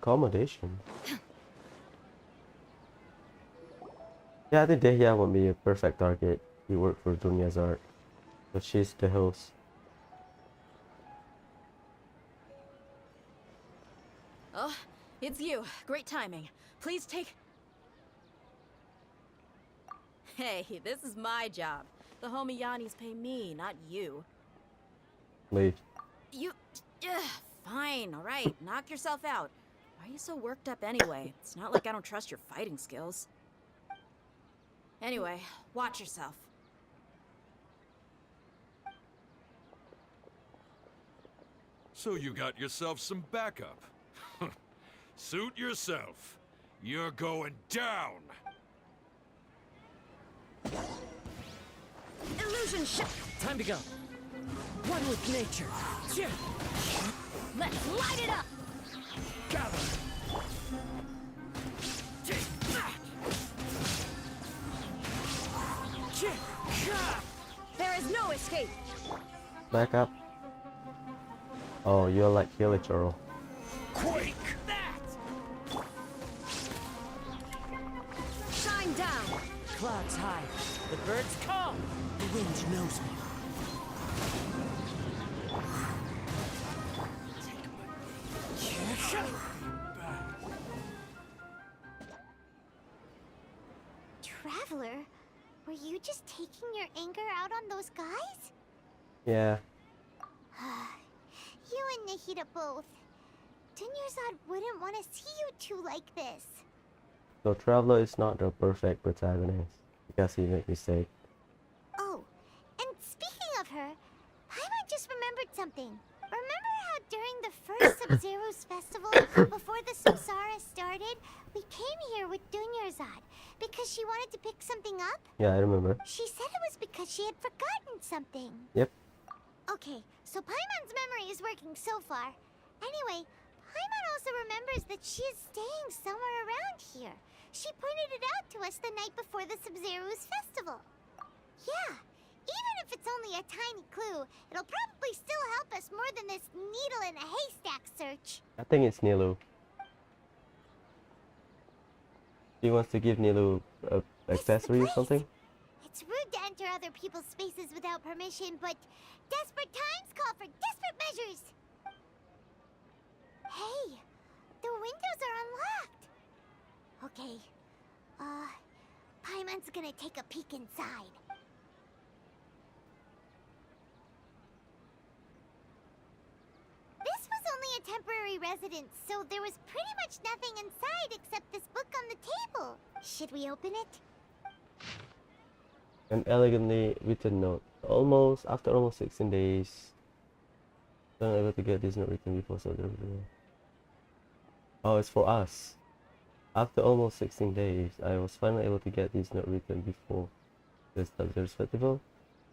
[SPEAKER 1] Accommodation. Yeah, I think Dehya would be a perfect target. He worked for Dunya's art, but she's the host.
[SPEAKER 6] Oh, it's you. Great timing. Please take... Hey, this is my job. The homie Yannis pay me, not you.
[SPEAKER 1] Leave.
[SPEAKER 6] You... fine, alright. Knock yourself out. Why are you so worked up anyway? It's not like I don't trust your fighting skills. Anyway, watch yourself.
[SPEAKER 9] So you got yourself some backup. Suit yourself. You're going down.
[SPEAKER 6] Illusion shot!
[SPEAKER 13] Time to go. One with nature.
[SPEAKER 6] Let's light it up!
[SPEAKER 13] Gather.
[SPEAKER 6] There is no escape!
[SPEAKER 1] Back up. Oh, you're like Kilichoro.
[SPEAKER 13] Quake!
[SPEAKER 6] Shine down!
[SPEAKER 13] Clouds high. The birds call. The wind knows me.
[SPEAKER 3] Traveler, were you just taking your anger out on those guys?
[SPEAKER 1] Yeah.
[SPEAKER 3] You and Nahida both. Dunyarzad wouldn't want to see you two like this.
[SPEAKER 1] So Traveler is not the perfect protagonist because he made mistake.
[SPEAKER 3] Oh, and speaking of her, Paimon just remembered something. Remember how during the first Subzero's festival, before the Samsara started, we came here with Dunyarzad because she wanted to pick something up?
[SPEAKER 1] Yeah, I remember.
[SPEAKER 3] She said it was because she had forgotten something.
[SPEAKER 1] Yep.
[SPEAKER 3] Okay, so Paimon's memory is working so far. Anyway, Paimon also remembers that she is staying somewhere around here. She pointed it out to us the night before the Subzero's festival. Yeah, even if it's only a tiny clue, it'll probably still help us more than this needle in a haystack search.
[SPEAKER 1] I think it's Nilu. She wants to give Nilu a accessory or something?
[SPEAKER 3] It's rude to enter other people's spaces without permission, but desperate times call for desperate measures. Hey, the windows are unlocked. Okay, Paimon's gonna take a peek inside. This was only a temporary residence, so there was pretty much nothing inside except this book on the table. Should we open it?
[SPEAKER 1] An elegantly written note. After almost 16 days. I'm able to get this note written before Subzero. Oh, it's for us. After almost 16 days, I was finally able to get this note written before the Subzero's festival.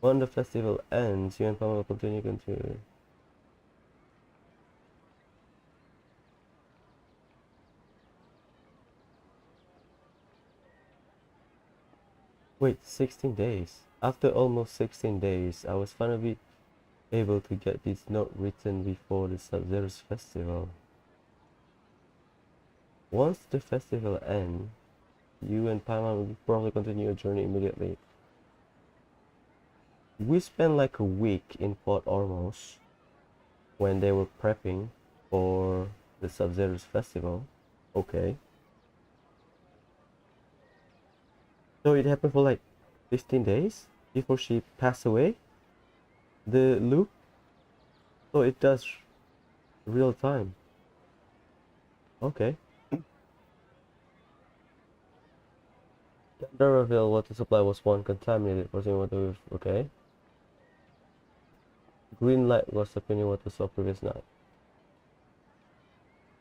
[SPEAKER 1] When the festival ends, you and Pama will continue. Wait, 16 days. After almost 16 days, I was finally able to get this note written before the Subzero's festival. Once the festival ends, you and Paimon will probably continue your journey immediately. We spent like a week in Port Ormos when they were prepping for the Subzero's festival. Okay. So it happened for like 15 days before she passed away. The loop. So it does real time. Okay. Duravel water supply was one contaminated. Okay. Green light was the opinion what we saw previous night.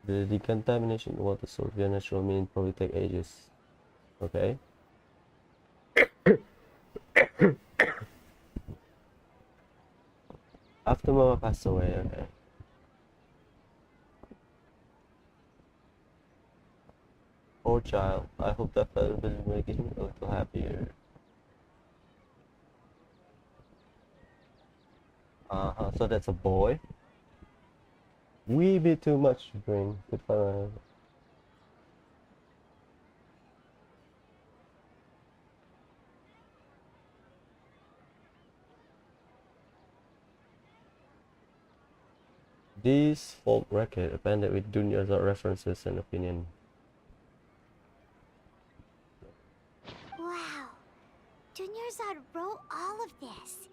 [SPEAKER 1] The decontamination water source via natural means probably take ages. Okay. After Mama passed away, okay. Poor child. I hope that father will make him a little happier. So that's a boy. Wee bit too much to drink. Goodbye. This folk record appended with Dunya's references and opinion.
[SPEAKER 3] Wow. Dunyarzad wrote all of this.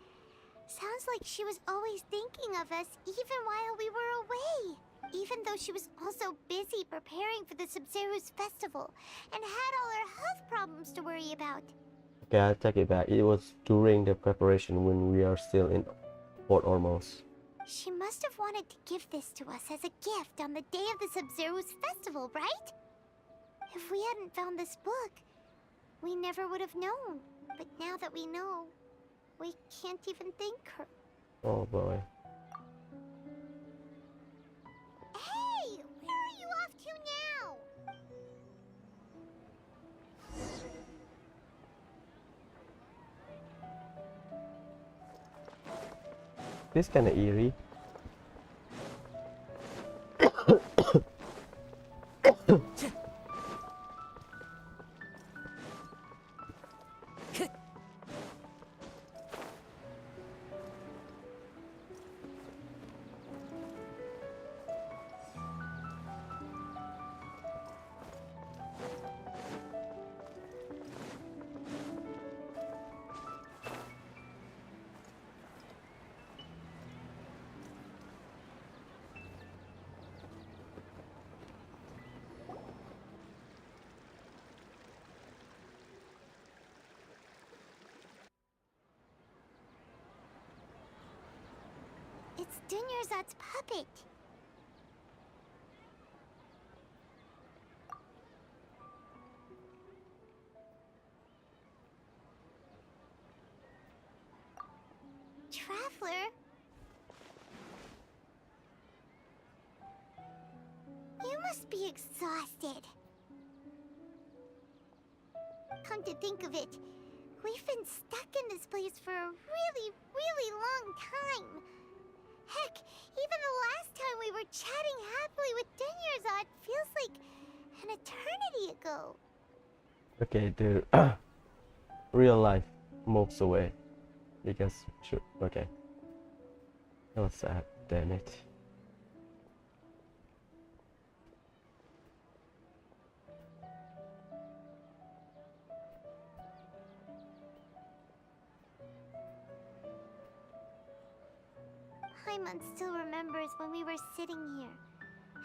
[SPEAKER 3] Sounds like she was always thinking of us even while we were away. Even though she was also busy preparing for the Subzero's festival and had all her health problems to worry about.
[SPEAKER 1] Okay, I take it back. It was during the preparation when we are still in Port Ormos.
[SPEAKER 3] She must have wanted to give this to us as a gift on the day of the Subzero's festival, right? If we hadn't found this book, we never would have known. But now that we know, we can't even thank her.
[SPEAKER 1] Oh boy.
[SPEAKER 3] Hey! Where are you off to now?
[SPEAKER 1] This kind of eerie.
[SPEAKER 3] It's Dunyarzad's puppet. Traveler? You must be exhausted. Come to think of it, we've been stuck in this place for a really, really long time. Heck, even the last time we were chatting happily with Dunyarzad feels like an eternity ago.
[SPEAKER 1] Okay, the real life moves away. Because, sure, okay. That was sad, damn it.
[SPEAKER 3] Paimon still remembers when we were sitting here,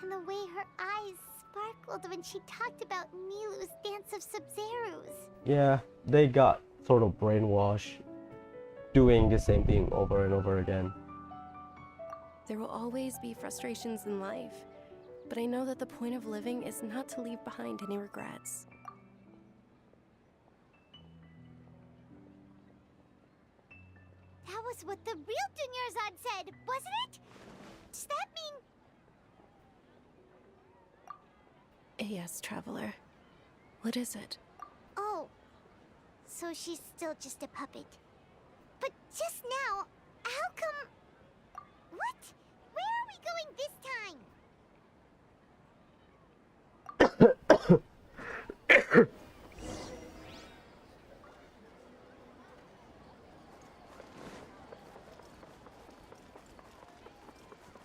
[SPEAKER 3] and the way her eyes sparkled when she talked about Nilu's dance of Subzeros.
[SPEAKER 1] Yeah, they got sort of brainwashed, doing the same thing over and over again.
[SPEAKER 2] There will always be frustrations in life, but I know that the point of living is not to leave behind any regrets.
[SPEAKER 3] That was what the real Dunyarzad said, wasn't it? Does that mean...
[SPEAKER 2] Yes, Traveler. What is it?
[SPEAKER 3] Oh, so she's still just a puppet. But just now, how come... What? Where are we going this time?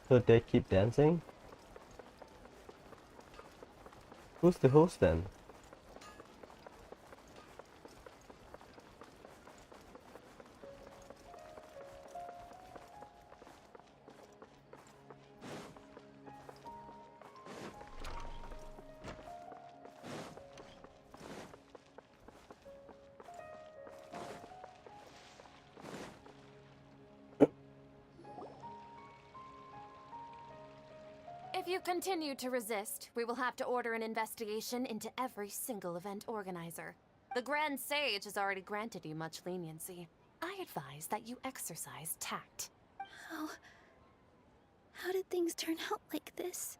[SPEAKER 1] So they keep dancing? Who's the host then?
[SPEAKER 5] If If you continue to resist, we will have to order an investigation into every single event organizer. The Grand Sage has already granted you much leniency. I advise that you exercise tact.
[SPEAKER 4] How did things turn out like this?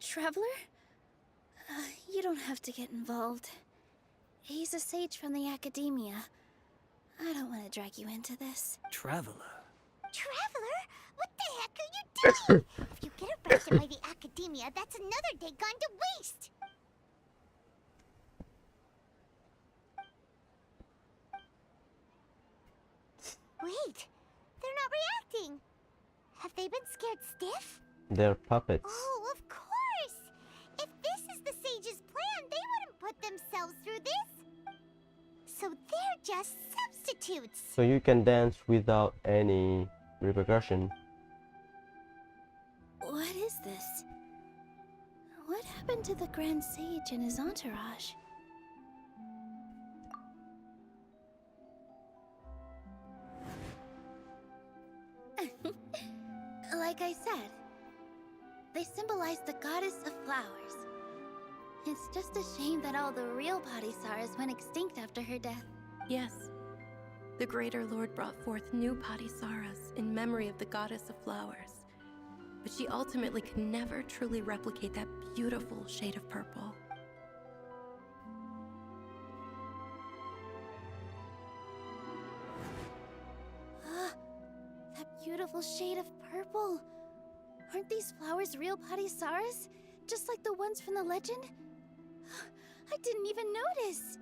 [SPEAKER 4] Traveler? You don't have to get involved. He's a sage from the Academia. I don't want to drag you into this.
[SPEAKER 12] Traveler?
[SPEAKER 3] Traveler? What the heck are you doing? If you get arrested by the Academia, that's another day gone to waste. Wait, they're not reacting. Have they been scared stiff?
[SPEAKER 1] They're puppets.
[SPEAKER 3] Oh, of course! If this is the sage's plan, they wouldn't put themselves through this. So they're just substitutes.
[SPEAKER 1] So you can dance without any repercussion.
[SPEAKER 4] What is this? What happened to the Grand Sage and his entourage? Like I said, they symbolize the goddess of flowers. It's just a shame that all the real Padisaras went extinct after her death.
[SPEAKER 2] Yes. The Greater Lord brought forth new Padisaras in memory of the goddess of flowers. But she ultimately could never truly replicate that beautiful shade of purple.
[SPEAKER 4] That beautiful shade of purple. Aren't these flowers real Padisaras? Just like the ones from the legend? I didn't even notice.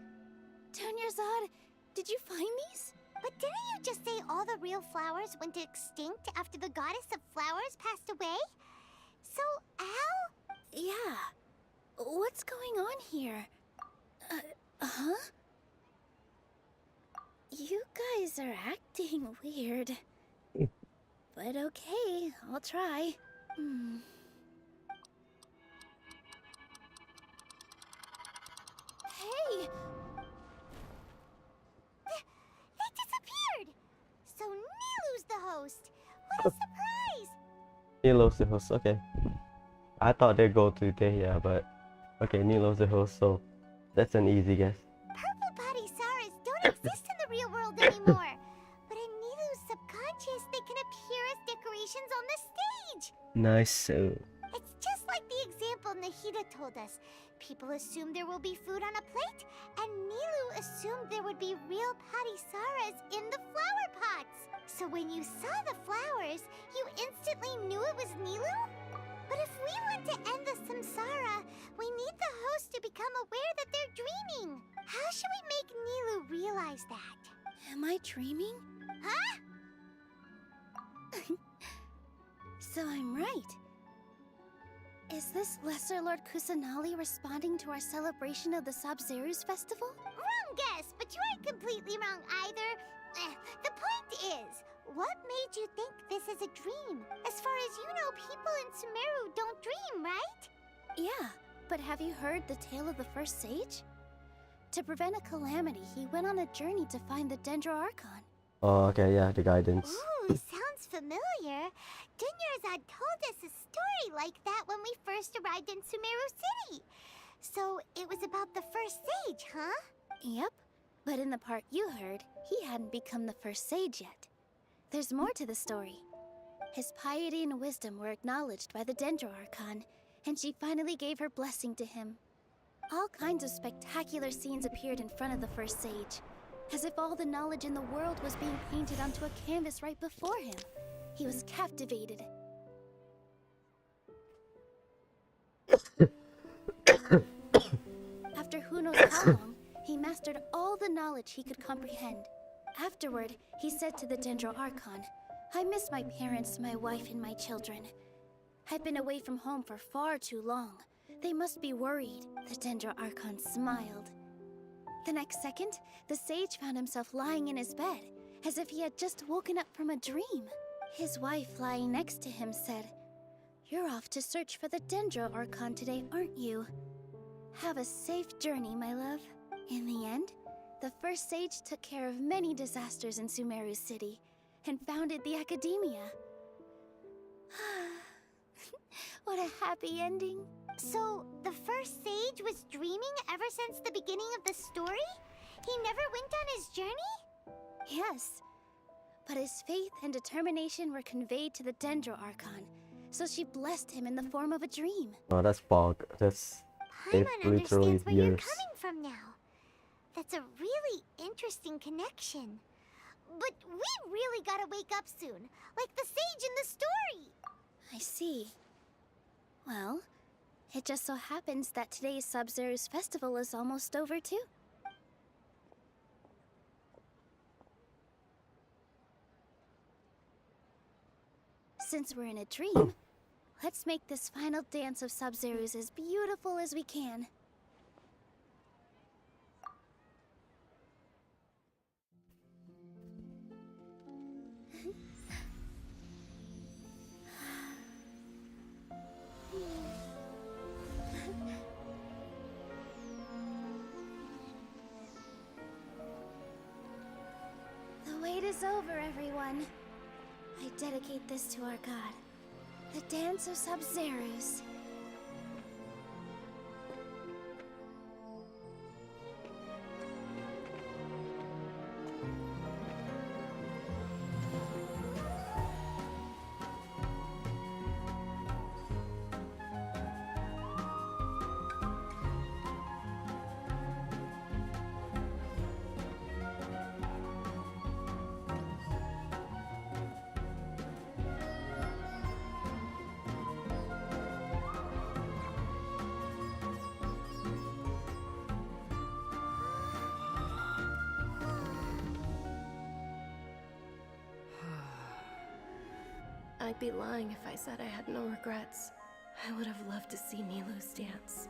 [SPEAKER 4] Tanyarzad, did you find these?
[SPEAKER 3] But didn't you just say all the real flowers went extinct after the goddess of flowers passed away? So, Al?
[SPEAKER 4] Yeah. What's going on here? Huh? You guys are acting weird. But okay, I'll try. Hey!
[SPEAKER 3] They disappeared! So Nilu's the host. What a surprise!
[SPEAKER 1] Nilo's the host, okay. I thought they'd go to Dehya, but okay, Nilo's the host, so that's an easy guess.
[SPEAKER 3] Purple Padisaras don't exist in the real world anymore. But in Nilu's subconscious, they can appear as decorations on the stage.
[SPEAKER 1] Nice, so.
[SPEAKER 3] It's just like the example Nahida told us. People assume there will be food on a plate, and Nilu assumed there would be real Padisaras in the flower pots. So when you saw the flowers, you instantly knew it was Nilu? But if we want to end the samsara, we need the host to become aware that they're dreaming. How should we make Nilu realize that?
[SPEAKER 4] Am I dreaming?
[SPEAKER 3] Huh?
[SPEAKER 4] So I'm right. Is this Lesser Lord Kusanali responding to our celebration of the Subzero's festival?
[SPEAKER 3] Wrong guess, but you aren't completely wrong either. The point is, what made you think this is a dream? As far as you know, people in Sumeru don't dream, right?
[SPEAKER 4] Yeah, but have you heard the tale of the first sage? To prevent a calamity, he went on a journey to find the Dendro Archon.
[SPEAKER 1] Oh, okay, yeah, the guidance.
[SPEAKER 3] Ooh, sounds familiar. Dunyarzad told us a story like that when we first arrived in Sumeru City. So it was about the first sage, huh?
[SPEAKER 4] Yep, but in the part you heard, he hadn't become the first sage yet. There's more to the story. His piety and wisdom were acknowledged by the Dendro Archon, and she finally gave her blessing to him. All kinds of spectacular scenes appeared in front of the first sage, as if all the knowledge in the world was being painted onto a canvas right before him. He was captivated. After who knows how long, he mastered all the knowledge he could comprehend. Afterward, he said to the Dendro Archon, "I miss my parents, my wife, and my children. I've been away from home for far too long. They must be worried." The Dendro Archon smiled. The next second, the sage found himself lying in his bed, as if he had just woken up from a dream. His wife, lying next to him, said, "You're off to search for the Dendro Archon today, aren't you?" Have a safe journey, my love. In the end, the first sage took care of many disasters in Sumeru City and founded the Academia. What a happy ending.
[SPEAKER 3] So, the first sage was dreaming ever since the beginning of the story? He never went on his journey?
[SPEAKER 4] Yes, but his faith and determination were conveyed to the Dendro Archon, so she blessed him in the form of a dream.
[SPEAKER 1] Oh, that's fog. That's it.
[SPEAKER 3] Paimon
[SPEAKER 1] Literally
[SPEAKER 3] understands where you're
[SPEAKER 1] years.
[SPEAKER 3] coming from now. That's a really interesting connection. But we really gotta wake up soon, like the sage in the story.
[SPEAKER 4] I see. Well, it just so happens that today's Subzero's festival is almost over too. Since we're in a dream, let's make this final dance of Subzero's as beautiful as we can. The wait is over, everyone. I dedicate this to our god, the dance of Subzeros.
[SPEAKER 2] I'd be lying if I said I had no regrets. I would have loved to see Nilou's dance.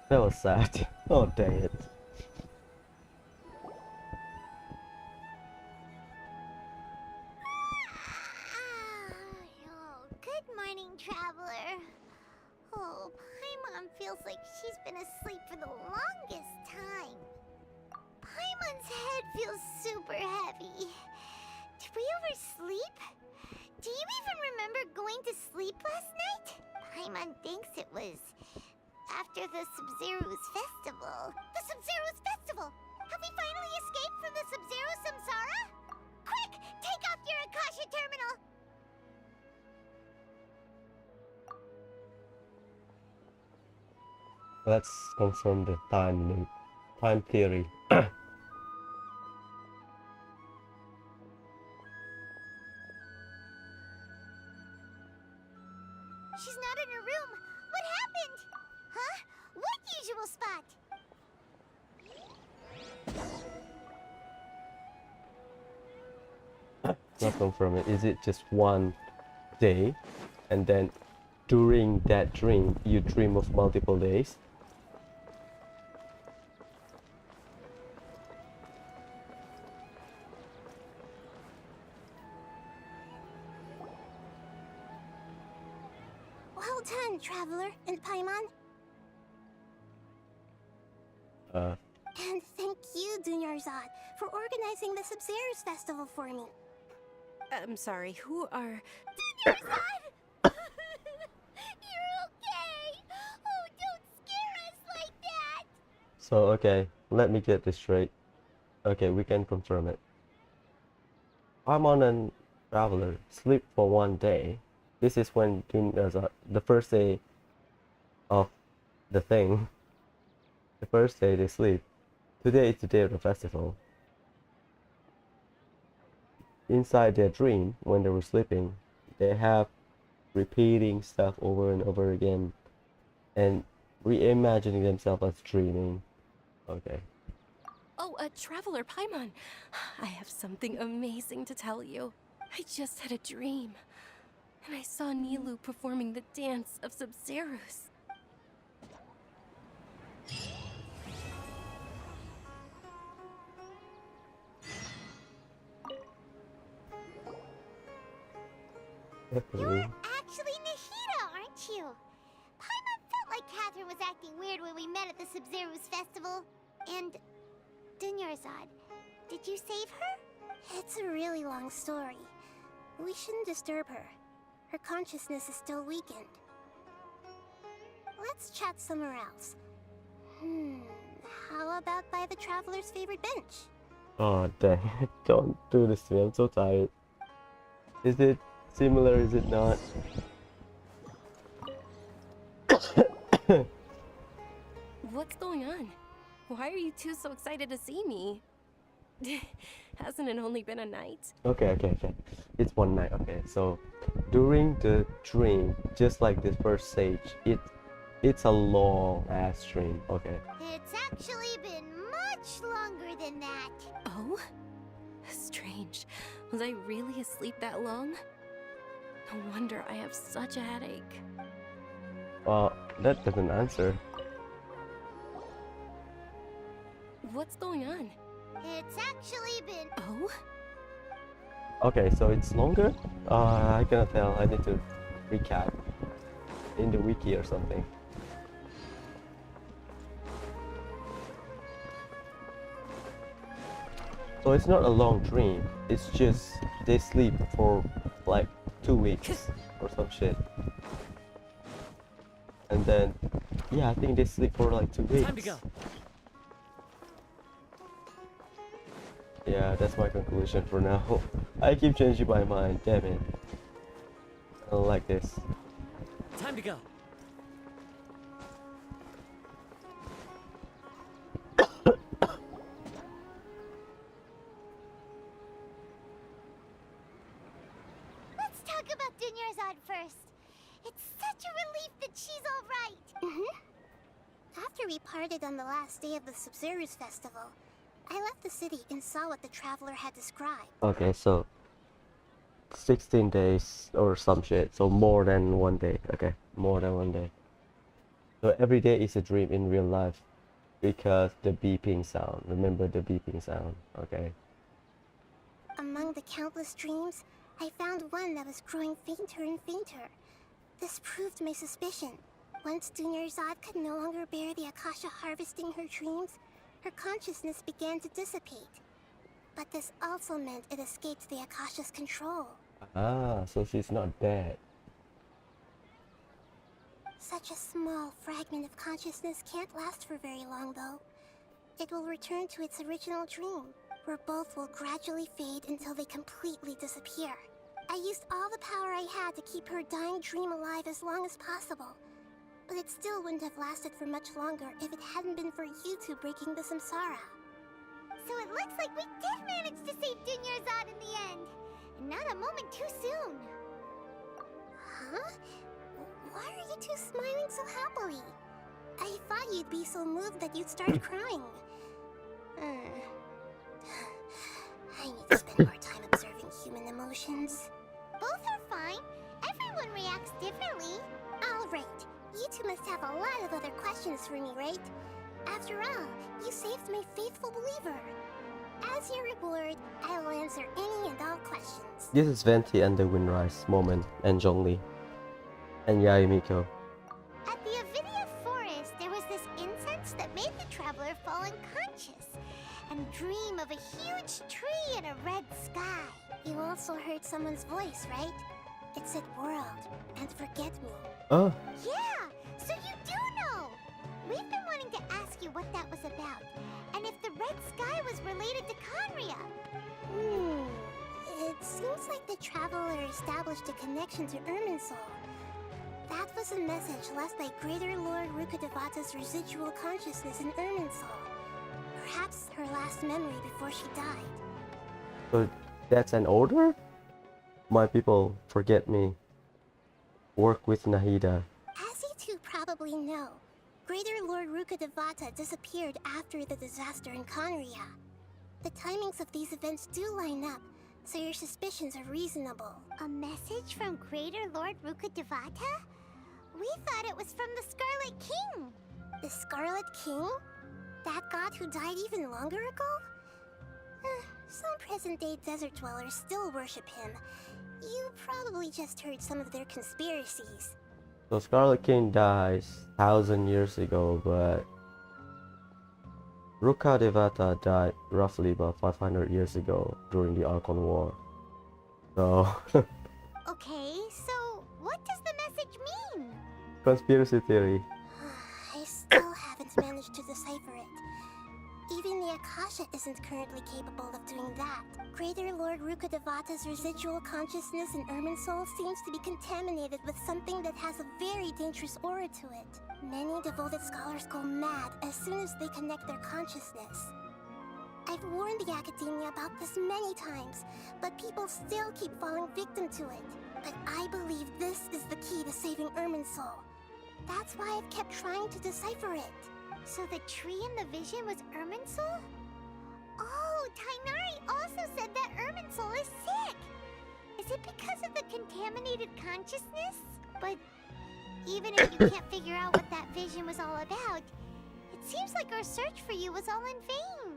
[SPEAKER 1] That was sad. Oh, dang it.
[SPEAKER 3] Good morning, traveler. Oh, Paimon feels like she's been asleep for the longest time. Paimon's head feels super heavy. Did we oversleep? Do you even remember going to sleep last night? Paimon thinks it was after the Subzero's festival. The Subzero's festival! Have we finally escaped from the Subzero samsara? Quick! Take off your Akasha terminal!
[SPEAKER 1] Let's confirm the time loop. Time theory.
[SPEAKER 3] She's not in her room. What happened? Huh? What usual spot?
[SPEAKER 1] Not confirm it. Is it just one day, and then during that dream you dream of multiple days?
[SPEAKER 16] Well done, Traveler and Paimon. And thank you, Dunyarzad, for organizing the Subzero's festival for me.
[SPEAKER 2] I'm sorry, who are...
[SPEAKER 3] Dunyarzad! You're okay! Oh, don't scare us like that!
[SPEAKER 1] So okay, let me get this straight. Okay, we can confirm it. Paimon and traveler sleep for 1 day. This is when the first day of the thing. The first day they sleep. Today is the day of the festival. Inside their dream, when they were sleeping, they have repeating stuff over and over again and reimagining themselves as dreaming. Okay.
[SPEAKER 2] Oh, Traveler Paimon, I have something amazing to tell you. I just had a dream, and I saw Nilou performing the dance of Subzero's.
[SPEAKER 16] You're actually Nahida, aren't you? Paimon felt like Catherine was acting weird when we met at the Subzero's festival. And Dunyarzad, did you save her? It's a really long story. We shouldn't disturb her. Her consciousness is still weakened. Let's chat somewhere else. How about by the Traveler's favorite bench?
[SPEAKER 1] Oh dang, don't do this to me, I'm so tired. Is it similar, is it not?
[SPEAKER 2] What's going on? Why are you two so excited to see me? Hasn't it only been a night?
[SPEAKER 1] Okay. It's one night, okay. So during the dream, just like this first stage, it's a long ass dream, okay.
[SPEAKER 3] It's actually been much longer than that.
[SPEAKER 2] Oh? Strange. Was I really asleep that long? No wonder I have such a headache.
[SPEAKER 1] That doesn't answer.
[SPEAKER 2] What's going on?
[SPEAKER 3] It's actually been...
[SPEAKER 2] Oh?
[SPEAKER 1] Okay, so it's longer? I cannot tell. I need to recap in the wiki or something. So it's not a long dream. It's just they sleep for like 2 weeks or some shit. And then, yeah, I think they sleep for like 2 weeks.
[SPEAKER 13] Time to go.
[SPEAKER 1] Yeah, that's my conclusion for now. I keep changing my mind, damn it. I don't like this.
[SPEAKER 13] Time to go.
[SPEAKER 3] Let's talk about Dunyarzad first. It's such a relief that she's alright.
[SPEAKER 16] After we parted on the last day of the Subzero's festival, I left the city and saw what the Traveler had described.
[SPEAKER 1] Okay, so 16 days or some shit, so more than 1 day. Okay, more than 1 day. So every day is a dream in real life because the beeping sound. Remember the beeping sound, okay?
[SPEAKER 16] Among the countless dreams, I found one that was growing fainter and fainter. This proved my suspicion. Once Dunyarzad could no longer bear the Akasha harvesting her dreams, her consciousness began to dissipate. But this also meant it escaped the Akasha's control.
[SPEAKER 1] Ah, so she's not dead.
[SPEAKER 16] Such a small fragment of consciousness can't last for very long, though. It will return to its original dream, where both will gradually fade until they completely disappear. I used all the power I had to keep her dying dream alive as long as possible. But it still wouldn't have lasted for much longer if it hadn't been for you two breaking the samsara.
[SPEAKER 3] So it looks like we did manage to save Dunyarzad in the end. And not a moment too soon.
[SPEAKER 16] Huh? Why are you two smiling so happily? I thought you'd be so moved that you'd start crying. I need to spend more time observing human emotions.
[SPEAKER 3] Both are fine. Everyone reacts differently.
[SPEAKER 16] All right. You two must have a lot of other questions for me, right? After all, you saved my faithful believer. As your reward, I will answer any and all questions.
[SPEAKER 1] This is Venti and the Windrise moment, and Zhongli, and Yayumiko.
[SPEAKER 3] At the Avidia forest, there was this incense that made the traveler fall unconscious and dream of a huge tree and a red sky.
[SPEAKER 16] You also heard someone's voice, right? It said world and forget me.
[SPEAKER 1] Oh.
[SPEAKER 3] Yeah, so you do know. We've been wanting to ask you what that was about, and if the red sky was related to Conria.
[SPEAKER 16] It seems like the traveler established a connection to Irminsul. That was a message left by Greater Lord Rukkhadevata's residual consciousness in Irminsul. Perhaps her last memory before she died.
[SPEAKER 1] So that's an order? My people, forget me. Work with Nahida.
[SPEAKER 16] As you two probably know, Greater Lord Rukkhadevata disappeared after the disaster in Conria. The timings of these events do line up, so your suspicions are reasonable.
[SPEAKER 3] A message from Greater Lord Rukkhadevata? We thought it was from the Scarlet King.
[SPEAKER 16] The Scarlet King? That god who died even longer ago? Some present-day desert dwellers still worship him. You probably just heard some of their conspiracies.
[SPEAKER 1] So Scarlet King dies 1,000 years ago, but Rukkhadevata died roughly about 500 years ago during the Archon War. So
[SPEAKER 3] Okay, so what does the message mean?
[SPEAKER 1] conspiracy theory.
[SPEAKER 16] I still haven't managed to decipher it. Even the Akasha isn't currently capable of doing that. Greater Lord Rukkhadevata's residual consciousness in Irminsul seems to be contaminated with something that has a very dangerous aura to it. Many devoted scholars go mad as soon as they connect their consciousness. I've warned the Academia about this many times, but people still keep falling victim to it. But I believe this is the key to saving Irminsul. That's why I've kept trying to decipher it.
[SPEAKER 3] So the tree in the vision was Irminsul? Oh, Tainari also said that Irminsul is sick! Is it because of the contaminated consciousness? But even if you can't figure out what that vision was all about, it seems like our search for you was all in vain.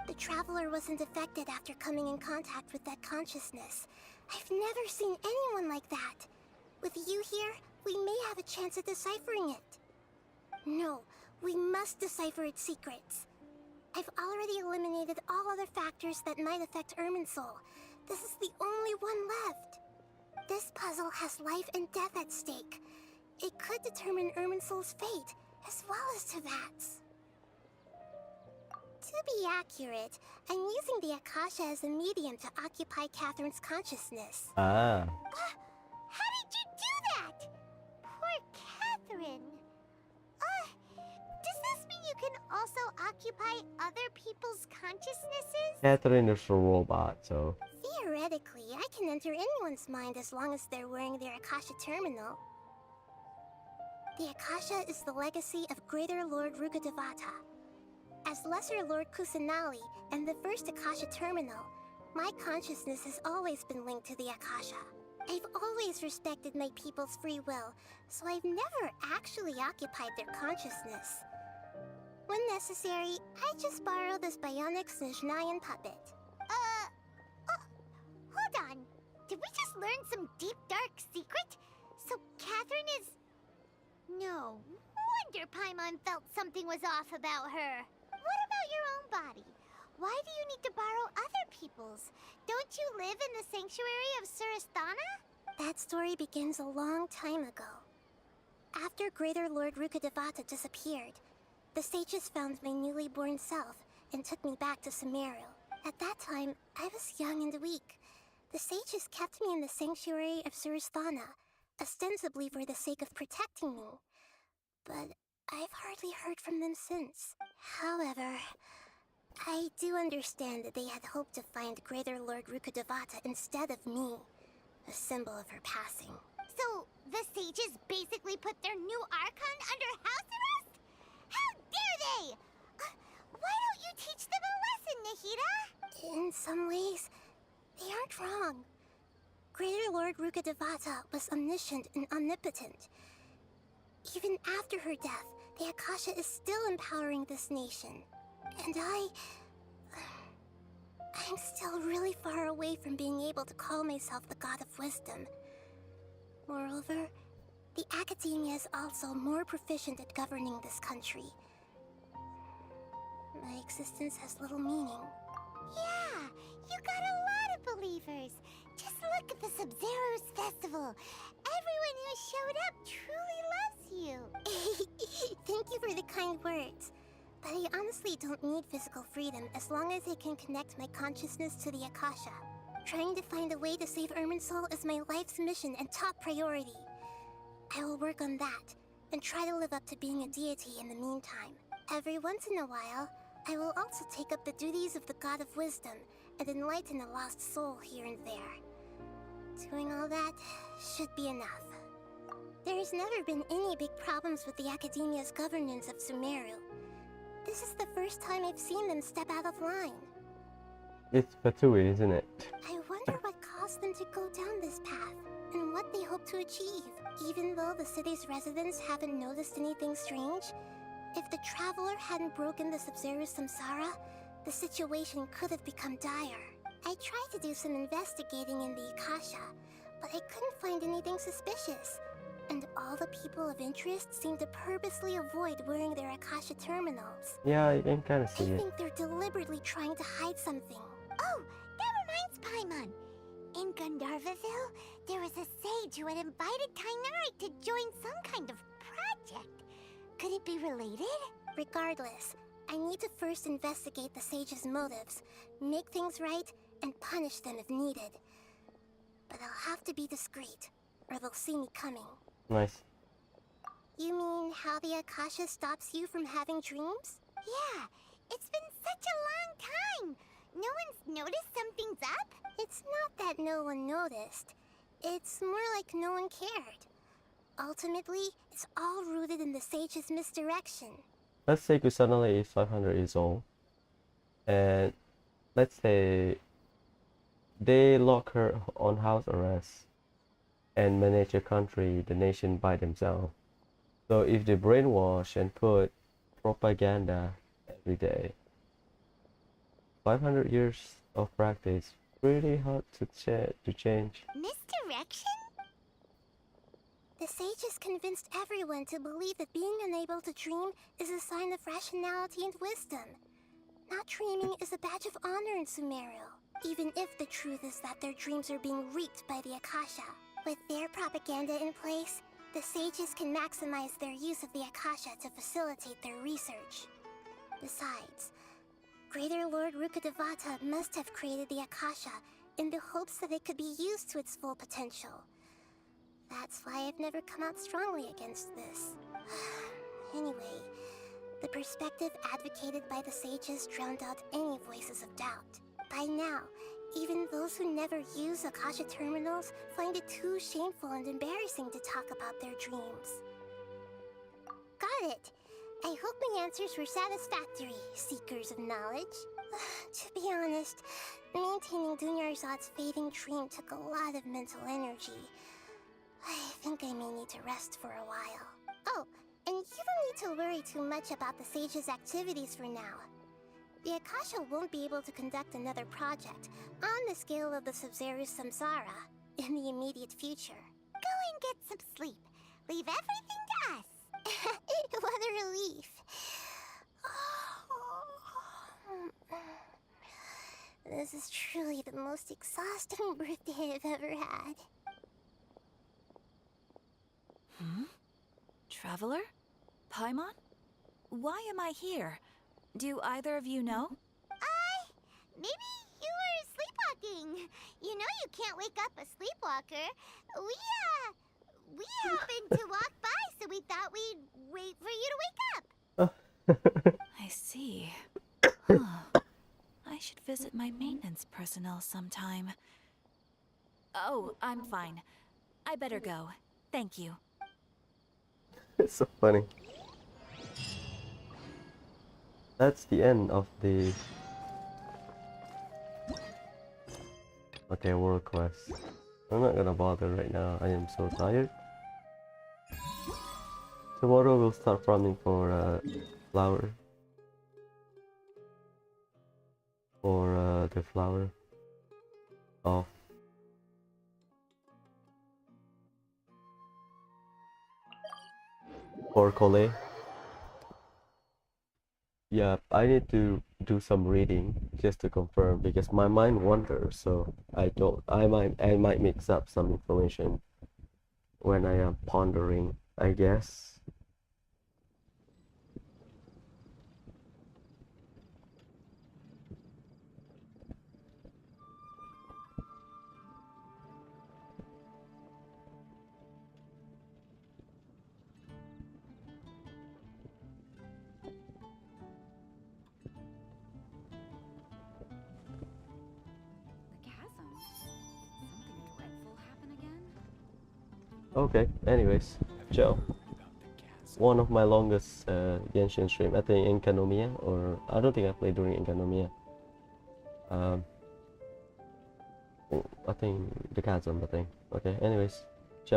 [SPEAKER 16] The traveler wasn't affected after coming in contact with that consciousness. I've never seen anyone like that. With you here, we may have a chance at deciphering it. No, we must decipher its secrets. I've already eliminated all other factors that might affect Irminsul. This is the only one left. This puzzle has life and death at stake. It could determine Irminsul's fate, as well as Tevat's. To be accurate, I'm using the Akasha as a medium to occupy Catherine's consciousness.
[SPEAKER 1] Ah.
[SPEAKER 3] How did you do that? Poor Catherine. Does this mean you can also occupy other people's consciousnesses?
[SPEAKER 1] Catherine is a robot, so
[SPEAKER 16] Theoretically, I can enter anyone's mind as long as they're wearing their Akasha terminal. The Akasha is the legacy of Greater Lord Rukkhadevata. As Lesser Lord Kusanali and the first Akasha terminal, my consciousness has always been linked to the Akasha. I've always respected my people's free will, so I've never actually occupied their consciousness. When necessary, I just borrow this bionic Snezhnayan puppet.
[SPEAKER 3] Hold on. Did we just learn some deep, dark secret? So Catherine is... No wonder Paimon felt something was off about her. What about your own body? Why do you need to borrow other people's? Don't you live in the sanctuary of Surasthana?
[SPEAKER 16] That story begins a long time ago. After Greater Lord Rukkhadevata disappeared, the sages found my newly born self and took me back to Sumeru. At that time, I was young and weak. The sages kept me in the sanctuary of Surasthana, ostensibly for the sake of protecting me. But I've hardly heard from them since. However, I do understand that they had hoped to find Greater Lord Rukkhadevata instead of me, a symbol of her passing.
[SPEAKER 3] So, the sages basically put their new Archon under house arrest? How dare they! Why don't you teach them a lesson, Nahida?
[SPEAKER 16] In some ways, they aren't wrong. Greater Lord Rukkhadevata was omniscient and omnipotent. Even after her death, the Akasha is still empowering this nation. And I'm still really far away from being able to call myself the God of Wisdom. Moreover, the Academia is also more proficient at governing this country. My existence has little meaning.
[SPEAKER 3] Yeah, you got a lot of believers. Just look at the Subzero's festival. Everyone who showed up truly loves you.
[SPEAKER 16] Thank you for the kind words. But I honestly don't need physical freedom as long as I can connect my consciousness to the Akasha. Trying to find a way to save Irminsul is my life's mission and top priority. I will work on that, and try to live up to being a deity in the meantime. Every once in a while, I will also take up the duties of the God of Wisdom and enlighten a lost soul here and there. Doing all that should be enough. There has never been any big problems with the Academia's governance of Sumeru. This is the first time I've seen them step out of line.
[SPEAKER 1] It's Fatui, isn't it?
[SPEAKER 16] I wonder what caused them to go down this path, and what they hope to achieve. Even though the city's residents haven't noticed anything strange, if the Traveler hadn't broken the Subzero Samsara, the situation could have become dire. I tried to do some investigating in the Akasha, but I couldn't find anything suspicious. And all the people of interest seem to purposely avoid wearing their Akasha terminals.
[SPEAKER 1] Yeah, I can kind of see
[SPEAKER 16] I
[SPEAKER 1] it.
[SPEAKER 16] think they're deliberately trying to hide something.
[SPEAKER 3] Oh, that reminds Paimon. In Gandharvaville, there was a sage who had invited Kainari to join some kind of project. Could it be related?
[SPEAKER 16] Regardless, I need to first investigate the sage's motives, make things right, and punish them if needed. But I'll have to be discreet, or they'll see me coming.
[SPEAKER 1] Nice.
[SPEAKER 16] You mean how the Akasha stops you from having dreams?
[SPEAKER 3] Yeah, it's been such a long time. No one's noticed something's up?
[SPEAKER 16] It's not that no one noticed. It's more like no one cared. Ultimately, it's all rooted in the sage's misdirection.
[SPEAKER 1] Let's say Kusanale is 500 years old, and let's say they lock her on house arrest and manage a country, the nation by themselves. So if they brainwash and put propaganda every day, 500 years of practice, really hard to change.
[SPEAKER 3] Misdirection?
[SPEAKER 16] The sages convinced everyone to believe that being unable to dream is a sign of rationality and wisdom. Not dreaming is a badge of honor in Sumeru, even if the truth is that their dreams are being reaped by the Akasha. With their propaganda in place, the sages can maximize their use of the Akasha to facilitate their research. Besides, Greater Lord Rukkhadevata must have created the Akasha in the hopes that it could be used to its full potential. That's why I've never come out strongly against this. Anyway, the perspective advocated by the sages drowned out any voices of doubt. By now, even those who never use Akasha terminals find it too shameful and embarrassing to talk about their dreams. Got it! I hope my answers were satisfactory, seekers of knowledge. To be honest, maintaining Dunyarzad's fading dream took a lot of mental energy. I think I may need to rest for a while. Oh, and you don't need to worry too much about the sage's activities for now. The Akasha won't be able to conduct another project on the scale of the Subzero Samsara in the immediate future.
[SPEAKER 3] Go and get some sleep. Leave everything to us.
[SPEAKER 16] What a relief. This is truly the most exhausting birthday I've ever had.
[SPEAKER 15] Traveler? Paimon? Why am I here? Do either of you know?
[SPEAKER 3] Maybe you were sleepwalking. You know you can't wake up a sleepwalker. We happened to walk by, so we thought we'd wait for you to wake up.
[SPEAKER 15] I see. Huh. I should visit my maintenance personnel sometime. Oh, I'm fine. I better go. Thank you.
[SPEAKER 1] It's so funny. That's the end of the world quest. I'm not gonna bother right now. I am so tired. Tomorrow we'll start farming for flower. For the flower of or Kole. Yeah, I need to do some reading just to confirm because my mind wanders, so I might mix up some information when I am pondering, I guess. Okay, anyways, ciao. One of my longest Genshin stream, I think Enkanomiya, or I don't think I played during Enkanomiya. I think the chasm, I think. Okay, anyways,